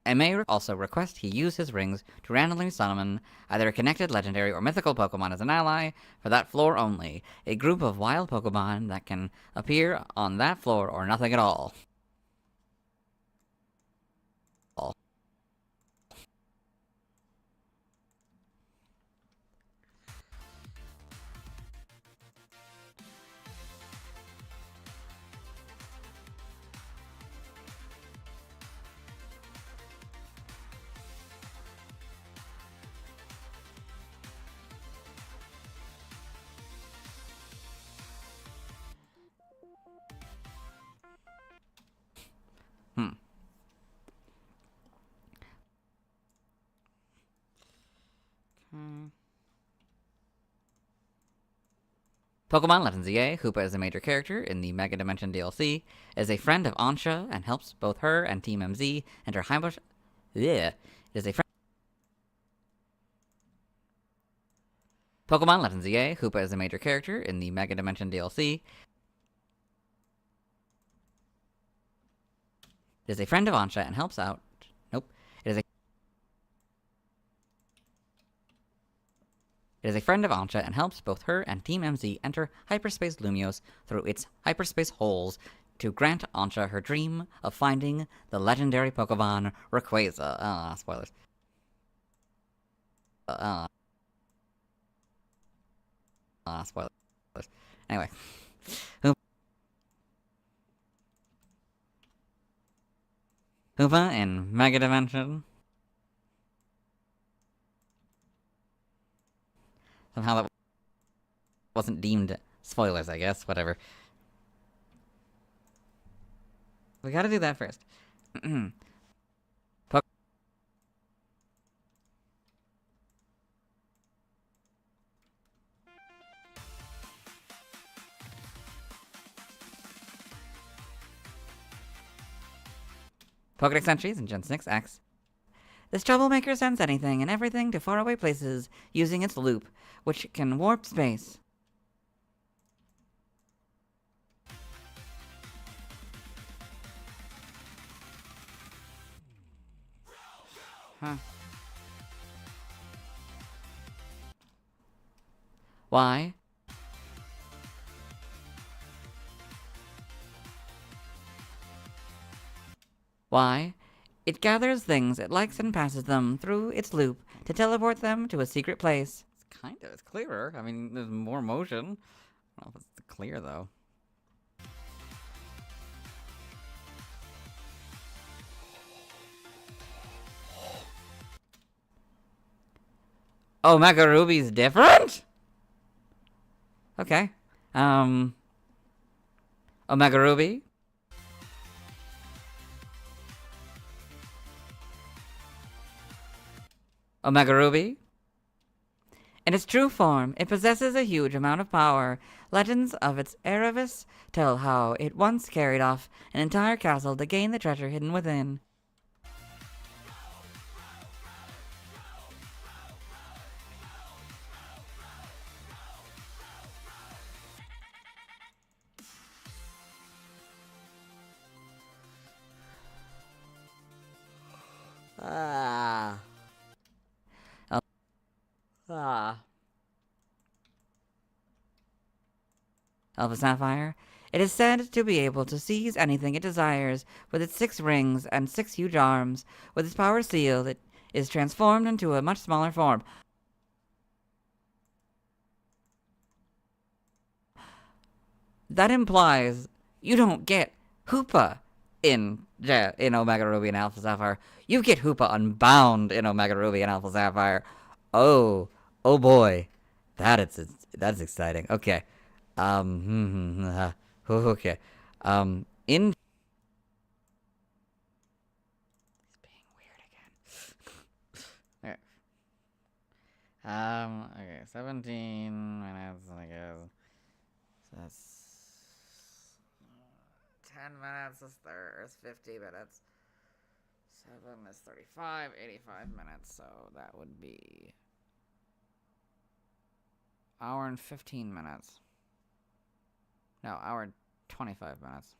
and may also request he use his rings to randomly summon either a connected legendary or mythical Pokemon as an ally for that floor only. A group of wild Pokemon that can appear on that floor or nothing at all. Pokemon Legends EA, Hoopa is a major character in the Mega Dimension DLC, is a friend of Ansha and helps both her and Team MZ enter Highbush. It is a friend. Pokemon Legends EA, Hoopa is a major character in the Mega Dimension DLC. It is a friend of Ansha and helps out. Nope. It is a friend of Ansha and helps both her and Team MZ enter Hyperspace Lumiose through its hyperspace holes to grant Ansha her dream of finding the legendary Pokemon Rayquaza. Spoilers. Spoilers. Anyway. Hoopa in Mega Dimension. Somehow that wasn't deemed spoilers, I guess. Whatever. We gotta do that first. Pokedex entries in Gen 6X. This troublemaker sends anything and everything to faraway places using its loop, which can warp space. Huh. Why? Why? It gathers things it likes and passes them through its loop to teleport them to a secret place. It's clearer. I mean, there's more motion. I don't know if it's clear, though. Omega Ruby's different? Okay. Omega Ruby? Omega Ruby? In its true form, it possesses a huge amount of power. Legends of its Erebus tell how it once carried off an entire castle to gain the treasure hidden within. Alpha Sapphire. It is said to be able to seize anything it desires with its 6 rings and 6 huge arms. With its power sealed, it is transformed into a much smaller form. That implies you don't get Hoopa in Omega Ruby and Alpha Sapphire. You get Hoopa Unbound in Omega Ruby and Alpha Sapphire. Oh boy, that's exciting. Okay, okay, in. It's being weird again. Okay, 17 minutes, I guess. So that's 10 minutes is 50 minutes. 7 is 35, 85 minutes, so that would be hour and 15 minutes. No, hour and 25 minutes.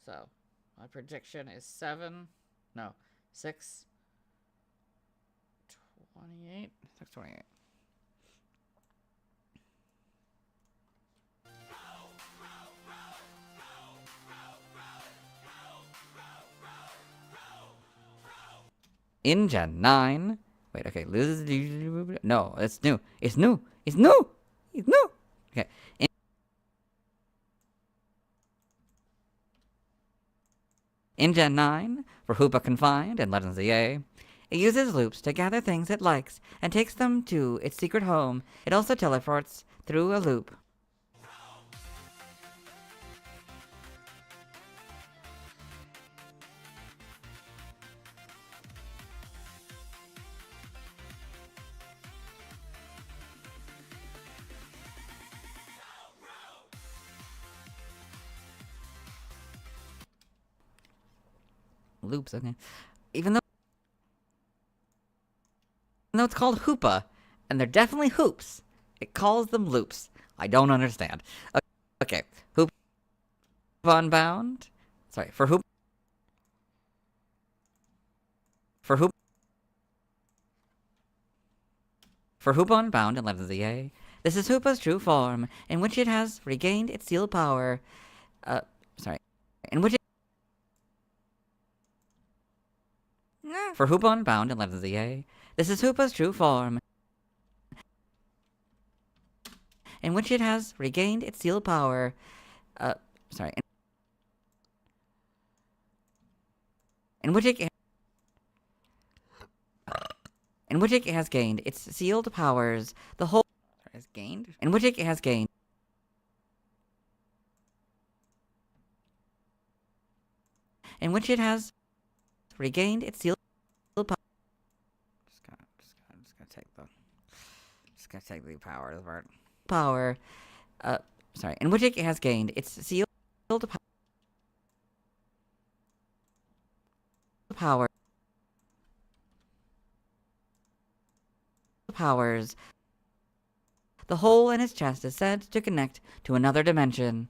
So, my prediction is 6:28. 6:28. In Gen 9. Wait, okay. No, it's new. It's new. It's new. It's new. Okay. In Gen 9, for Hoopa Confined and Legends of EA, it uses loops to gather things it likes and takes them to its secret home. It also teleports through a loop. Loops, okay. Even though it's called Hoopa, and they're definitely hoops, it calls them loops. I don't understand. Okay, Hoopa Unbound. Sorry, for Hoopa Unbound and Legends of EA, this is Hoopa's true form, in which it has regained its sealed power. For Hoopa Unbound and Legends of EA, this is Hoopa's true form, in which it has regained its sealed power. In which it has gained its sealed powers. The whole has gained. In which it has gained. In which it has regained its sealed power. Just gonna take the power part. In which it has gained its sealed powers. The hole in its chest is said to connect to another dimension.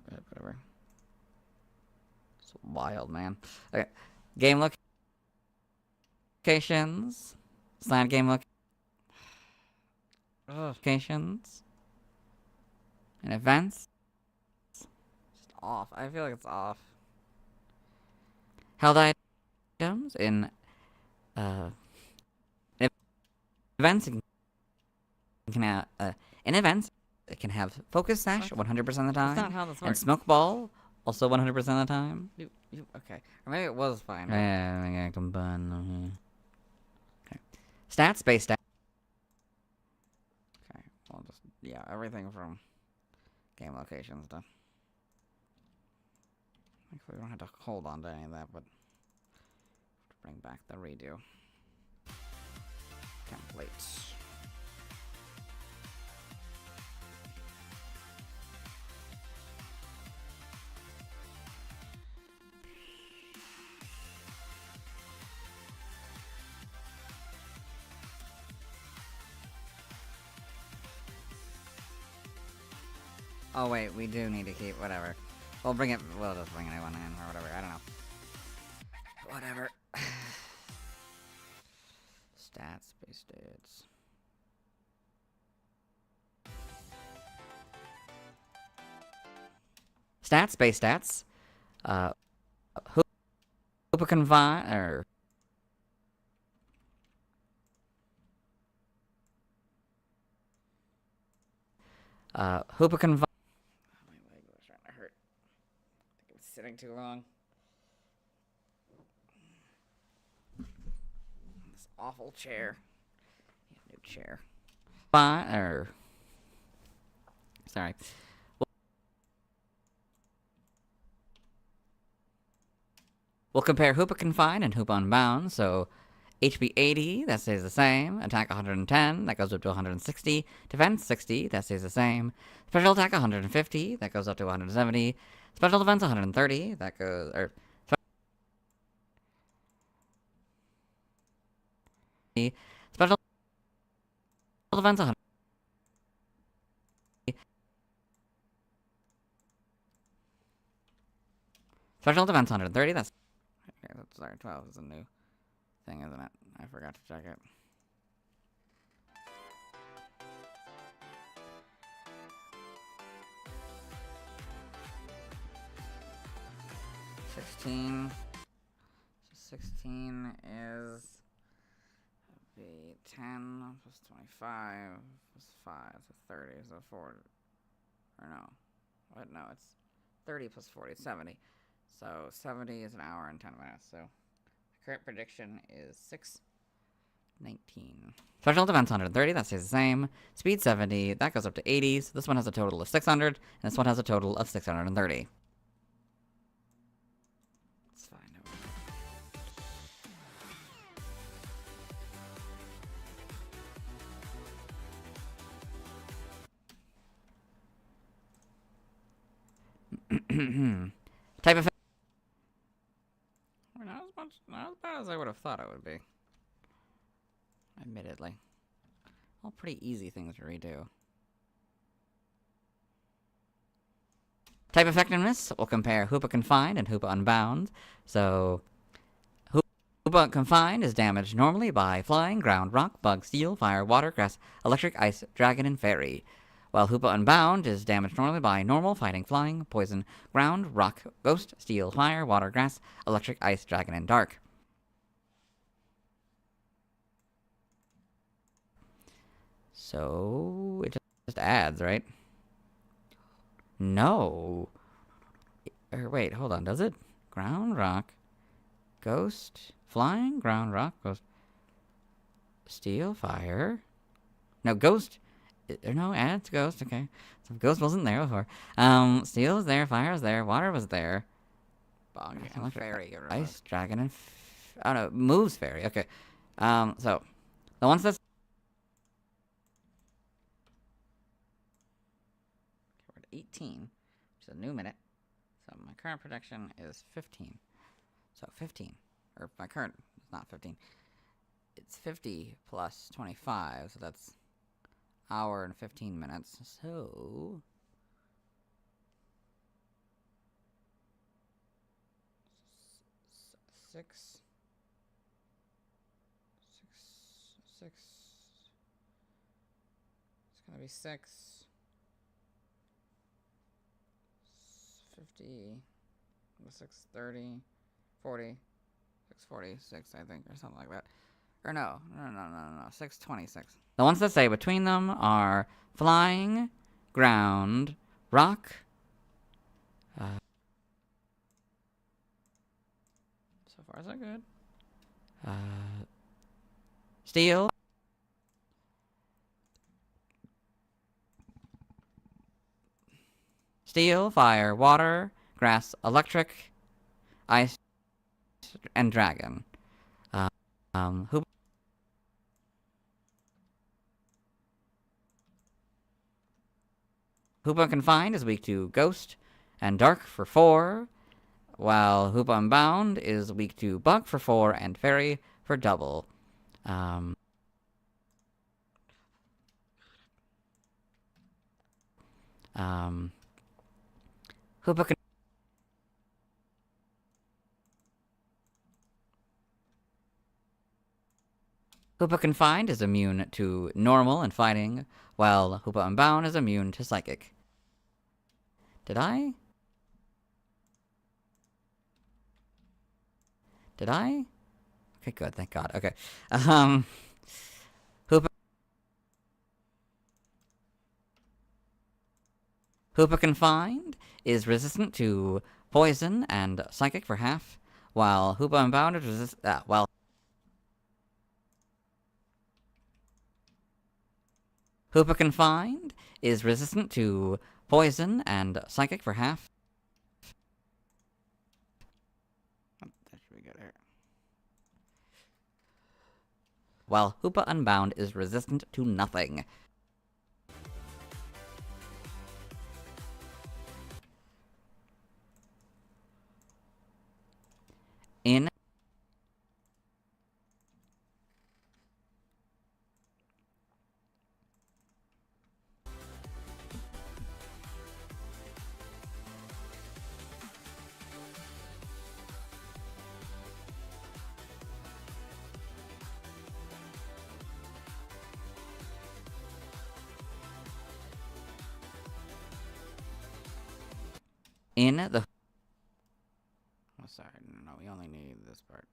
Whatever. It's wild, man. Okay. Game locations. Slant game locations. In events, just off. I feel like it's off. Held items in events in events it can have focus sash 100% of the time. That's not how this And works. smoke ball also 100% of the time. Okay. Or maybe it was fine. Yeah, I combine. Okay. Stats based stats. Okay, well just everything from game location stuff. Actually, we don't have to hold on to any of that, but bring back the redo templates. Oh wait, we do need to keep whatever. We'll bring it. We'll just bring anyone in or whatever. I don't know. Whatever. Stats, base stats. Stats, base stats. Hoopa confine or Hoopa confine. My leg was trying to hurt. I think it was sitting too long. This awful chair. Yeah, new chair. Fine or sorry. We'll compare Hoopa Confine and Hoopa Unbound. So, HP 80, that stays the same. Attack 110, that goes up to 160. Defense 60, that stays the same. Special attack 150, that goes up to 170. Special defense 130, that goes. Special defense 100. Special defense 130, that's. Okay, sorry, 12 is a new thing, isn't it? I forgot to check it. So 16 is be 10 plus 25 plus 5, so 30, so 4. Or no. What? No, it's 30 plus 40, 70. So 70 is an hour and 10 minutes. So the current prediction is 6:19. Special defense 130, that stays the same. Speed 70, that goes up to 80. So this one has a total of 600, and this one has a total of 630. It's fine. Type of not as bad as I would have thought it would be. Admittedly. All pretty easy things to redo. Type effectiveness, we'll compare Hoopa Confined and Hoopa Unbound. So, Hoopa Confined is damaged normally by flying, ground, rock, bug, steel, fire, water, grass, electric, ice, dragon, and fairy. While Hoopa Unbound is damaged normally by normal, fighting, flying, poison, ground, rock, ghost, steel, fire, water, grass, electric, ice, dragon, and dark. So, it just adds, right? No. Or wait, hold on, does it? Ground, rock, ghost, flying, ground, rock, ghost, steel, fire. No, ghost. No, adds ghost, okay. So ghost wasn't there before. Steel is there, fire is there, water was there. Bog, electric, fairy, ice, dragon, and oh no, moves fairy, okay. So, the ones that's we're at 18, which is a new minute. So my current prediction is 15. So 15, or my current is not 15. It's 50 plus 25, so that's hour and 15 minutes. So 6. It's gonna be 6. 650, 630, 40, 646, I think, or something like that. Or no, 626. The ones that say between them are flying, ground, rock. So far, so good. Steel. Steel, fire, water, grass, electric, ice, and dragon. Hoopa Confined is weak to Ghost and Dark for 4, while Hoopa Unbound is weak to Bug for 4 and Fairy for double. Hoopa Confined is immune to normal and fighting, while Hoopa Unbound is immune to psychic. Did I? Okay, good, thank God. Okay. Hoopa Confined is resistant to poison and psychic for half, while Hoopa Unbound is Hoopa Confined is resistant to poison and psychic for half. That should be good here. While Hoopa Unbound is resistant to nothing. In the... Oh, sorry, no, we only need this part.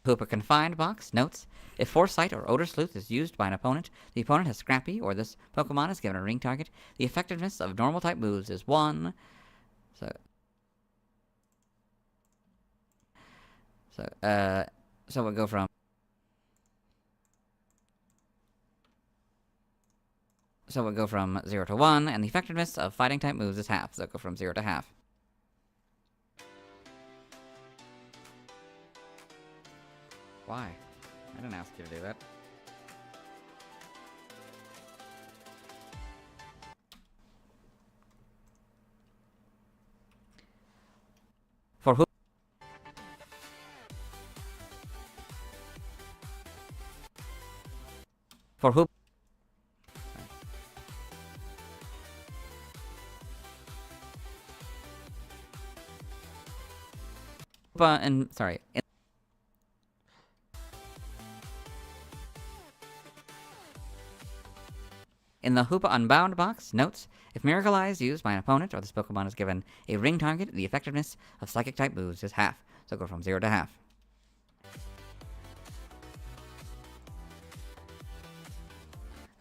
Hoopa Confined box notes: if Foresight or Odor Sleuth is used by an opponent, the opponent has Scrappy, or this Pokemon is given a ring target. The effectiveness of normal type moves is 1. So we'll go from... So we'll go from 0 to 1, and the effectiveness of fighting type moves is half. So go from 0 to half. Why? I didn't ask you to do that. For who? For who? And sorry. In the Hoopa Unbound box, notes: if Miracle Eye is used by an opponent or this Pokemon is given a ring target, the effectiveness of psychic type moves is half. So go from 0 to half.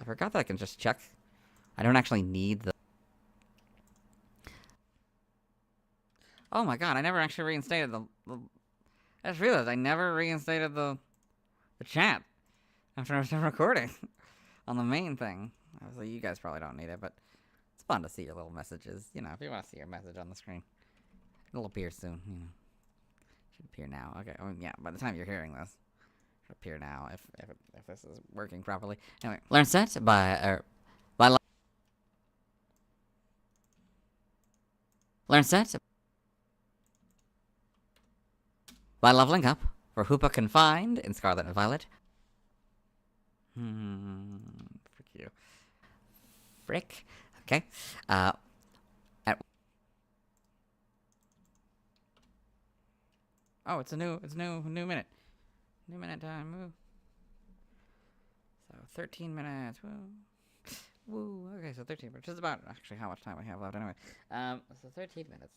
I forgot that I can just check. I don't actually need the... Oh my god, I never actually reinstated the I just realized I never reinstated the chat after I was done recording on the main thing. Obviously, you guys probably don't need it, but it's fun to see your little messages. You know, if you want to see your message on the screen, it'll appear soon. You know, it should appear now. Okay, well, yeah. By the time you're hearing this, it should appear now if this is working properly. Anyway, learn set learn set by leveling up for Hoopa Confined in Scarlet and Violet. Frick you. Frick. Okay. Oh, it's a new minute. 2-minute time. Woo. So 13 minutes. Woo. Woo. Okay, so 13 minutes. Which is about actually how much time we have left anyway. So 13 minutes.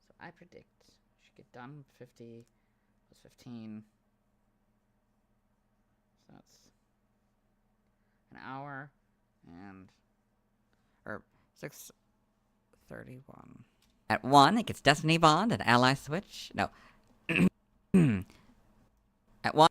So I predict I should get done 50 plus 15. So that's an hour and or 6:31. At 1, it gets Destiny Bond and Ally Switch. No. At 1.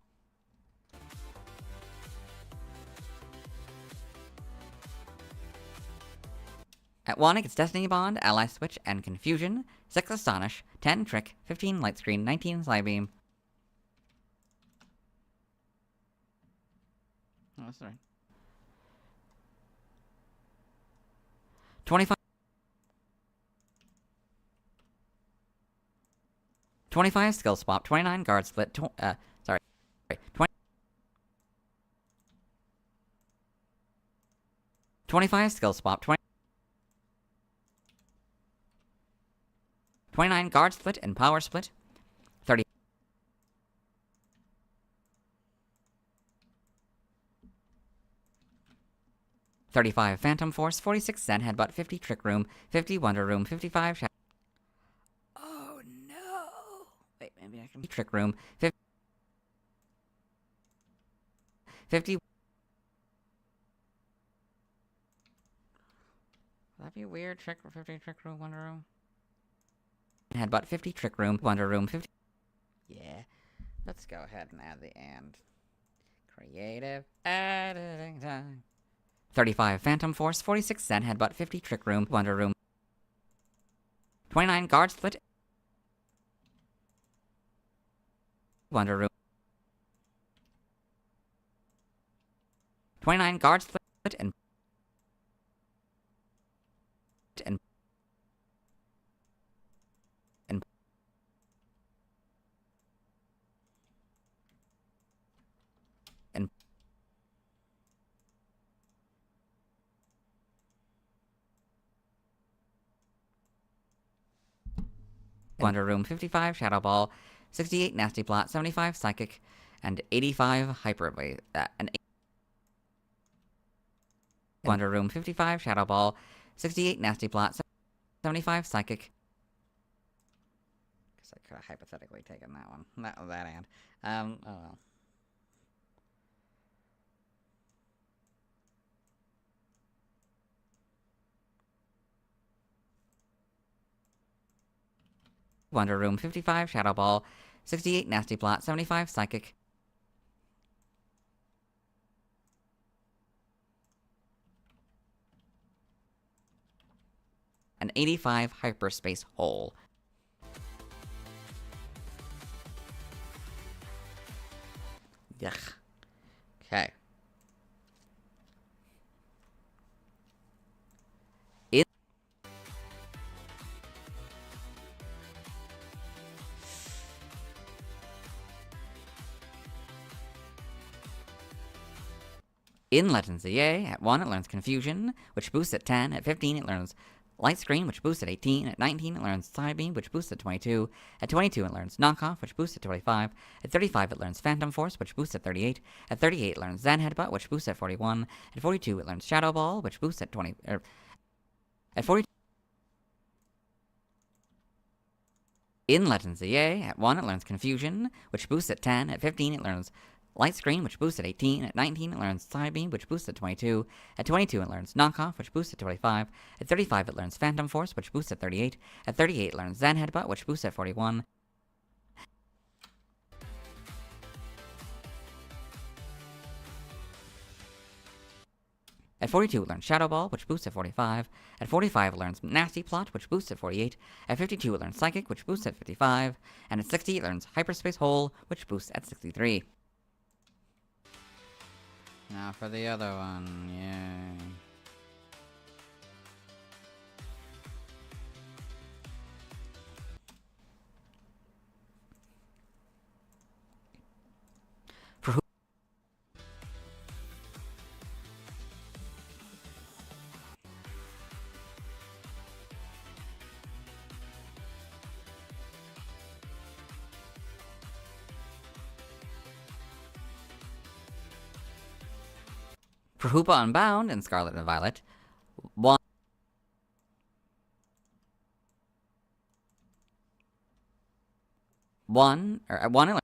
At 1, it gets Destiny Bond, Ally Switch, and Confusion. 6, Astonish. 10, Trick. 15, Light Screen. 19, Psybeam. Oh, that's right. 25. 25, Skill Swap. 29, Guard Split. 25, Skill Swap. 29, Guard Split and Power Split. 30. 35, Phantom Force. 46, Zen Headbutt. 50, Trick Room. 50, Wonder Room. 55, Oh no! Wait, maybe I can. Trick Room. 50. Would that be weird? 50, Trick Room, Wonder Room. Headbutt. 50, Trick Room, Wonder Room. 50. Yeah. Let's go ahead and add the and. Creative editing time. 35, Phantom Force. 46, Zen Headbutt. 50, Trick Room, Wonder Room. 29, Guard Split. Wonder Room. 29, Guard Split and Wonder Room. 55, Shadow Ball. 68, Nasty Plot. 75, Psychic. And 85, Hyper Wave. Wonder Room. 55, Shadow Ball. 68, Nasty Plot. 75, Psychic. Guess I could have hypothetically taken that one. That and. Oh well. Wonder Room. 55, Shadow Ball. 68, Nasty Plot. 75, Psychic. And 85, Hyperspace Hole. Yuck. Okay. In Legends of EA, at 1 it learns Confusion, which boosts at 10. At 15 it learns Light Screen, which boosts at 18. At 19 it learns Psybeam, which boosts at 22. At 22 it learns Knockoff, which boosts at 25. At 35 it learns Phantom Force, which boosts at 38. At 38 it learns Zen Headbutt, which boosts at 41. At 42 it learns Shadow Ball, which boosts at 20. At 42. In Legends of EA, at 1 it learns Confusion, which boosts at 10. At 15 it learns Light Screen, which boosts at 18. At 19, it learns Psybeam, which boosts at 22. At 22, it learns Knockoff, which boosts at 25. At 35, it learns Phantom Force, which boosts at 38. At 38, it learns Zen Headbutt, which boosts at 41. At 42, it learns Shadow Ball, which boosts at 45. At 45, it learns Nasty Plot, which boosts at 48. At 52, it learns Psychic, which boosts at 55. And at 60, it learns Hyperspace Hole, which boosts at 63. Now for the other one, yay. For For Hoopa Unbound and Scarlet and Violet, 1. At 1 it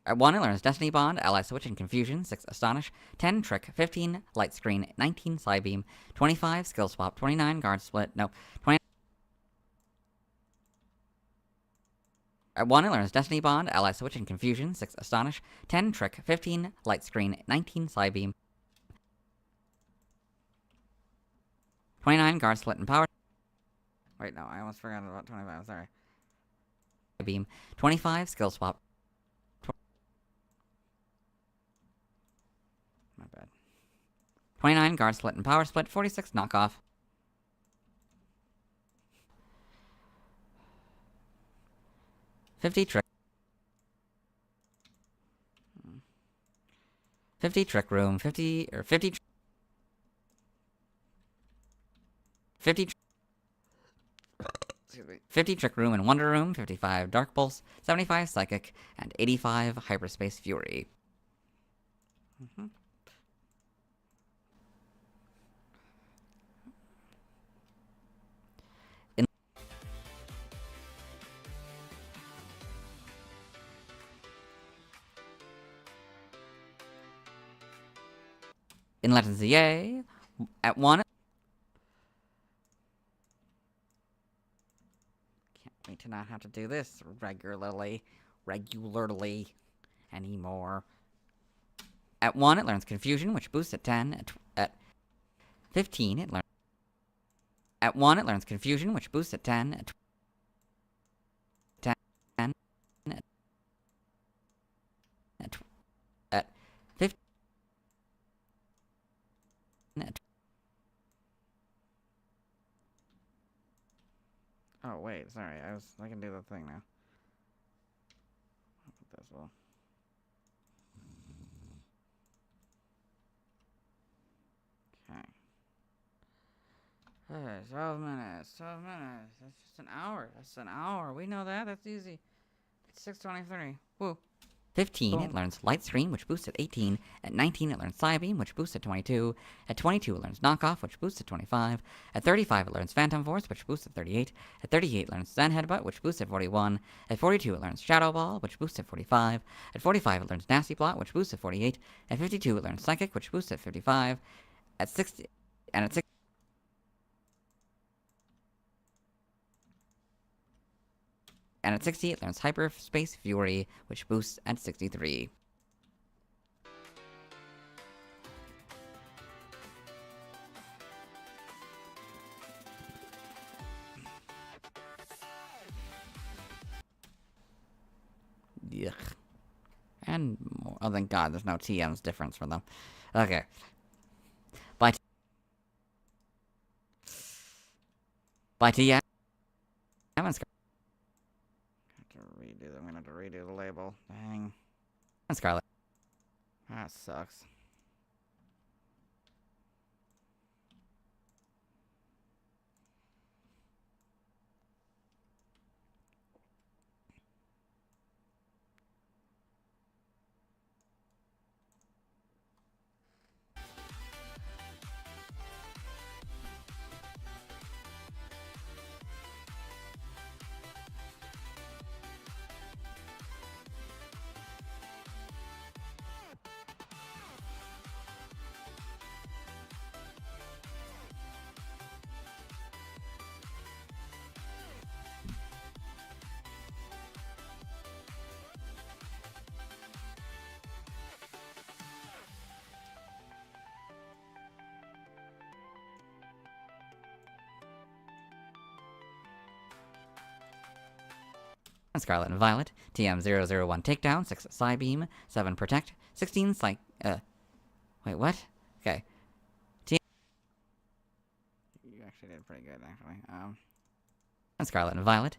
At 1, it learns Destiny Bond, Ally Switch, and Confusion. 6, Astonish. 10, Trick. 15, Light Screen. 19, Psybeam. 25, Skill Swap. 29, Guard Split. No. 20. At 1, it learns Destiny Bond, Ally Switch, and Confusion. 6, Astonish. 10, Trick. 15, Light Screen. 19, Psybeam. 29, Guard Split and Power. Wait, no, I almost forgot about 25. Sorry. Beam. 25, Skill Swap. My bad. 29, Guard Split and Power Split. 46, Knockoff. 50, Trick. 50, Trick Room. 50, 50 Trick Room and Wonder Room. 55, Dark Pulse. 75, Psychic. And 85, Hyperspace Fury. In Legends EA, at 1... Can't wait to not have to do this regularly anymore. At 1, it learns Confusion, which boosts at 10. At 15, it learns... At 1, it learns Confusion, which boosts at 10. At 10... At 15... Oh, wait, sorry, I can do the thing now. I'll put this well. Okay. Okay, 12 minutes, 12 minutes. That's just an hour. That's an hour. We know that. That's easy. It's 6:23. Woo. 15, boom. It learns Light Screen, which boosts at 18. At 19, it learns Psybeam, which boosts at 22. At 22, it learns Knockoff, which boosts at 25. At 35, it learns Phantom Force, which boosts at 38. At 38, it learns Zen Headbutt, which boosts at 41. At 42, it learns Shadow Ball, which boosts at 45. At 45, it learns Nasty Plot, which boosts at 48. At 52, it learns Psychic, which boosts at 55. At 60, and at 60, and at 60, it learns Hyperspace Fury, which boosts at 63. Yuck. And more. Oh, thank God, there's no TM's difference for them. Okay. By TM. I'm gonna have to redo the label. Dang. And Scarlet. That sucks. Scarlet and Violet, TM001 Takedown, 6 Psybeam, 7 Protect, 16 Psych... Wait, what? Okay. TM... You actually did pretty good, actually. And Scarlet and Violet.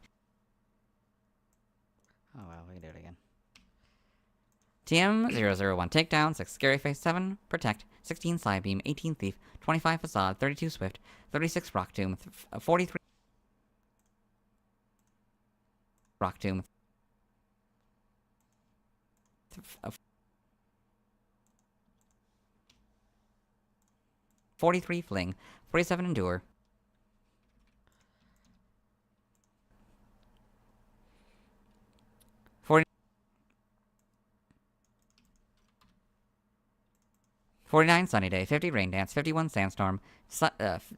Oh well, we can do it again. TM001 Takedown, 6 Scary Face, 7 Protect, 16 Psybeam, 18 Thief, 25 Facade, 32 Swift, 36 Rock Tomb, 43... Rock Tomb. 43 Fling. 47 Endure. 49 Sunny Day. 50 Rain Dance. 51 Sandstorm. 50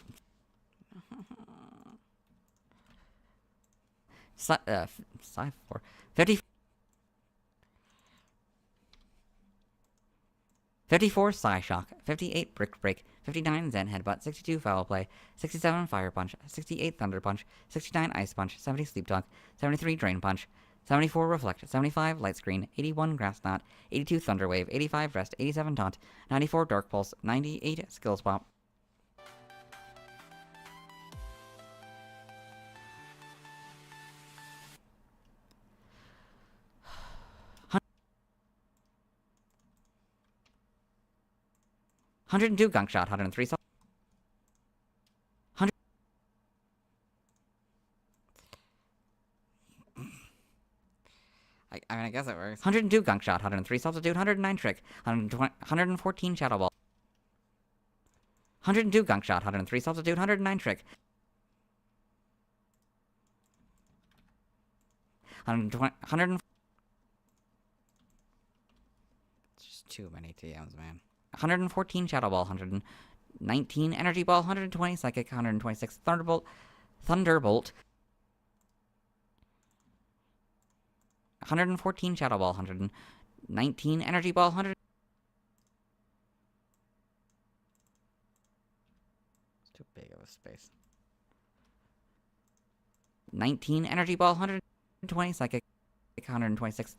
54 Psy Shock, 58 Brick Break, 59 Zen Headbutt, 62 Foul Play, 67 Fire Punch, 68 Thunder Punch, 69 Ice Punch, 70 Sleep Talk, 73 Drain Punch, 74 Reflect, 75 Light Screen, 81 Grass Knot, 82 Thunder Wave, 85 Rest, 87 Taunt, 94 Dark Pulse, 98 Skill Swap. $102 Gunk Shot, 103 Salt. 100. I mean, I guess it works. 102 Gunk Shot, 103 Substitute, 109 Trick, 114 Shadow Ball. 102 Gunk Shot, 103 Substitute, 109 Trick. 100. It's just too many TMs, man. 114 Shadow Ball, 119 Energy Ball, 120 Psychic, 126 Thunderbolt, 114 Shadow Ball, 119 Energy Ball, 100. It's too big of a space. 19 Energy Ball, 120 Psychic, 126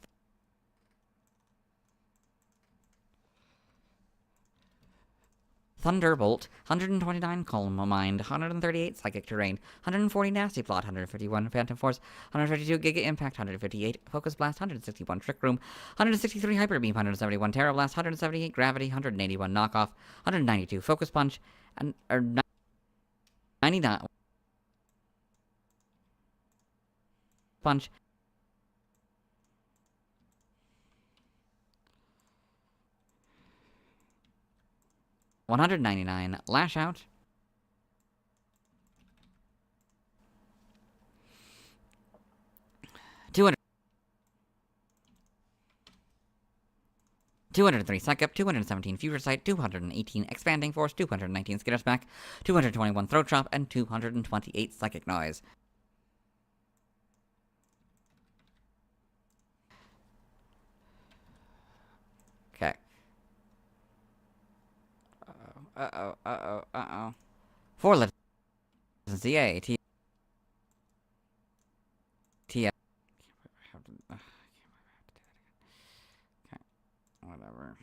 Thunderbolt, 129 Calm Mind, 138 Psychic Terrain, 140 Nasty Plot, 151 Phantom Force, 152 Giga Impact, 158 Focus Blast, 161 Trick Room, 163 Hyper Beam, 171 Terra Blast, 178 Gravity, 181 Knockoff, 192 Focus Punch, and 99 Punch. 199 Lash Out. 203 Psych Up, 217 Future Sight, 218 Expanding Force, 219 Skitter's Back, 221 Throat Chop, and 228 Psychic Noise. Okay. Uh-oh. 4 Legends. ZA, T. Whatever.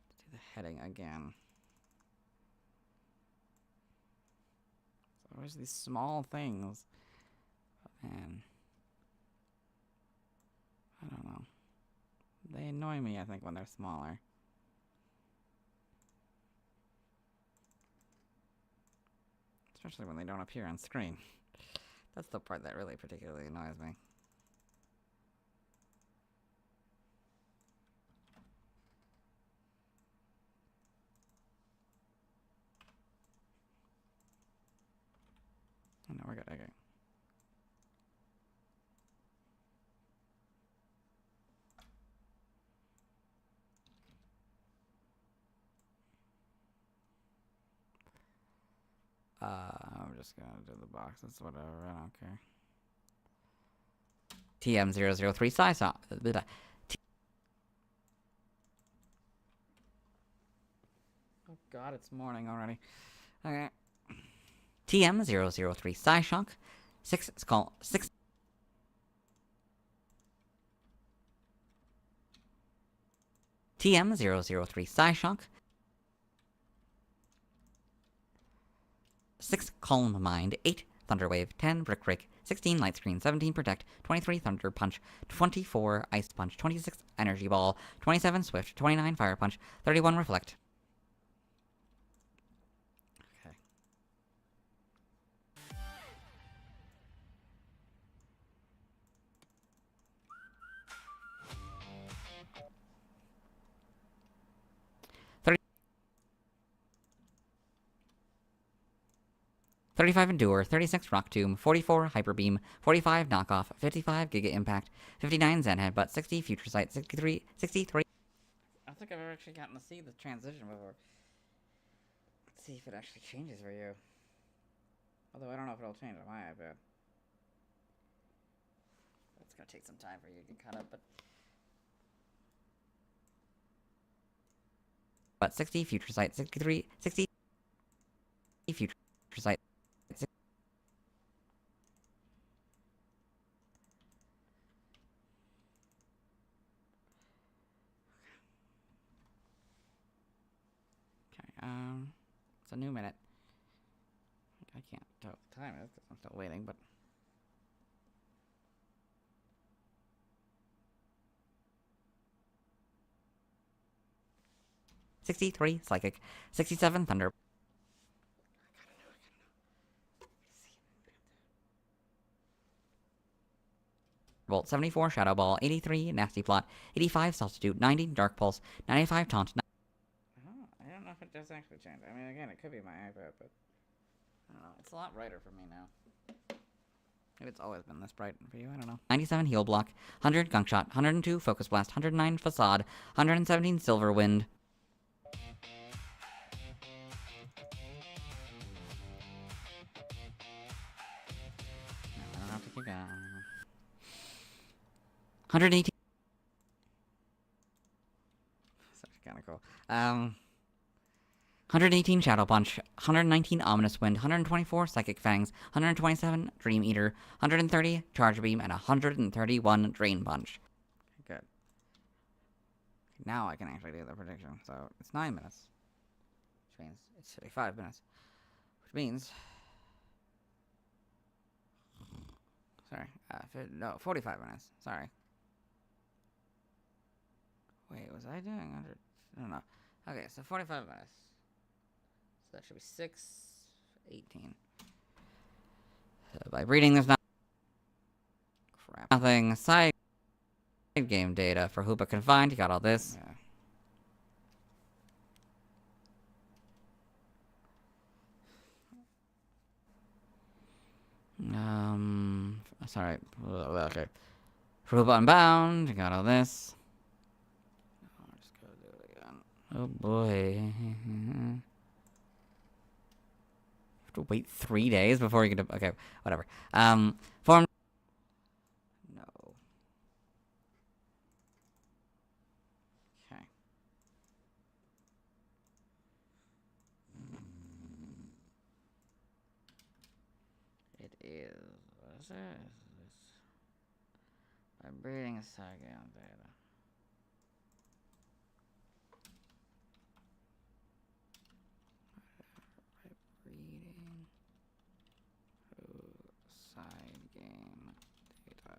Let's do the heading again. There's always these small things. But man. I don't know. They annoy me, I think, when they're smaller. Especially when they don't appear on screen. That's the part that really particularly annoys me. Oh, no, we're good. Okay. I'm just gonna do the boxes, whatever, I don't care. TM003 size. Oh god, it's morning already. Okay. TM003 Psyshock. 6 Skull. 6. TM003 Psyshock. 6 Calm Mind, 8 Thunder Wave, 10 Brick Break, 16 Light Screen, 17 Protect, 23 Thunder Punch, 24 Ice Punch, 26 Energy Ball, 27 Swift, 29 Fire Punch, 31 Reflect. Okay. 35 Endure, 36 Rock Tomb, 44 Hyper Beam, 45 Knockoff, 55 Giga Impact, 59 Zen Headbutt, 60 Future Sight, 63. I don't think I've ever actually gotten to see the transition before. Let's see if it actually changes for you. Although I don't know if it'll change on my iPad. It's gonna take some time for you to get caught up, but 60 Future Sight, 63, 60 Future Sight. Okay, it's a new minute. I can't tell what the time is because I'm still waiting, but. '63 Psychic, 67 Thunder. Bolt, 74 Shadow Ball, 83 Nasty Plot, 85 Substitute, 90 Dark Pulse, 95 Taunt. I don't know if it does actually change. I mean, again, it could be my iPad, but I don't know. It's a lot brighter for me now. Maybe it's always been this bright for you. I don't know. 97 Heal Block, 100 Gunk Shot, 102 Focus Blast, 109 Facade, 117 Silver Wind. I don't have to keep going. 118. That's kind of cool. 118 Shadow Punch, 119 Ominous Wind, 124 Psychic Fangs, 127 Dream Eater, 130 Charge Beam, and 131 Drain Punch. Good. Now I can actually do the prediction. So it's 9 minutes, which means it's 35 minutes, which means. Sorry. No, 45 minutes. Sorry. Wait, was I doing 100? I don't know. Okay, so 45 minutes. So that should be 6:18. So by reading there's not crap. Nothing. Side game data for Hoopa Confined. You got all this. Yeah. Sorry. Okay. For Hoopa Unbound, you got all this. I'll just go do it again. Oh boy. You have to wait 3 days before you get to. Okay, whatever. Form. No. Okay. It is. What is it? I'm reading a Saigon data. Reading side game data.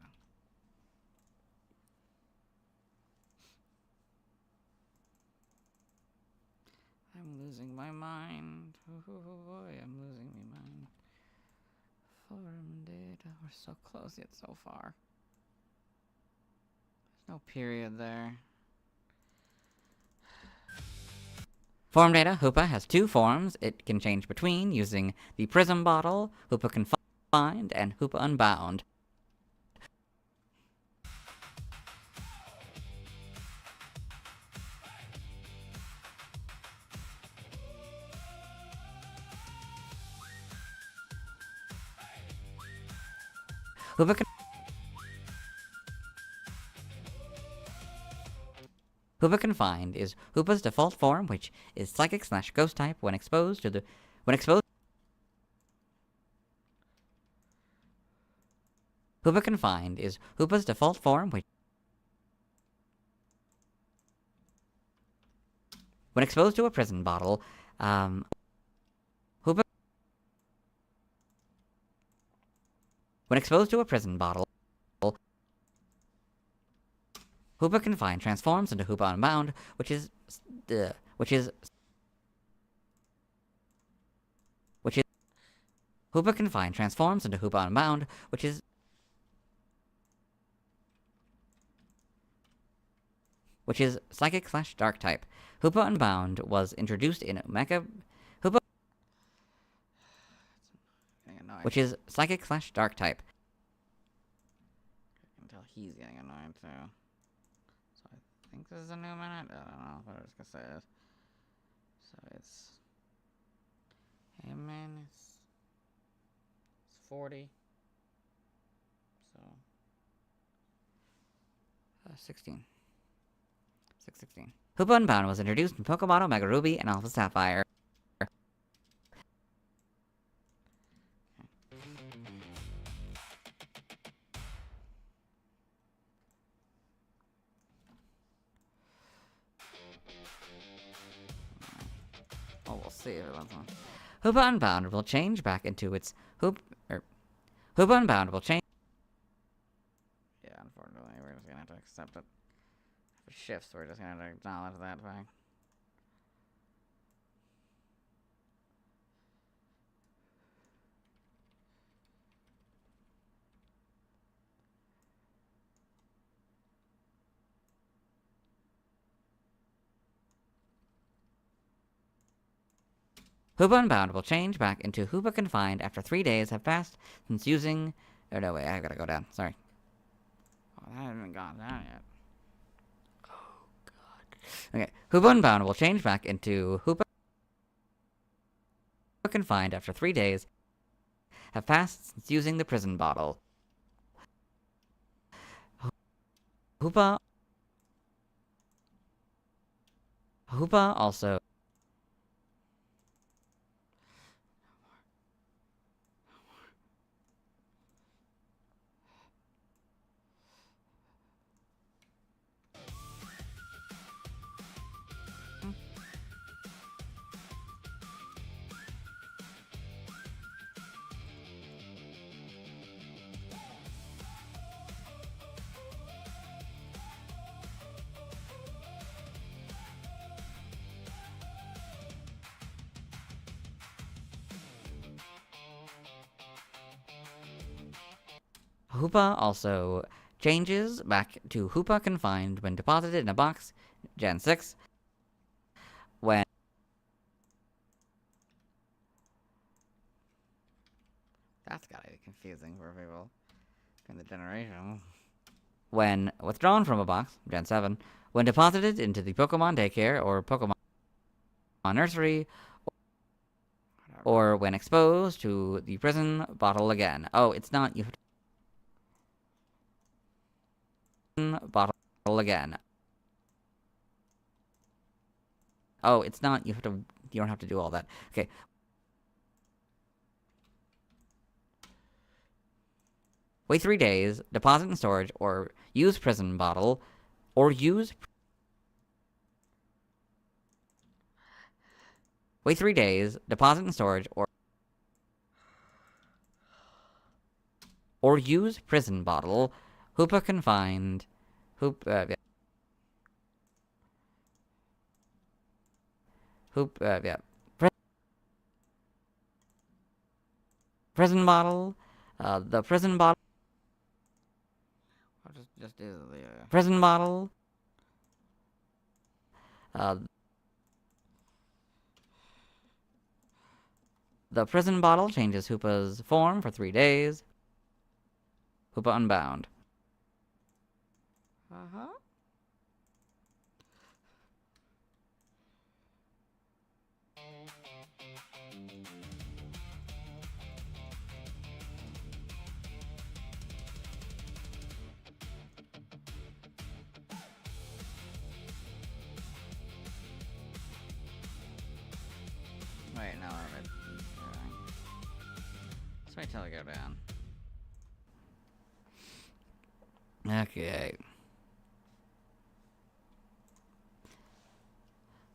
I'm losing my mind. Oh boy, I'm losing my mind. Forum data. We're so close yet so far. No period there. Form data. Hoopa has 2 forms it can change between using the Prism Bottle, Hoopa Confined, and Hoopa Unbound. Hoopa Confined is Hoopa's default form, which is Psychic/Ghost type when exposed to the Hoopa Confined is Hoopa's default form, which when exposed to a prison bottle, Hoopa Hoopa Confined transforms into Hoopa Unbound, which is Hoopa Confined transforms into Hoopa Unbound, which is Psychic/Dark type. Hoopa Unbound was introduced in Mecha. which is Psychic/Dark type. I can tell he's getting annoyed too. So I think this is a new minute. I don't know what I was gonna say. So it's it's 40. So 16. 616. Hoopa Unbound was introduced in Pokemon Omega Ruby and Alpha Sapphire. Oh, we'll see if it wants one. Hoopa Unbound will change back into its Hoopa Unbound will change. Yeah, unfortunately, we're just gonna have to accept it. If it shifts, we're just gonna have to acknowledge that fact. Hoopa Unbound will change back into Hoopa Confined after 3 days have passed since using... Oh, no, wait, I gotta go down. Sorry. Oh, that hasn't even gone down yet. Oh, God. Okay, Hoopa Unbound will change back into Hoopa Confined after 3 days have passed since using the prison bottle. Hoopa also... Hoopa also changes back to Hoopa Confined when deposited in a box, Gen 6, when... That's gotta be confusing for people in the generation. When withdrawn from a box, Gen 7, when deposited into the Pokemon Daycare or Pokemon Nursery, or when exposed to the prison bottle again. Oh, it's not... You have to bottle again. Oh, it's not. You don't have to do all that. Okay. Wait 3 days, deposit in storage, or use prison bottle, or use... Wait 3 days, deposit in storage, or use prison bottle, Hoopa Confined, yeah. Yeah. Prison bottle, the prison bottle... I'll just do the, prison bottle, the prison bottle changes Hoopa's form for 3 days. Hoopa Unbound. Uh-huh. Wait, no, let's wait till I go down. Okay.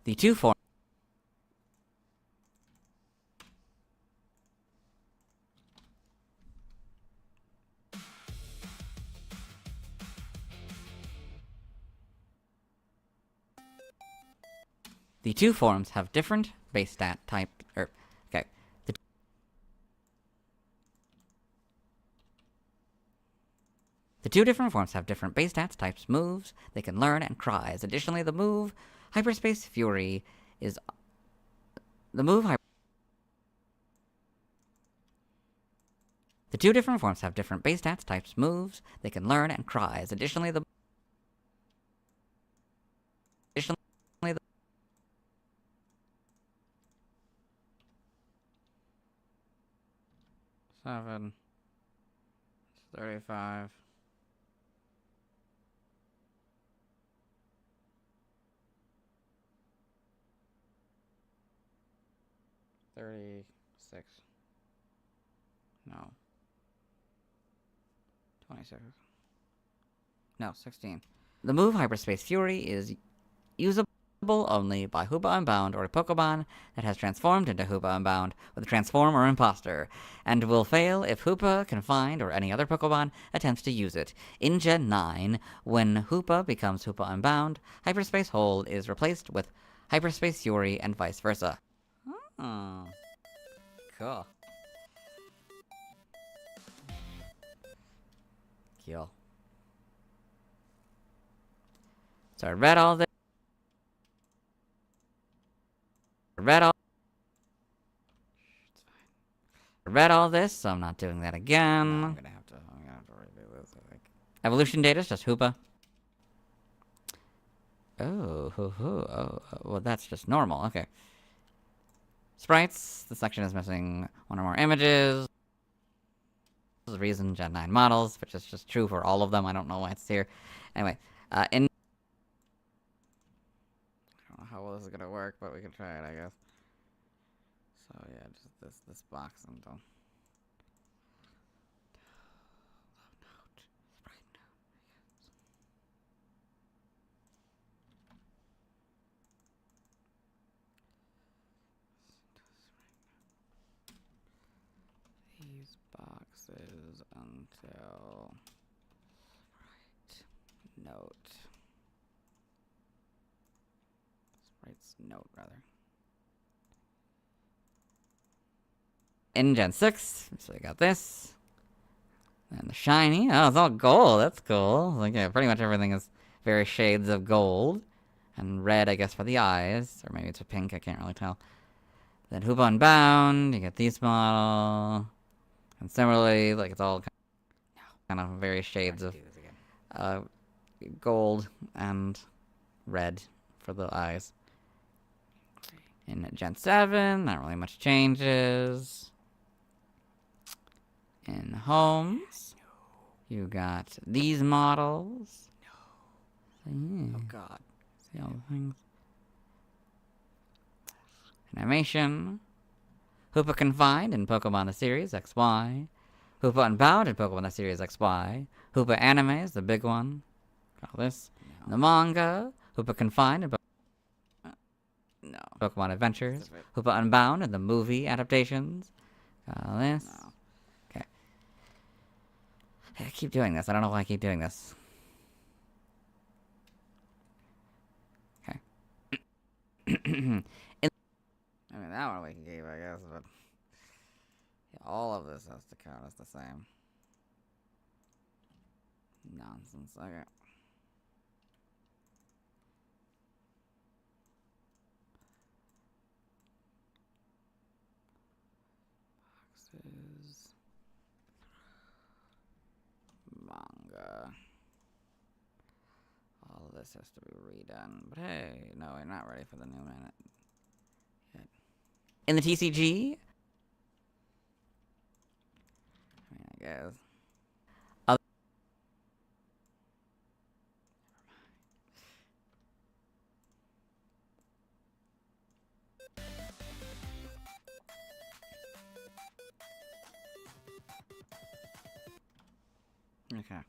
The two forms. The two forms have different base stat type. Okay. The two different forms have different base stats, types, moves they can learn, and cries. Additionally, the move Hyperspace Fury is the move The two different forms have different base stats, types, moves they can learn, and cries. Additionally, the 7, 35. 36. No. 26. No, 16. The move Hyperspace Fury is usable only by Hoopa Unbound or a Pokemon that has transformed into Hoopa Unbound with a Transform or Imposter, and will fail if Hoopa Confined or any other Pokemon attempts to use it. In Gen 9, when Hoopa becomes Hoopa Unbound, Hyperspace Hold is replaced with Hyperspace Fury and vice versa. Oh. Cool. Cool. So I read all this. Read all this, so I'm not doing that again. No, I'm gonna have to redo this, I think. Evolution data is just Hoopa. Oh, well, that's just normal. Okay. Sprites. The section is missing one or more images. This is reason Gen 9 models, which is just true for all of them. I don't know why it's here. Anyway, I don't know how well this is gonna work, but we can try it, I guess. So yeah, just this box and don't. These boxes until note. Sprites note rather. In Gen 6, so we got this. And the shiny. Oh, it's all gold. That's cool. Like, yeah, pretty much everything is various shades of gold. And red, I guess, for the eyes. Or maybe it's a pink, I can't really tell. Then Hoopa Unbound, you get these model. And similarly, like, it's all kind of various shades of gold and red for the eyes. In Gen 7, not really much changes. In homes, you got these models. Oh god. See all the things. Animation. Hoopa Confined in Pokemon the Series XY. Hoopa Unbound in Pokemon the Series XY. Hoopa Anime is the big one. Got all this. No. The manga. Hoopa Confined in Pokemon Adventures. Hoopa Unbound in the movie adaptations. Got all this. No. Okay. I keep doing this. I don't know why I keep doing this. Okay. I mean, that one we can keep, I guess, but yeah, all of this has to count as the same. Nonsense. Okay. Boxes. Manga. All of this has to be redone. But hey, no, we're not ready for the new minute. In the TCG, I mean, I guess. Okay.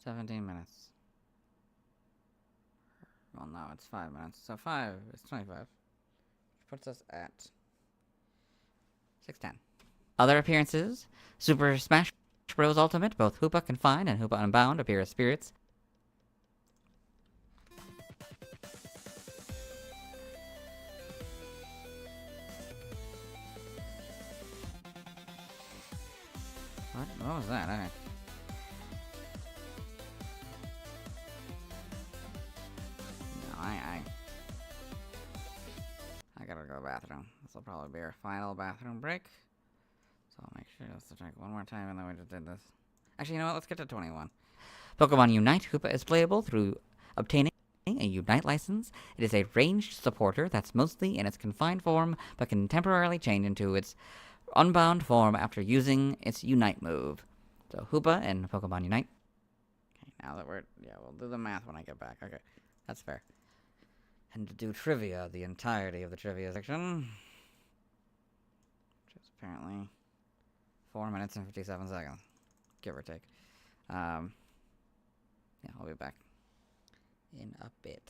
17 minutes. Well, no, it's 5 minutes. So 5 is 25. Puts us at 610. Other appearances: Super Smash Bros. Ultimate, both Hoopa Confined and Hoopa Unbound appear as spirits. What was that? Okay. No, I gotta go to the bathroom. This will probably be our final bathroom break. So I'll make Sure, let's check one more time and then we just did this. Actually, you know what? Let's get to 21. Pokemon Unite. Hoopa is playable through obtaining a Unite license. It is a ranged supporter that's mostly in its confined form, but can temporarily change into its unbound form after using its Unite move. So Hoopa and Pokemon Unite. Okay, now that we'll do the math when I get back. Okay, that's fair. And to do trivia, the entirety of the trivia section, which is apparently 4 minutes and 57 seconds, give or take. Yeah, I'll be back in a bit.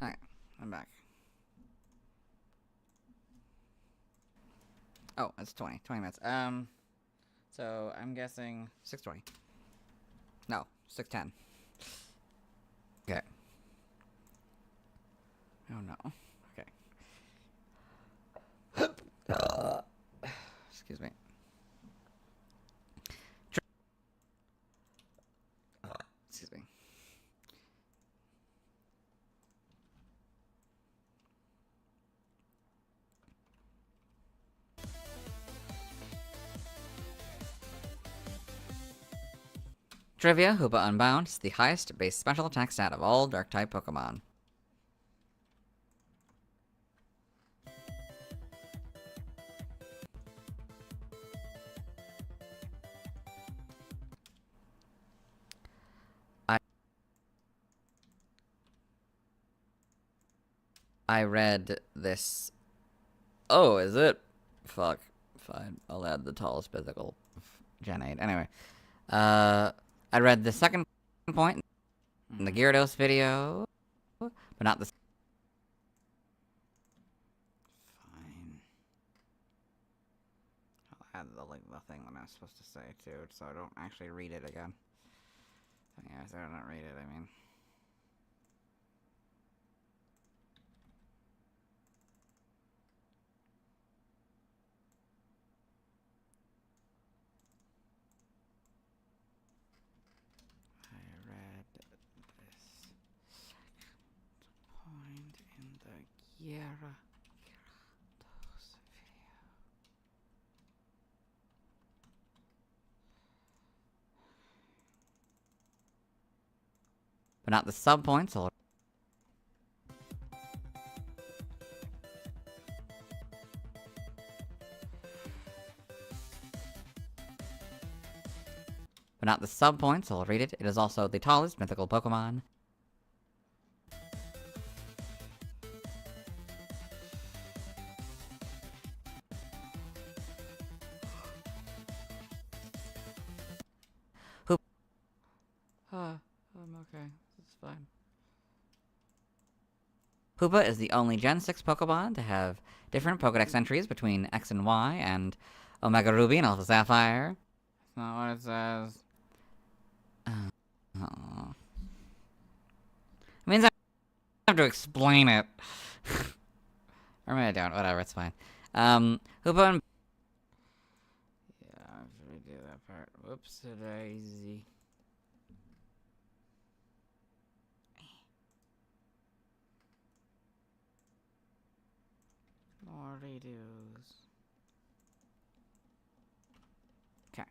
Alright, I'm back. Oh, it's 20 minutes. So I'm guessing 6:20. No, 6:10. Okay. Oh no. Okay. Excuse me. Excuse me. Trivia, Hoopa Unbound is the highest base special attack stat of all Dark-type Pokemon. I read this. Oh, is it? Fuck. Fine. I'll add the tallest physical Gen 8. Anyway. I read the second point in the Gyarados video, but not the. Fine. I'll add the thing that I was supposed to say, too, so I don't actually read it again. Yeah, so I don't read it, I mean. I read this point in the Gyarados video. But not the sub-points, But not the sub-points, so I'll read it. It is also the tallest mythical Pokemon. Hoopa. I'm okay. It's fine. Hoopa is the only Gen 6 Pokemon to have different Pokedex entries between X and Y and Omega Ruby and Alpha Sapphire. That's not what it says. It means I have to explain it. Or maybe I don't. Whatever, it's fine. Hoopa and... Yeah, I have to redo that part. Whoops, daisy. More redos. Okay.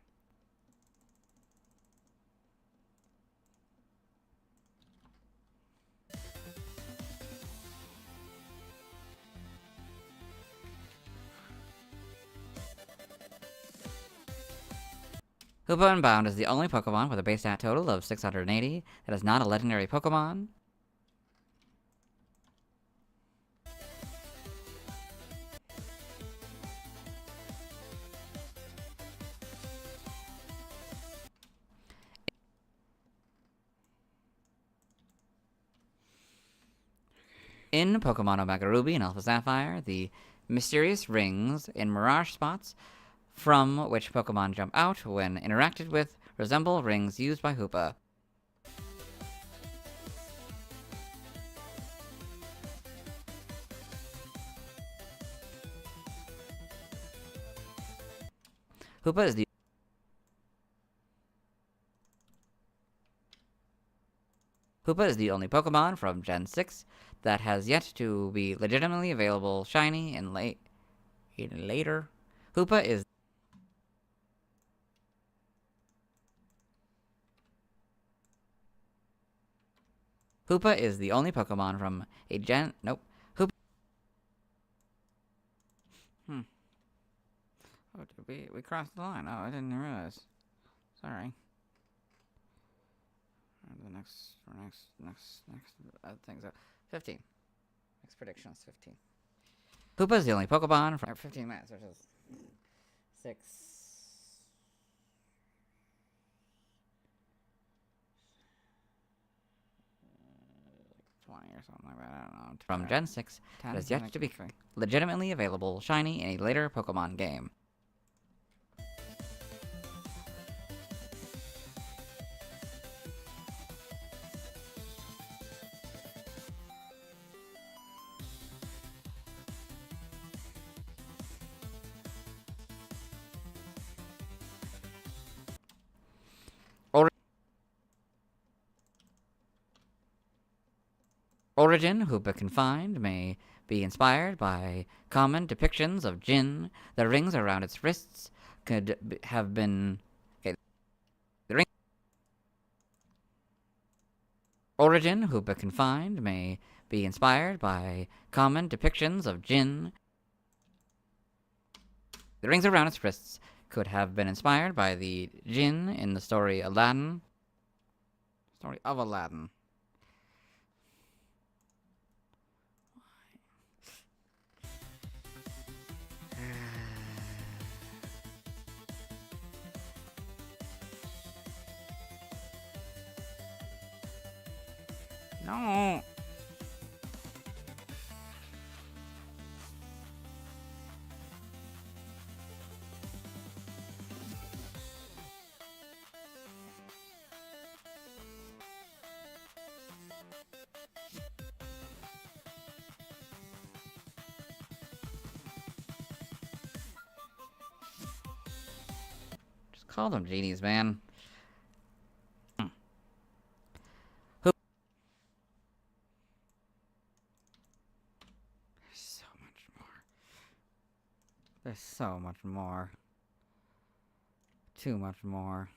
Hoopa Unbound is the only Pokemon with a base stat total of 680 that is not a legendary Pokemon. In Pokemon Omega Ruby and Alpha Sapphire, the mysterious rings in mirage spots from which Pokemon jump out when interacted with resemble rings used by Hoopa. Hoopa is the only Pokemon from Gen 6 that has yet to be legitimately available shiny in later. Hoopa is the only Pokemon from a Gen... Nope. Hoopa... Oh, did we crossed the line? Oh, I didn't realize. Sorry. The next thing's up. 15. Next prediction is 15. Hoopa is the only Pokemon from 15 minutes, which is 6. 20 or something like that. I don't know. From Gen 6 that is yet to be legitimately available shiny in a later Pokemon game. Origin, Hoopa Confined, may be inspired by common depictions of Jinn. The rings around its wrists could have been... Okay. Origin, Hoopa Confined, may be inspired by common depictions of Jinn. The rings around its wrists could have been inspired by the Jinn in the story Aladdin. Story of Aladdin. No. call them genies, man. There's so much more. There's so much more. Too much more.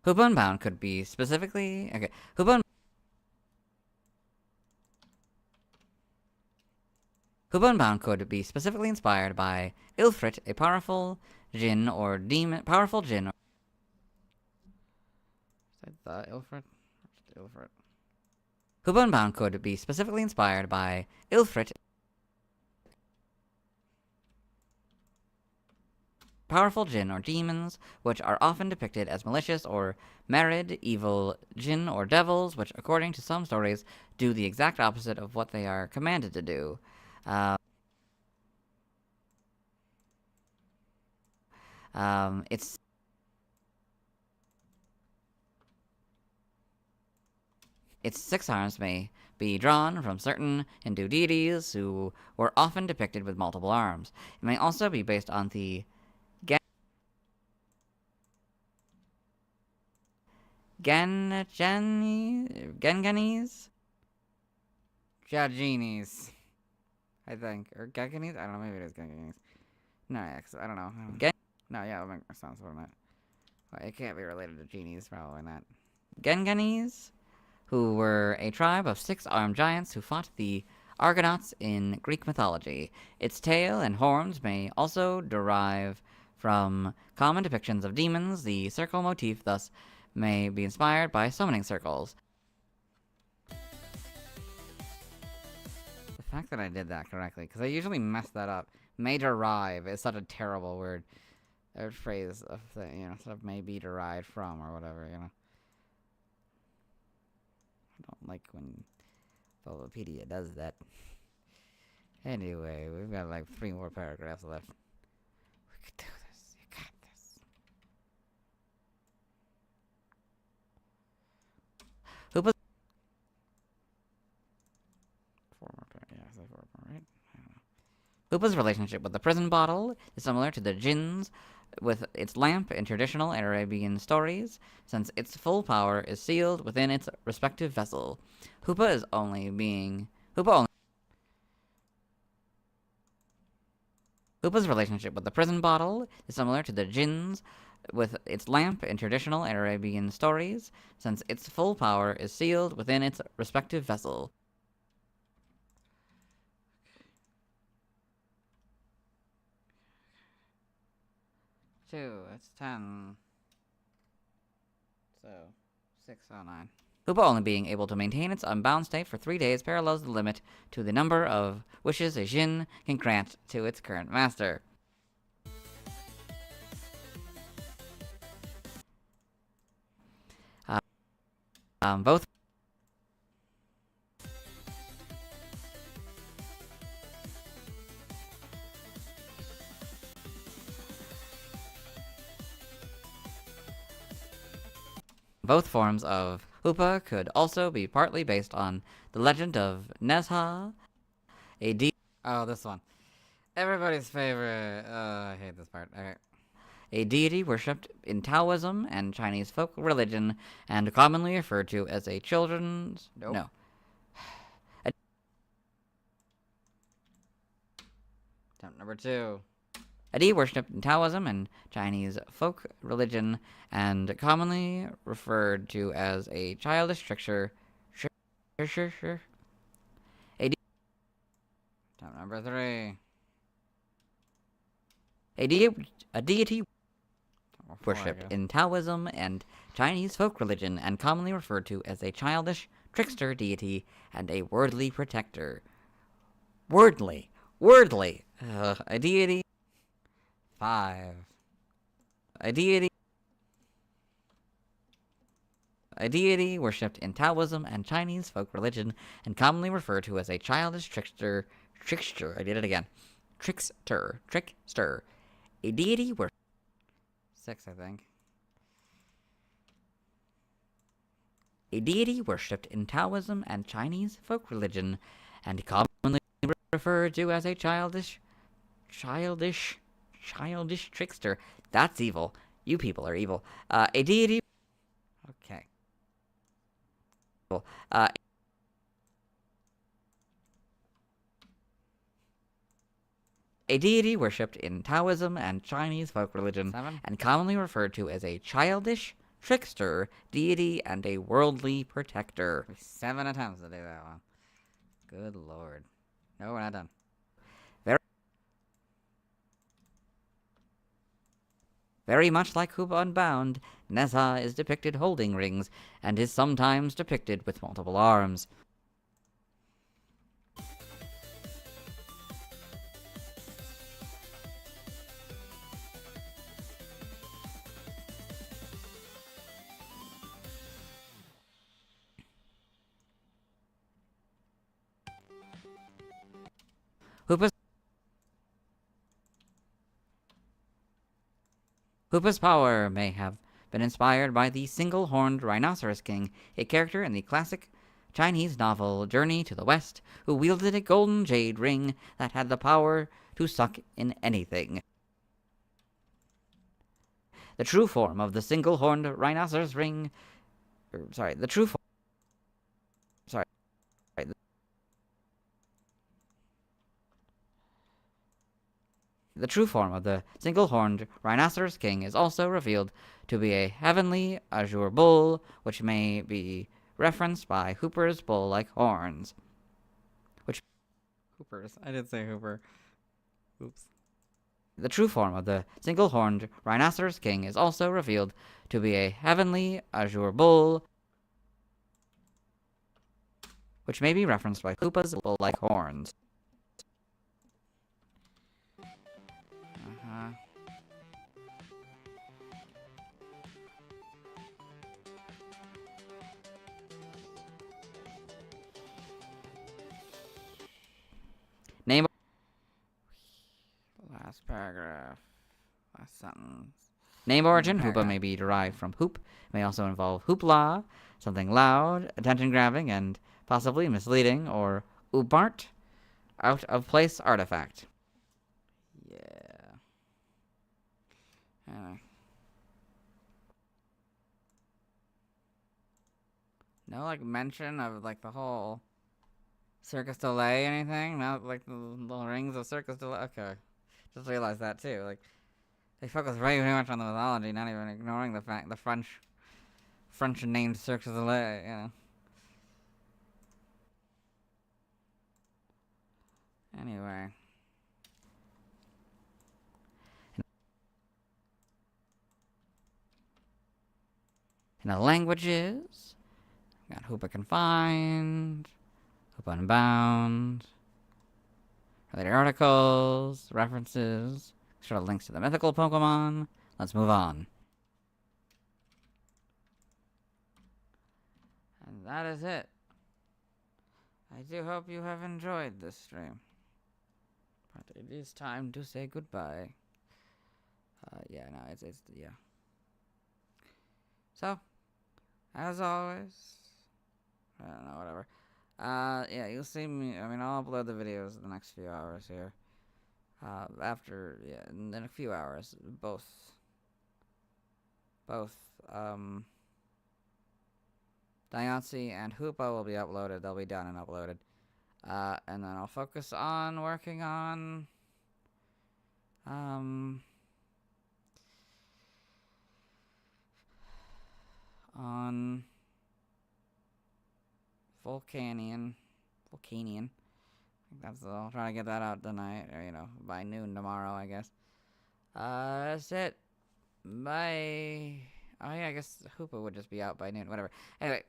Hoopa Unbound could be specifically... Okay, Hoopa Unbound could be specifically inspired by Ilfrit, a powerful djinn or demon... Powerful djinn... Is that the Ilfrit? Ilfrit. Hoopa Unbound could be specifically inspired by Ilfrit... Powerful djinn or demons, which are often depicted as malicious or married, evil djinn or devils, which, according to some stories, do the exact opposite of what they are commanded to do. Its 6 arms may be drawn from certain Hindu deities who were often depicted with multiple arms. It may also be based on the Genganis? Jajinis. I think. Or Genganis? I don't know, maybe it is Genganis. No, yeah, cause I don't know. No, yeah, that makes sense, wouldn't it? Well, it can't be related to genies, probably not. Genganis, who were a tribe of 6-armed giants who fought the Argonauts in Greek mythology. Its tail and horns may also derive from common depictions of demons. The circle motif thus may be inspired by summoning circles. The fact that I did that correctly, because I usually mess that up. May derive is such a terrible word. Or phrase of thing, you know, sort of may be derived from or whatever, you know. I don't like when Bulbapedia does that. Anyway, we've got like 3 more paragraphs left. We could do this. You got this. Hoopa's 4 more paragraphs. Yeah, I said 4 more, right? I don't know. Hoopa's relationship with the prison bottle is similar to the djinn's with its lamp in traditional Arabian stories, since its full power is sealed within its respective vessel. Hoopa's relationship with the prison bottle is similar to the djinn's with its lamp in traditional Arabian stories, since its full power is sealed within its respective vessel. 2, that's 10. So, 609. Hoopa only being able to maintain its unbound state for 3 days parallels the limit to the number of wishes a djinn can grant to its current master. Both forms of Hoopa could also be partly based on the legend of Nezha, a deity. Oh, this one. Everybody's favorite. I hate this part. Okay. A deity worshipped in Taoism and Chinese folk religion, and commonly referred to as a children's. Nope. No. Attempt number 2. A deity worshipped in Taoism and Chinese folk religion, and commonly referred to as a childish trickster. Sure. A attempt number 3. A deity worshipped in Taoism and Chinese folk religion, and commonly referred to as a childish trickster deity and a worldly protector. Wordly. A deity. 5. A deity worshipped in Taoism and Chinese folk religion, and commonly referred to as a childish trickster. I did it again. Trickster. A deity worshipped. 6, I think. A deity worshipped in Taoism and Chinese folk religion, and commonly referred to as a childish childish trickster. That's evil. You people are evil. A deity. Okay. A deity worshipped in Taoism and Chinese folk religion, and commonly referred to as a childish trickster, deity, and a worldly protector. 7 attempts to do that one. Good lord. No, we're not done. Very much like Hoopa Unbound, Nessa is depicted holding rings, and is sometimes depicted with multiple arms. Hoopa's power may have been inspired by the single-horned rhinoceros king, a character in the classic Chinese novel Journey to the West, who wielded a golden jade ring that had the power to suck in anything. The true form of the single-horned rhinoceros ring... The true form of the single-horned rhinoceros king is also revealed to be a heavenly azure bull, which may be referenced by Hooper's bull-like horns. Hoopers. I did say Hooper. Oops. The true form of the single-horned rhinoceros king is also revealed to be a heavenly azure bull, which may be referenced by Hoopa's bull-like horns. Name. Last paragraph. Last sentence. Name origin. Hoopa may be derived from hoop. May also involve hoopla, something loud, attention-grabbing, and possibly misleading, or oopart, out-of-place artifact. Yeah. No, like, mention of, like, the whole Circus Delay anything? Not like the rings of Circus Delay? Okay. Just realized that, too. Like, they focus very much on the mythology, not even ignoring the fact the French named Circus Delay, you know. Anyway. In the languages, got Hoopa Confined, Hoopa Unbound, related articles, references, sort of links to the mythical Pokemon. Let's move on. And that is it. I do hope you have enjoyed this stream. But it is time to say goodbye. Yeah. So, as always, I don't know, whatever. Yeah, you'll see me. I mean, I'll upload the videos in the next few hours here. In a few hours, both, Diancie and Hoopa will be uploaded. They'll be done and uploaded. And then I'll focus on working on, Volcanion. I'll try to get that out tonight, or, by noon tomorrow, I guess. That's it. Bye. Oh, yeah, I guess Hoopa would just be out by noon, whatever. Anyway.